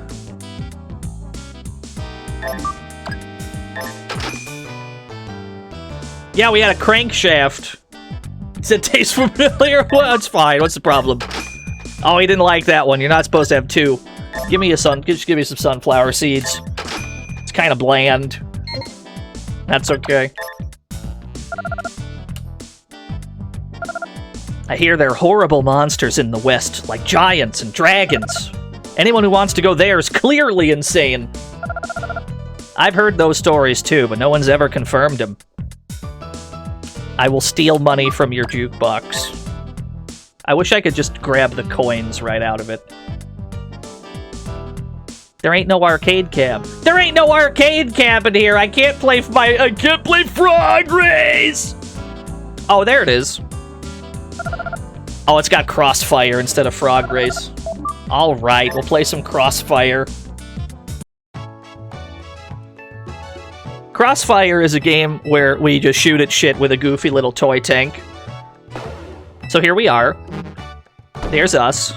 Yeah, we had a crankshaft. Does it taste familiar? Well, it's fine. What's the problem? Oh, he didn't like that one. You're not supposed to have 2. Give me just give me some sunflower seeds. It's kind of bland. That's okay. I hear there are horrible monsters in the west, like giants and dragons. Anyone who wants to go there is clearly insane. I've heard those stories too, but no one's ever confirmed them. I will steal money from your jukebox. I wish I could just grab the coins right out of it. There ain't no arcade cab. There ain't no arcade cab in here. I can't play Frog Race. Oh, there it is. Oh, it's got Crossfire instead of Frog Race. All right, we'll play some Crossfire. Crossfire is a game where we just shoot at shit with a goofy little toy tank. So here we are. There's us.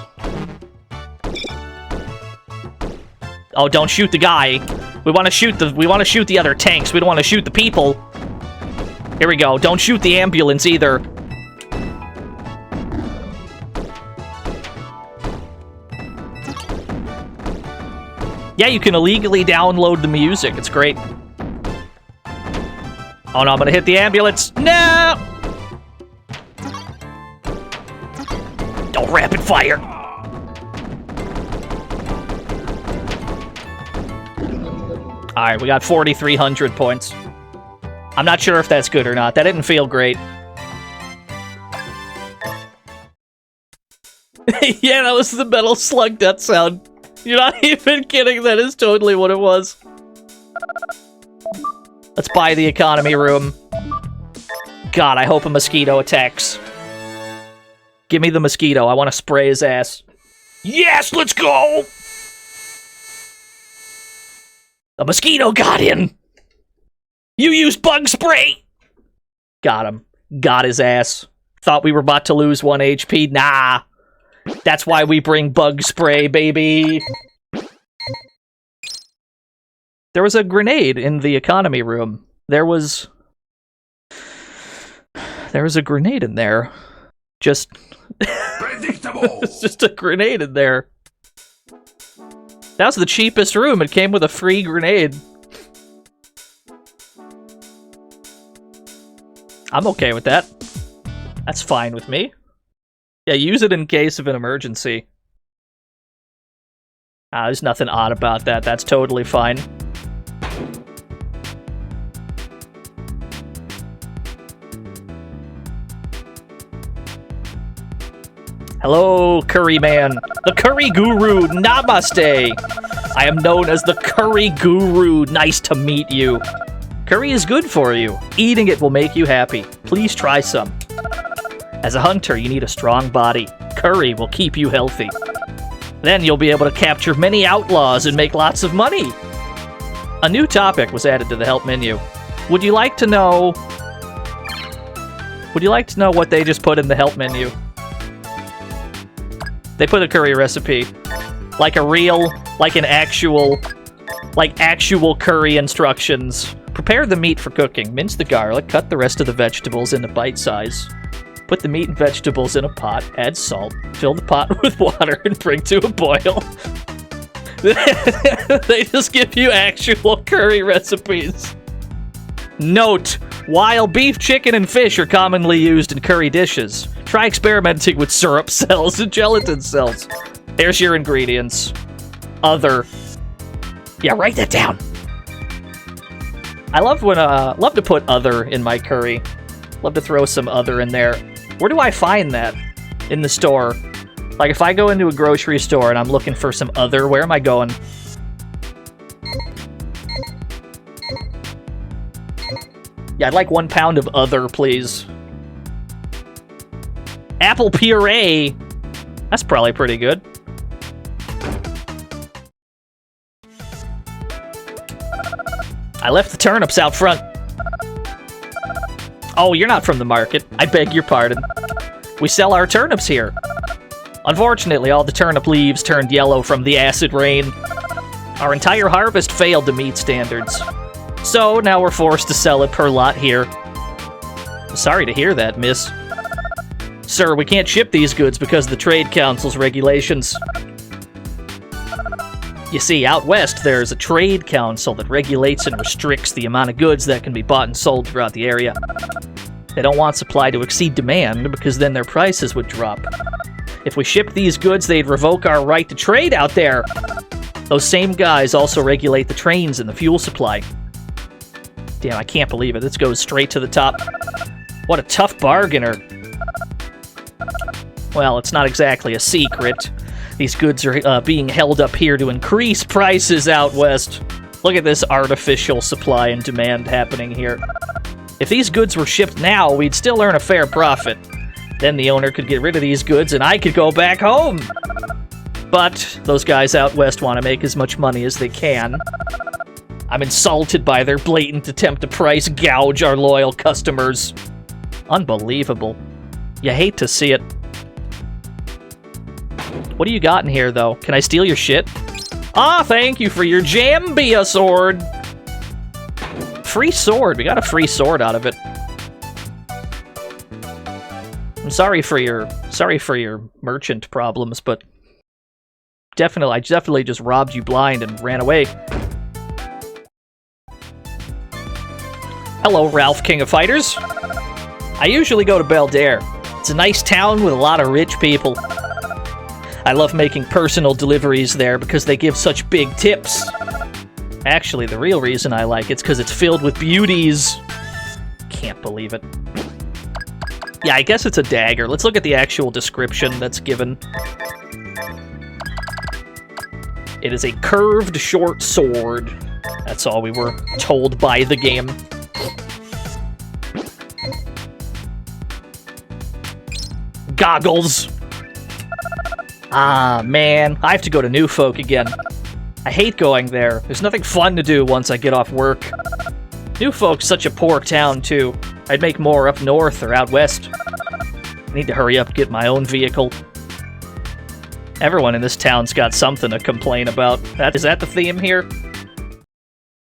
Oh, don't shoot the guy. We want to shoot the other tanks. We don't want to shoot the people. Here we go. Don't shoot the ambulance either. Yeah, you can illegally download the music. It's great. Oh no, I'm gonna hit the ambulance. No! Don't rapid fire. Alright, we got 4,300 points. I'm not sure if that's good or not. That didn't feel great. Yeah, that was the Metal Slug death sound. You're not even kidding, that is totally what it was. Let's buy the economy room. God, I hope a mosquito attacks. Give me the mosquito, I want to spray his ass. Yes, let's go! A mosquito got in! You used bug spray! Got him. Got his ass. Thought we were about to lose 1 HP. Nah. That's why we bring bug spray, baby. There was a grenade in the economy room. There was a grenade in there. Just... Predictable! It's just a grenade in there. That was the cheapest room. It came with a free grenade. I'm okay with that. That's fine with me. Yeah, use it in case of an emergency. There's nothing odd about that. That's totally fine. Hello, Curry Man. The Curry Guru, namaste. I am known as the Curry Guru. Nice to meet you. Curry is good for you. Eating it will make you happy. Please try some. As a hunter, you need a strong body. Curry will keep you healthy. Then you'll be able to capture many outlaws and make lots of money. A new topic was added to the help menu. Would you like to know what they just put in the help menu? They put a curry recipe. Like actual curry instructions. Prepare the meat for cooking. Mince the garlic, cut the rest of the vegetables into bite size. Put the meat and vegetables in a pot, add salt, fill the pot with water, and bring to a boil. They just give you actual curry recipes. Note, while beef, chicken, and fish are commonly used in curry dishes, try experimenting with syrup cells and gelatin cells. There's your ingredients. Other. Yeah, write that down. I love to put other in my curry. Love to throw some other in there. Where do I find that in the store? Like, if I go into a grocery store and I'm looking for some other, where am I going? Yeah, I'd like 1 pound of other, please. Apple puree. That's probably pretty good. I left the turnips out front. Oh, you're not from the market. I beg your pardon. We sell our turnips here. Unfortunately, all the turnip leaves turned yellow from the acid rain. Our entire harvest failed to meet standards. So, now we're forced to sell it per lot here. Sorry to hear that, miss. Sir, we can't ship these goods because of the Trade Council's regulations. You see, out west, there's a Trade Council that regulates and restricts the amount of goods that can be bought and sold throughout the area. They don't want supply to exceed demand, because then their prices would drop. If we shipped these goods, they'd revoke our right to trade out there. Those same guys also regulate the trains and the fuel supply. Damn, I can't believe it. This goes straight to the top. What a tough bargainer. Well, it's not exactly a secret. These goods are being held up here to increase prices out west. Look at this artificial supply and demand happening here. If these goods were shipped now, we'd still earn a fair profit. Then the owner could get rid of these goods and I could go back home. But those guys out west want to make as much money as they can. I'm insulted by their blatant attempt to price gouge our loyal customers. Unbelievable. You hate to see it. What do you got in here, though? Can I steal your shit? Ah, thank you for your Jambia sword. Free sword. We got a free sword out of it. I'm sorry for your merchant problems, but I definitely just robbed you blind and ran away. Hello, Ralph, King of Fighters. I usually go to Beldaire. It's a nice town with a lot of rich people. I love making personal deliveries there because they give such big tips. Actually, the real reason I like it's because it's filled with beauties. Can't believe it. Yeah, I guess it's a dagger. Let's look at the actual description that's given. It is a curved short sword. That's all we were told by the game. Goggles. Ah, man. I have to go to New Folk again. I hate going there. There's nothing fun to do once I get off work. New Folk's such a poor town, too. I'd make more up north or out west. I need to hurry up and get my own vehicle. Everyone in this town's got something to complain about. Is that the theme here?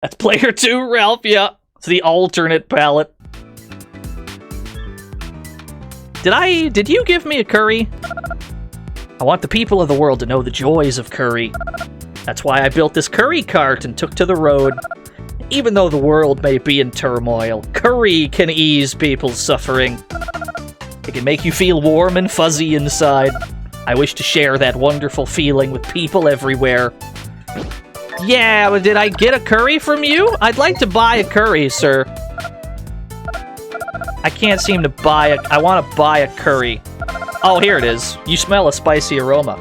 That's player 2, Ralph, yeah. It's the alternate palette. Did you give me a curry? I want the people of the world to know the joys of curry. That's why I built this curry cart and took to the road. Even though the world may be in turmoil, curry can ease people's suffering. It can make you feel warm and fuzzy inside. I wish to share that wonderful feeling with people everywhere. Yeah, but did I get a curry from you? I'd like to buy a curry, sir. I can't seem to buy I want to buy a curry. Oh, here it is. You smell a spicy aroma.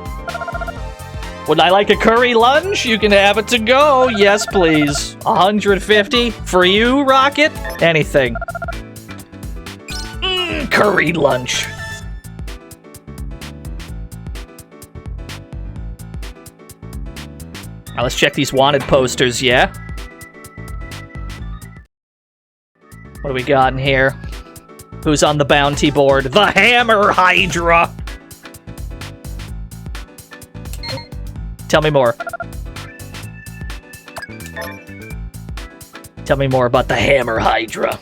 Would I like a curry lunch? You can have it to go. Yes, please. 150 for you, Rocket? Anything. Curry lunch. Now let's check these wanted posters, yeah? What do we got in here? Who's on the bounty board? The Hammer Hydra! Tell me more. Tell me more about the Hammer Hydra.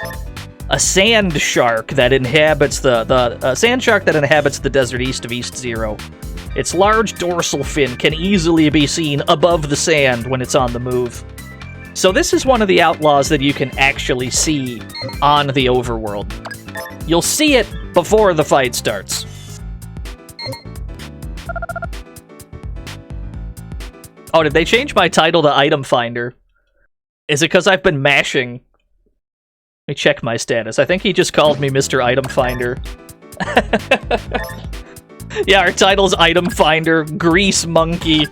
A sand shark that inhabits the sand shark that inhabits the desert east of East Zero. Its large dorsal fin can easily be seen above the sand when it's on the move. So this is one of the outlaws that you can actually see on the overworld. You'll see it before the fight starts. Oh, did they change my title to Item Finder? Is it because I've been mashing? Let me check my status. I think he just called me Mr. Item Finder. Yeah, our title's Item Finder, Grease Monkey.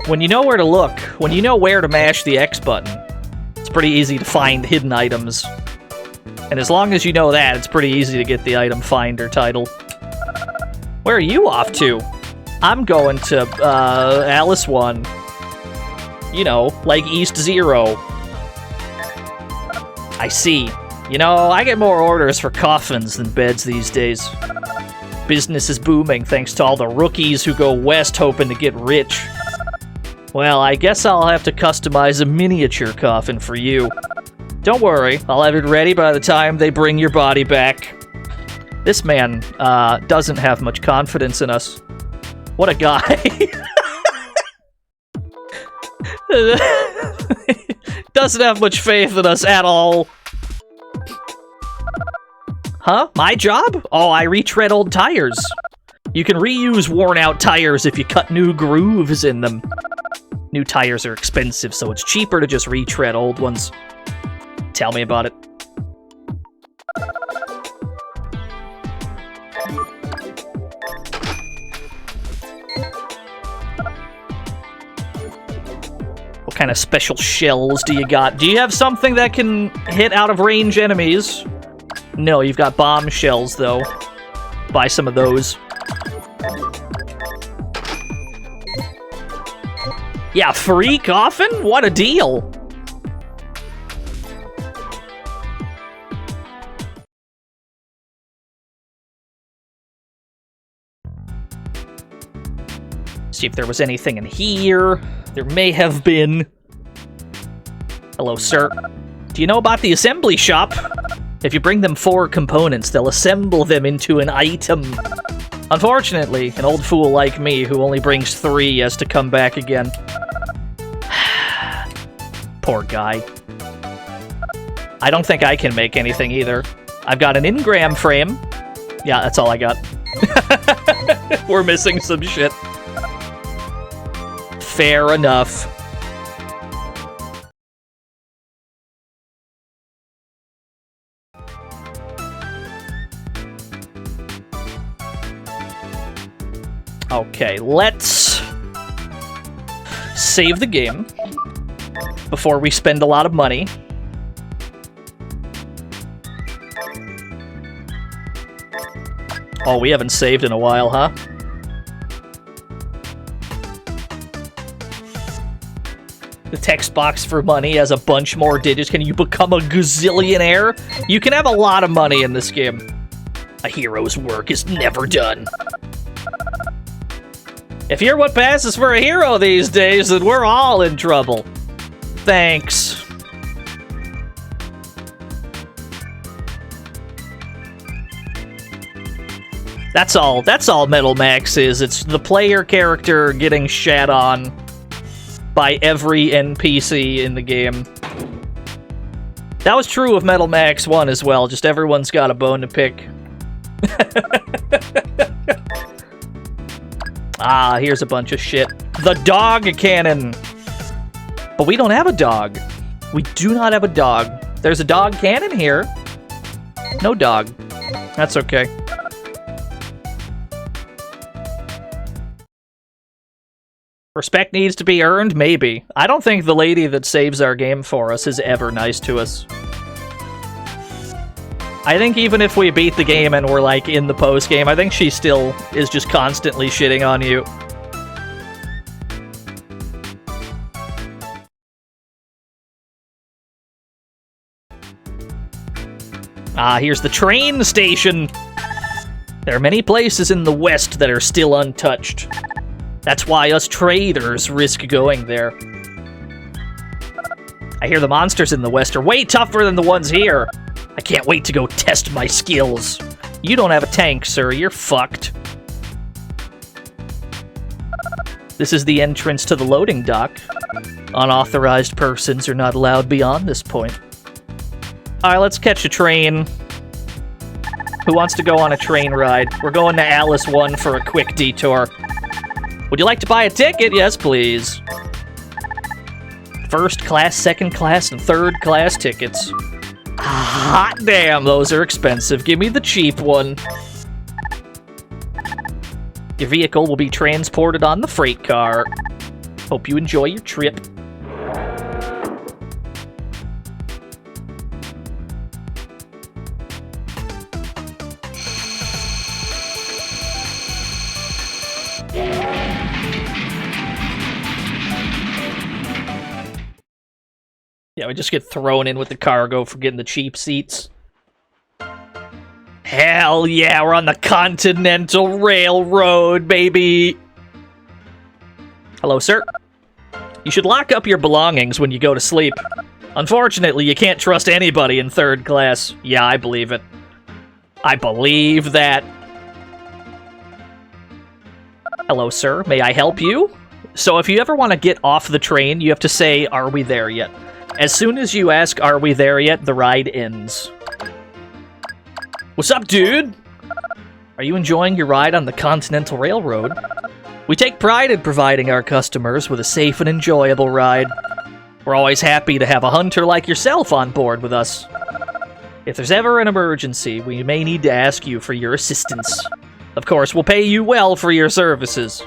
When you know where to look, when you know where to mash the X button, it's pretty easy to find hidden items. And as long as you know that, it's pretty easy to get the Item Finder title. Where are you off to? I'm going to, Alice 1. You know, like East Zero. I see. You know, I get more orders for coffins than beds these days. Business is booming thanks to all the rookies who go west hoping to get rich. Well, I guess I'll have to customize a miniature coffin for you. Don't worry, I'll have it ready by the time they bring your body back. This man, doesn't have much confidence in us. What a guy. Doesn't have much faith in us at all. Huh? My job? Oh, I retread old tires. You can reuse worn-out tires if you cut new grooves in them. New tires are expensive, so it's cheaper to just retread old ones. Tell me about it. What kind of special shells do you got? Do you have something that can hit out of range enemies? No, you've got bomb shells, though. Buy some of those. Yeah, free coffin? What a deal! See if there was anything in here. There may have been. Hello, sir. Do you know about the assembly shop? If you bring them 4 components, they'll assemble them into an item. Unfortunately, an old fool like me who only brings 3 has to come back again. Poor guy. I don't think I can make anything either. I've got an engram frame. Yeah, that's all I got. We're missing some shit. Fair enough. Okay, let's save the game before we spend a lot of money. Oh, we haven't saved in a while, huh? The text box for money has a bunch more digits. Can you become a gazillionaire? You can have a lot of money in this game. A hero's work is never done. If you're what passes for a hero these days, then we're all in trouble. Thanks. That's all Metal Max is. It's the player character getting shat on by every NPC in the game. That was true of Metal Max 1 as well, just everyone's got a bone to pick. Ah, here's a bunch of shit. The dog cannon! But we don't have a dog. We do not have a dog. There's a dog cannon here. No dog. That's okay. Respect needs to be earned? Maybe. I don't think the lady that saves our game for us is ever nice to us. I think even if we beat the game and we're, like, in the post-game, I think she still is just constantly shitting on you. Ah, here's the train station! There are many places in the West that are still untouched. That's why us traders risk going there. I hear the monsters in the West are way tougher than the ones here. I can't wait to go test my skills. You don't have a tank, sir. You're fucked. This is the entrance to the loading dock. Unauthorized persons are not allowed beyond this point. Alright, let's catch a train. Who wants to go on a train ride? We're going to Alice 1 for a quick detour. Would you like to buy a ticket? Yes, please. First class, second class, and third class tickets. Hot damn, those are expensive. Give me the cheap one. Your vehicle will be transported on the freight car. Hope you enjoy your trip. Yeah, we just get thrown in with the cargo for getting the cheap seats. Hell yeah, we're on the Continental Railroad, baby! Hello, sir. You should lock up your belongings when you go to sleep. Unfortunately, you can't trust anybody in third class. Yeah, I believe it. I believe that. Hello, sir. May I help you? So if you ever want to get off the train, you have to say, "Are we there yet?" As soon as you ask, "Are we there yet?" the ride ends. What's up, dude? Are you enjoying your ride on the Continental Railroad? We take pride in providing our customers with a safe and enjoyable ride. We're always happy to have a hunter like yourself on board with us. If there's ever an emergency, we may need to ask you for your assistance. Of course, we'll pay you well for your services.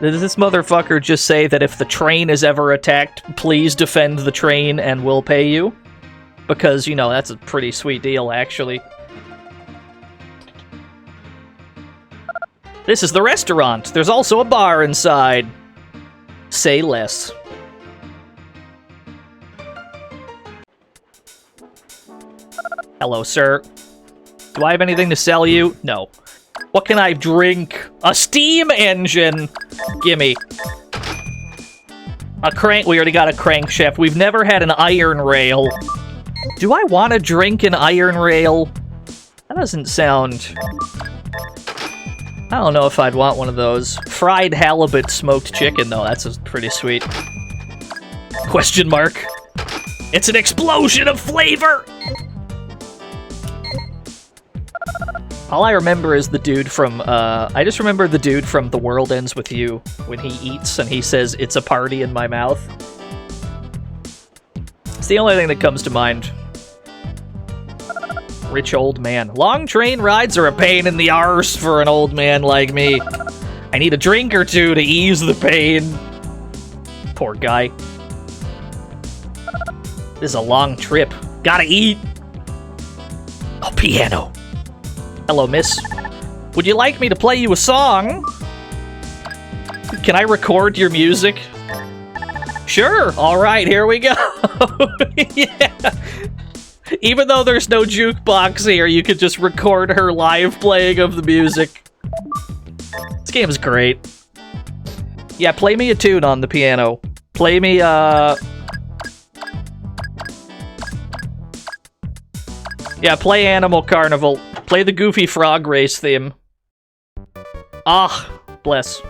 Does this motherfucker just say that if the train is ever attacked, please defend the train and we'll pay you? Because, you know, that's a pretty sweet deal, actually. This is the restaurant. There's also a bar inside. Say less. Hello, sir. Do I have anything to sell you? No. What can I drink? A steam engine! Gimme. A crank. We already got a crankshaft. We've never had an iron rail. Do I want to drink an iron rail? That doesn't sound... I don't know if I'd want one of those. Fried halibut smoked chicken, though. That's pretty sweet. Question mark. It's an explosion of flavor! All I remember is the dude from, I just remember the dude from The World Ends With You when he eats and he says, "It's a party in my mouth." It's the only thing that comes to mind. Rich old man. Long train rides are a pain in the arse for an old man like me. I need a drink or two to ease the pain. Poor guy. This is a long trip. Gotta eat. Oh, piano. Hello, miss. Would you like me to play you a song? Can I record your music? Sure. All right, here we go. Yeah. Even though there's no jukebox here, you could just record her live playing of the music. This game is great. Yeah, play me a tune on the piano. Play me, yeah, play Animal Carnival. Play the Goofy Frog Race theme. Ah, bless.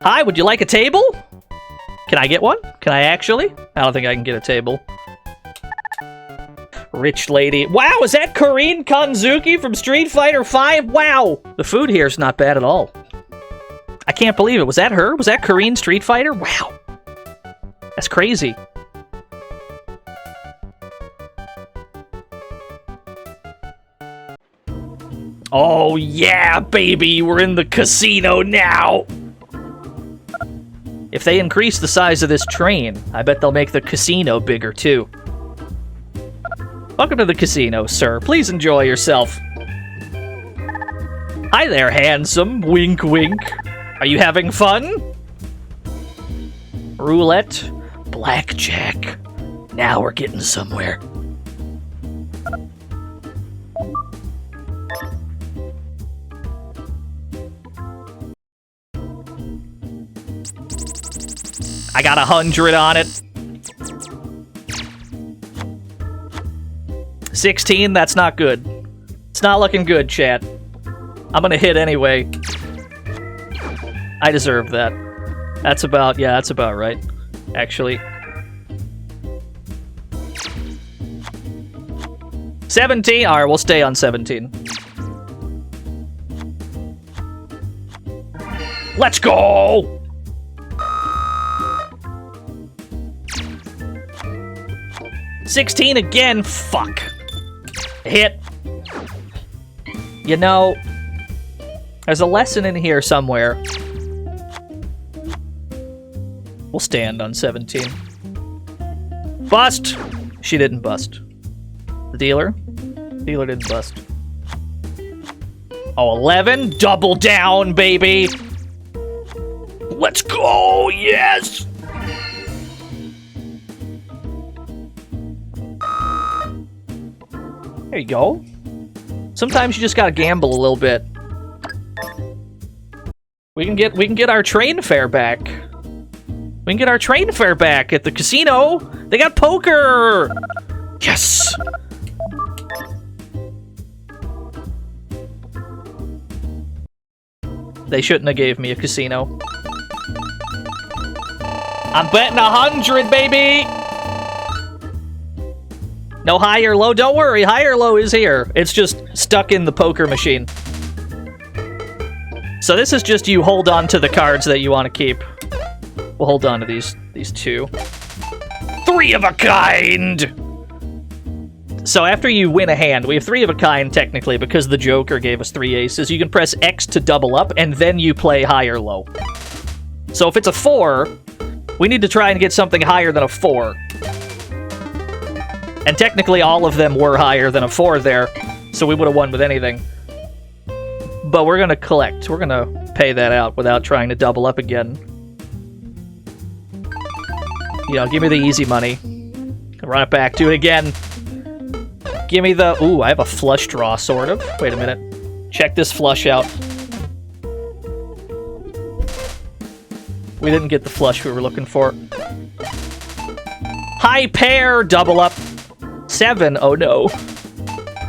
Hi, would you like a table? Can I get one? Can I actually? I don't think I can get a table. Rich lady. Wow, is that Karine Kanzuki from Street Fighter V? Wow! The food here is not bad at all. I can't believe it. Was that her? Was that Karine Street Fighter? Wow. That's crazy. Oh yeah, baby, we're in the casino now! If they increase the size of this train, I bet they'll make the casino bigger too. Welcome to the casino, sir. Please enjoy yourself. Hi there, handsome. Wink, wink. Are you having fun? Roulette, blackjack. Now we're getting somewhere. I got 100 on it. 16, that's not good. It's not looking good, chat. I'm gonna hit anyway. I deserve that. That's about right. Actually. 17? Alright, we'll stay on 17. Let's go! $16 again? Fuck. Hit. You know, there's a lesson in here somewhere. We'll stand on 17. Bust! She didn't bust. The dealer? Dealer didn't bust. Oh, 11? Double down, baby! Let's go! Yes! There you go. Sometimes you just gotta gamble a little bit. We can get our train fare back. We can get our train fare back at the casino. They got poker. Yes. They shouldn't have gave me a casino. I'm betting 100, baby. No high or low? Don't worry, high or low is here. It's just stuck in the poker machine. So this is just you hold on to the cards that you want to keep. We'll hold on to these two. 3 of a kind! So after you win a hand, we have 3 of a kind technically because the Joker gave us 3 aces. You can press X to double up and then you play high or low. So if it's a 4, we need to try and get something higher than a 4. And technically all of them were higher than a 4 there, so we would have won with anything. But we're gonna collect. We're gonna pay that out without trying to double up again. You know, give me the easy money. Run it back, do it again. Give me the... Ooh, I have a flush draw, sort of. Wait a minute. Check this flush out. We didn't get the flush we were looking for. High pair, double up. 7, oh no.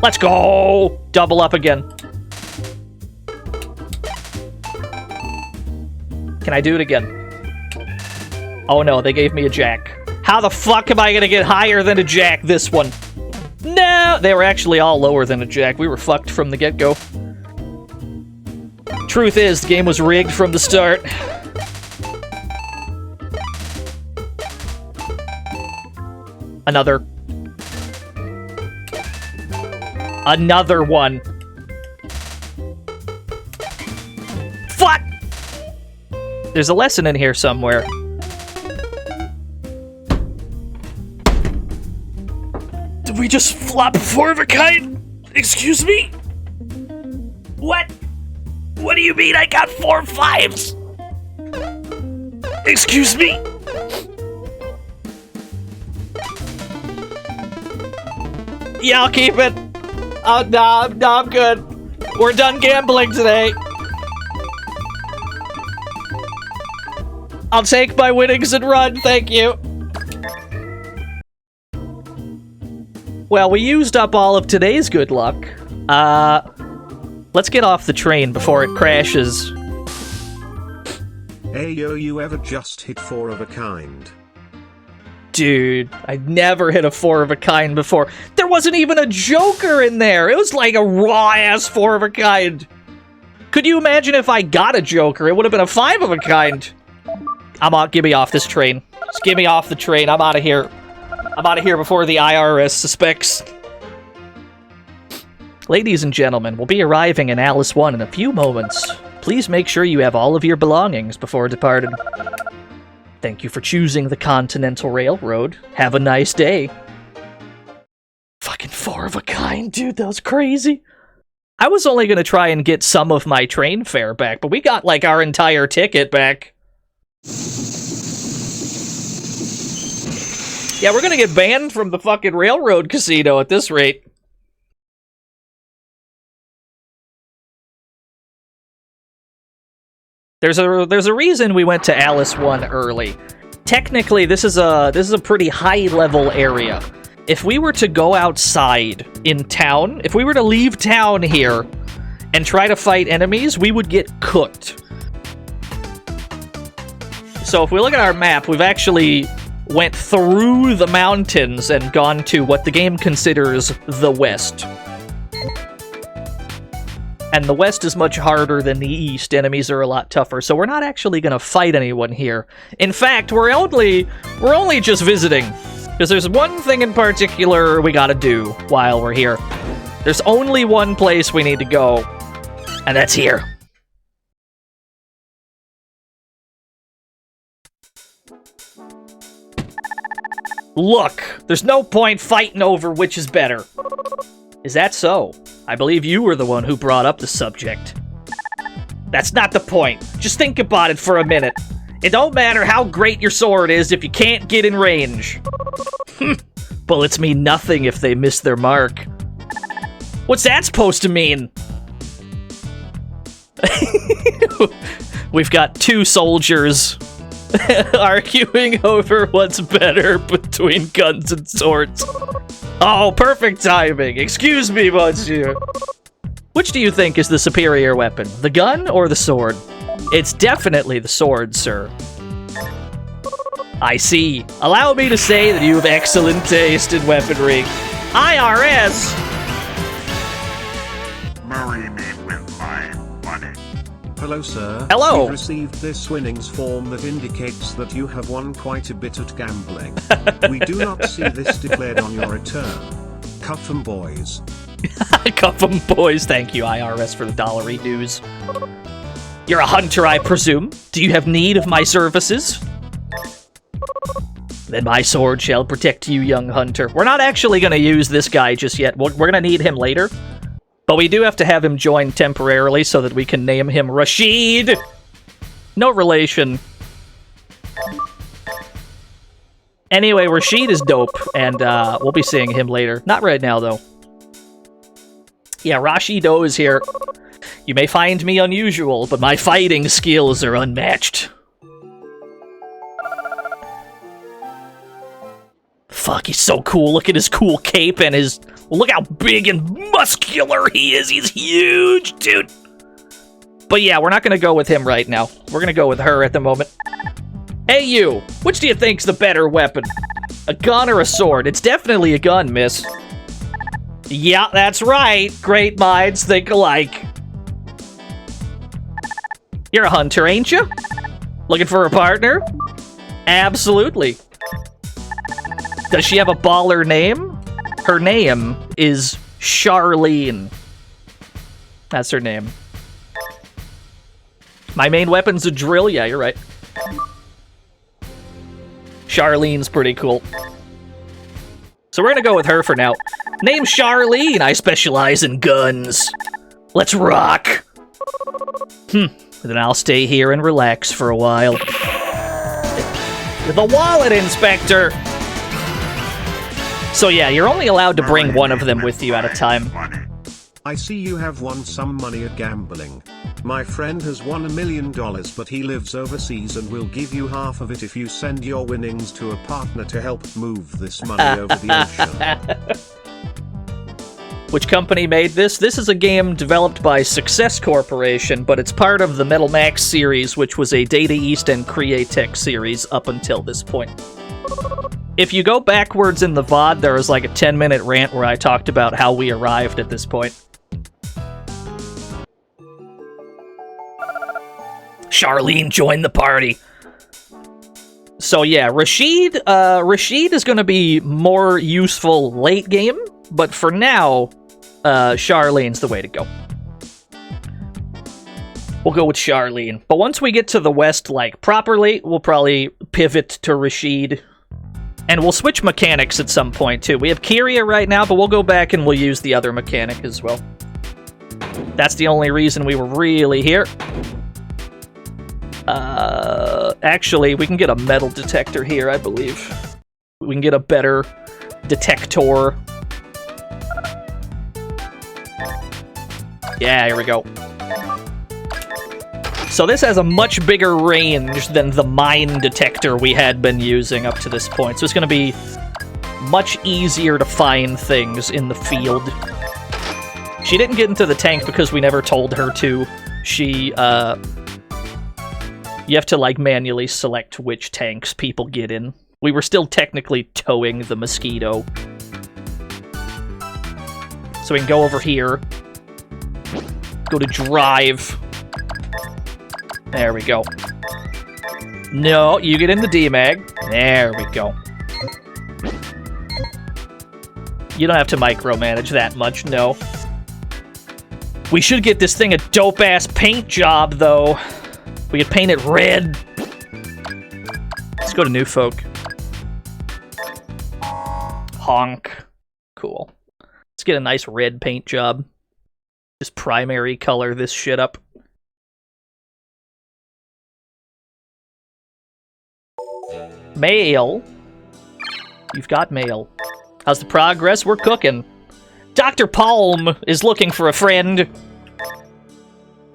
Let's go! Double up again. Can I do it again? Oh no, they gave me a jack. How the fuck am I gonna get higher than a jack this one? No! They were actually all lower than a jack. We were fucked from the get-go. Truth is, the game was rigged from the start. Another. Another one. Fuck! There's a lesson in here somewhere. Did we just flop 4 of a kind? Excuse me? What? What do you mean I got 4 5s? Excuse me? Yeah, I'll keep it. Oh, no, I'm good. We're done gambling today. I'll take my winnings and run, thank you. Well, we used up all of today's good luck. Let's get off the train before it crashes. Hey yo, you ever just hit 4 of a kind? Dude, I'd never hit a 4 of a kind before. There wasn't even a Joker in there. It was like a raw-ass 4 of a kind. Could you imagine if I got a Joker? It would have been a 5 of a kind. I'm out. Get me off this train. Just get me off the train. I'm out of here. I'm out of here before the IRS suspects. Ladies and gentlemen, we'll be arriving in Alice 1 in a few moments. Please make sure you have all of your belongings before departing. Thank you for choosing the Continental Railroad. Have a nice day. Fucking 4 of a kind, dude, that was crazy. I was only gonna try and get some of my train fare back, but we got, like, our entire ticket back. Yeah, we're gonna get banned from the fucking railroad casino at this rate. There's a reason we went to Alice 1 early. Technically, this is a pretty high-level area. If we were to go outside in town, if we were to leave town here and try to fight enemies, we would get cooked. So if we look at our map, we've actually went through the mountains and gone to what the game considers the west. And the west is much harder than the east. Enemies are a lot tougher, so we're not actually going to fight anyone here. In fact, we're only just visiting, because there's one thing in particular we gotta do while we're here. There's only one place we need to go, and that's here. Look, there's no point fighting over which is better. Is that so? I believe you were the one who brought up the subject. That's not the point. Just think about it for a minute. It don't matter how great your sword is if you can't get in range. Bullets mean nothing if they miss their mark. What's that supposed to mean? We've got 2 soldiers arguing over what's better between guns and swords. Oh, perfect timing. Excuse me, monsieur. Which do you think is the superior weapon, the gun or the sword? It's definitely the sword, sir. I see. Allow me to say that you have excellent taste in weaponry. IRS! Marry me with my money. Hello, sir. Hello. We've received this winnings form that indicates that you have won quite a bit at gambling. We do not see this declared on your return. Cuff 'em, boys. Cuff 'em, boys. Thank you, IRS, for the dollary news. You're a hunter, I presume? Do you have need of my services? Then my sword shall protect you, young hunter. We're not actually going to use this guy just yet. We're going to need him later. But we do have to have him join temporarily so that we can name him Rashid. No relation. Anyway, Rashid is dope, and we'll be seeing him later. Not right now, though. Yeah, Rashido is here. You may find me unusual, but my fighting skills are unmatched. Fuck, he's so cool. Look at his cool cape and his... Look how big and muscular he is. He's huge, dude. But yeah, we're not going to go with him right now. We're going to go with her at the moment. Hey, you. Which do you think's the better weapon? A gun or a sword? It's definitely a gun, miss. Yeah, that's right. Great minds think alike. You're a hunter, ain't you? Looking for a partner? Absolutely. Does she have a baller name? Her name is Charlene. That's her name. My main weapon's a drill. Yeah, you're right. Charlene's pretty cool. So we're gonna go with her for now. Name's Charlene. I specialize in guns. Let's rock. Then I'll stay here and relax for a while. The wallet, Inspector! So yeah, you're only allowed to bring one of them with you at a time. I see you have won some money at gambling. My friend has won $1 million, but he lives overseas and will give you half of it if you send your winnings to a partner to help move this money over the ocean. Which company made this? This is a game developed by Success Corporation, but it's part of the Metal Max series, which was a Data East and Createch series up until this point. If you go backwards in the VOD, there was like a 10-minute rant where I talked about how we arrived at this point. Charlene joined the party. So yeah, Rashid is going to be more useful late game, but for now, Charlene's the way to go. We'll go with Charlene. But once we get to the west, like, properly, we'll probably pivot to Rashid. And we'll switch mechanics at some point, too. We have Kyria right now, but we'll go back and we'll use the other mechanic as well. That's the only reason we were really here. Actually, we can get a metal detector here, I believe. We can get a better detector. Yeah, here we go. So this has a much bigger range than the mine detector we had been using up to this point. So it's going to be much easier to find things in the field. She didn't get into the tank because we never told her to. She, you have to, like, manually select which tanks people get in. We were still technically towing the Mosquito. So we can go over here. Go to drive. There we go. No, you get in the D-Mag. There we go. You don't have to micromanage that much, no. We should get this thing a dope-ass paint job, though. We could paint it red. Let's go to New Folk. Honk. Cool. Let's get a nice red paint job. Just primary color this shit up. Mail. You've got mail. How's the progress? We're cooking. Dr. Palm is looking for a friend.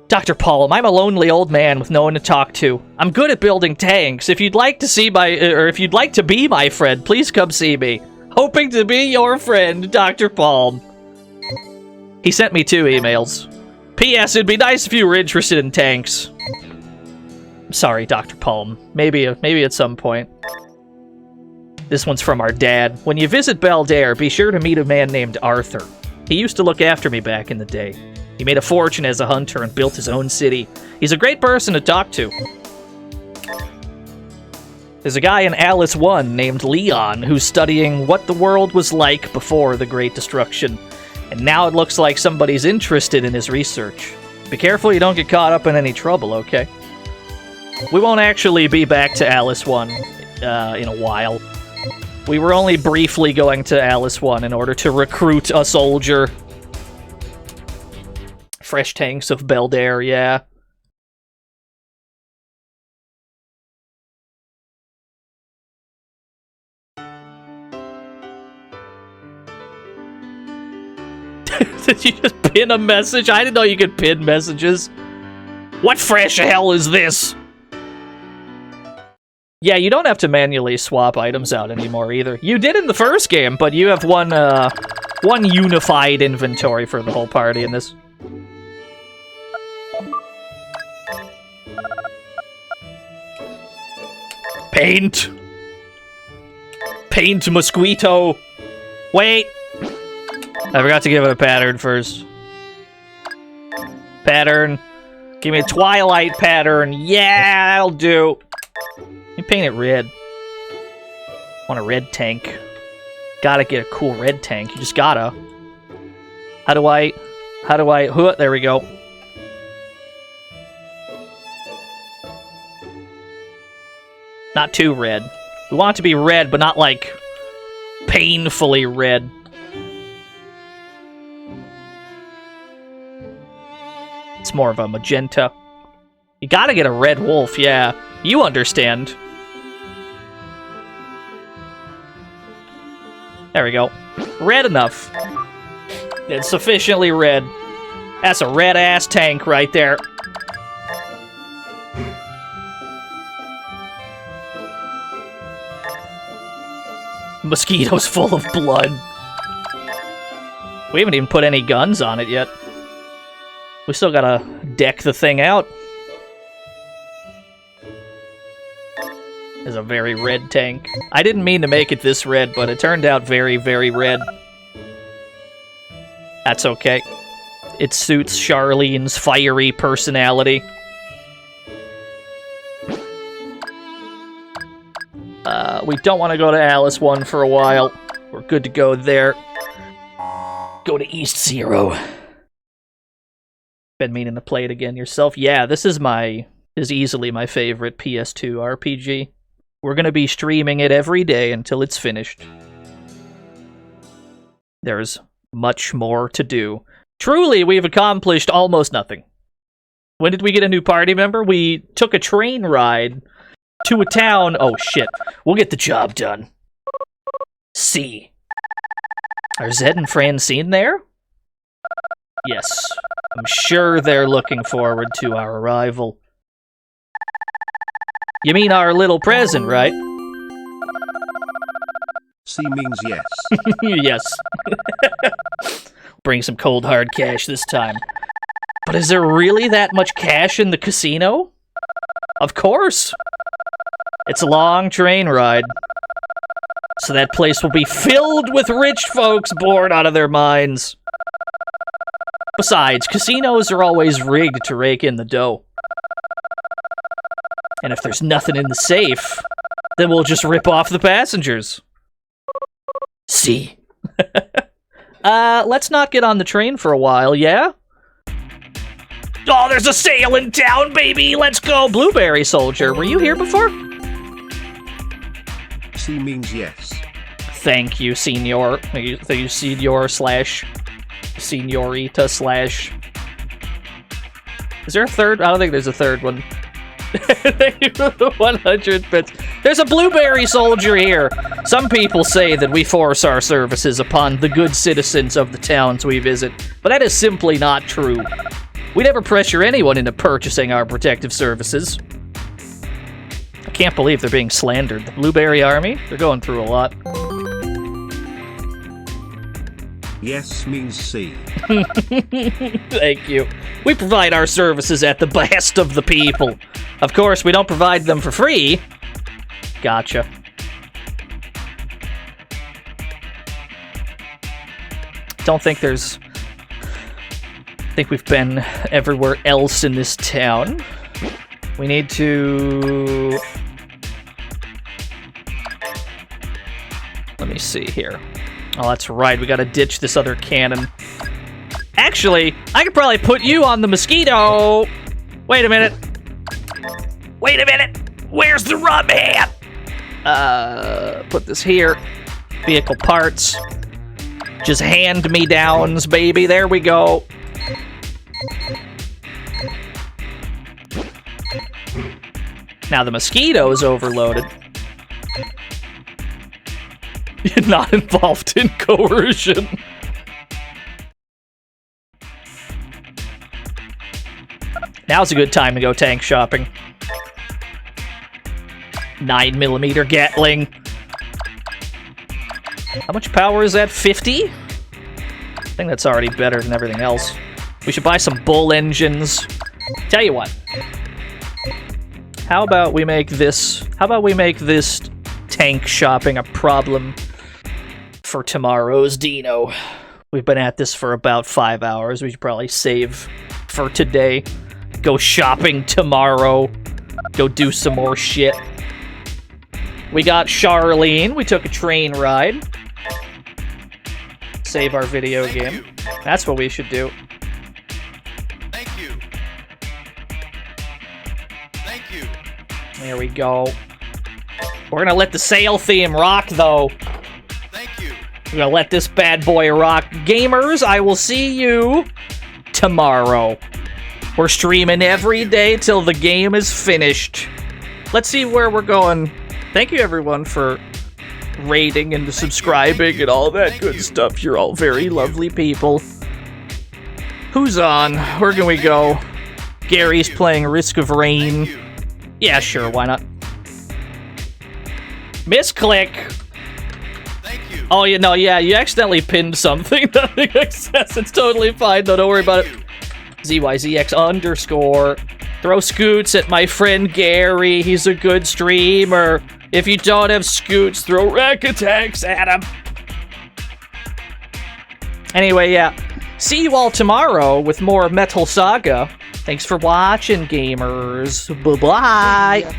Dr. Palm, I'm a lonely old man with no one to talk to. I'm good at building tanks. If you'd like to see if you'd like to be my friend, please come see me. Hoping to be your friend, Dr. Palm. He sent me 2 emails. P.S. It'd be nice if you were interested in tanks. I'm sorry, Dr. Palm. Maybe at some point. This one's from our dad. When you visit Beldair, be sure to meet a man named Arthur. He used to look after me back in the day. He made a fortune as a hunter and built his own city. He's a great person to talk to. There's a guy in Alice 1 named Leon who's studying what the world was like before the Great Destruction. And now it looks like somebody's interested in his research. Be careful you don't get caught up in any trouble, okay? We won't actually be back to Alice 1 in a while. We were only briefly going to Alice 1 in order to recruit a soldier. Fresh tanks of Beldair, yeah. Did you just pin a message? I didn't know you could pin messages. What fresh hell is this? Yeah, you don't have to manually swap items out anymore either. You did in the first game, but you have one unified inventory for the whole party in this. Paint! Paint Mosquito! Wait! I forgot to give it a pattern first. Pattern. Give me a Twilight pattern. Yeah, that'll do. You paint it red. Want a red tank. Gotta get a cool red tank. You just gotta. How do I... There we go. Not too red. We want it to be red, but not, like, painfully red. It's more of a magenta. You gotta get a red wolf, yeah. You understand. There we go. Red enough. It's sufficiently red. That's a red-ass tank right there. Mosquito's full of blood. We haven't even put any guns on it yet. We still gotta deck the thing out. There's a very red tank. I didn't mean to make it this red, but it turned out very, very red. That's okay. It suits Charlene's fiery personality. We don't want to go to Alice 1 for a while. We're good to go there. Go to East Zero. Been meaning to play it again yourself. Yeah, this is easily my favorite PS2 RPG. We're gonna be streaming it every day until it's finished. There's much more to do. Truly, we've accomplished almost nothing. When did we get a new party member? We took a train ride to a town. Oh shit. We'll get the job done. C. Are Zed and Francine there? Yes. I'm sure they're looking forward to our arrival. You mean our little present, right? C means yes. Yes. Bring some cold hard cash this time. But is there really that much cash in the casino? Of course. It's a long train ride. So that place will be filled with rich folks bored out of their minds. Besides, casinos are always rigged to rake in the dough. And if there's nothing in the safe, then we'll just rip off the passengers. See. Let's not get on the train for a while, yeah? Oh, there's a sale in town, baby! Let's go! Blueberry Soldier, were you here before? C means yes. Thank you, senor. Thank you, senor slash... senorita slash... Is there a third? I don't think there's a third one. Thank you for the 100 bits. There's a Blueberry Soldier here! Some people say that we force our services upon the good citizens of the towns we visit, but that is simply not true. We never pressure anyone into purchasing our protective services. I can't believe they're being slandered. The Blueberry Army? They're going through a lot. Yes means C. Thank you. We provide our services at the behest of the people. Of course, we don't provide them for free. Gotcha. Don't think there's... I think we've been everywhere else in this town. We need to... Let me see here. Oh, that's right. We gotta ditch this other cannon. Actually, I could probably put you on the mosquito. Wait a minute. Wait a minute. Where's the rub hat? Put this here. Vehicle parts. Just hand-me-downs, baby. There we go. Now the mosquito's overloaded. You're not involved in coercion. Now's a good time to go tank shopping. 9mm Gatling. How much power is that? 50? I think that's already better than everything else. We should buy some bull engines. Tell you what. How about we make this tank shopping a problem for tomorrow's DNO? We've been at this for about 5 hours. We should probably save for today. Go shopping tomorrow. Go do some more shit. We got Charlene. We took a train ride. Save our video game. That's what we should do. Thank you. Thank you. There we go. We're gonna let the sail theme rock, though. Thank you. We're gonna let this bad boy rock. Gamers, I will see you tomorrow. We're streaming every day till the game is finished. Let's see where we're going. Thank you, everyone, for rating and subscribing and all that good stuff. You're all very lovely people. Who's on? Where can we go? Gary's playing Risk of Rain. Yeah, sure, why not? Misclick! Thank you. Oh, you know, yeah, you accidentally pinned something. Nothing access. It's totally fine. Don't worry about it. ZYZX_. Throw scoots at my friend Gary. He's a good streamer. If you don't have scoots, throw rack attacks at him. Anyway, yeah. See you all tomorrow with more Metal Saga. Thanks for watching, gamers. Bye-bye.